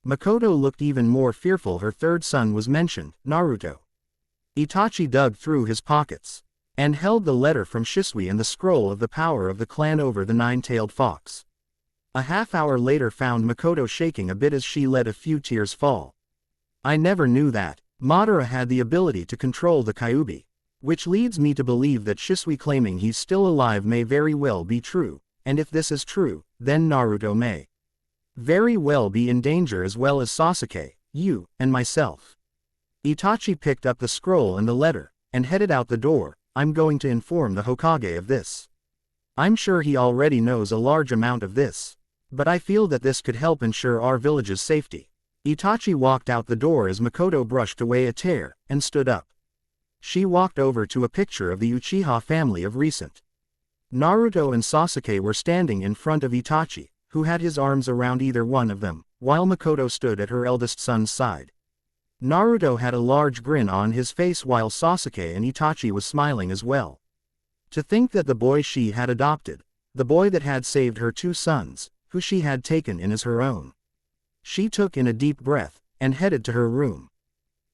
Makoto looked even more fearful. Her third son was mentioned, Naruto. Itachi dug through his pockets, and held the letter from Shisui and the scroll of the power of the clan over the nine-tailed fox. A half-hour later found Makoto shaking a bit as she let a few tears fall. I never knew that Madara had the ability to control the Kyuubi, which leads me to believe that Shisui claiming he's still alive may very well be true, and if this is true, then Naruto may very well be in danger as well as Sasuke, you, and myself. Itachi picked up the scroll and the letter, and headed out the door. I'm going to inform the Hokage of this. I'm sure he already knows a large amount of this, but I feel that this could help ensure our village's safety. Itachi walked out the door as Makoto brushed away a tear, and stood up. She walked over to a picture of the Uchiha family of recent. Naruto and Sasuke were standing in front of Itachi, who had his arms around either one of them, while Makoto stood at her eldest son's side. Naruto had a large grin on his face while Sasuke and Itachi was smiling as well. To think that the boy she had adopted, the boy that had saved her two sons, who she had taken in as her own. She took in a deep breath, and headed to her room.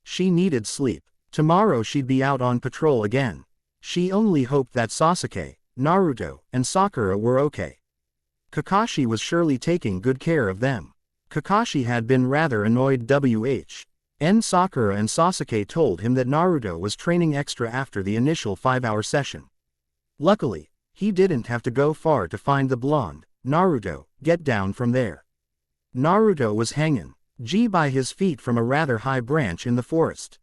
She needed sleep. Tomorrow she'd be out on patrol again. She only hoped that Sasuke, Naruto, and Sakura were okay. Kakashi was surely taking good care of them. Kakashi had been rather annoyed. Sakura and Sasuke told him that Naruto was training extra after the initial 5-hour session. Luckily, he didn't have to go far to find the blonde. Naruto, get down from there. Naruto was hanging by his feet from a rather high branch in the forest.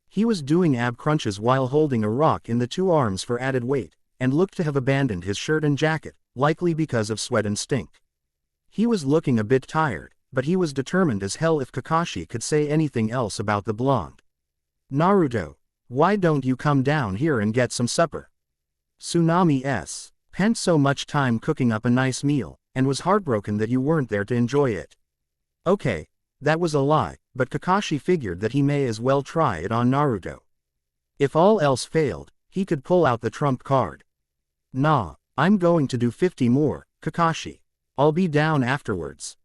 He was doing ab crunches while holding a rock in the two arms for added weight, and looked to have abandoned his shirt and jacket, likely because of sweat and stink. He was looking a bit tired, but he was determined as hell if Kakashi could say anything else about the blonde. Naruto, why don't you come down here and get some supper? Tsunami spent so much time cooking up a nice meal, and was heartbroken that you weren't there to enjoy it. Okay, that was a lie, but Kakashi figured that he may as well try it on Naruto. If all else failed, he could pull out the trump card. Nah, I'm going to do 50 more, Kakashi. I'll be down afterwards.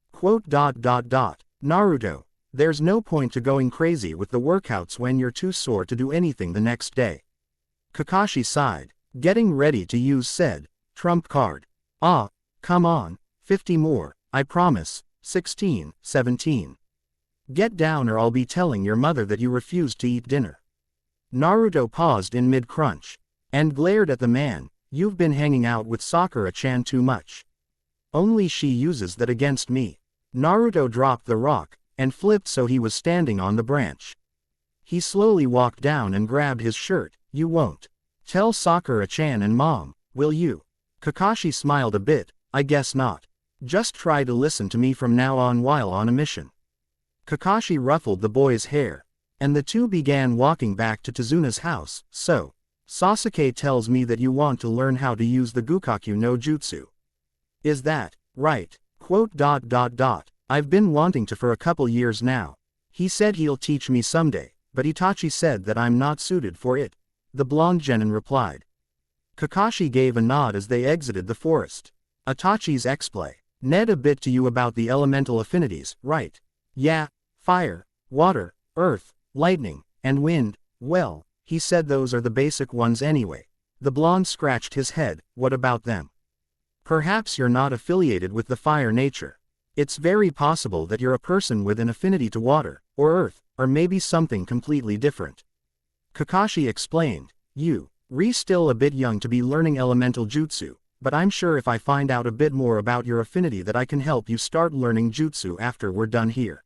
Naruto, there's no point to going crazy with the workouts when you're too sore to do anything the next day. Kakashi sighed, getting ready to use said trump card. Ah, come on, 50 more, I promise. 16, 17. Get down or I'll be telling your mother that you refused to eat dinner. Naruto paused in mid-crunch and glared at the man. You've been hanging out with Sakura-chan too much. Only she uses that against me. Naruto dropped the rock and flipped so he was standing on the branch. He slowly walked down and grabbed his shirt. You won't tell Sakura-chan and mom, will you? Kakashi smiled a bit. I guess not. Just try to listen to me from now on while on a mission. Kakashi ruffled the boy's hair, and the two began walking back to Tazuna's house. So, Sasuke tells me that you want to learn how to use the Gukaku no Jutsu. Is that right? I've been wanting to for a couple years now. He said he'll teach me someday, but Itachi said that I'm not suited for it. The blonde genin replied. Kakashi gave a nod as they exited the forest. Itachi's explain. Ned a bit to you about the elemental affinities, right? Yeah, fire, water, earth, lightning, and wind. Well, he said those are the basic ones anyway. The blonde scratched his head. What about them? Perhaps you're not affiliated with the fire nature. It's very possible that you're a person with an affinity to water, or earth, or maybe something completely different. Kakashi explained. You're still a bit young to be learning elemental jutsu, but I'm sure if I find out a bit more about your affinity that I can help you start learning jutsu after we're done here.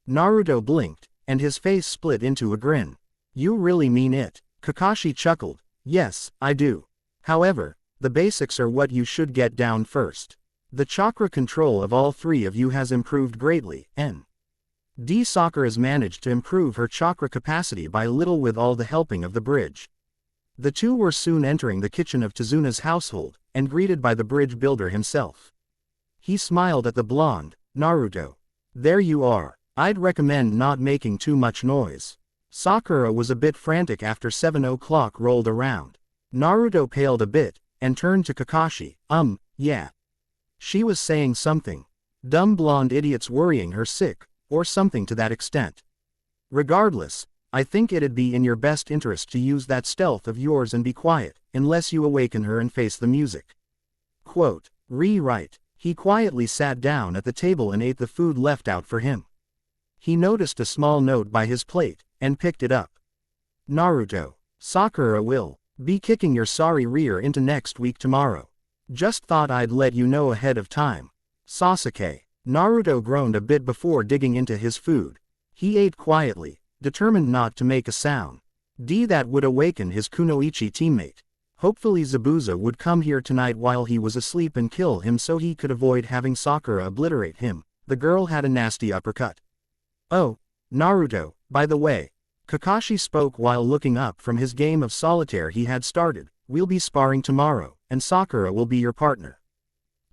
Naruto blinked, and his face split into a grin. You really mean it? Kakashi chuckled. Yes, I do. However, the basics are what you should get down first. The chakra control of all three of you has improved greatly, and Sakura's managed to improve her chakra capacity by little with all the helping of the bridge. The two were soon entering the kitchen of Tazuna's household, and greeted by the bridge builder himself. He smiled at the blonde. Naruto. There you are. I'd recommend not making too much noise. Sakura was a bit frantic after 7 o'clock rolled around. Naruto paled a bit, and turned to Kakashi. Yeah. She was saying something. Dumb blonde idiots worrying her sick, or something to that extent. Regardless, I think it'd be in your best interest to use that stealth of yours and be quiet, unless you awaken her and face the music. Quote. Rewrite. He quietly sat down at the table and ate the food left out for him. He noticed a small note by his plate, and picked it up. Naruto. Sakura will be kicking your sorry rear into next week tomorrow. Just thought I'd let you know ahead of time. Sasuke. Naruto groaned a bit before digging into his food. He ate quietly, determined not to make a sound. That would awaken his kunoichi teammate. Hopefully Zabuza would come here tonight while he was asleep and kill him so he could avoid having Sakura obliterate him. The girl had a nasty uppercut. Oh, Naruto, by the way. Kakashi spoke while looking up from his game of solitaire he had started. We'll be sparring tomorrow, and Sakura will be your partner.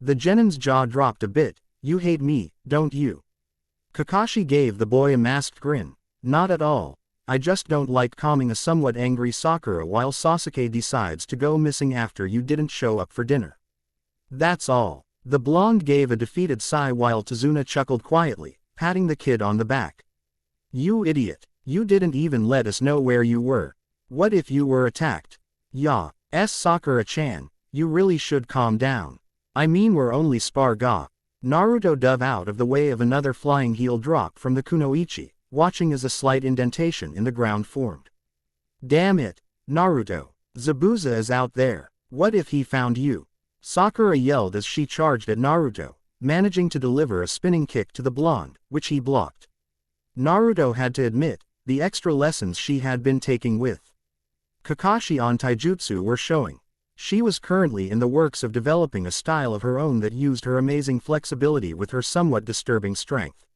The genin's jaw dropped a bit. You hate me, don't you? Kakashi gave the boy a masked grin. Not at all. I just don't like calming a somewhat angry Sakura while Sasuke decides to go missing after you didn't show up for dinner. That's all. The blonde gave a defeated sigh while Tazuna chuckled quietly, patting the kid on the back. You idiot. You didn't even let us know where you were. What if you were attacked? Yeah, Sakura-chan, you really should calm down. I mean we're only spar-ga. Naruto dove out of the way of another flying heel drop from the kunoichi, watching as a slight indentation in the ground formed. Damn it, Naruto. Zabuza is out there. What if he found you? Sakura yelled as she charged at Naruto, managing to deliver a spinning kick to the blonde, which he blocked. Naruto had to admit, the extra lessons she had been taking with Kakashi on taijutsu were showing. She was currently in the works of developing a style of her own that used her amazing flexibility with her somewhat disturbing strength.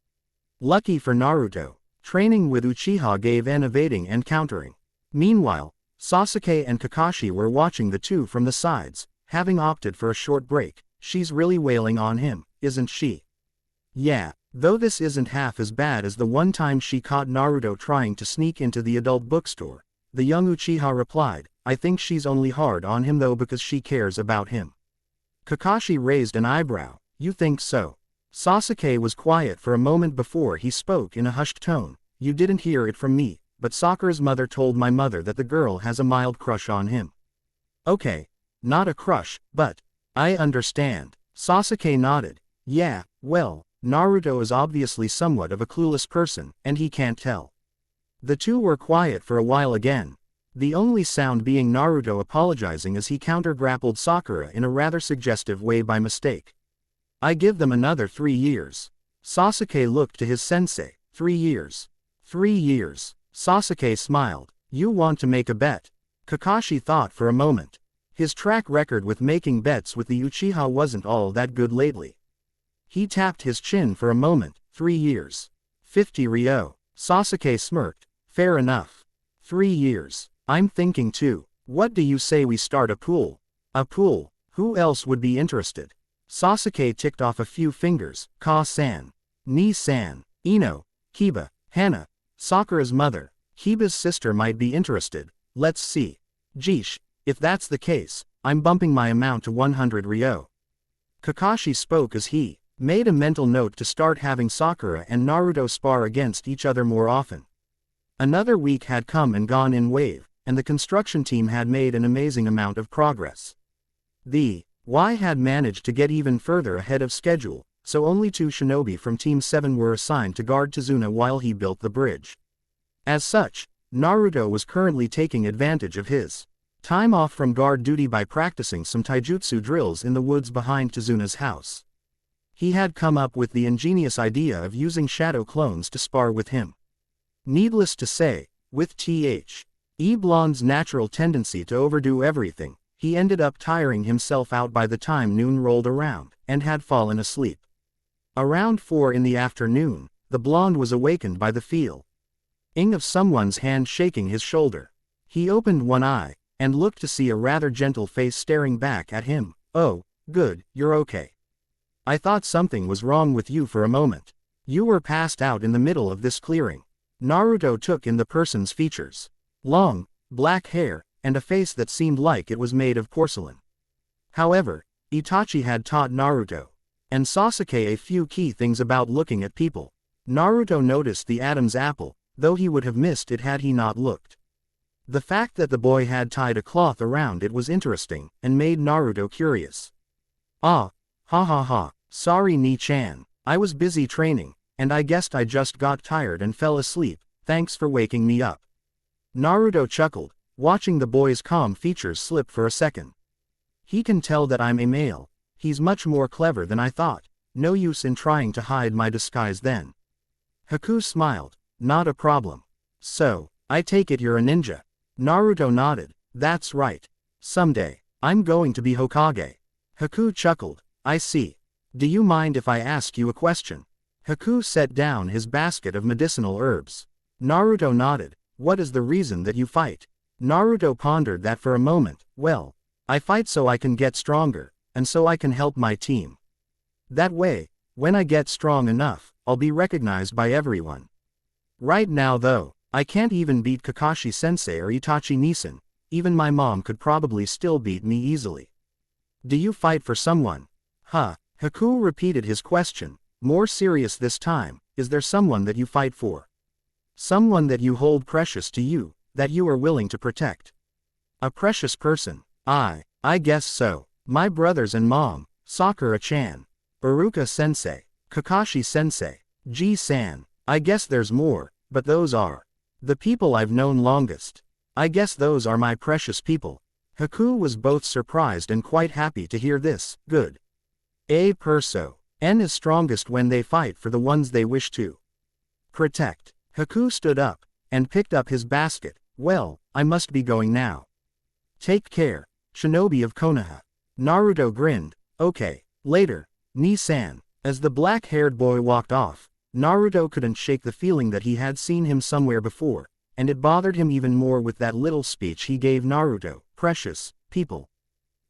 Lucky for Naruto, training with Uchiha gave evading and countering. Meanwhile, Sasuke and Kakashi were watching the two from the sides, having opted for a short break. She's really wailing on him, isn't she? Yeah, though this isn't half as bad as the one time she caught Naruto trying to sneak into the adult bookstore, the young Uchiha replied. I think she's only hard on him though because she cares about him. Kakashi raised an eyebrow. You think so? Sasuke was quiet for a moment before he spoke in a hushed tone. You didn't hear it from me, but Sakura's mother told my mother that the girl has a mild crush on him. Okay, not a crush, but I understand. Sasuke nodded. Yeah, well, Naruto is obviously somewhat of a clueless person, and he can't tell. The two were quiet for a while again, the only sound being Naruto apologizing as he counter-grappled Sakura in a rather suggestive way by mistake. I give them another 3 years. Sasuke looked to his sensei. 3 years. 3 years. Sasuke smiled. You want to make a bet? Kakashi thought for a moment. His track record with making bets with the Uchiha wasn't all that good lately. He tapped his chin for a moment. 3 years. 50 ryo. Sasuke smirked. Fair enough. 3 years. I'm thinking too. What do you say we start a pool? A pool? Who else would be interested? Sasuke ticked off a few fingers. Ka-san. Ni-san. Ino. Kiba. Hana. Sakura's mother. Kiba's sister might be interested. Let's see. Jeesh, if that's the case, I'm bumping my amount to 100 ryo. Kakashi spoke as he made a mental note to start having Sakura and Naruto spar against each other more often. Another week had come and gone in wave, and the construction team had made an amazing amount of progress. The Y had managed to get even further ahead of schedule, so only 2 shinobi from Team 7 were assigned to guard Tazuna while he built the bridge. As such, Naruto was currently taking advantage of his time off from guard duty by practicing some taijutsu drills in the woods behind Tazuna's house. He had come up with the ingenious idea of using shadow clones to spar with him. Needless to say, with T.H.E. Blonde's natural tendency to overdo everything, he ended up tiring himself out by the time noon rolled around, and had fallen asleep. Around 4 in the afternoon, the blonde was awakened by the feeling of someone's hand shaking his shoulder. He opened one eye, and looked to see a rather gentle face staring back at him. Oh, good, you're okay. I thought something was wrong with you for a moment. You were passed out in the middle of this clearing. Naruto took in the person's features. Long, black hair, and a face that seemed like it was made of porcelain. However, Itachi had taught Naruto and Sasuke a few key things about looking at people. Naruto noticed the Adam's apple, though he would have missed it had he not looked. The fact that the boy had tied a cloth around it was interesting, and made Naruto curious. Ah, ha ha ha, sorry Ni-chan, I was busy training, and I guessed I just got tired and fell asleep, thanks for waking me up. Naruto chuckled, watching the boy's calm features slip for a second. He can tell that I'm a male. He's much more clever than I thought. No use in trying to hide my disguise then. Haku smiled. Not a problem. So, I take it you're a ninja. Naruto nodded. That's right. Someday, I'm going to be Hokage. Haku chuckled. I see. Do you mind if I ask you a question? Haku set down his basket of medicinal herbs. Naruto nodded. What is the reason that you fight? Naruto pondered that for a moment. Well, I fight so I can get stronger, and so I can help my team. That way, when I get strong enough, I'll be recognized by everyone. Right now though, I can't even beat Kakashi-sensei or Itachi-Nisan, even my mom could probably still beat me easily. Do you fight for someone? Huh, Haku repeated his question, more serious this time. Is there someone that you fight for? Someone that you hold precious to you, that you are willing to protect? A precious person? I guess so. My brothers and mom, Sakura-chan, Iruka-sensei, Kakashi-sensei, Ji-san. I guess there's more, but those are the people I've known longest. I guess those are my precious people. Haku was both surprised and quite happy to hear this. Good. A perso. N is strongest when they fight for the ones they wish to protect. Haku stood up, and picked up his basket. Well, I must be going now. Take care, shinobi of Konoha. Naruto grinned. Okay, later, Ni-san. As the black-haired boy walked off, Naruto couldn't shake the feeling that he had seen him somewhere before, and it bothered him even more with that little speech he gave Naruto. Precious people.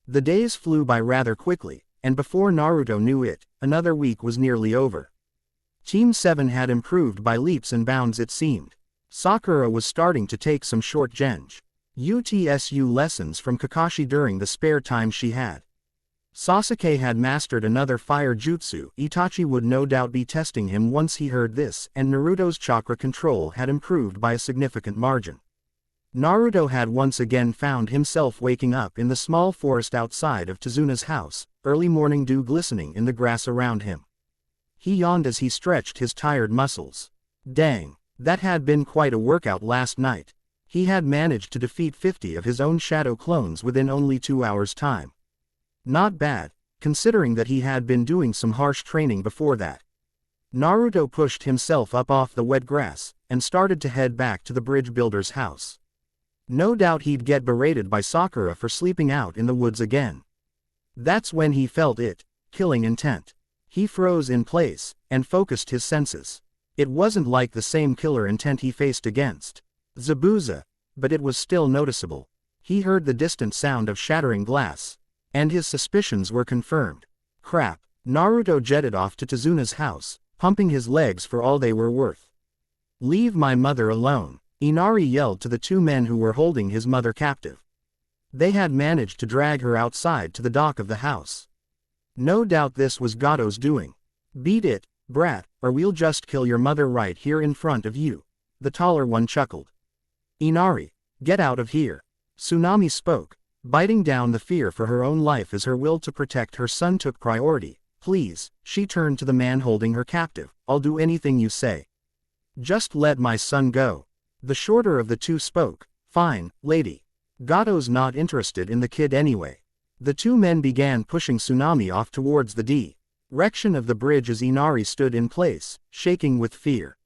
The days flew by rather quickly, and before Naruto knew it, another week was nearly over. Team 7 had improved by leaps and bounds it seemed. Sakura was starting to take some short UTSU lessons from Kakashi during the spare time she had. Sasuke had mastered another fire jutsu. Itachi would no doubt be testing him once he heard this, and Naruto's chakra control had improved by a significant margin. Naruto had once again found himself waking up in the small forest outside of Tazuna's house, early morning dew glistening in the grass around him. He yawned as he stretched his tired muscles. Dang, that had been quite a workout last night. He had managed to defeat 50 of his own shadow clones within only 2 hours' time. Not bad, considering that he had been doing some harsh training before that. Naruto pushed himself up off the wet grass, and started to head back to the bridge builder's house. No doubt he'd get berated by Sakura for sleeping out in the woods again. That's when he felt it, killing intent. He froze in place, and focused his senses. It wasn't like the same killer intent he faced against Zabuza, but it was still noticeable. He heard the distant sound of shattering glass, and his suspicions were confirmed. Crap, Naruto jetted off to Tazuna's house, pumping his legs for all they were worth. Leave my mother alone, Inari yelled to the 2 men who were holding his mother captive. They had managed to drag her outside to the dock of the house. No doubt this was Gato's doing. Beat it, brat, or we'll just kill your mother right here in front of you, the taller one chuckled. Inari, get out of here. Tsunami spoke, biting down the fear for her own life as her will to protect her son took priority. Please, she turned to the man holding her captive, I'll do anything you say. Just let my son go. The shorter of the 2 spoke, fine, lady. Gato's not interested in the kid anyway. The 2 men began pushing Tsunami off towards the direction of the bridge as Inari stood in place, shaking with fear.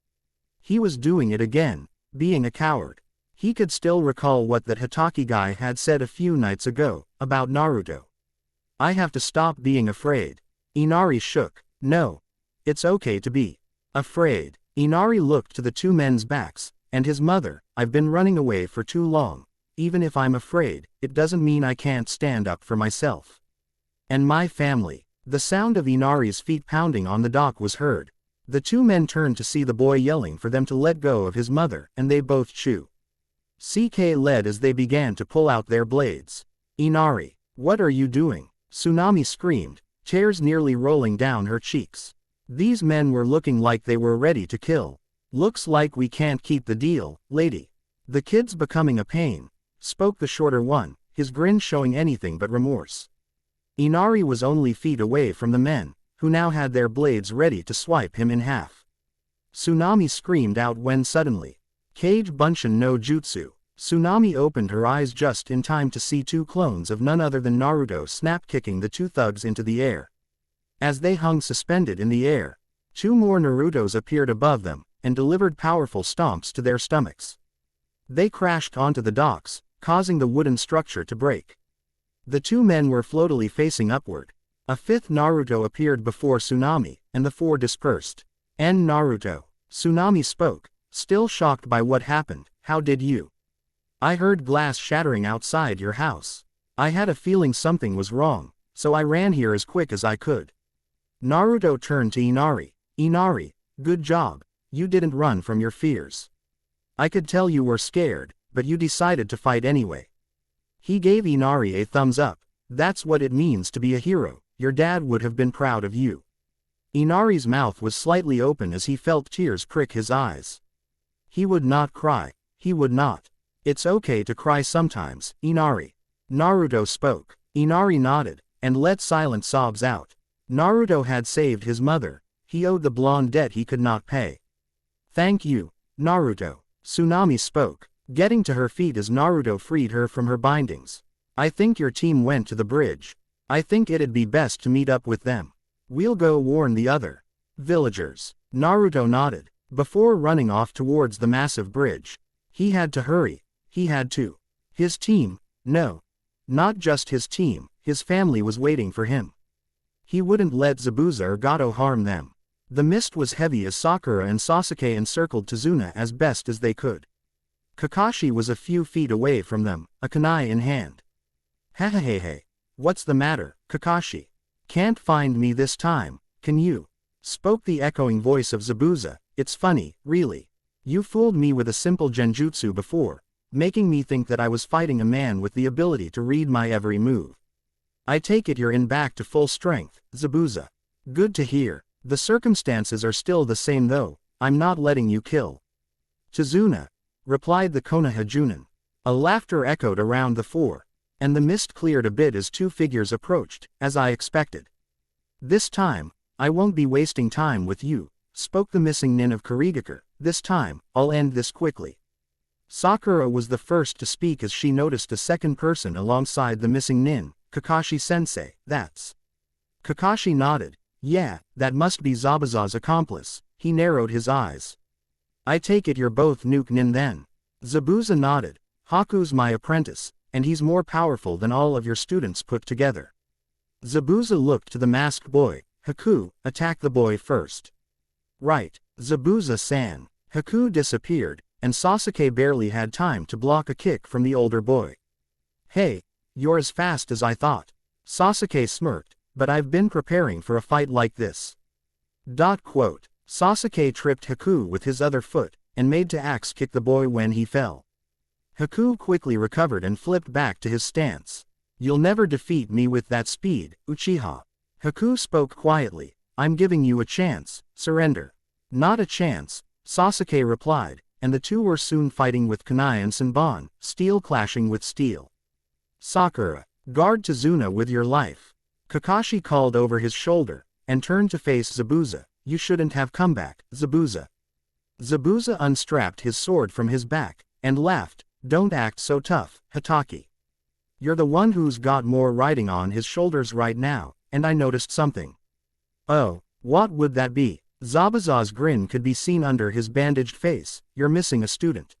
He was doing it again, being a coward. He could still recall what that Hitaki guy had said a few nights ago, about Naruto. I have to stop being afraid. Inari shook. No. It's okay to be afraid. Inari looked to the 2 men's backs, and his mother, I've been running away for too long. Even if I'm afraid, it doesn't mean I can't stand up for myself. And my family. The sound of Inari's feet pounding on the dock was heard. The 2 men turned to see the boy yelling for them to let go of his mother, and they both CK led as they began to pull out their blades. Inari, what are you doing? Tsunami screamed, tears nearly rolling down her cheeks. These men were looking like they were ready to kill. Looks like we can't keep the deal, lady. The kid's becoming a pain, spoke the shorter one, his grin showing anything but remorse. Inari was only feet away from the men, who now had their blades ready to swipe him in half. Tsunami screamed out when suddenly, Kage Bunshin no Jutsu. Tsunami opened her eyes just in time to see 2 clones of none other than Naruto snap kicking the 2 thugs into the air. As they hung suspended in the air, 2 more Narutos appeared above them, and delivered powerful stomps to their stomachs. They crashed onto the docks, causing the wooden structure to break. The 2 men were floatily facing upward. A 5th Naruto appeared before Tsunami, and the 4 dispersed. N Naruto. Tsunami spoke, still shocked by what happened. How did you? I heard glass shattering outside your house. I had a feeling something was wrong, so I ran here as quick as I could. Naruto turned to Inari. Inari, good job. You didn't run from your fears. I could tell you were scared, but you decided to fight anyway. He gave Inari a thumbs up. That's what it means to be a hero. Your dad would have been proud of you. Inari's mouth was slightly open as he felt tears prick his eyes. He would not cry. He would not. It's okay to cry sometimes, Inari. Naruto spoke. Inari nodded, and let silent sobs out. Naruto had saved his mother. He owed the blonde debt he could not pay. Thank you, Naruto. Tsunami spoke, getting to her feet as Naruto freed her from her bindings. I think your team went to the bridge. I think it'd be best to meet up with them. We'll go warn the other villagers. Naruto nodded, before running off towards the massive bridge. He had to hurry. He had to. His team, no. Not just his team, his family was waiting for him. He wouldn't let Zabuza or Gato harm them. The mist was heavy as Sakura and Sasuke encircled Tazuna as best as they could. Kakashi was a few feet away from them, a kunai in hand. Hehehehe. What's the matter, Kakashi? Can't find me this time, can you? Spoke the echoing voice of Zabuza. It's funny, really. You fooled me with a simple genjutsu before, making me think that I was fighting a man with the ability to read my every move. I take it you're in back to full strength, Zabuza. Good to hear. The circumstances are still the same though. I'm not letting you kill Tazuna, replied the Konoha Junin. A laughter echoed around the 4. and the mist cleared a bit as two figures approached, as I expected. This time, I won't be wasting time with you, spoke the missing nin of Kurigakure. This time, I'll end this quickly. Sakura was the first to speak as she noticed a second person alongside the missing nin, Kakashi-sensei. That's. Kakashi nodded. Yeah, that must be Zabuza's accomplice. He narrowed his eyes. I take it you're both nuke nin then. Zabuza nodded. Haku's my apprentice, and he's more powerful than all of your students put together. Zabuza looked to the masked boy. Haku, attack the boy first. Right, Zabuza-san. Haku disappeared, and Sasuke barely had time to block a kick from the older boy. Hey, you're as fast as I thought. Sasuke smirked, but I've been preparing for a fight like this. Sasuke tripped Haku with his other foot, and made to axe kick the boy when he fell. Haku quickly recovered and flipped back to his stance. You'll never defeat me with that speed, Uchiha. Haku spoke quietly. I'm giving you a chance, surrender. Not a chance, Sasuke replied, and the two were soon fighting with kunai and senbon, steel clashing with steel. Sakura, guard Tazuna with your life. Kakashi called over his shoulder, and turned to face Zabuza. You shouldn't have come back, Zabuza. Zabuza unstrapped his sword from his back, and laughed. Don't act so tough, Hatake. You're the one who's got more riding on his shoulders right now, and I noticed something. Oh, what would that be? Zabuza's grin could be seen under his bandaged face. You're missing a student.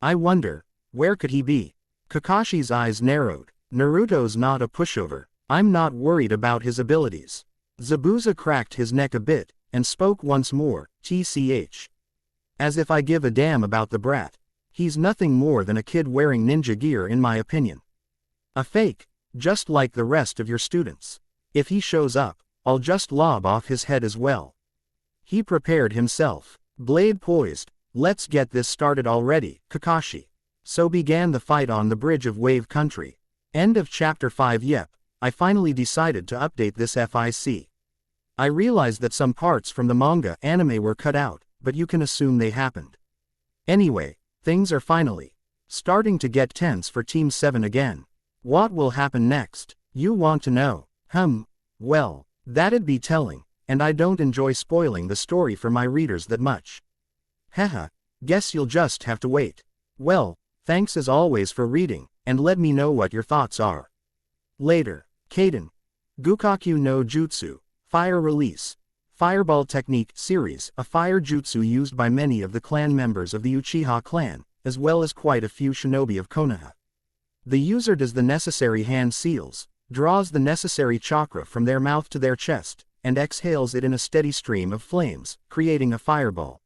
I wonder, where could he be? Kakashi's eyes narrowed. Naruto's not a pushover. I'm not worried about his abilities. Zabuza cracked his neck a bit, and spoke once more, tch. As if I give a damn about the brat. He's nothing more than a kid wearing ninja gear in my opinion. A fake, just like the rest of your students. If he shows up, I'll just lob off his head as well. He prepared himself. Blade poised. Let's get this started already, Kakashi. So began the fight on the bridge of Wave Country. End of chapter 5. Yep, I finally decided to update this FIC. I realized that some parts from the manga anime were cut out, but you can assume they happened. Anyway, things are finally starting to get tense for Team 7 again. What will happen next? You want to know? Well, that'd be telling, and I don't enjoy spoiling the story for my readers that much. Haha, guess you'll just have to wait. Well, thanks as always for reading, and let me know what your thoughts are. Later, Kaden. Gukaku no Jutsu, Fire Release. Fireball Technique Series, a fire jutsu used by many of the clan members of the Uchiha clan, as well as quite a few shinobi of Konoha. The user does the necessary hand seals, draws the necessary chakra from their mouth to their chest, and exhales it in a steady stream of flames, creating a fireball.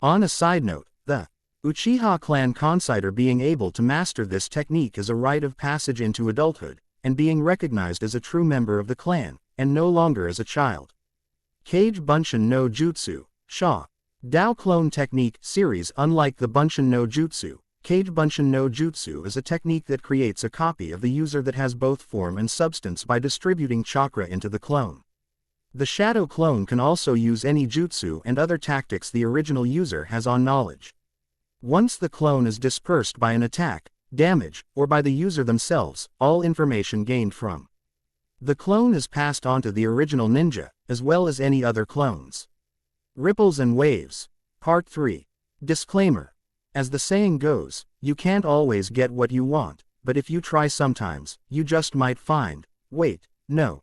On a side note, the Uchiha clan consider being able to master this technique as a rite of passage into adulthood, and being recognized as a true member of the clan, and no longer as a child. Kage Bunshin no Jutsu, Sha. Dao Clone Technique Series. Unlike the Bunshin no Jutsu, Kage Bunshin no Jutsu is a technique that creates a copy of the user that has both form and substance by distributing chakra into the clone. The shadow clone can also use any jutsu and other tactics the original user has on knowledge. Once the clone is dispersed by an attack, damage, or by the user themselves, all information gained from the clone is passed on to the original ninja, as well as any other clones. Ripples and Waves. Part 3. Disclaimer. As the saying goes, you can't always get what you want, but if you try sometimes, you just might find. Wait, no.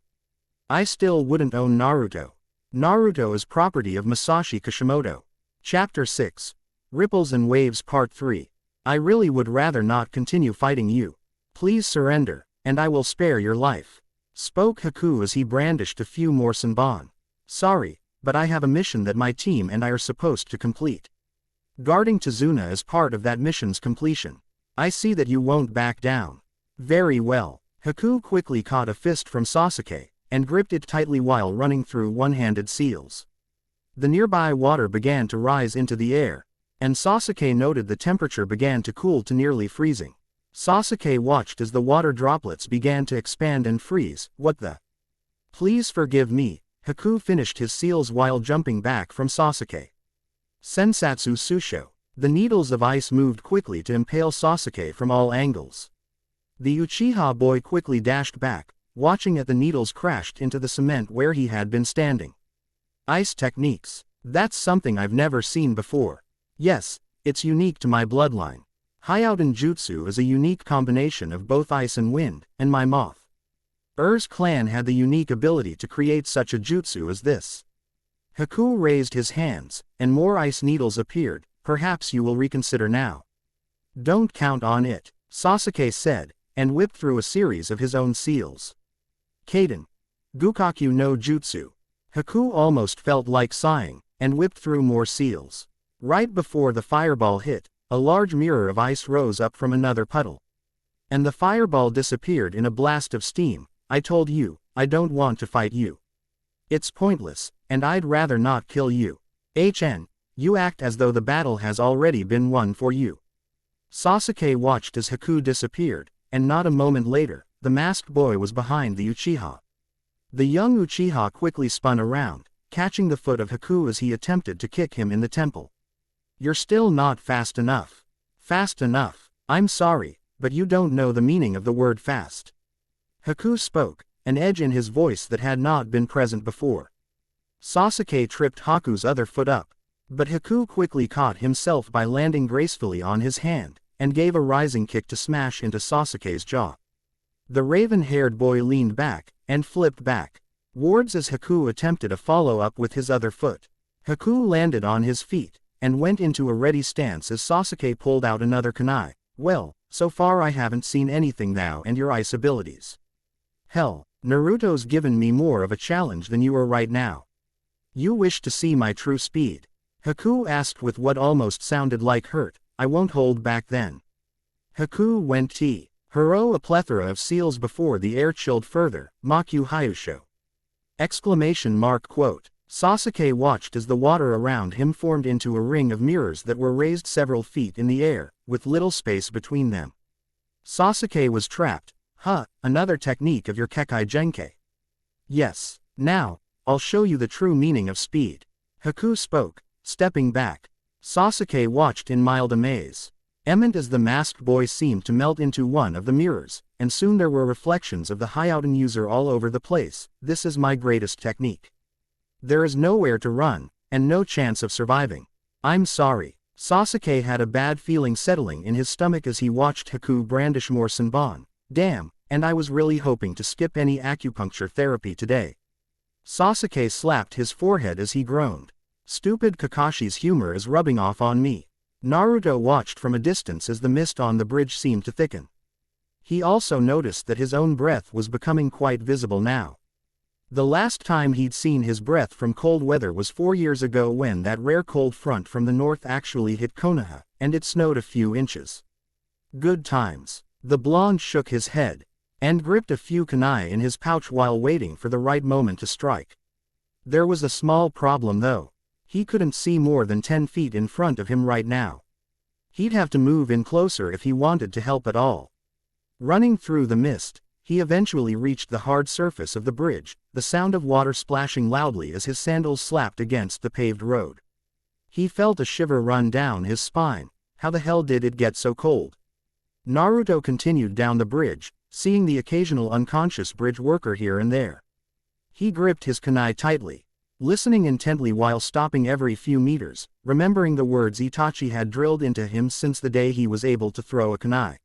I still wouldn't own Naruto. Naruto is property of Masashi Kishimoto. Chapter 6. Ripples and Waves Part 3. I really would rather not continue fighting you. Please surrender, and I will spare your life. Spoke Haku as he brandished a few more senbon. Sorry, but I have a mission that my team and I are supposed to complete. Guarding Tazuna is part of that mission's completion. I see that you won't back down. Very well. Haku quickly caught a fist from Sasuke, and gripped it tightly while running through one-handed seals. The nearby water began to rise into the air, and Sasuke noted the temperature began to cool to nearly freezing. Sasuke watched as the water droplets began to expand and freeze. What the? Please forgive me. Haku finished his seals while jumping back from Sasuke. Sensatsu Susho. The needles of ice moved quickly to impale Sasuke from all angles. The Uchiha boy quickly dashed back, watching as the needles crashed into the cement where he had been standing. Ice techniques. That's something I've never seen before. Yes, it's unique to my bloodline. Hyouden Jutsu is a unique combination of both ice and wind, and my moth. Ur's clan had the unique ability to create such a jutsu as this. Haku raised his hands, and more ice needles appeared. Perhaps you will reconsider now. Don't count on it, Sasuke said, and whipped through a series of his own seals. Kaden. Gukaku no Jutsu. Haku almost felt like sighing, and whipped through more seals. Right before the fireball hit, a large mirror of ice rose up from another puddle. And the fireball disappeared in a blast of steam. I told you, I don't want to fight you. It's pointless, and I'd rather not kill you. You act as though the battle has already been won for you. Sasuke watched as Haku disappeared, and not a moment later, the masked boy was behind the Uchiha. The young Uchiha quickly spun around, catching the foot of Haku as he attempted to kick him in the temple. You're still not fast enough. Fast enough. I'm sorry, but you don't know the meaning of the word fast. Haku spoke, an edge in his voice that had not been present before. Sasuke tripped Haku's other foot up, but Haku quickly caught himself by landing gracefully on his hand, and gave a rising kick to smash into Sasuke's jaw. The raven-haired boy leaned back, and flipped back. Wards as Haku attempted a follow-up with his other foot. Haku landed on his feet, and went into a ready stance as Sasuke pulled out another kunai. Well, so far I haven't seen anything now and your ice abilities. Hell, Naruto's given me more of a challenge than you are right now. You wish to see my true speed? Haku asked with what almost sounded like hurt. I won't hold back then. Haku went T. Hero a plethora of seals before the air chilled further, Maku Hyusho. Exclamation mark quote. Sasuke watched as the water around him formed into a ring of mirrors that were raised several feet in the air, with little space between them. Sasuke was trapped. Another technique of your Kekai Genkai. Yes, now, I'll show you the true meaning of speed. Haku spoke, stepping back. Sasuke watched in mild amaze. As the masked boy seemed to melt into one of the mirrors, and soon there were reflections of the Hyouden user all over the place. This is my greatest technique. There is nowhere to run, and no chance of surviving. I'm sorry. Sasuke had a bad feeling settling in his stomach as he watched Haku brandish more Senbon. Damn, and I was really hoping to skip any acupuncture therapy today. Sasuke slapped his forehead as he groaned. Stupid Kakashi's humor is rubbing off on me. Naruto watched from a distance as the mist on the bridge seemed to thicken. He also noticed that his own breath was becoming quite visible now. The last time he'd seen his breath from cold weather was 4 years ago when that rare cold front from the north actually hit Konoha, and it snowed a few inches. Good times. The blonde shook his head, and gripped a few kunai in his pouch while waiting for the right moment to strike. There was a small problem though. He couldn't see more than 10 feet in front of him right now. He'd have to move in closer if he wanted to help at all. Running through the mist, he eventually reached the hard surface of the bridge, the sound of water splashing loudly as his sandals slapped against the paved road. He felt a shiver run down his spine. How the hell did it get so cold? Naruto continued down the bridge, seeing the occasional unconscious bridge worker here and there. He gripped his kunai tightly, listening intently while stopping every few meters, remembering the words Itachi had drilled into him since the day he was able to throw a kunai.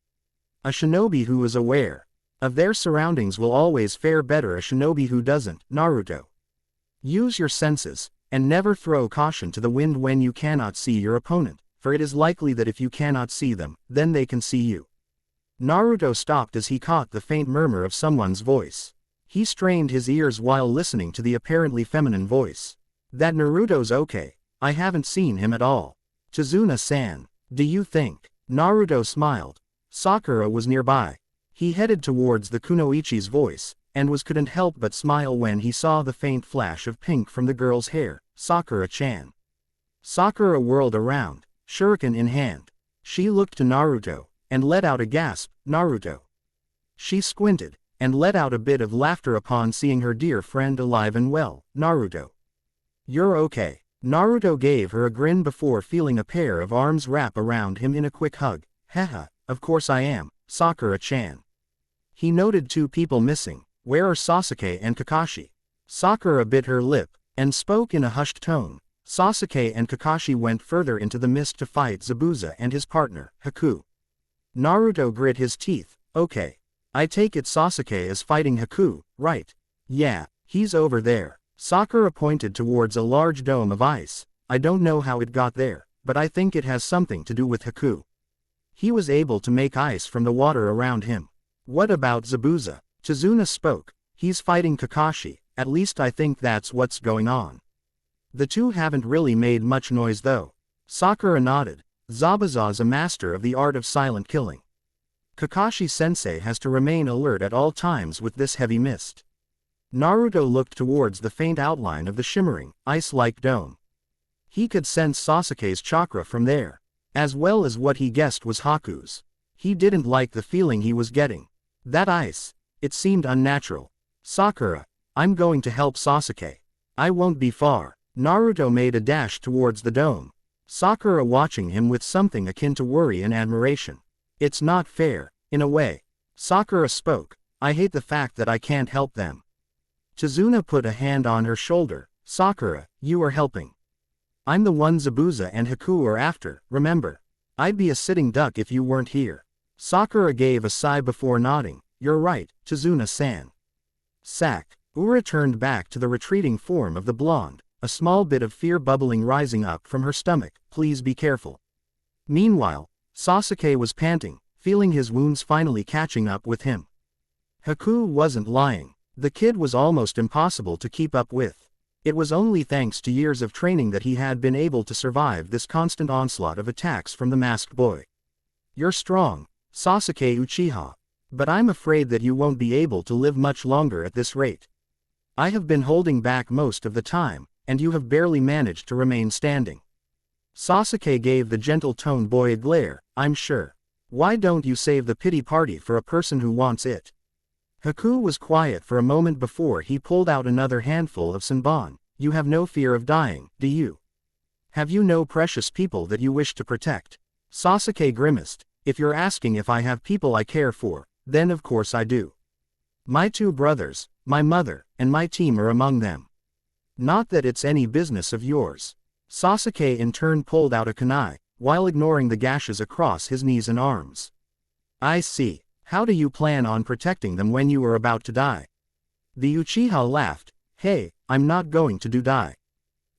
A shinobi who is aware of their surroundings will always fare better. A shinobi who doesn't. Naruto. Use your senses, and never throw caution to the wind when you cannot see your opponent, for it is likely that if you cannot see them, then they can see you. Naruto stopped as he caught the faint murmur of someone's voice. He strained his ears while listening to the apparently feminine voice. That Naruto's okay. I haven't seen him at all. Chizuna-san. Do you think? Naruto smiled. Sakura was nearby. He headed towards the kunoichi's voice, and couldn't help but smile when he saw the faint flash of pink from the girl's hair. Sakura-chan. Sakura whirled around, shuriken in hand. She looked to Naruto, and let out a gasp. Naruto. She squinted, and let out a bit of laughter upon seeing her dear friend alive and well. Naruto. You're okay. Naruto gave her a grin before feeling a pair of arms wrap around him in a quick hug. Haha, of course I am, Sakura-chan. He noted 2 people missing. Where are Sasuke and Kakashi? Sakura bit her lip, and spoke in a hushed tone. Sasuke and Kakashi went further into the mist to fight Zabuza and his partner, Haku. Naruto grit his teeth. Okay. I take it Sasuke is fighting Haku, right? Yeah, he's over there. Sakura pointed towards a large dome of ice. I don't know how it got there, but I think it has something to do with Haku. He was able to make ice from the water around him. What about Zabuza? Chizuna spoke. He's fighting Kakashi, at least I think that's what's going on. The 2 haven't really made much noise though. Sakura nodded. Zabuza's a master of the art of silent killing. Kakashi-sensei has to remain alert at all times with this heavy mist. Naruto looked towards the faint outline of the shimmering, ice-like dome. He could sense Sasuke's chakra from there, as well as what he guessed was Haku's. He didn't like the feeling he was getting. That ice, it seemed unnatural. Sakura, I'm going to help Sasuke. I won't be far. Naruto made a dash towards the dome. Sakura watching him with something akin to worry and admiration. It's not fair, in a way. Sakura spoke. I hate the fact that I can't help them. Chizuna put a hand on her shoulder. Sakura, you are helping. I'm the one Zabuza and Haku are after, remember. I'd be a sitting duck if you weren't here. Sakura gave a sigh before nodding. You're right, Chizuna-san. Sakura turned back to the retreating form of the blonde, a small bit of fear bubbling rising up from her stomach. Please be careful. Meanwhile, Sasuke was panting, feeling his wounds finally catching up with him. Haku wasn't lying. The kid was almost impossible to keep up with. It was only thanks to years of training that he had been able to survive this constant onslaught of attacks from the masked boy. You're strong, Sasuke Uchiha. But I'm afraid that you won't be able to live much longer at this rate. I have been holding back most of the time, and you have barely managed to remain standing. Sasuke gave the gentle-toned boy a glare. I'm sure. Why don't you save the pity party for a person who wants it? Haku was quiet for a moment before he pulled out another handful of senbon. You have no fear of dying, do you? Have you no precious people that you wish to protect? Sasuke grimaced. If you're asking if I have people I care for, then of course I do. My 2 brothers, my mother, and my team are among them. Not that it's any business of yours. Sasuke in turn pulled out a kunai, while ignoring the gashes across his knees and arms. I see. How do you plan on protecting them when you are about to die? The Uchiha laughed. Hey, I'm not going to die.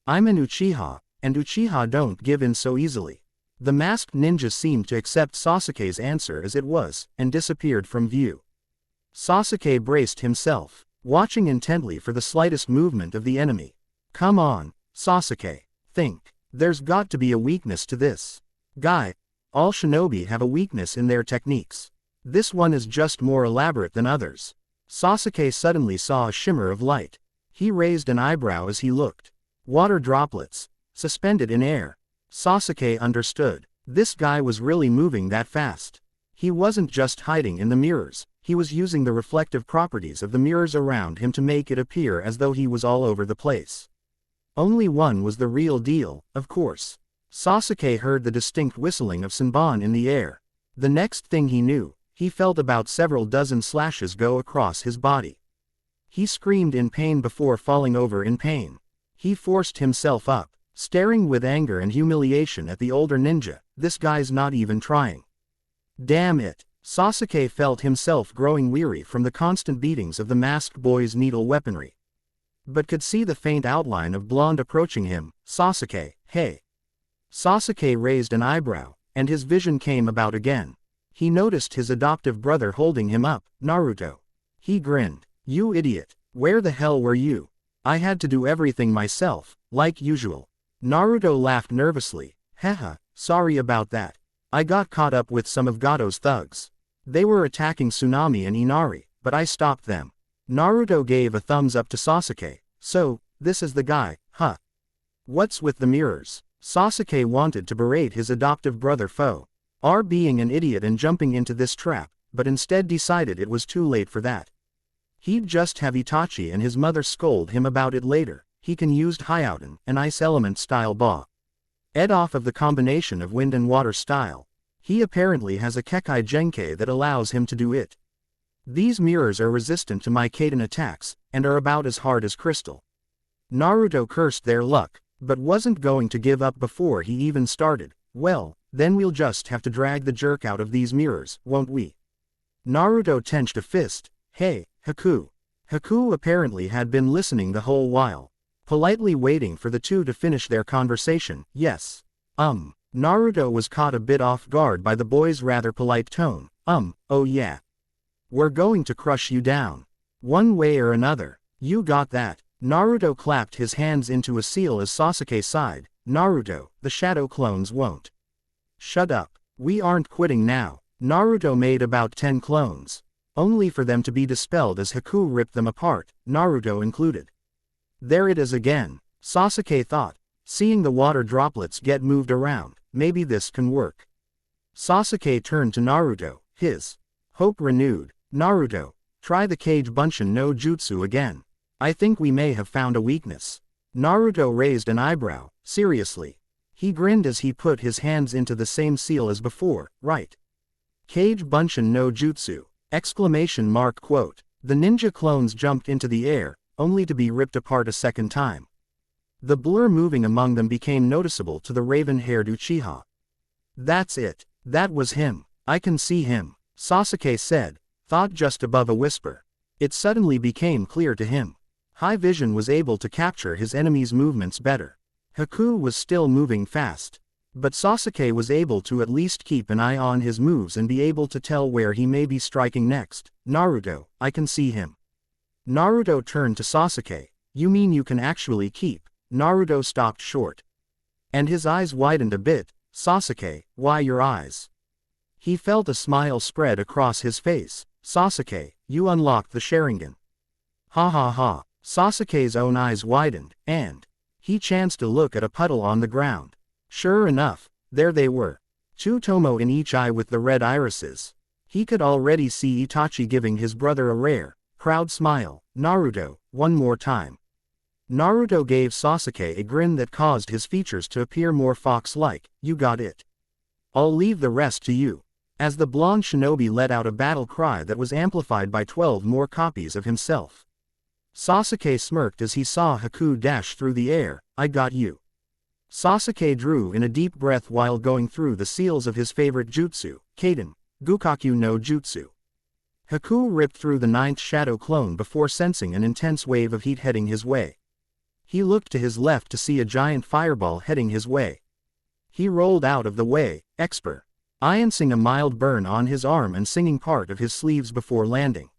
I'm an Uchiha, and Uchiha don't give in so easily. The masked ninja seemed to accept Sasuke's answer as it was, and disappeared from view. Sasuke braced himself, watching intently for the slightest movement of the enemy. Come on, Sasuke. Think. There's got to be a weakness to this guy. All shinobi have a weakness in their techniques. This one is just more elaborate than others. Sasuke suddenly saw a shimmer of light. He raised an eyebrow as he looked. Water droplets, suspended in air. Sasuke understood. This guy was really moving that fast. He wasn't just hiding in the mirrors, he was using the reflective properties of the mirrors around him to make it appear as though he was all over the place. Only one was the real deal, of course. Sasuke heard the distinct whistling of senbon in the air. The next thing he knew, he felt about several dozen slashes go across his body. He screamed in pain before falling over in pain. He forced himself up, staring with anger and humiliation at the older ninja. This guy's not even trying. Damn it. Sasuke felt himself growing weary from the constant beatings of the masked boy's needle weaponry. But could see the faint outline of blonde approaching him. Sasuke, hey. Sasuke raised an eyebrow, and his vision came about again. He noticed his adoptive brother holding him up, Naruto. He grinned. You idiot, where the hell were you? I had to do everything myself, like usual. Naruto laughed nervously. Haha, sorry about that. I got caught up with some of Gato's thugs. They were attacking Tsunami and Inari, but I stopped them. Naruto gave a thumbs up to Sasuke. So, this is the guy, huh? What's with the mirrors? Sasuke wanted to berate his adoptive brother foe. Being an idiot and jumping into this trap, but instead decided it was too late for that. He'd just have Itachi and his mother scold him about it later. He can use Hyouten, an ice element style Ba. Ed off of the combination of wind and water style. He apparently has a Kekai Genkai that allows him to do it. These mirrors are resistant to my Konan attacks, and are about as hard as crystal. Naruto cursed their luck, but wasn't going to give up before he even started. Well, then we'll just have to drag the jerk out of these mirrors, won't we? Naruto clenched a fist. Hey, Haku. Haku apparently had been listening the whole while, politely waiting for the two to finish their conversation. Yes. Naruto was caught a bit off guard by the boy's rather polite tone. Oh yeah. We're going to crush you down. One way or another. You got that. Naruto clapped his hands into a seal as Sasuke sighed. Naruto, the shadow clones won't. Shut up. We aren't quitting now. Naruto made about 10 clones, only for them to be dispelled as Haku ripped them apart, Naruto included. There it is again, Sasuke thought, seeing the water droplets get moved around. Maybe this can work. Sasuke turned to Naruto, his hope renewed. Naruto, try the Kage Bunshin no Jutsu again. I think we may have found a weakness. Naruto raised an eyebrow. Seriously? He grinned as he put his hands into the same seal as before. Right. Kage Bunshin no Jutsu! Quote. The ninja clones jumped into the air, only to be ripped apart a second time. The blur moving among them became noticeable to the raven-haired Uchiha. That's it. That was him. I can see him, Sasuke said, thought just above a whisper. It suddenly became clear to him. High vision was able to capture his enemy's movements better. Haku was still moving fast, but Sasuke was able to at least keep an eye on his moves and be able to tell where he may be striking next. Naruto, I can see him. Naruto turned to Sasuke. You mean you can actually keep? Naruto stopped short, and his eyes widened a bit. Sasuke, why your eyes? He felt a smile spread across his face. Sasuke, you unlocked the Sharingan. Ha ha ha. Sasuke's own eyes widened, and he chanced to look at a puddle on the ground. Sure enough, there they were. 2 tomo in each eye with the red irises. He could already see Itachi giving his brother a rare, proud smile. Naruto, one more time. Naruto gave Sasuke a grin that caused his features to appear more fox-like. You got it. I'll leave the rest to you. As the blonde shinobi let out a battle cry that was amplified by 12 more copies of himself. Sasuke smirked as he saw Haku dash through the air. I got you. Sasuke drew in a deep breath while going through the seals of his favorite jutsu, Kaden, Gukaku no Jutsu. Haku ripped through the 9th shadow clone before sensing an intense wave of heat heading his way. He looked to his left to see a giant fireball heading his way. He rolled out of the way, experiencing a mild burn on his arm and singing part of his sleeves before landing.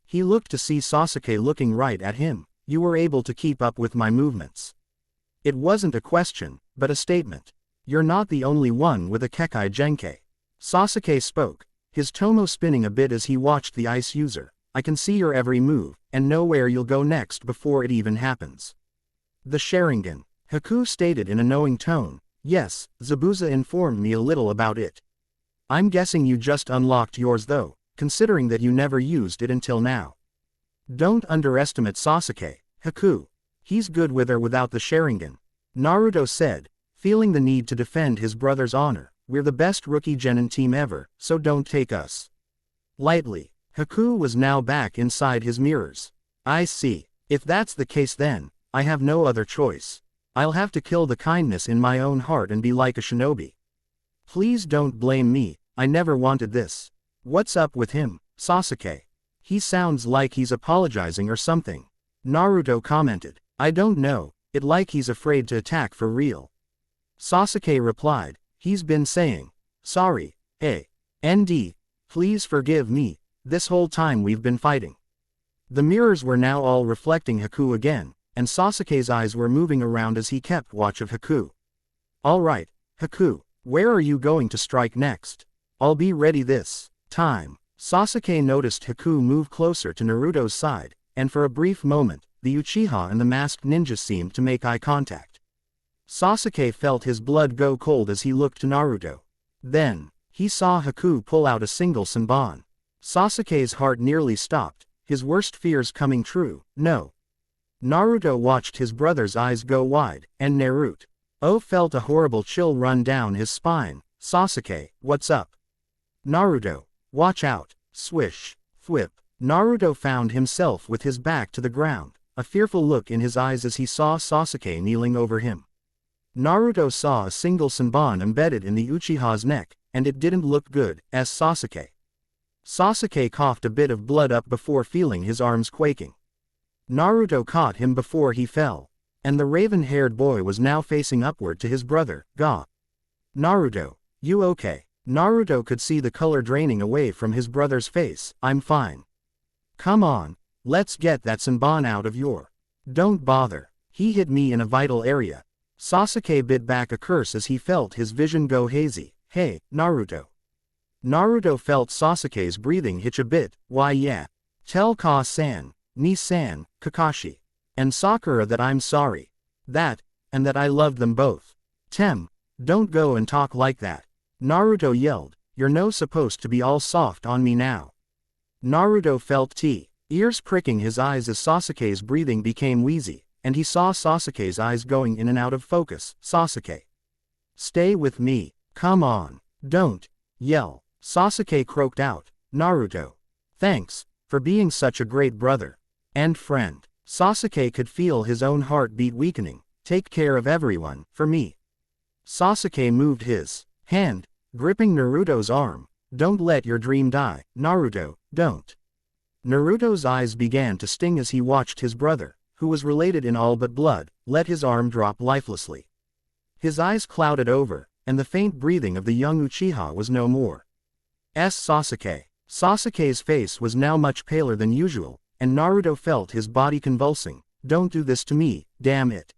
He looked to see Sasuke looking right at him. You were able to keep up with my movements. It wasn't a question, but a statement. You're not the only one with a Kekkei Genkai. Sasuke spoke, his tomo spinning a bit as he watched the ice user. I can see your every move, and know where you'll go next before it even happens. The Sharingan, Haku stated in a knowing tone. Yes, Zabuza informed me a little about it. I'm guessing you just unlocked yours though, considering that you never used it until now. Don't underestimate Sasuke, Haku. He's good with or without the Sharingan. Naruto said, feeling the need to defend his brother's honor. We're the best rookie genin team ever, so don't take us lightly. Haku was now back inside his mirrors. I see. If that's the case then, I have no other choice. I'll have to kill the kindness in my own heart and be like a shinobi. Please don't blame me, I never wanted this. What's up with him, Sasuke? He sounds like he's apologizing or something. Naruto commented. I don't know, it like he's afraid to attack for real. Sasuke replied, he's been saying, sorry, ND, please forgive me, this whole time we've been fighting. The mirrors were now all reflecting Haku again, and Sasuke's eyes were moving around as he kept watch of Haku. Alright, Haku, where are you going to strike next? I'll be ready this time. Sasuke noticed Haku move closer to Naruto's side, and for a brief moment, the Uchiha and the masked ninja seemed to make eye contact. Sasuke felt his blood go cold as he looked to Naruto. Then, he saw Haku pull out a single Senbon. Sasuke's heart nearly stopped, his worst fears coming true. No. Naruto watched his brother's eyes go wide, and Naruto felt a horrible chill run down his spine. Sasuke, what's up? Naruto, watch out. Swish. Thwip. Naruto found himself with his back to the ground, a fearful look in his eyes as he saw Sasuke kneeling over him. Naruto saw a single Senbon embedded in the Uchiha's neck, and it didn't look good, as Sasuke. Sasuke coughed a bit of blood up before feeling his arms quaking. Naruto caught him before he fell, and the raven-haired boy was now facing upward to his brother, Ga. Naruto, you okay? Naruto could see the color draining away from his brother's face. I'm fine. Come on, let's get that Senbon out of your. Don't bother, he hit me in a vital area. Sasuke bit back a curse as he felt his vision go hazy. Hey, Naruto. Naruto felt Sasuke's breathing hitch a bit. Why yeah. Tell Ka-san, Ni-san, Kakashi, and Sakura that I'm sorry. That, and that I loved them both. Don't go and talk like that. Naruto yelled, you're no supposed to be all soft on me now. Naruto felt ears pricking his eyes as Sasuke's breathing became wheezy, and he saw Sasuke's eyes going in and out of focus. Sasuke. Stay with me, come on, don't yell. Sasuke croaked out, Naruto. Thanks, for being such a great brother. And friend. Sasuke could feel his own heartbeat weakening. Take care of everyone, for me. Sasuke moved his hand, gripping Naruto's arm. Don't let your dream die, Naruto, don't. Naruto's eyes began to sting as he watched his brother, who was related in all but blood, let his arm drop lifelessly. His eyes clouded over, and the faint breathing of the young Uchiha was no more. Sasuke. Sasuke's face was now much paler than usual, and Naruto felt his body convulsing. Don't do this to me, damn it.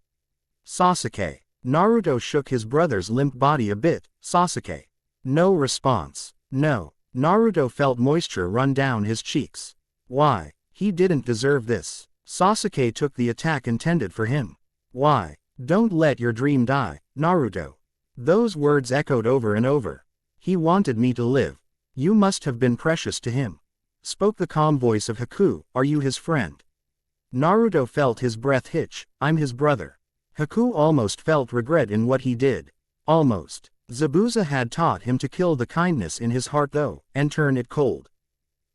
Sasuke. Naruto shook his brother's limp body a bit. Sasuke. No response. No. Naruto felt moisture run down his cheeks. Why? He didn't deserve this. Sasuke took the attack intended for him. Why? Don't let your dream die, Naruto. Those words echoed over and over. He wanted me to live. You must have been precious to him. Spoke the calm voice of Haku. Are you his friend? Naruto felt his breath hitch. I'm his brother. Haku almost felt regret in what he did. Almost. Zabuza had taught him to kill the kindness in his heart though, and turn it cold.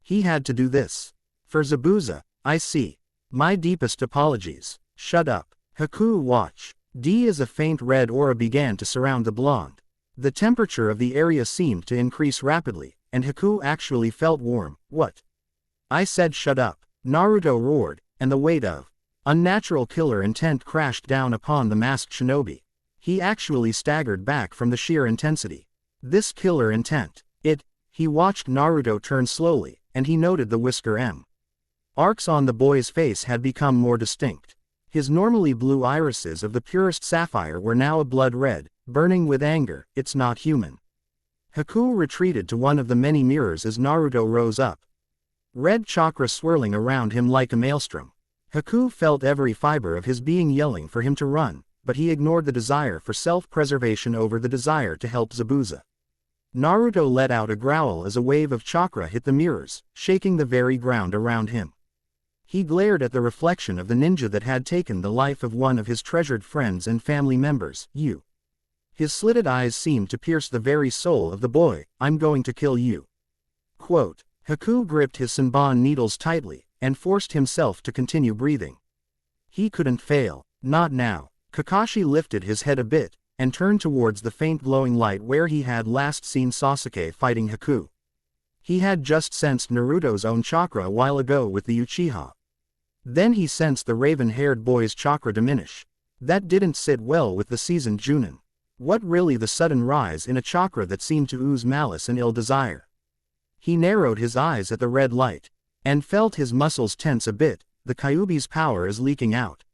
He had to do this. For Zabuza, I see. My deepest apologies. Shut up. Haku, watch. As a faint red aura began to surround the blonde. The temperature of the area seemed to increase rapidly, and Haku actually felt warm. What? I said shut up. Naruto roared, and the weight of unnatural killer intent crashed down upon the masked shinobi. He actually staggered back from the sheer intensity. This killer intent. He watched Naruto turn slowly, and he noted the whisker arcs on the boy's face had become more distinct. His normally blue irises of the purest sapphire were now a blood red, burning with anger. It's not human. Haku retreated to one of the many mirrors as Naruto rose up. Red chakra swirling around him like a maelstrom. Haku felt every fiber of his being yelling for him to run, but he ignored the desire for self-preservation over the desire to help Zabuza. Naruto let out a growl as a wave of chakra hit the mirrors, shaking the very ground around him. He glared at the reflection of the ninja that had taken the life of one of his treasured friends and family members. You. His slitted eyes seemed to pierce the very soul of the boy. I'm going to kill you. Quote. Haku gripped his Senbon needles tightly, and forced himself to continue breathing. He couldn't fail. Not now. Kakashi lifted his head a bit, and turned towards the faint glowing light where he had last seen Sasuke fighting Haku. He had just sensed Naruto's own chakra a while ago with the Uchiha. Then he sensed the raven-haired boy's chakra diminish. That didn't sit well with the seasoned Junin. What really the sudden rise in a chakra that seemed to ooze malice and ill desire? He narrowed his eyes at the red light, and felt his muscles tense a bit. The Kyuubi's power is leaking out.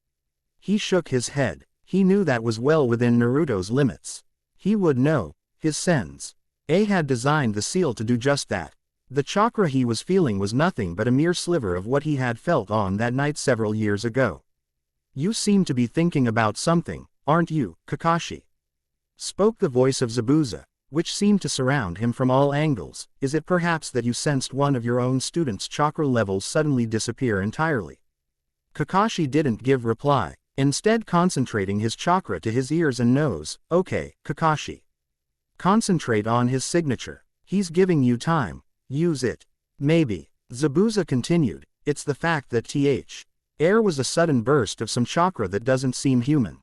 He shook his head. He knew that was well within Naruto's limits. He would know. His sens. Had designed the seal to do just that. The chakra he was feeling was nothing but a mere sliver of what he had felt on that night several years ago. You seem to be thinking about something, aren't you, Kakashi? Spoke the voice of Zabuza, which seemed to surround him from all angles. Is it perhaps that you sensed one of your own students' chakra levels suddenly disappear entirely? Kakashi didn't give reply, instead concentrating his chakra to his ears and nose. Okay, Kakashi. Concentrate on his signature. He's giving you time. Use it. Maybe. Zabuza continued, it's the fact that air was a sudden burst of some chakra that doesn't seem human.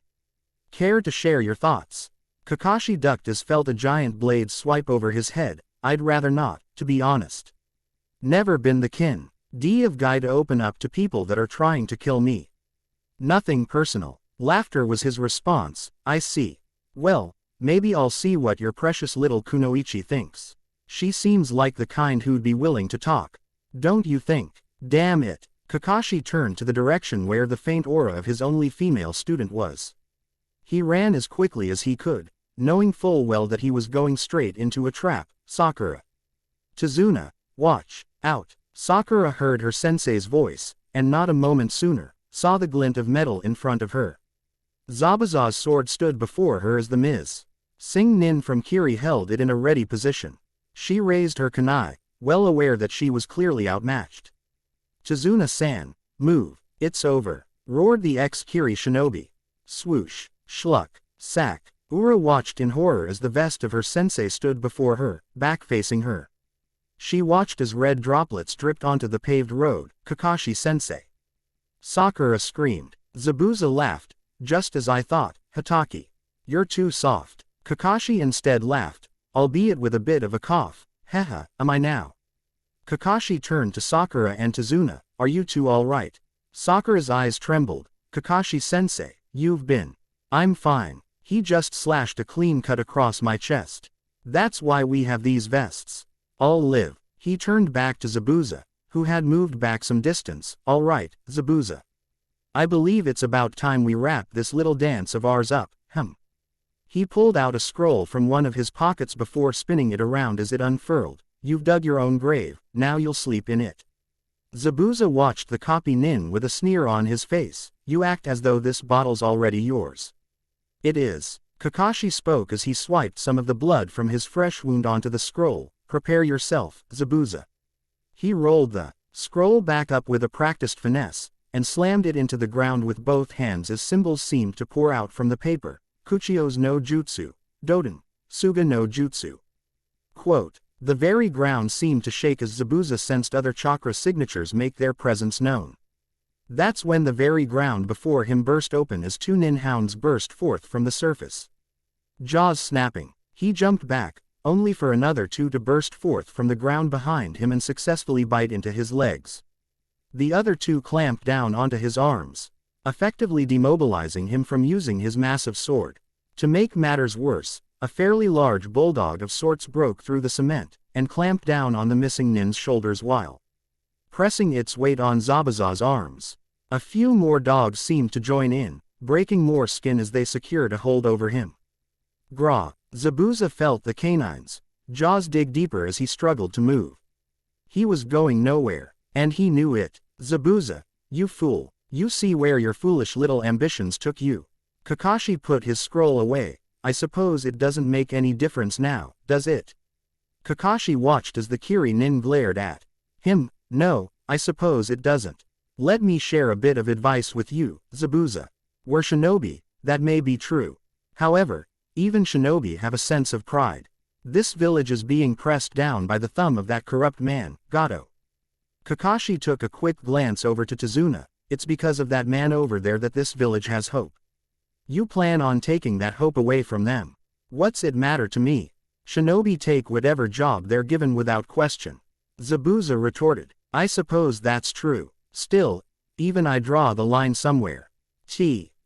Care to share your thoughts? Kakashi ducked as felt a giant blade swipe over his head. I'd rather not, to be honest. Never been the kin of guy to open up to people that are trying to kill me. Nothing personal. Laughter was his response. I see. Well, maybe I'll see what your precious little Kunoichi thinks. She seems like the kind who'd be willing to talk. Don't you think? Damn it. Kakashi turned to the direction where the faint aura of his only female student was. He ran as quickly as he could, knowing full well that he was going straight into a trap. Sakura. Tazuna, watch out. Sakura heard her sensei's voice, and not a moment sooner, saw the glint of metal in front of her. Zabuza's sword stood before her as the Ms. Sing Nin from Kiri held it in a ready position. She raised her kunai, well aware that she was clearly outmatched. Tazuna-san, move, it's over, roared the ex-Kiri shinobi. Swoosh, schluck, sack. Ura watched in horror as the vest of her sensei stood before her, back-facing her. She watched as red droplets dripped onto the paved road. Kakashi-sensei. Sakura screamed. Zabuza laughed. Just as I thought, Hitaki. You're too soft. Kakashi instead laughed, albeit with a bit of a cough. Haha, am I now? Kakashi turned to Sakura and Tazuna. Are you two all right? Sakura's eyes trembled. Kakashi-sensei, you've been. I'm fine. He just slashed a clean cut across my chest. That's why we have these vests. I'll live. He turned back to Zabuza, who had moved back some distance. All right, Zabuza. I believe it's about time we wrap this little dance of ours up. He pulled out a scroll from one of his pockets before spinning it around as it unfurled. You've dug your own grave, now you'll sleep in it. Zabuza watched the copy nin with a sneer on his face. You act as though this bottle's already yours. It is. Kakashi spoke as he swiped some of the blood from his fresh wound onto the scroll. Prepare yourself, Zabuza. He rolled the scroll back up with a practiced finesse, and slammed it into the ground with both hands as symbols seemed to pour out from the paper. Kuchio's no jutsu. Doden. Suga no jutsu. Quote. The very ground seemed to shake as Zabuza sensed other chakra signatures make their presence known. That's when the very ground before him burst open as two nin hounds burst forth from the surface. Jaws snapping. He jumped back, only for another two to burst forth from the ground behind him and successfully bite into his legs. The other two clamped down onto his arms, effectively demobilizing him from using his massive sword. To make matters worse, a fairly large bulldog of sorts broke through the cement, and clamped down on the missing nin's shoulders while pressing its weight on Zabuza's arms. A few more dogs seemed to join in, breaking more skin as they secured a hold over him. Gra. Zabuza felt the canines' jaws dig deeper as he struggled to move. He was going nowhere, and he knew it. Zabuza, you fool, you see where your foolish little ambitions took you. Kakashi put his scroll away. I suppose it doesn't make any difference now, does it? Kakashi watched as the Kiri nin glared at him. No, I suppose it doesn't. Let me share a bit of advice with you, Zabuza. We're shinobi, that may be true. However, even shinobi have a sense of pride. This village is being pressed down by the thumb of that corrupt man, Gato. Kakashi took a quick glance over to Tazuna. It's because of that man over there that this village has hope. You plan on taking that hope away from them. What's it matter to me? Shinobi take whatever job they're given without question. Zabuza retorted. I suppose that's true. Still, even I draw the line somewhere.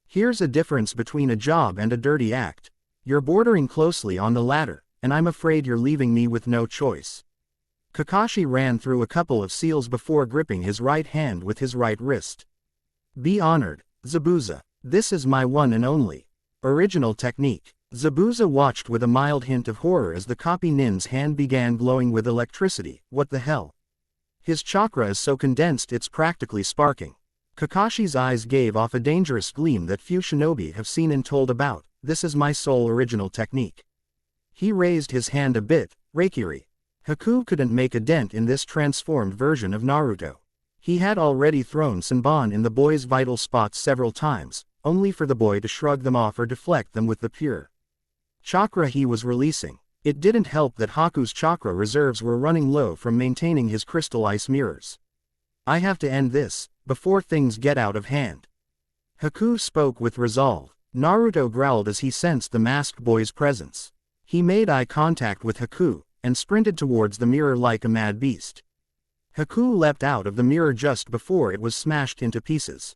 Here's a difference between a job and a dirty act. You're bordering closely on the latter, and I'm afraid you're leaving me with no choice. Kakashi ran through a couple of seals before gripping his right hand with his right wrist. Be honored, Zabuza. This is my one and only original technique. Zabuza watched with a mild hint of horror as the copy nin's hand began glowing with electricity. What the hell? His chakra is so condensed it's practically sparking. Kakashi's eyes gave off a dangerous gleam that few shinobi have seen and told about. This is my sole original technique. He raised his hand a bit. Reikiri. Haku couldn't make a dent in this transformed version of Naruto. He had already thrown Senbon in the boy's vital spots several times, only for the boy to shrug them off or deflect them with the pure chakra he was releasing. It didn't help that Haku's chakra reserves were running low from maintaining his crystal ice mirrors. I have to end this, before things get out of hand. Haku spoke with resolve. Naruto growled as he sensed the masked boy's presence. He made eye contact with Haku, and sprinted towards the mirror like a mad beast. Haku leapt out of the mirror just before it was smashed into pieces.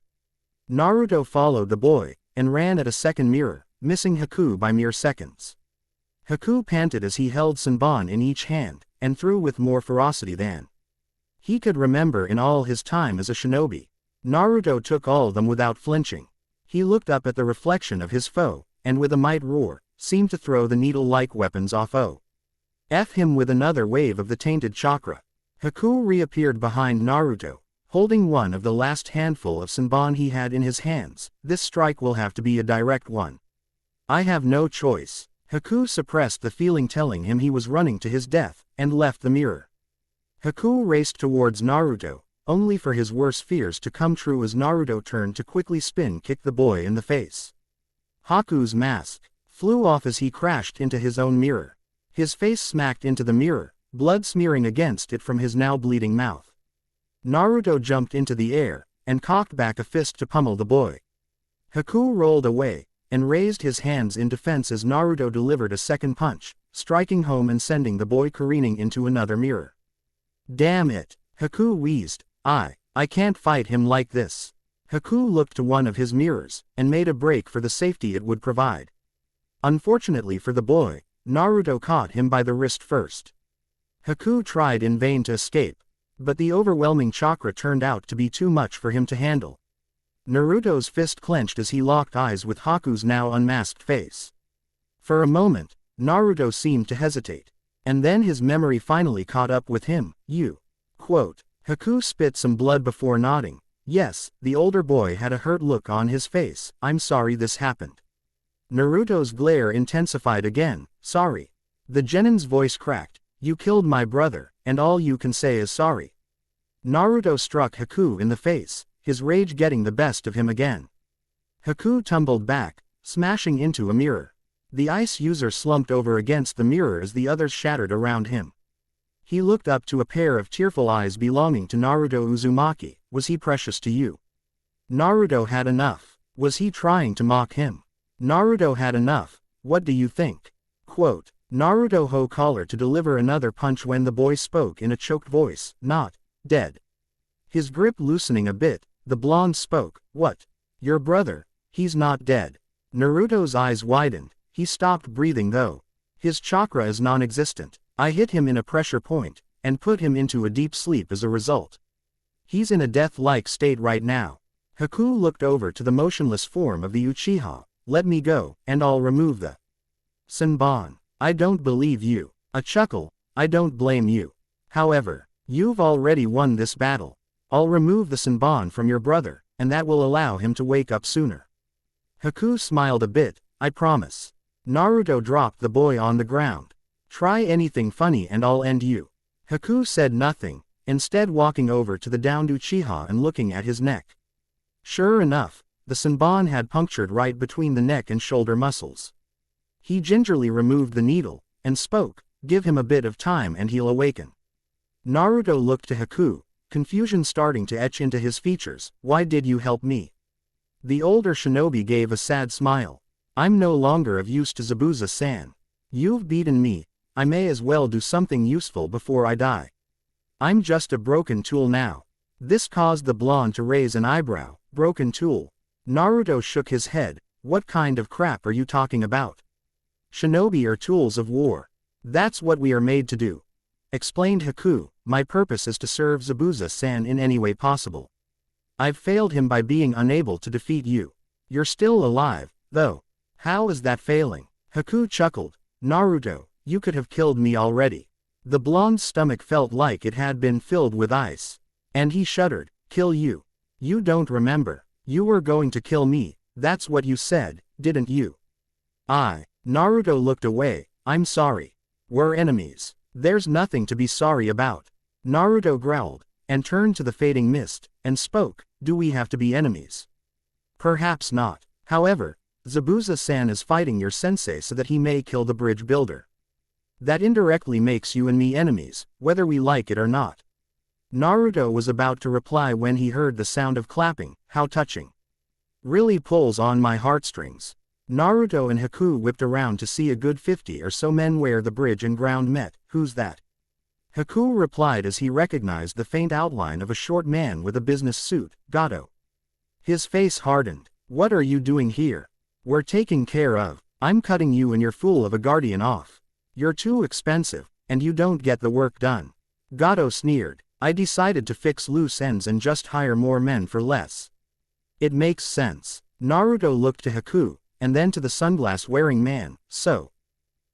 Naruto followed the boy, and ran at a second mirror, missing Haku by mere seconds. Haku panted as he held Senbon in each hand, and threw with more ferocity than he could remember in all his time as a shinobi. Naruto took all of them without flinching. He looked up at the reflection of his foe, and with a might roar, seemed to throw the needle-like weapons off him with another wave of the tainted chakra. Haku reappeared behind Naruto, holding one of the last handful of Senbon he had in his hands. This strike will have to be a direct one. I have no choice. Haku suppressed the feeling telling him he was running to his death, and left the mirror. Haku raced towards Naruto, only for his worst fears to come true as Naruto turned to quickly spin-kick the boy in the face. Haku's mask flew off as he crashed into his own mirror. His face smacked into the mirror, blood smearing against it from his now bleeding mouth. Naruto jumped into the air, and cocked back a fist to pummel the boy. Haku rolled away, and raised his hands in defense as Naruto delivered a second punch, striking home and sending the boy careening into another mirror. Damn it! Haku wheezed. I can't fight him like this. Haku looked to one of his mirrors, and made a break for the safety it would provide. Unfortunately for the boy, Naruto caught him by the wrist first. Haku tried in vain to escape, but the overwhelming chakra turned out to be too much for him to handle. Naruto's fist clenched as he locked eyes with Haku's now unmasked face. For a moment, Naruto seemed to hesitate, and then his memory finally caught up with him. Haku spit some blood before nodding. Yes, the older boy had a hurt look on his face. I'm sorry this happened. Naruto's glare intensified again. Sorry. The genin's voice cracked. You killed my brother, and all you can say is sorry. Naruto struck Haku in the face, his rage getting the best of him again. Haku tumbled back, smashing into a mirror. The ice user slumped over against the mirror as the others shattered around him. He looked up to a pair of tearful eyes belonging to Naruto Uzumaki. Was he precious to you? Naruto had enough. Was he trying to mock him? Naruto had enough. What do you think? Naruto ho collar to deliver another punch when the boy spoke in a choked voice. Not dead. His grip loosening a bit, the blonde spoke. What? Your brother? He's not dead. Naruto's eyes widened. He stopped breathing though. His chakra is non-existent. I hit him in a pressure point, and put him into a deep sleep as a result. He's in a death-like state right now. Haku looked over to the motionless form of the Uchiha. Let me go, and I'll remove the Senbon. I don't believe you. A chuckle. I don't blame you. However, you've already won this battle. I'll remove the Senbon from your brother, and that will allow him to wake up sooner. Haku smiled a bit. I promise. Naruto dropped the boy on the ground. Try anything funny and I'll end you. Haku said nothing, instead walking over to the downed Uchiha and looking at his neck. Sure enough, the Senbon had punctured right between the neck and shoulder muscles. He gingerly removed the needle, and spoke, give him a bit of time and he'll awaken. Naruto looked to Haku, confusion starting to etch into his features. Why did you help me? The older shinobi gave a sad smile. I'm no longer of use to Zabuza-san. You've beaten me, I may as well do something useful before I die. I'm just a broken tool now. This caused the blonde to raise an eyebrow. Broken tool. Naruto shook his head. What kind of crap are you talking about? Shinobi are tools of war. That's what we are made to do. Explained Haku. My purpose is to serve Zabuza-san in any way possible. I've failed him by being unable to defeat you. You're still alive, though. How is that failing? Haku chuckled. Naruto, you could have killed me already. The blonde's stomach felt like it had been filled with ice. And he shuddered. Kill you? You don't remember. You were going to kill me, that's what you said, didn't you? Naruto looked away. I'm sorry. We're enemies. There's nothing to be sorry about. Naruto growled, and turned to the fading mist, and spoke. Do we have to be enemies? Perhaps not. However, Zabuza-san is fighting your sensei so that he may kill the bridge builder. That indirectly makes you and me enemies, whether we like it or not. Naruto was about to reply when he heard the sound of clapping. How touching. Really pulls on my heartstrings. Naruto and Haku whipped around to see a good 50 or so men where the bridge and ground met. Who's that? Haku replied as he recognized the faint outline of a short man with a business suit, Gato. His face hardened. What are you doing here? We're taking care of. I'm cutting you and your fool of a guardian off. You're too expensive, and you don't get the work done. Gato sneered. I decided to fix loose ends and just hire more men for less. It makes sense. Naruto looked to Haku, and then to the sunglass-wearing man. So,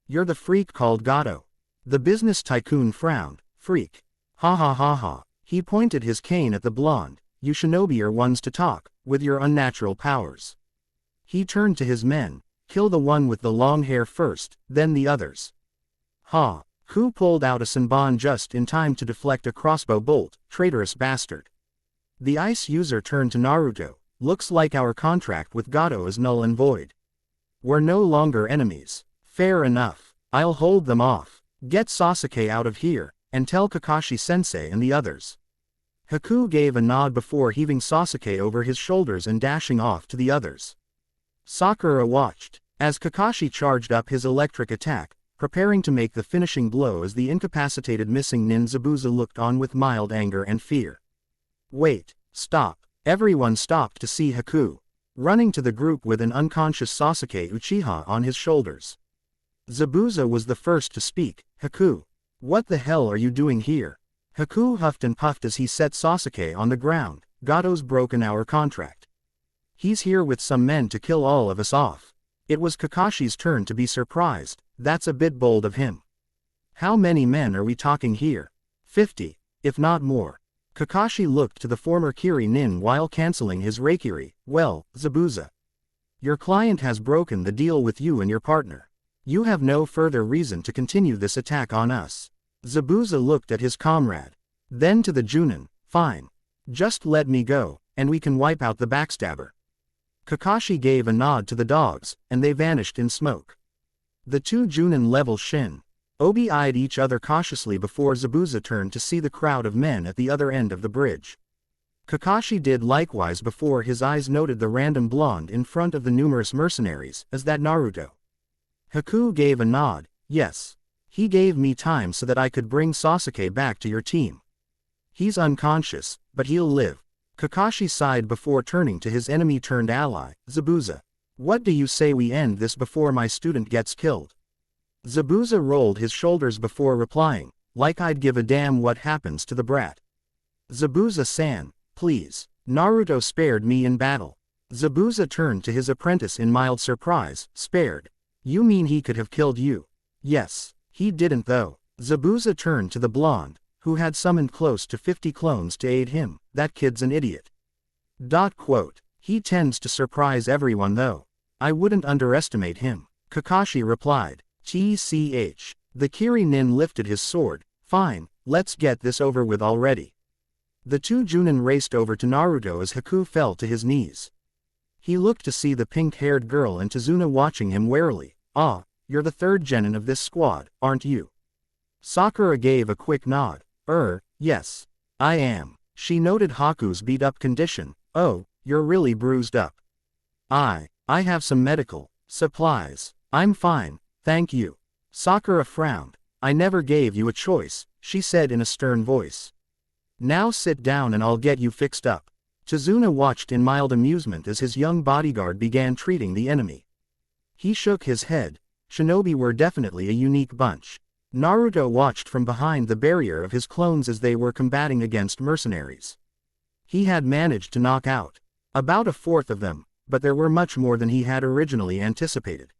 you're the freak called Gato. The business tycoon frowned. Freak. Ha ha ha ha. He pointed his cane at the blonde. You shinobi are ones to talk, with your unnatural powers. He turned to his men. Kill the one with the long hair first, then the others. Ha. Ku pulled out a senbon just in time to deflect a crossbow bolt. Traitorous bastard. The ice user turned to Naruto. Looks like our contract with Gato is null and void. We're no longer enemies. Fair enough. I'll hold them off. Get Sasuke out of here, and tell Kakashi-sensei and the others. Haku gave a nod before heaving Sasuke over his shoulders and dashing off to the others. Sakura watched, as Kakashi charged up his electric attack, preparing to make the finishing blow as the incapacitated missing nin Zabuza looked on with mild anger and fear. Wait, stop. Everyone stopped to see Haku, running to the group with an unconscious Sasuke Uchiha on his shoulders. Zabuza was the first to speak. Haku. What the hell are you doing here? Haku huffed and puffed as he set Sasuke on the ground. Gato's broken our contract. He's here with some men to kill all of us off. It was Kakashi's turn to be surprised. That's a bit bold of him. How many men are we talking here? 50, if not more. Kakashi looked to the former Kiri nin while canceling his Reikiri. Well, Zabuza. Your client has broken the deal with you and your partner. You have no further reason to continue this attack on us. Zabuza looked at his comrade. Then to the Junin. Fine. Just let me go, and we can wipe out the backstabber. Kakashi gave a nod to the dogs, and they vanished in smoke. The two Junin level Shin Obi eyed each other cautiously before Zabuza turned to see the crowd of men at the other end of the bridge. Kakashi did likewise before his eyes noted the random blonde in front of the numerous mercenaries. Is that Naruto? Haku gave a nod. Yes. He gave me time so that I could bring Sasuke back to your team. He's unconscious, but he'll live. Kakashi sighed before turning to his enemy-turned-ally, Zabuza. What do you say we end this before my student gets killed? Zabuza rolled his shoulders before replying, like I'd give a damn what happens to the brat. Zabuza-san, please. Naruto spared me in battle. Zabuza turned to his apprentice in mild surprise. Spared? You mean he could have killed you? Yes, he didn't though. Zabuza turned to the blonde, who had summoned close to 50 clones to aid him. That kid's an idiot. He tends to surprise everyone though. I wouldn't underestimate him. Kakashi replied. TCH. The Kiri nin lifted his sword. Fine, let's get this over with already. The two Junin raced over to Naruto as Haku fell to his knees. He looked to see the pink-haired girl and Tazuna watching him warily. Ah, you're the third genin of this squad, aren't you? Sakura gave a quick nod. Yes. I am. She noted Haku's beat-up condition. Oh, you're really bruised up. I have some medical supplies. I'm fine, thank you. Sakura frowned. I never gave you a choice, she said in a stern voice. Now sit down and I'll get you fixed up. Tazuna watched in mild amusement as his young bodyguard began treating the enemy. He shook his head. Shinobi were definitely a unique bunch. Naruto watched from behind the barrier of his clones as they were combating against mercenaries. He had managed to knock out about a fourth of them, but there were much more than he had originally anticipated.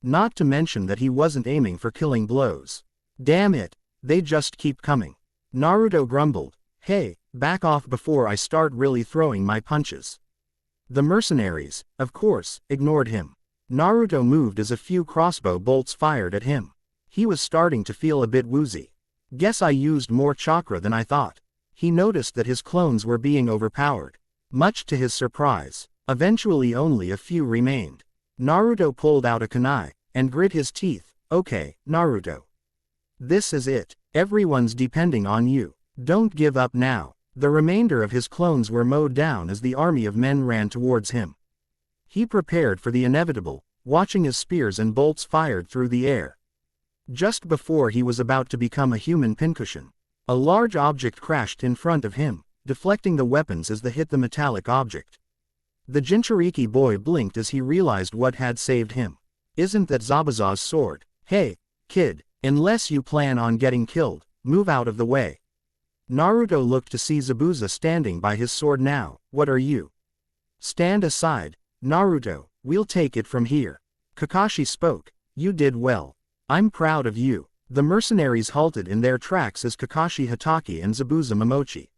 Not to mention that he wasn't aiming for killing blows. Damn it, they just keep coming. Naruto grumbled. Hey, back off before I start really throwing my punches. The mercenaries, of course, ignored him. Naruto moved as a few crossbow bolts fired at him. He was starting to feel a bit woozy. Guess I used more chakra than I thought. He noticed that his clones were being overpowered. Much to his surprise, eventually only a few remained. Naruto pulled out a kunai, and grit his teeth. Okay, Naruto. This is it. Everyone's depending on you. Don't give up now. The remainder of his clones were mowed down as the army of men ran towards him. He prepared for the inevitable, watching as spears and bolts fired through the air. Just before he was about to become a human pincushion, a large object crashed in front of him, deflecting the weapons as they hit the metallic object. The Jinchuriki boy blinked as he realized what had saved him. Isn't that Zabuza's sword? Hey, kid, unless you plan on getting killed, move out of the way. Naruto looked to see Zabuza standing by his sword now. What are you? Stand aside, Naruto, we'll take it from here. Kakashi spoke. You did well. I'm proud of you. The mercenaries halted in their tracks as Kakashi Hatake and Zabuza Momochi.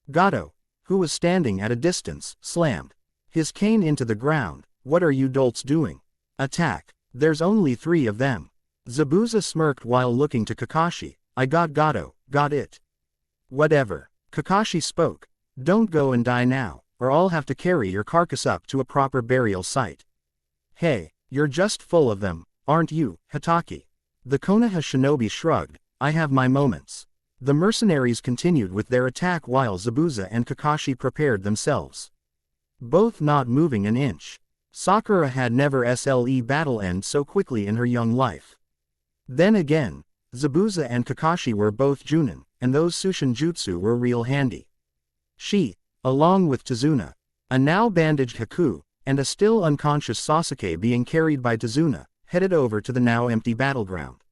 Gato, who was standing at a distance, slammed his cane into the ground. What are you dolts doing? Attack. There's only 3 of them. Zabuza smirked while looking to Kakashi. I got Gato, got it. Whatever. Kakashi spoke. Don't go and die now, or I'll have to carry your carcass up to a proper burial site. Hey, you're just full of them, aren't you, Hatake? The Konoha shinobi shrugged. I have my moments. The mercenaries continued with their attack while Zabuza and Kakashi prepared themselves. Both not moving an inch. Sakura had never SLE battle end so quickly in her young life. Then again, Zabuza and Kakashi were both Junin, and those Sushin Jutsu were real handy. She, along with Tazuna, a now bandaged Haku, and a still unconscious Sasuke being carried by Tazuna, headed over to the now empty battleground.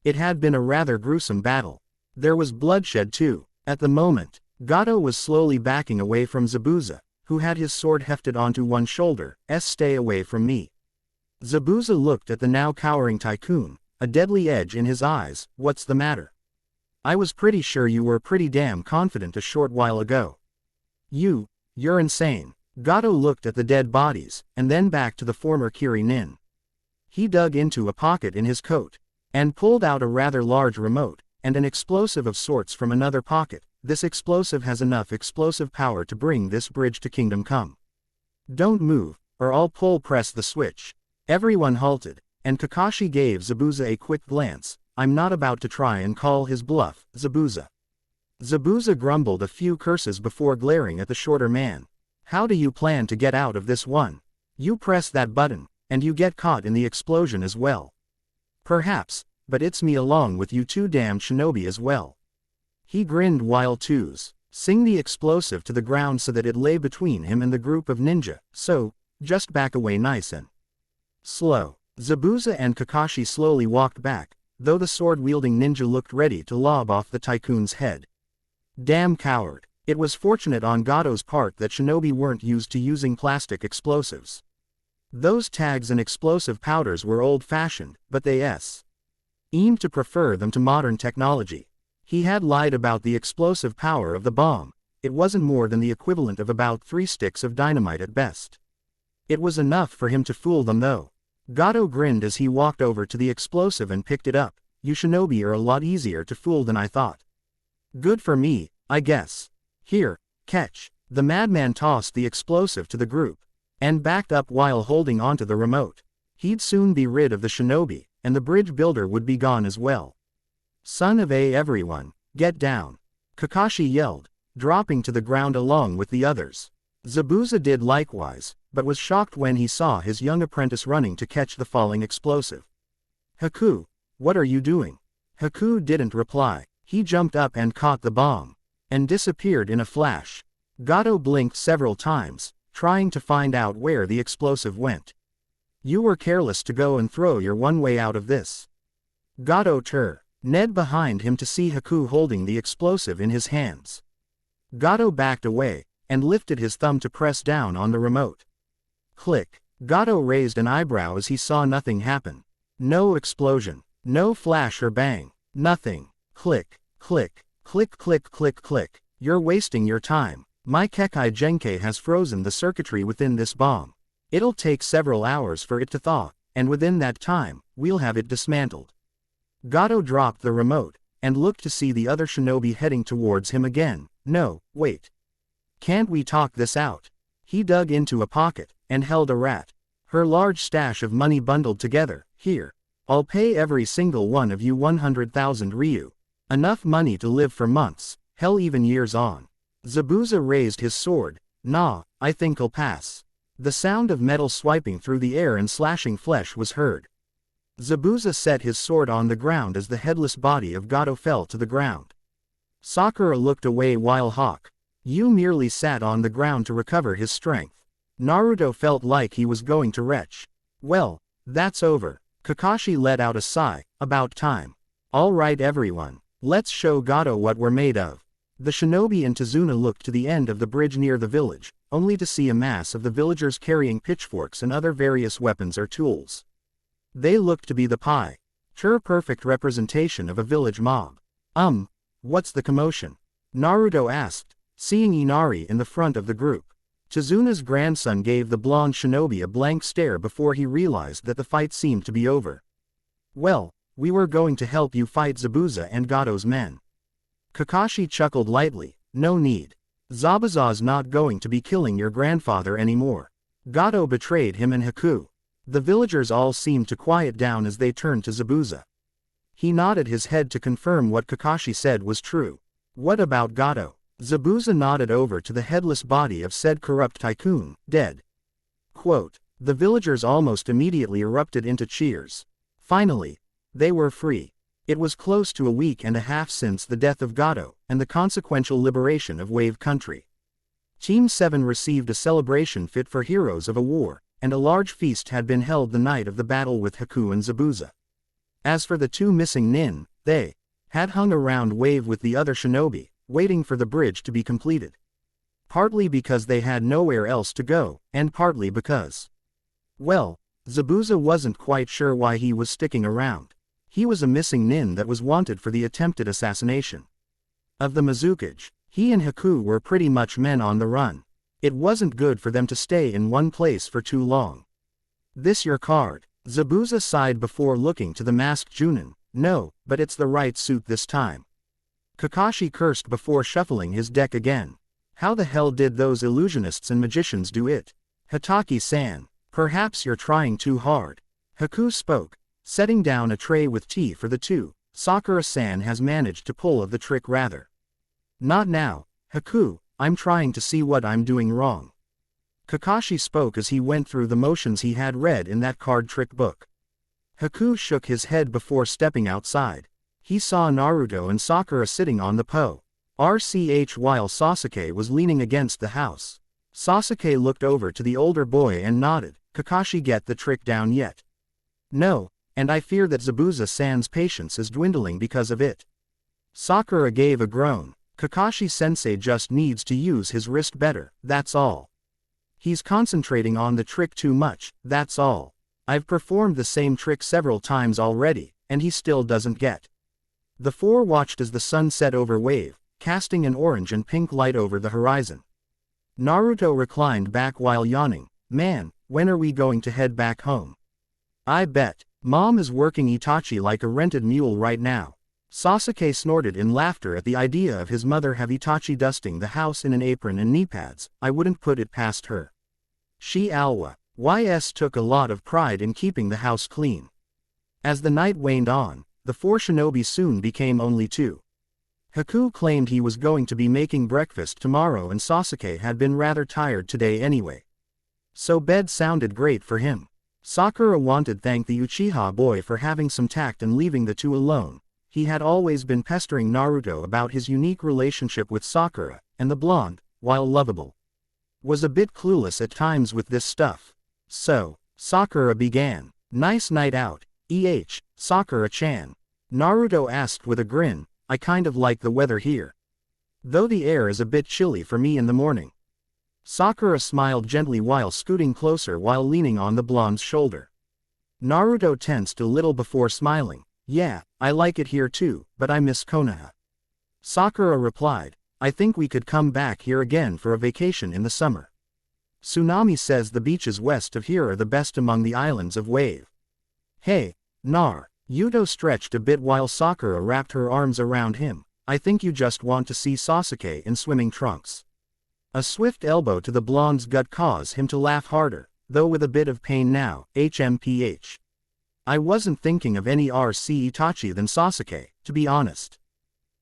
It had been a rather gruesome battle. There was bloodshed too. At the moment, Gato was slowly backing away from Zabuza, who had his sword hefted onto one shoulder. Stay away from me. Zabuza looked at the now cowering tycoon, a deadly edge in his eyes. What's the matter? I was pretty sure you were pretty damn confident a short while ago. You're insane. Gato looked at the dead bodies, and then back to the former Kiri-nin. He dug into a pocket in his coat, and pulled out a rather large remote, and an explosive of sorts from another pocket. This explosive has enough explosive power to bring this bridge to Kingdom Come. Don't move, or I'll press the switch. Everyone halted, and Kakashi gave Zabuza a quick glance. I'm not about to try and call his bluff, Zabuza. Zabuza grumbled a few curses before glaring at the shorter man. How do you plan to get out of this one? You press that button, and you get caught in the explosion as well. Perhaps, but it's me along with you 2 damn shinobi as well. He grinned while sing the explosive to the ground so that it lay between him and the group of ninja. So, just back away nice and slow. Zabuza and Kakashi slowly walked back, though the sword-wielding ninja looked ready to lob off the tycoon's head. Damn coward. It was fortunate on Gato's part that shinobi weren't used to using plastic explosives. Those tags and explosive powders were old-fashioned, but they aimed to prefer them to modern technology. He had lied about the explosive power of the bomb. It wasn't more than the equivalent of about 3 sticks of dynamite at best. It was enough for him to fool them though. Gato grinned as he walked over to the explosive and picked it up. You shinobi are a lot easier to fool than I thought. Good for me, I guess. Here, catch. The madman tossed the explosive to the group, and backed up while holding onto the remote. He'd soon be rid of the shinobi, and the bridge builder would be gone as well. Son of a everyone, get down. Kakashi yelled, dropping to the ground along with the others. Zabuza did likewise, but was shocked when he saw his young apprentice running to catch the falling explosive. Haku, what are you doing? Haku didn't reply. He jumped up and caught the bomb, and disappeared in a flash. Gato blinked several times, trying to find out where the explosive went. You were careless to go and throw your one way out of this. Gato Ned behind him to see Haku holding the explosive in his hands. Gato backed away, and lifted his thumb to press down on the remote. Click. Gato raised an eyebrow as he saw nothing happen. No explosion. No flash or bang. Nothing. Click. Click. Click click click click. You're wasting your time. My Kekai Genkai has frozen the circuitry within this bomb. It'll take several hours for it to thaw, and within that time, we'll have it dismantled. Gato dropped the remote, and looked to see the other shinobi heading towards him again. No, wait. Can't we talk this out? He dug into a pocket, and held a rat. Her large stash of money bundled together. Here. I'll pay every single one of you 100,000 Ryu. Enough money to live for months, hell even years on. Zabuza raised his sword. Nah, I think I'll pass. The sound of metal swiping through the air and slashing flesh was heard. Zabuza set his sword on the ground as the headless body of Gato fell to the ground. Sakura looked away while Yu merely sat on the ground to recover his strength. Naruto felt like he was going to retch. Well, that's over. Kakashi let out a sigh. About time. Alright everyone, let's show Gato what we're made of. The shinobi and Tazuna looked to the end of the bridge near the village, only to see a mass of the villagers carrying pitchforks and other various weapons or tools. They looked to be the perfect representation of a village mob. What's the commotion? Naruto asked, seeing Inari in the front of the group. Tazuna's grandson gave the blonde shinobi a blank stare before he realized that the fight seemed to be over. Well, we were going to help you fight Zabuza and Gato's men. Kakashi chuckled lightly, no need. Zabuza's not going to be killing your grandfather anymore. Gato betrayed him and Haku. The villagers all seemed to quiet down as they turned to Zabuza. He nodded his head to confirm what Kakashi said was true. What about Gato? Zabuza nodded over to the headless body of said corrupt tycoon, dead. Quote, the villagers almost immediately erupted into cheers. Finally, they were free. It was close to a week and a half since the death of Gato, and the consequential liberation of Wave Country. Team 7 received a celebration fit for heroes of a war, and a large feast had been held the night of the battle with Haku and Zabuza. As for the two missing nin, they had hung around Wave with the other shinobi, waiting for the bridge to be completed. Partly because they had nowhere else to go, and partly because, well, Zabuza wasn't quite sure why he was sticking around. He was a missing nin that was wanted for the attempted assassination of the Mizuki. He and Haku were pretty much men on the run. It wasn't good for them to stay in one place for too long. This your card? Zabuza sighed before looking to the masked Junin. No, but it's the right suit this time. Kakashi cursed before shuffling his deck again. How the hell did those illusionists and magicians do it? Hataki-san, perhaps you're trying too hard. Haku spoke, setting down a tray with tea for the two. Sakura-san has managed to pull of the trick rather. Not now, Haku, I'm trying to see what I'm doing wrong. Kakashi spoke as he went through the motions he had read in that card trick book. Haku shook his head before stepping outside. He saw Naruto and Sakura sitting on the RCH while Sasuke was leaning against the house. Sasuke looked over to the older boy and nodded. Kakashi get the trick down yet? No, and I fear that Zabuza-san's patience is dwindling because of it. Sakura gave a groan. Kakashi-sensei just needs to use his wrist better, that's all. He's concentrating on the trick too much, that's all. I've performed the same trick several times already, and he still doesn't get. The four watched as the sun set over Wave, casting an orange and pink light over the horizon. Naruto reclined back while yawning. Man, when are we going to head back home? I bet. Mom is working Itachi like a rented mule right now. Sasuke snorted in laughter at the idea of his mother have Itachi dusting the house in an apron and knee pads. I wouldn't put it past her. She Alwa. YS took a lot of pride in keeping the house clean. As the night waned on, the four shinobi soon became only two. Haku claimed he was going to be making breakfast tomorrow and Sasuke had been rather tired today anyway. So bed sounded great for him. Sakura wanted to thank the Uchiha boy for having some tact and leaving the two alone. He had always been pestering Naruto about his unique relationship with Sakura, and the blonde, while lovable, was a bit clueless at times with this stuff. So, Sakura began. Nice night out, Sakura-chan. Naruto asked with a grin, I kind of like the weather here. Though the air is a bit chilly for me in the morning. Sakura smiled gently while scooting closer while leaning on the blonde's shoulder. Naruto tensed a little before smiling. Yeah, I like it here too, but I miss Konoha. Sakura replied, I think we could come back here again for a vacation in the summer. Tsunami says the beaches west of here are the best among the islands of Wave. Hey, Nar. Yuto stretched a bit while Sakura wrapped her arms around him. I think you just want to see Sasuke in swimming trunks. A swift elbow to the blonde's gut caused him to laugh harder, though with a bit of pain now. HMPH. I wasn't thinking of any RC Itachi than Sasuke, to be honest.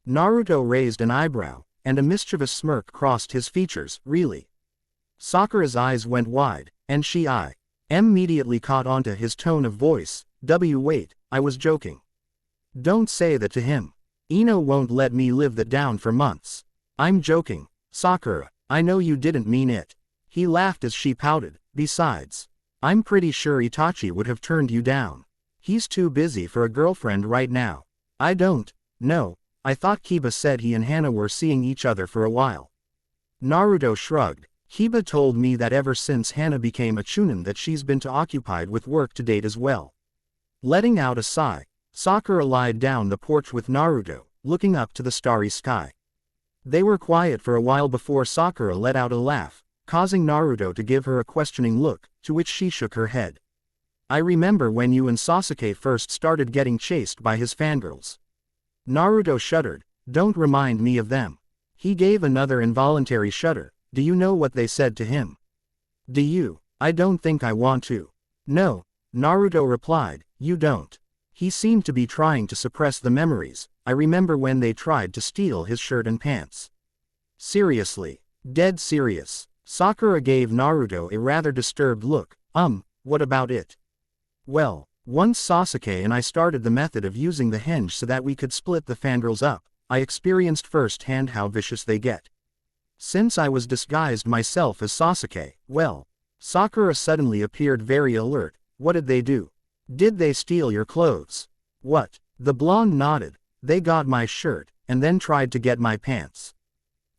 Naruto raised an eyebrow, and a mischievous smirk crossed his features. Really? Sakura's eyes went wide, and she immediately caught onto his tone of voice. Wait, I was joking. Don't say that to him. Ino won't let me live that down for months. I'm joking, Sakura, I know you didn't mean it. He laughed as she pouted. Besides, I'm pretty sure Itachi would have turned you down. He's too busy for a girlfriend right now. I don't know. I thought Kiba said he and Hana were seeing each other for a while. Naruto shrugged. Kiba told me that ever since Hana became a chunin that she's been occupied with work to date as well. Letting out a sigh, Sakura lied down the porch with Naruto, looking up to the starry sky. They were quiet for a while before Sakura let out a laugh, causing Naruto to give her a questioning look, to which she shook her head. I remember when you and Sasuke first started getting chased by his fangirls. Naruto shuddered. Don't remind me of them. He gave another involuntary shudder. Do you know what they said to him? Do you? I don't think I want to. No, Naruto replied, you don't. He seemed to be trying to suppress the memories. I remember when they tried to steal his shirt and pants. Seriously? Dead serious. Sakura gave Naruto a rather disturbed look. What about it? Well, once Sasuke and I started the method of using the henge so that we could split the fangirls up, I experienced firsthand how vicious they get. Since I was disguised myself as Sasuke, well, Sakura suddenly appeared very alert. What did they do? Did they steal your clothes? What? The blonde nodded. They got my shirt, and then tried to get my pants.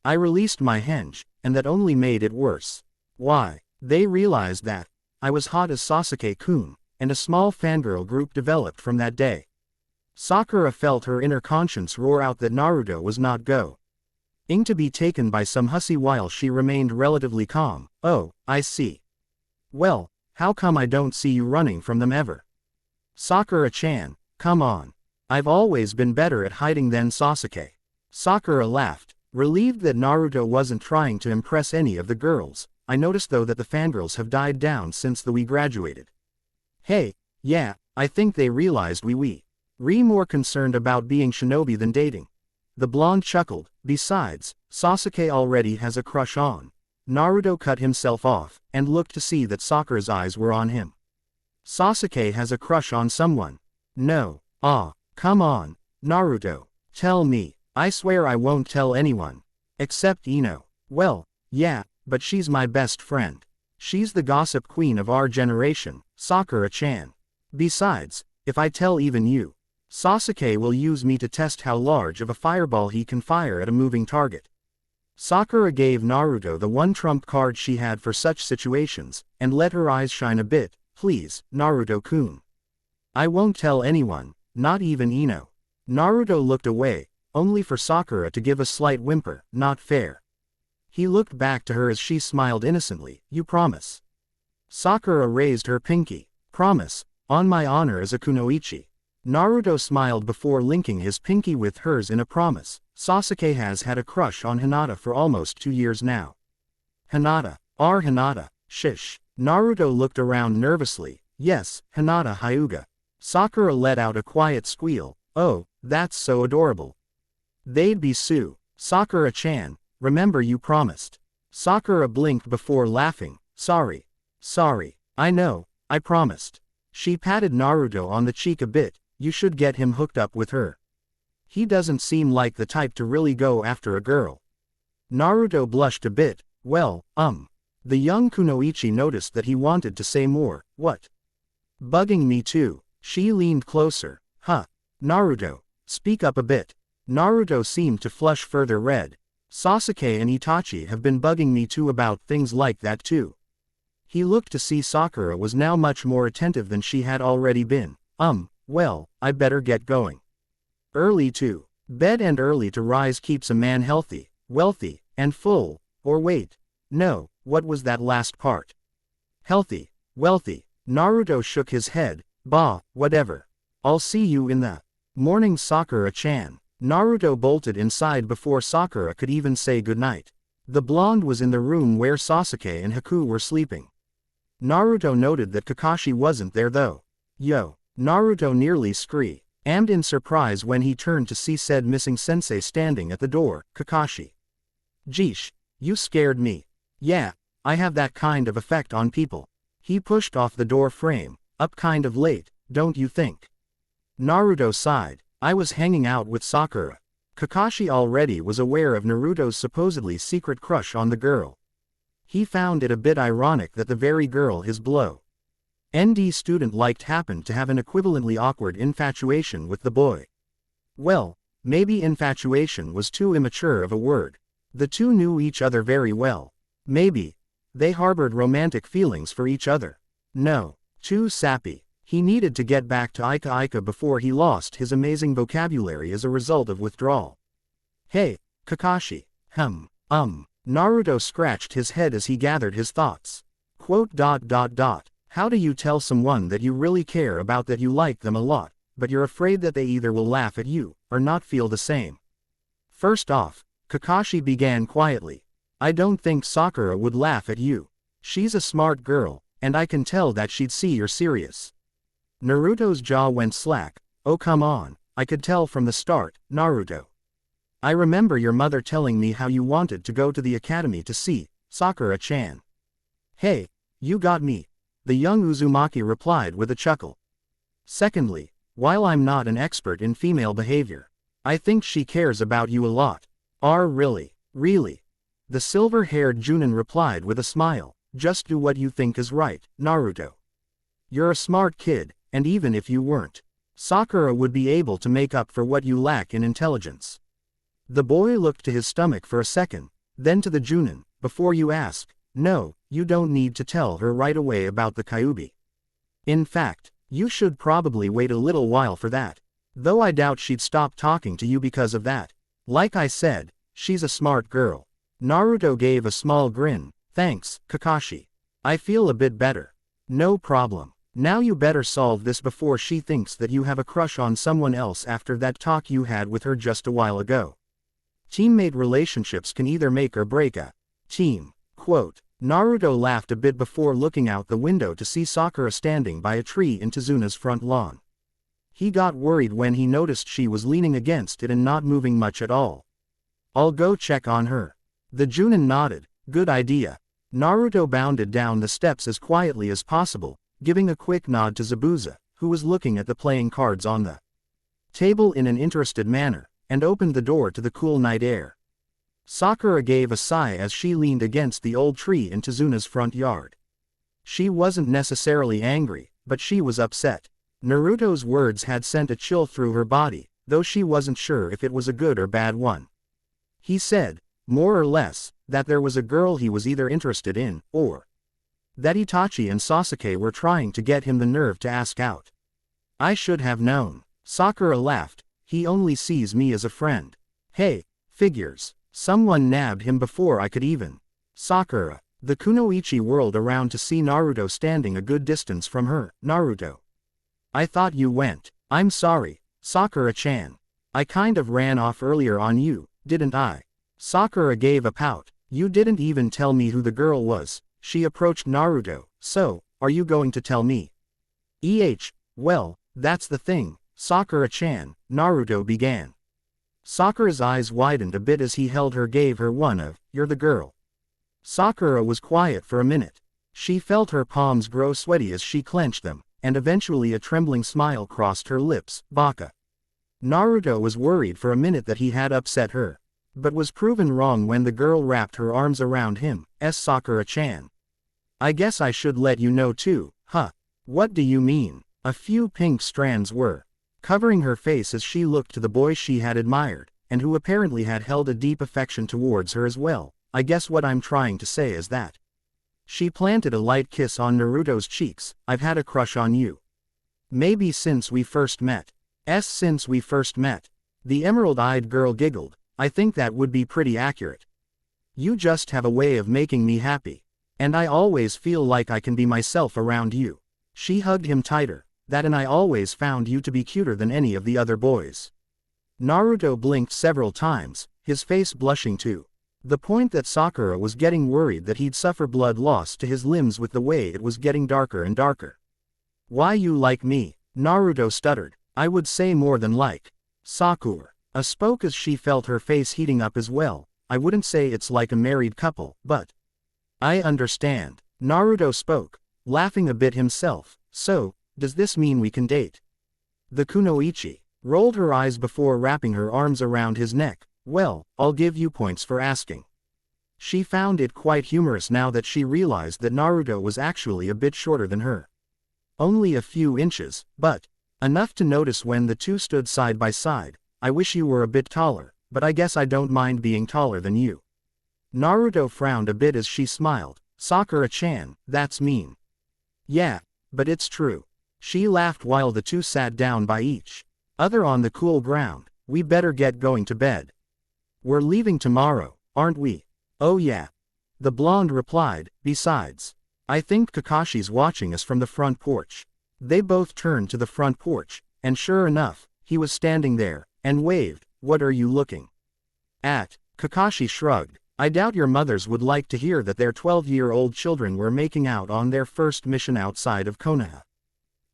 I released my henge, and that only made it worse. Why? They realized that I was hot as Sasuke-kun, and a small fangirl group developed from that day. Sakura felt her inner conscience roar out that Naruto was not going to be taken by some hussy while she remained relatively calm. Oh, I see. Well, how come I don't see you running from them ever? Sakura-chan, come on. I've always been better at hiding than Sasuke. Sakura laughed, relieved that Naruto wasn't trying to impress any of the girls. I noticed though that the fangirls have died down since we graduated. Hey, yeah, I think they realized we more concerned about being shinobi than dating. The blonde chuckled. Besides, Sasuke already has a crush on. Naruto cut himself off, and looked to see that Sakura's eyes were on him. Sasuke has a crush on someone. No. Come on, Naruto. Tell me. I swear I won't tell anyone. Except Ino. Well, yeah, but she's my best friend. She's the gossip queen of our generation, Sakura-chan. Besides, if I tell even you, Sasuke will use me to test how large of a fireball he can fire at a moving target. Sakura gave Naruto the one trump card she had for such situations, and let her eyes shine a bit. Please, Naruto-kun. I won't tell anyone, not even Ino. Naruto looked away, only for Sakura to give a slight whimper. Not fair. He looked back to her as she smiled innocently. You promise? Sakura raised her pinky. Promise, on my honor as a kunoichi. Naruto smiled before linking his pinky with hers in a promise. Sasuke has had a crush on Hinata for almost 2 years now. Hinata. Our Hinata. Shish. Naruto looked around nervously. Yes, Hinata Hyuga. Sakura let out a quiet squeal. Oh, that's so adorable. They'd be Sue. Sakura-chan, remember you promised. Sakura blinked before laughing. Sorry. I know, I promised. She patted Naruto on the cheek a bit. You should get him hooked up with her. He doesn't seem like the type to really go after a girl. Naruto blushed a bit. Well, The young kunoichi noticed that he wanted to say more. What? Bugging me too. She leaned closer. Huh. Naruto, speak up a bit. Naruto seemed to flush further red. Sasuke and Itachi have been bugging me too about things like that too. He looked to see Sakura was now much more attentive than she had already been. Well, I better get going. Early to bed and early to rise keeps a man healthy, wealthy, and full. Or wait. No, what was that last part? Healthy, wealthy. Naruto shook his head. Bah, whatever. I'll see you in the morning, Sakura-chan. Naruto bolted inside before Sakura could even say goodnight. The blonde was in the room where Sasuke and Haku were sleeping. Naruto noted that Kakashi wasn't there though. Yo. Naruto nearly screamed in surprise when he turned to see said missing sensei standing at the door. Kakashi. Jeesh, you scared me. Yeah, I have that kind of effect on people. He pushed off the door frame. Up kind of late, don't you think? Naruto sighed. I was hanging out with Sakura. Kakashi already was aware of Naruto's supposedly secret crush on the girl. He found it a bit ironic that the very girl his ND student liked happened to have an equivalently awkward infatuation with the boy. Well, maybe infatuation was too immature of a word. The two knew each other very well. Maybe they harbored romantic feelings for each other. No, too sappy. He needed to get back to Ika before he lost his amazing vocabulary as a result of withdrawal. Hey, Kakashi. Naruto scratched his head as he gathered his thoughts. How do you tell someone that you really care about that you like them a lot, but you're afraid that they either will laugh at you, or not feel the same? First off, Kakashi began quietly. I don't think Sakura would laugh at you. She's a smart girl, and I can tell that she'd see you're serious. Naruto's jaw went slack. Oh come on, I could tell from the start, Naruto. I remember your mother telling me how you wanted to go to the academy to see Sakura-chan. Hey, you got me, the young Uzumaki replied with a chuckle. Secondly, while I'm not an expert in female behavior, I think she cares about you a lot. Really? Really? The silver-haired Junin replied with a smile. Just do what you think is right, Naruto. You're a smart kid, and even if you weren't, Sakura would be able to make up for what you lack in intelligence. The boy looked to his stomach for a second, then to the Junin. Before you ask, no, you don't need to tell her right away about the Kyuubi. In fact, you should probably wait a little while for that. Though I doubt she'd stop talking to you because of that. Like I said, she's a smart girl. Naruto gave a small grin. Thanks, Kakashi. I feel a bit better. No problem. Now you better solve this before she thinks that you have a crush on someone else after that talk you had with her just a while ago. Teammate relationships can either make or break a team. Naruto laughed a bit before looking out the window to see Sakura standing by a tree in Tezuna's front lawn. He got worried when he noticed she was leaning against it and not moving much at all. I'll go check on her. The Junin nodded. Good idea. Naruto bounded down the steps as quietly as possible, giving a quick nod to Zabuza, who was looking at the playing cards on the table in an interested manner, and opened the door to the cool night air. Sakura gave a sigh as she leaned against the old tree in Tezuna's front yard. She wasn't necessarily angry, but she was upset. Naruto's words had sent a chill through her body, though she wasn't sure if it was a good or bad one. He said, more or less, that there was a girl he was either interested in, or that Itachi and Sasuke were trying to get him the nerve to ask out. I should have known. Sakura laughed. He only sees me as a friend. Hey, figures. Someone nabbed him before I could even. Sakura. The Kunoichi whirled around to see Naruto standing a good distance from her. Naruto. I thought you went. I'm sorry, Sakura-chan. I kind of ran off earlier on you, didn't I? Sakura gave a pout. You didn't even tell me who the girl was. She approached Naruto. So, are you going to tell me? Well, that's the thing, Sakura-chan, Naruto began. Sakura's eyes widened a bit as he held her, gave her one of, you're the girl. Sakura was quiet for a minute. She felt her palms grow sweaty as she clenched them, and eventually a trembling smile crossed her lips. Baka. Naruto was worried for a minute that he had upset her, but was proven wrong when the girl wrapped her arms around him. Sakura-chan. I guess I should let you know too, huh? What do you mean? A few pink strands were covering her face as she looked to the boy she had admired, and who apparently had held a deep affection towards her as well. I guess what I'm trying to say is that. She planted a light kiss on Naruto's cheeks. I've had a crush on you. Maybe since we first met. Since we first met. The emerald-eyed girl giggled. I think that would be pretty accurate. You just have a way of making me happy. And I always feel like I can be myself around you. She hugged him tighter. That and I always found you to be cuter than any of the other boys. Naruto blinked several times, his face blushing too. The point that Sakura was getting worried that he'd suffer blood loss to his limbs with the way it was getting darker and darker. Why you like me? Naruto stuttered. I would say more than like. Sakura spoke as she felt her face heating up as well. I wouldn't say it's like a married couple, but I understand. Naruto spoke, laughing a bit himself. So, does this mean we can date? The kunoichi rolled her eyes before wrapping her arms around his neck. Well, I'll give you points for asking. She found it quite humorous now that she realized that Naruto was actually a bit shorter than her. Only a few inches, but enough to notice when the two stood side by side. I wish you were a bit taller, but I guess I don't mind being taller than you. Naruto frowned a bit as she smiled. Sakura-chan, that's mean. Yeah, but it's true. She laughed while the two sat down by each other on the cool ground. We better get going to bed. We're leaving tomorrow, aren't we? Oh yeah. The blonde replied, besides, I think Kakashi's watching us from the front porch. They both turned to the front porch, and sure enough, he was standing there, and waved. What are you looking at? Kakashi shrugged. I doubt your mothers would like to hear that their 12-year-old children were making out on their first mission outside of Konoha.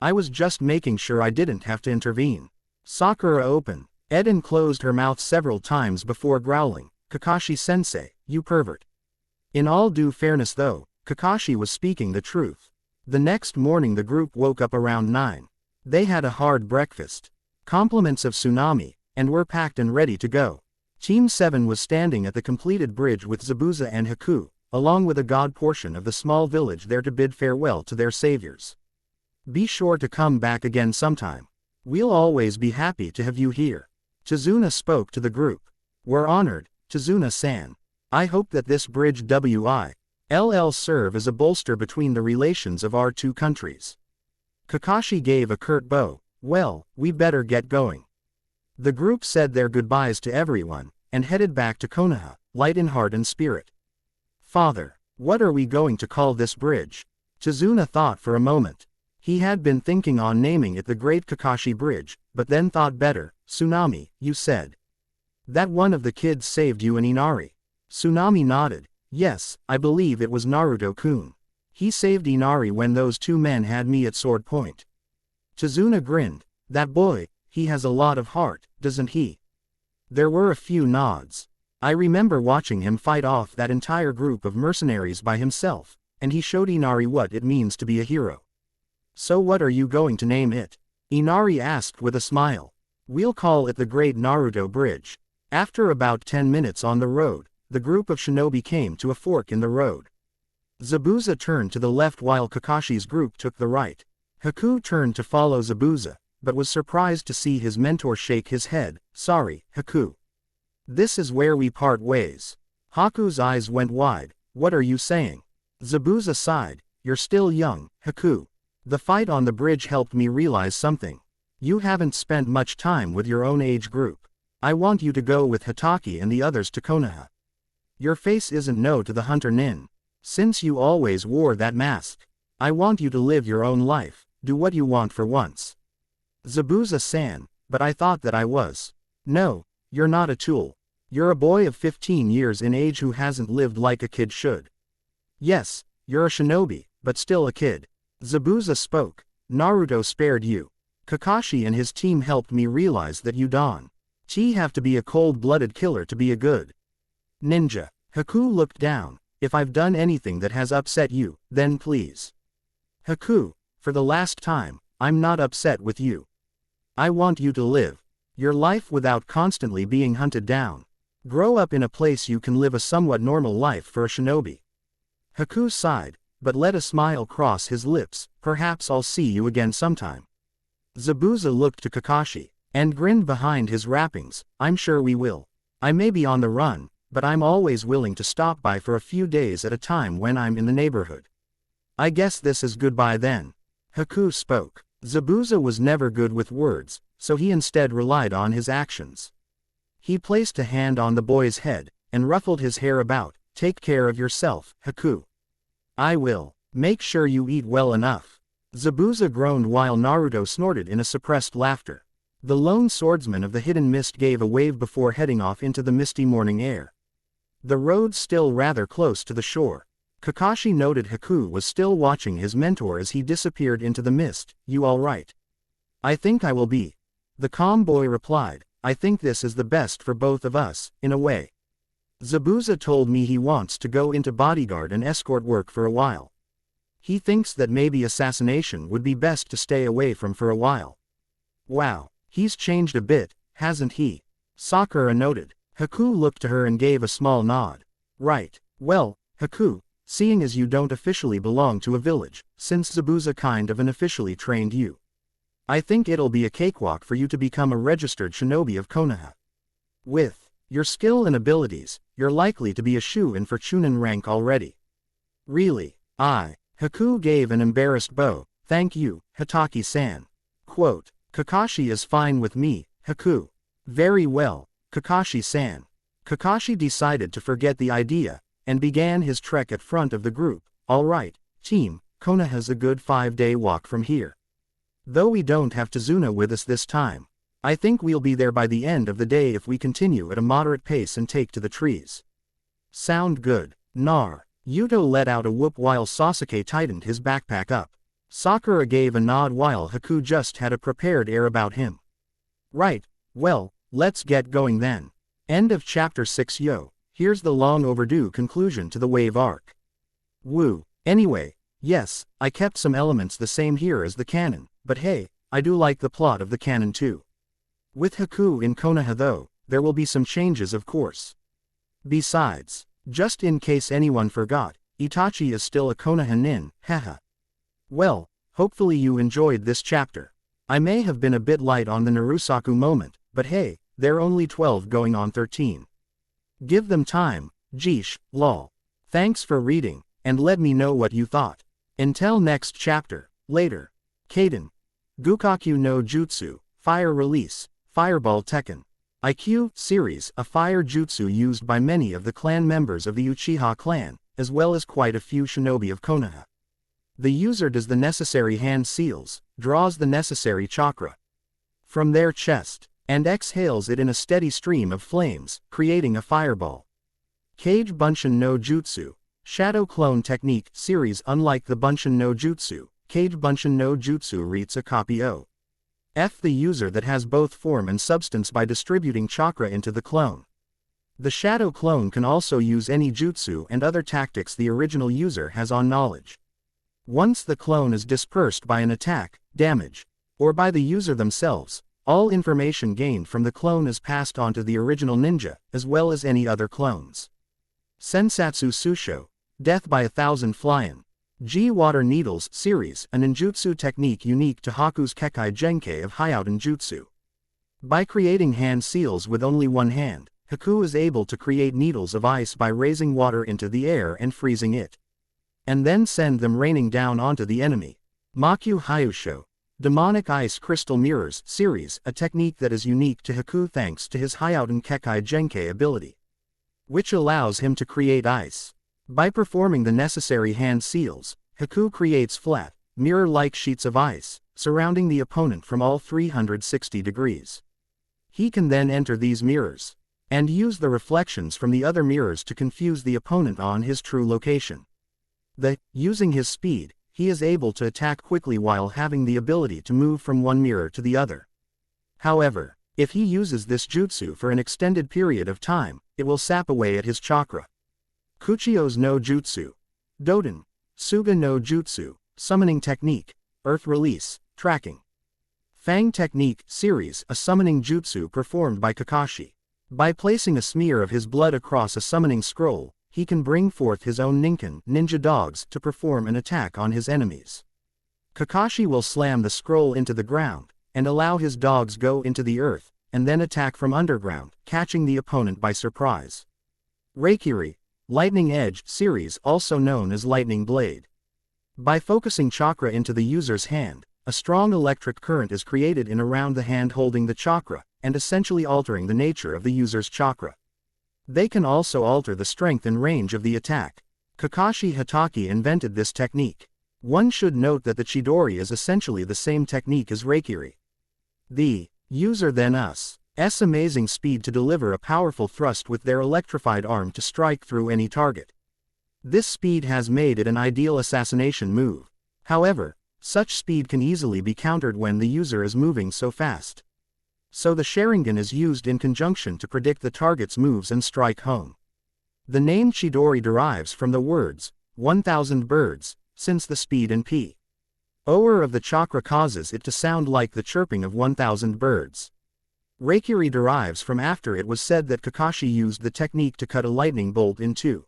I was just making sure I didn't have to intervene. Sakura opened. Eden closed her mouth several times before growling, Kakashi-sensei, you pervert. In all due fairness though, Kakashi was speaking the truth. The next morning the group woke up around 9. They had a hard breakfast. Compliments of Tsunami, and were packed and ready to go. Team 7 was standing at the completed bridge with Zabuza and Haku, along with a god portion of the small village there to bid farewell to their saviors. Be sure to come back again sometime. We'll always be happy to have you here. Tazuna spoke to the group. We're honored, Tazuna-san. I hope that this bridge will serve as a bolster between the relations of our two countries. Kakashi gave a curt bow. Well, we better get going. The group said their goodbyes to everyone, and headed back to Konoha, light in heart and spirit. Father, what are we going to call this bridge? Tazuna thought for a moment. He had been thinking on naming it the Great Kakashi Bridge, but then thought better. Tsunami, you said that one of the kids saved you and Inari. Tsunami nodded. Yes, I believe it was Naruto-kun. He saved Inari when those two men had me at sword point. Tazuna grinned. That boy, he has a lot of heart, doesn't he? There were a few nods. I remember watching him fight off that entire group of mercenaries by himself, and he showed Inari what it means to be a hero. So what are you going to name it? Inari asked with a smile. We'll call it the Great Naruto Bridge. After about 10 minutes on the road, the group of shinobi came to a fork in the road. Zabuza turned to the left while Kakashi's group took the right. Haku turned to follow Zabuza, but was surprised to see his mentor shake his head. Sorry, Haku. This is where we part ways. Haku's eyes went wide. What are you saying? Zabuza sighed. You're still young, Haku. The fight on the bridge helped me realize something. You haven't spent much time with your own age group. I want you to go with Hitaki and the others to Konoha. Your face isn't no to the hunter nin. Since you always wore that mask. I want you to live your own life, do what you want for once. Zabuza-san, but I thought that I was. No, you're not a tool. You're a boy of 15 years in age who hasn't lived like a kid should. Yes, you're a shinobi, but still a kid. Zabuza spoke. Naruto spared you. Kakashi and his team helped me realize that you don't have to be a cold-blooded killer to be a good ninja. Haku looked down. If I've done anything that has upset you, then please. Haku, for the last time, I'm not upset with you. I want you to live your life without constantly being hunted down. Grow up in a place you can live a somewhat normal life for a shinobi. Haku sighed, but let a smile cross his lips. Perhaps I'll see you again sometime. Zabuza looked to Kakashi, and grinned behind his wrappings. I'm sure we will. I may be on the run, but I'm always willing to stop by for a few days at a time when I'm in the neighborhood. I guess this is goodbye then. Haku spoke. Zabuza was never good with words, so he instead relied on his actions. He placed a hand on the boy's head, and ruffled his hair about. Take care of yourself, Haku. I will. Make sure you eat well enough. Zabuza groaned while Naruto snorted in a suppressed laughter. The lone swordsman of the hidden mist gave a wave before heading off into the misty morning air. The road still rather close to the shore. Kakashi noted Haku was still watching his mentor as he disappeared into the mist. You all right? I think I will be. The calm boy replied, I think this is the best for both of us, in a way. Zabuza told me he wants to go into bodyguard and escort work for a while. He thinks that maybe assassination would be best to stay away from for a while. Wow, he's changed a bit, hasn't he? Sakura noted. Haku looked to her and gave a small nod. Right, well, Haku, seeing as you don't officially belong to a village, since Zabuza kind of unofficially trained you, I think it'll be a cakewalk for you to become a registered shinobi of Konoha. With your skill and abilities, you're likely to be a shoo-in for Chunin rank already. Really? Haku gave an embarrassed bow. Thank you, Hitaki-san. Quote, Kakashi is fine with me, Haku. Very well, Kakashi-san. Kakashi decided to forget the idea, and began his trek at front of the group. Alright, team, Konoha's a good 5-day walk from here. Though we don't have Tazuna with us this time, I think we'll be there by the end of the day if we continue at a moderate pace and take to the trees. Sound good, Nar. Yuto let out a whoop while Sasuke tightened his backpack up. Sakura gave a nod while Haku just had a prepared air about him. Right, well, let's get going then. End of chapter 6. Yo, here's the long overdue conclusion to the wave arc. Woo. Anyway, yes, I kept some elements the same here as the canon, but hey, I do like the plot of the canon too. With Haku in Konoha though, there will be some changes of course. Besides, just in case anyone forgot, Itachi is still a Konoha nin, haha. Well, hopefully you enjoyed this chapter. I may have been a bit light on the Narusaku moment, but hey, they're only 12 going on 13. Give them time, jeesh, lol. Thanks for reading, and let me know what you thought. Until next chapter, later. Kaden. Gukaku no Jutsu, Fire Release, Fireball Tekken. IQ series, a fire jutsu used by many of the clan members of the Uchiha clan, as well as quite a few shinobi of Konoha. The user does the necessary hand seals, draws the necessary chakra from their chest, and exhales it in a steady stream of flames, creating a fireball. Kage Bunshin no Jutsu, Shadow Clone Technique series. Unlike the Bunshin no Jutsu, Kage Bunshin no Jutsu reads a copy of the user that has both form and substance by distributing chakra into the clone. The shadow clone can also use any jutsu and other tactics the original user has on knowledge. Once the clone is dispersed by an attack, damage, or by the user themselves, all information gained from the clone is passed on to the original ninja, as well as any other clones. Sensatsu Susho, Death by 1,000 Flyin' G-Water Needles series, a ninjutsu technique unique to Haku's Kekai Genkei of Hyouden Jutsu. By creating hand seals with only one hand, Haku is able to create needles of ice by raising water into the air and freezing it, and then send them raining down onto the enemy. Makyu Hyusho, Demonic Ice Crystal Mirrors series, a technique that is unique to Haku thanks to his Hyouden Kekai Genkei ability, which allows him to create ice. By performing the necessary hand seals, Haku creates flat, mirror-like sheets of ice, surrounding the opponent from all 360 degrees. He can then enter these mirrors, and use the reflections from the other mirrors to confuse the opponent on his true location. Using his speed, he is able to attack quickly while having the ability to move from one mirror to the other. However, if he uses this jutsu for an extended period of time, it will sap away at his chakra. Kuchio's no Jutsu. Doden. Suga no Jutsu, Summoning Technique, Earth Release, Tracking. Fang Technique series, a summoning jutsu performed by Kakashi. By placing a smear of his blood across a summoning scroll, he can bring forth his own ninken ninja dogs to perform an attack on his enemies. Kakashi will slam the scroll into the ground, and allow his dogs go into the earth, and then attack from underground, catching the opponent by surprise. Reikiri. Lightning Edge series, also known as Lightning Blade. By focusing chakra into the user's hand, a strong electric current is created in around the hand holding the chakra, and essentially altering the nature of the user's chakra. They can also alter the strength and range of the attack. Kakashi Hitaki invented this technique. One should note that the Chidori is essentially the same technique as Reikiri. The user then us. Amazing speed to deliver a powerful thrust with their electrified arm to strike through any target. This speed has made it an ideal assassination move. However, Such speed can easily be countered when the user is moving so fast. So the Sharingan is used in conjunction to predict the target's moves and strike home. The name Chidori derives from the words, 1,000 birds, since the speed and p.o.r. of the chakra causes it to sound like the chirping of 1,000 birds. Reikiri derives from after it was said that Kakashi used the technique to cut a lightning bolt in two.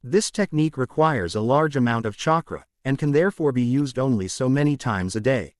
This technique requires a large amount of chakra, and can therefore be used only so many times a day.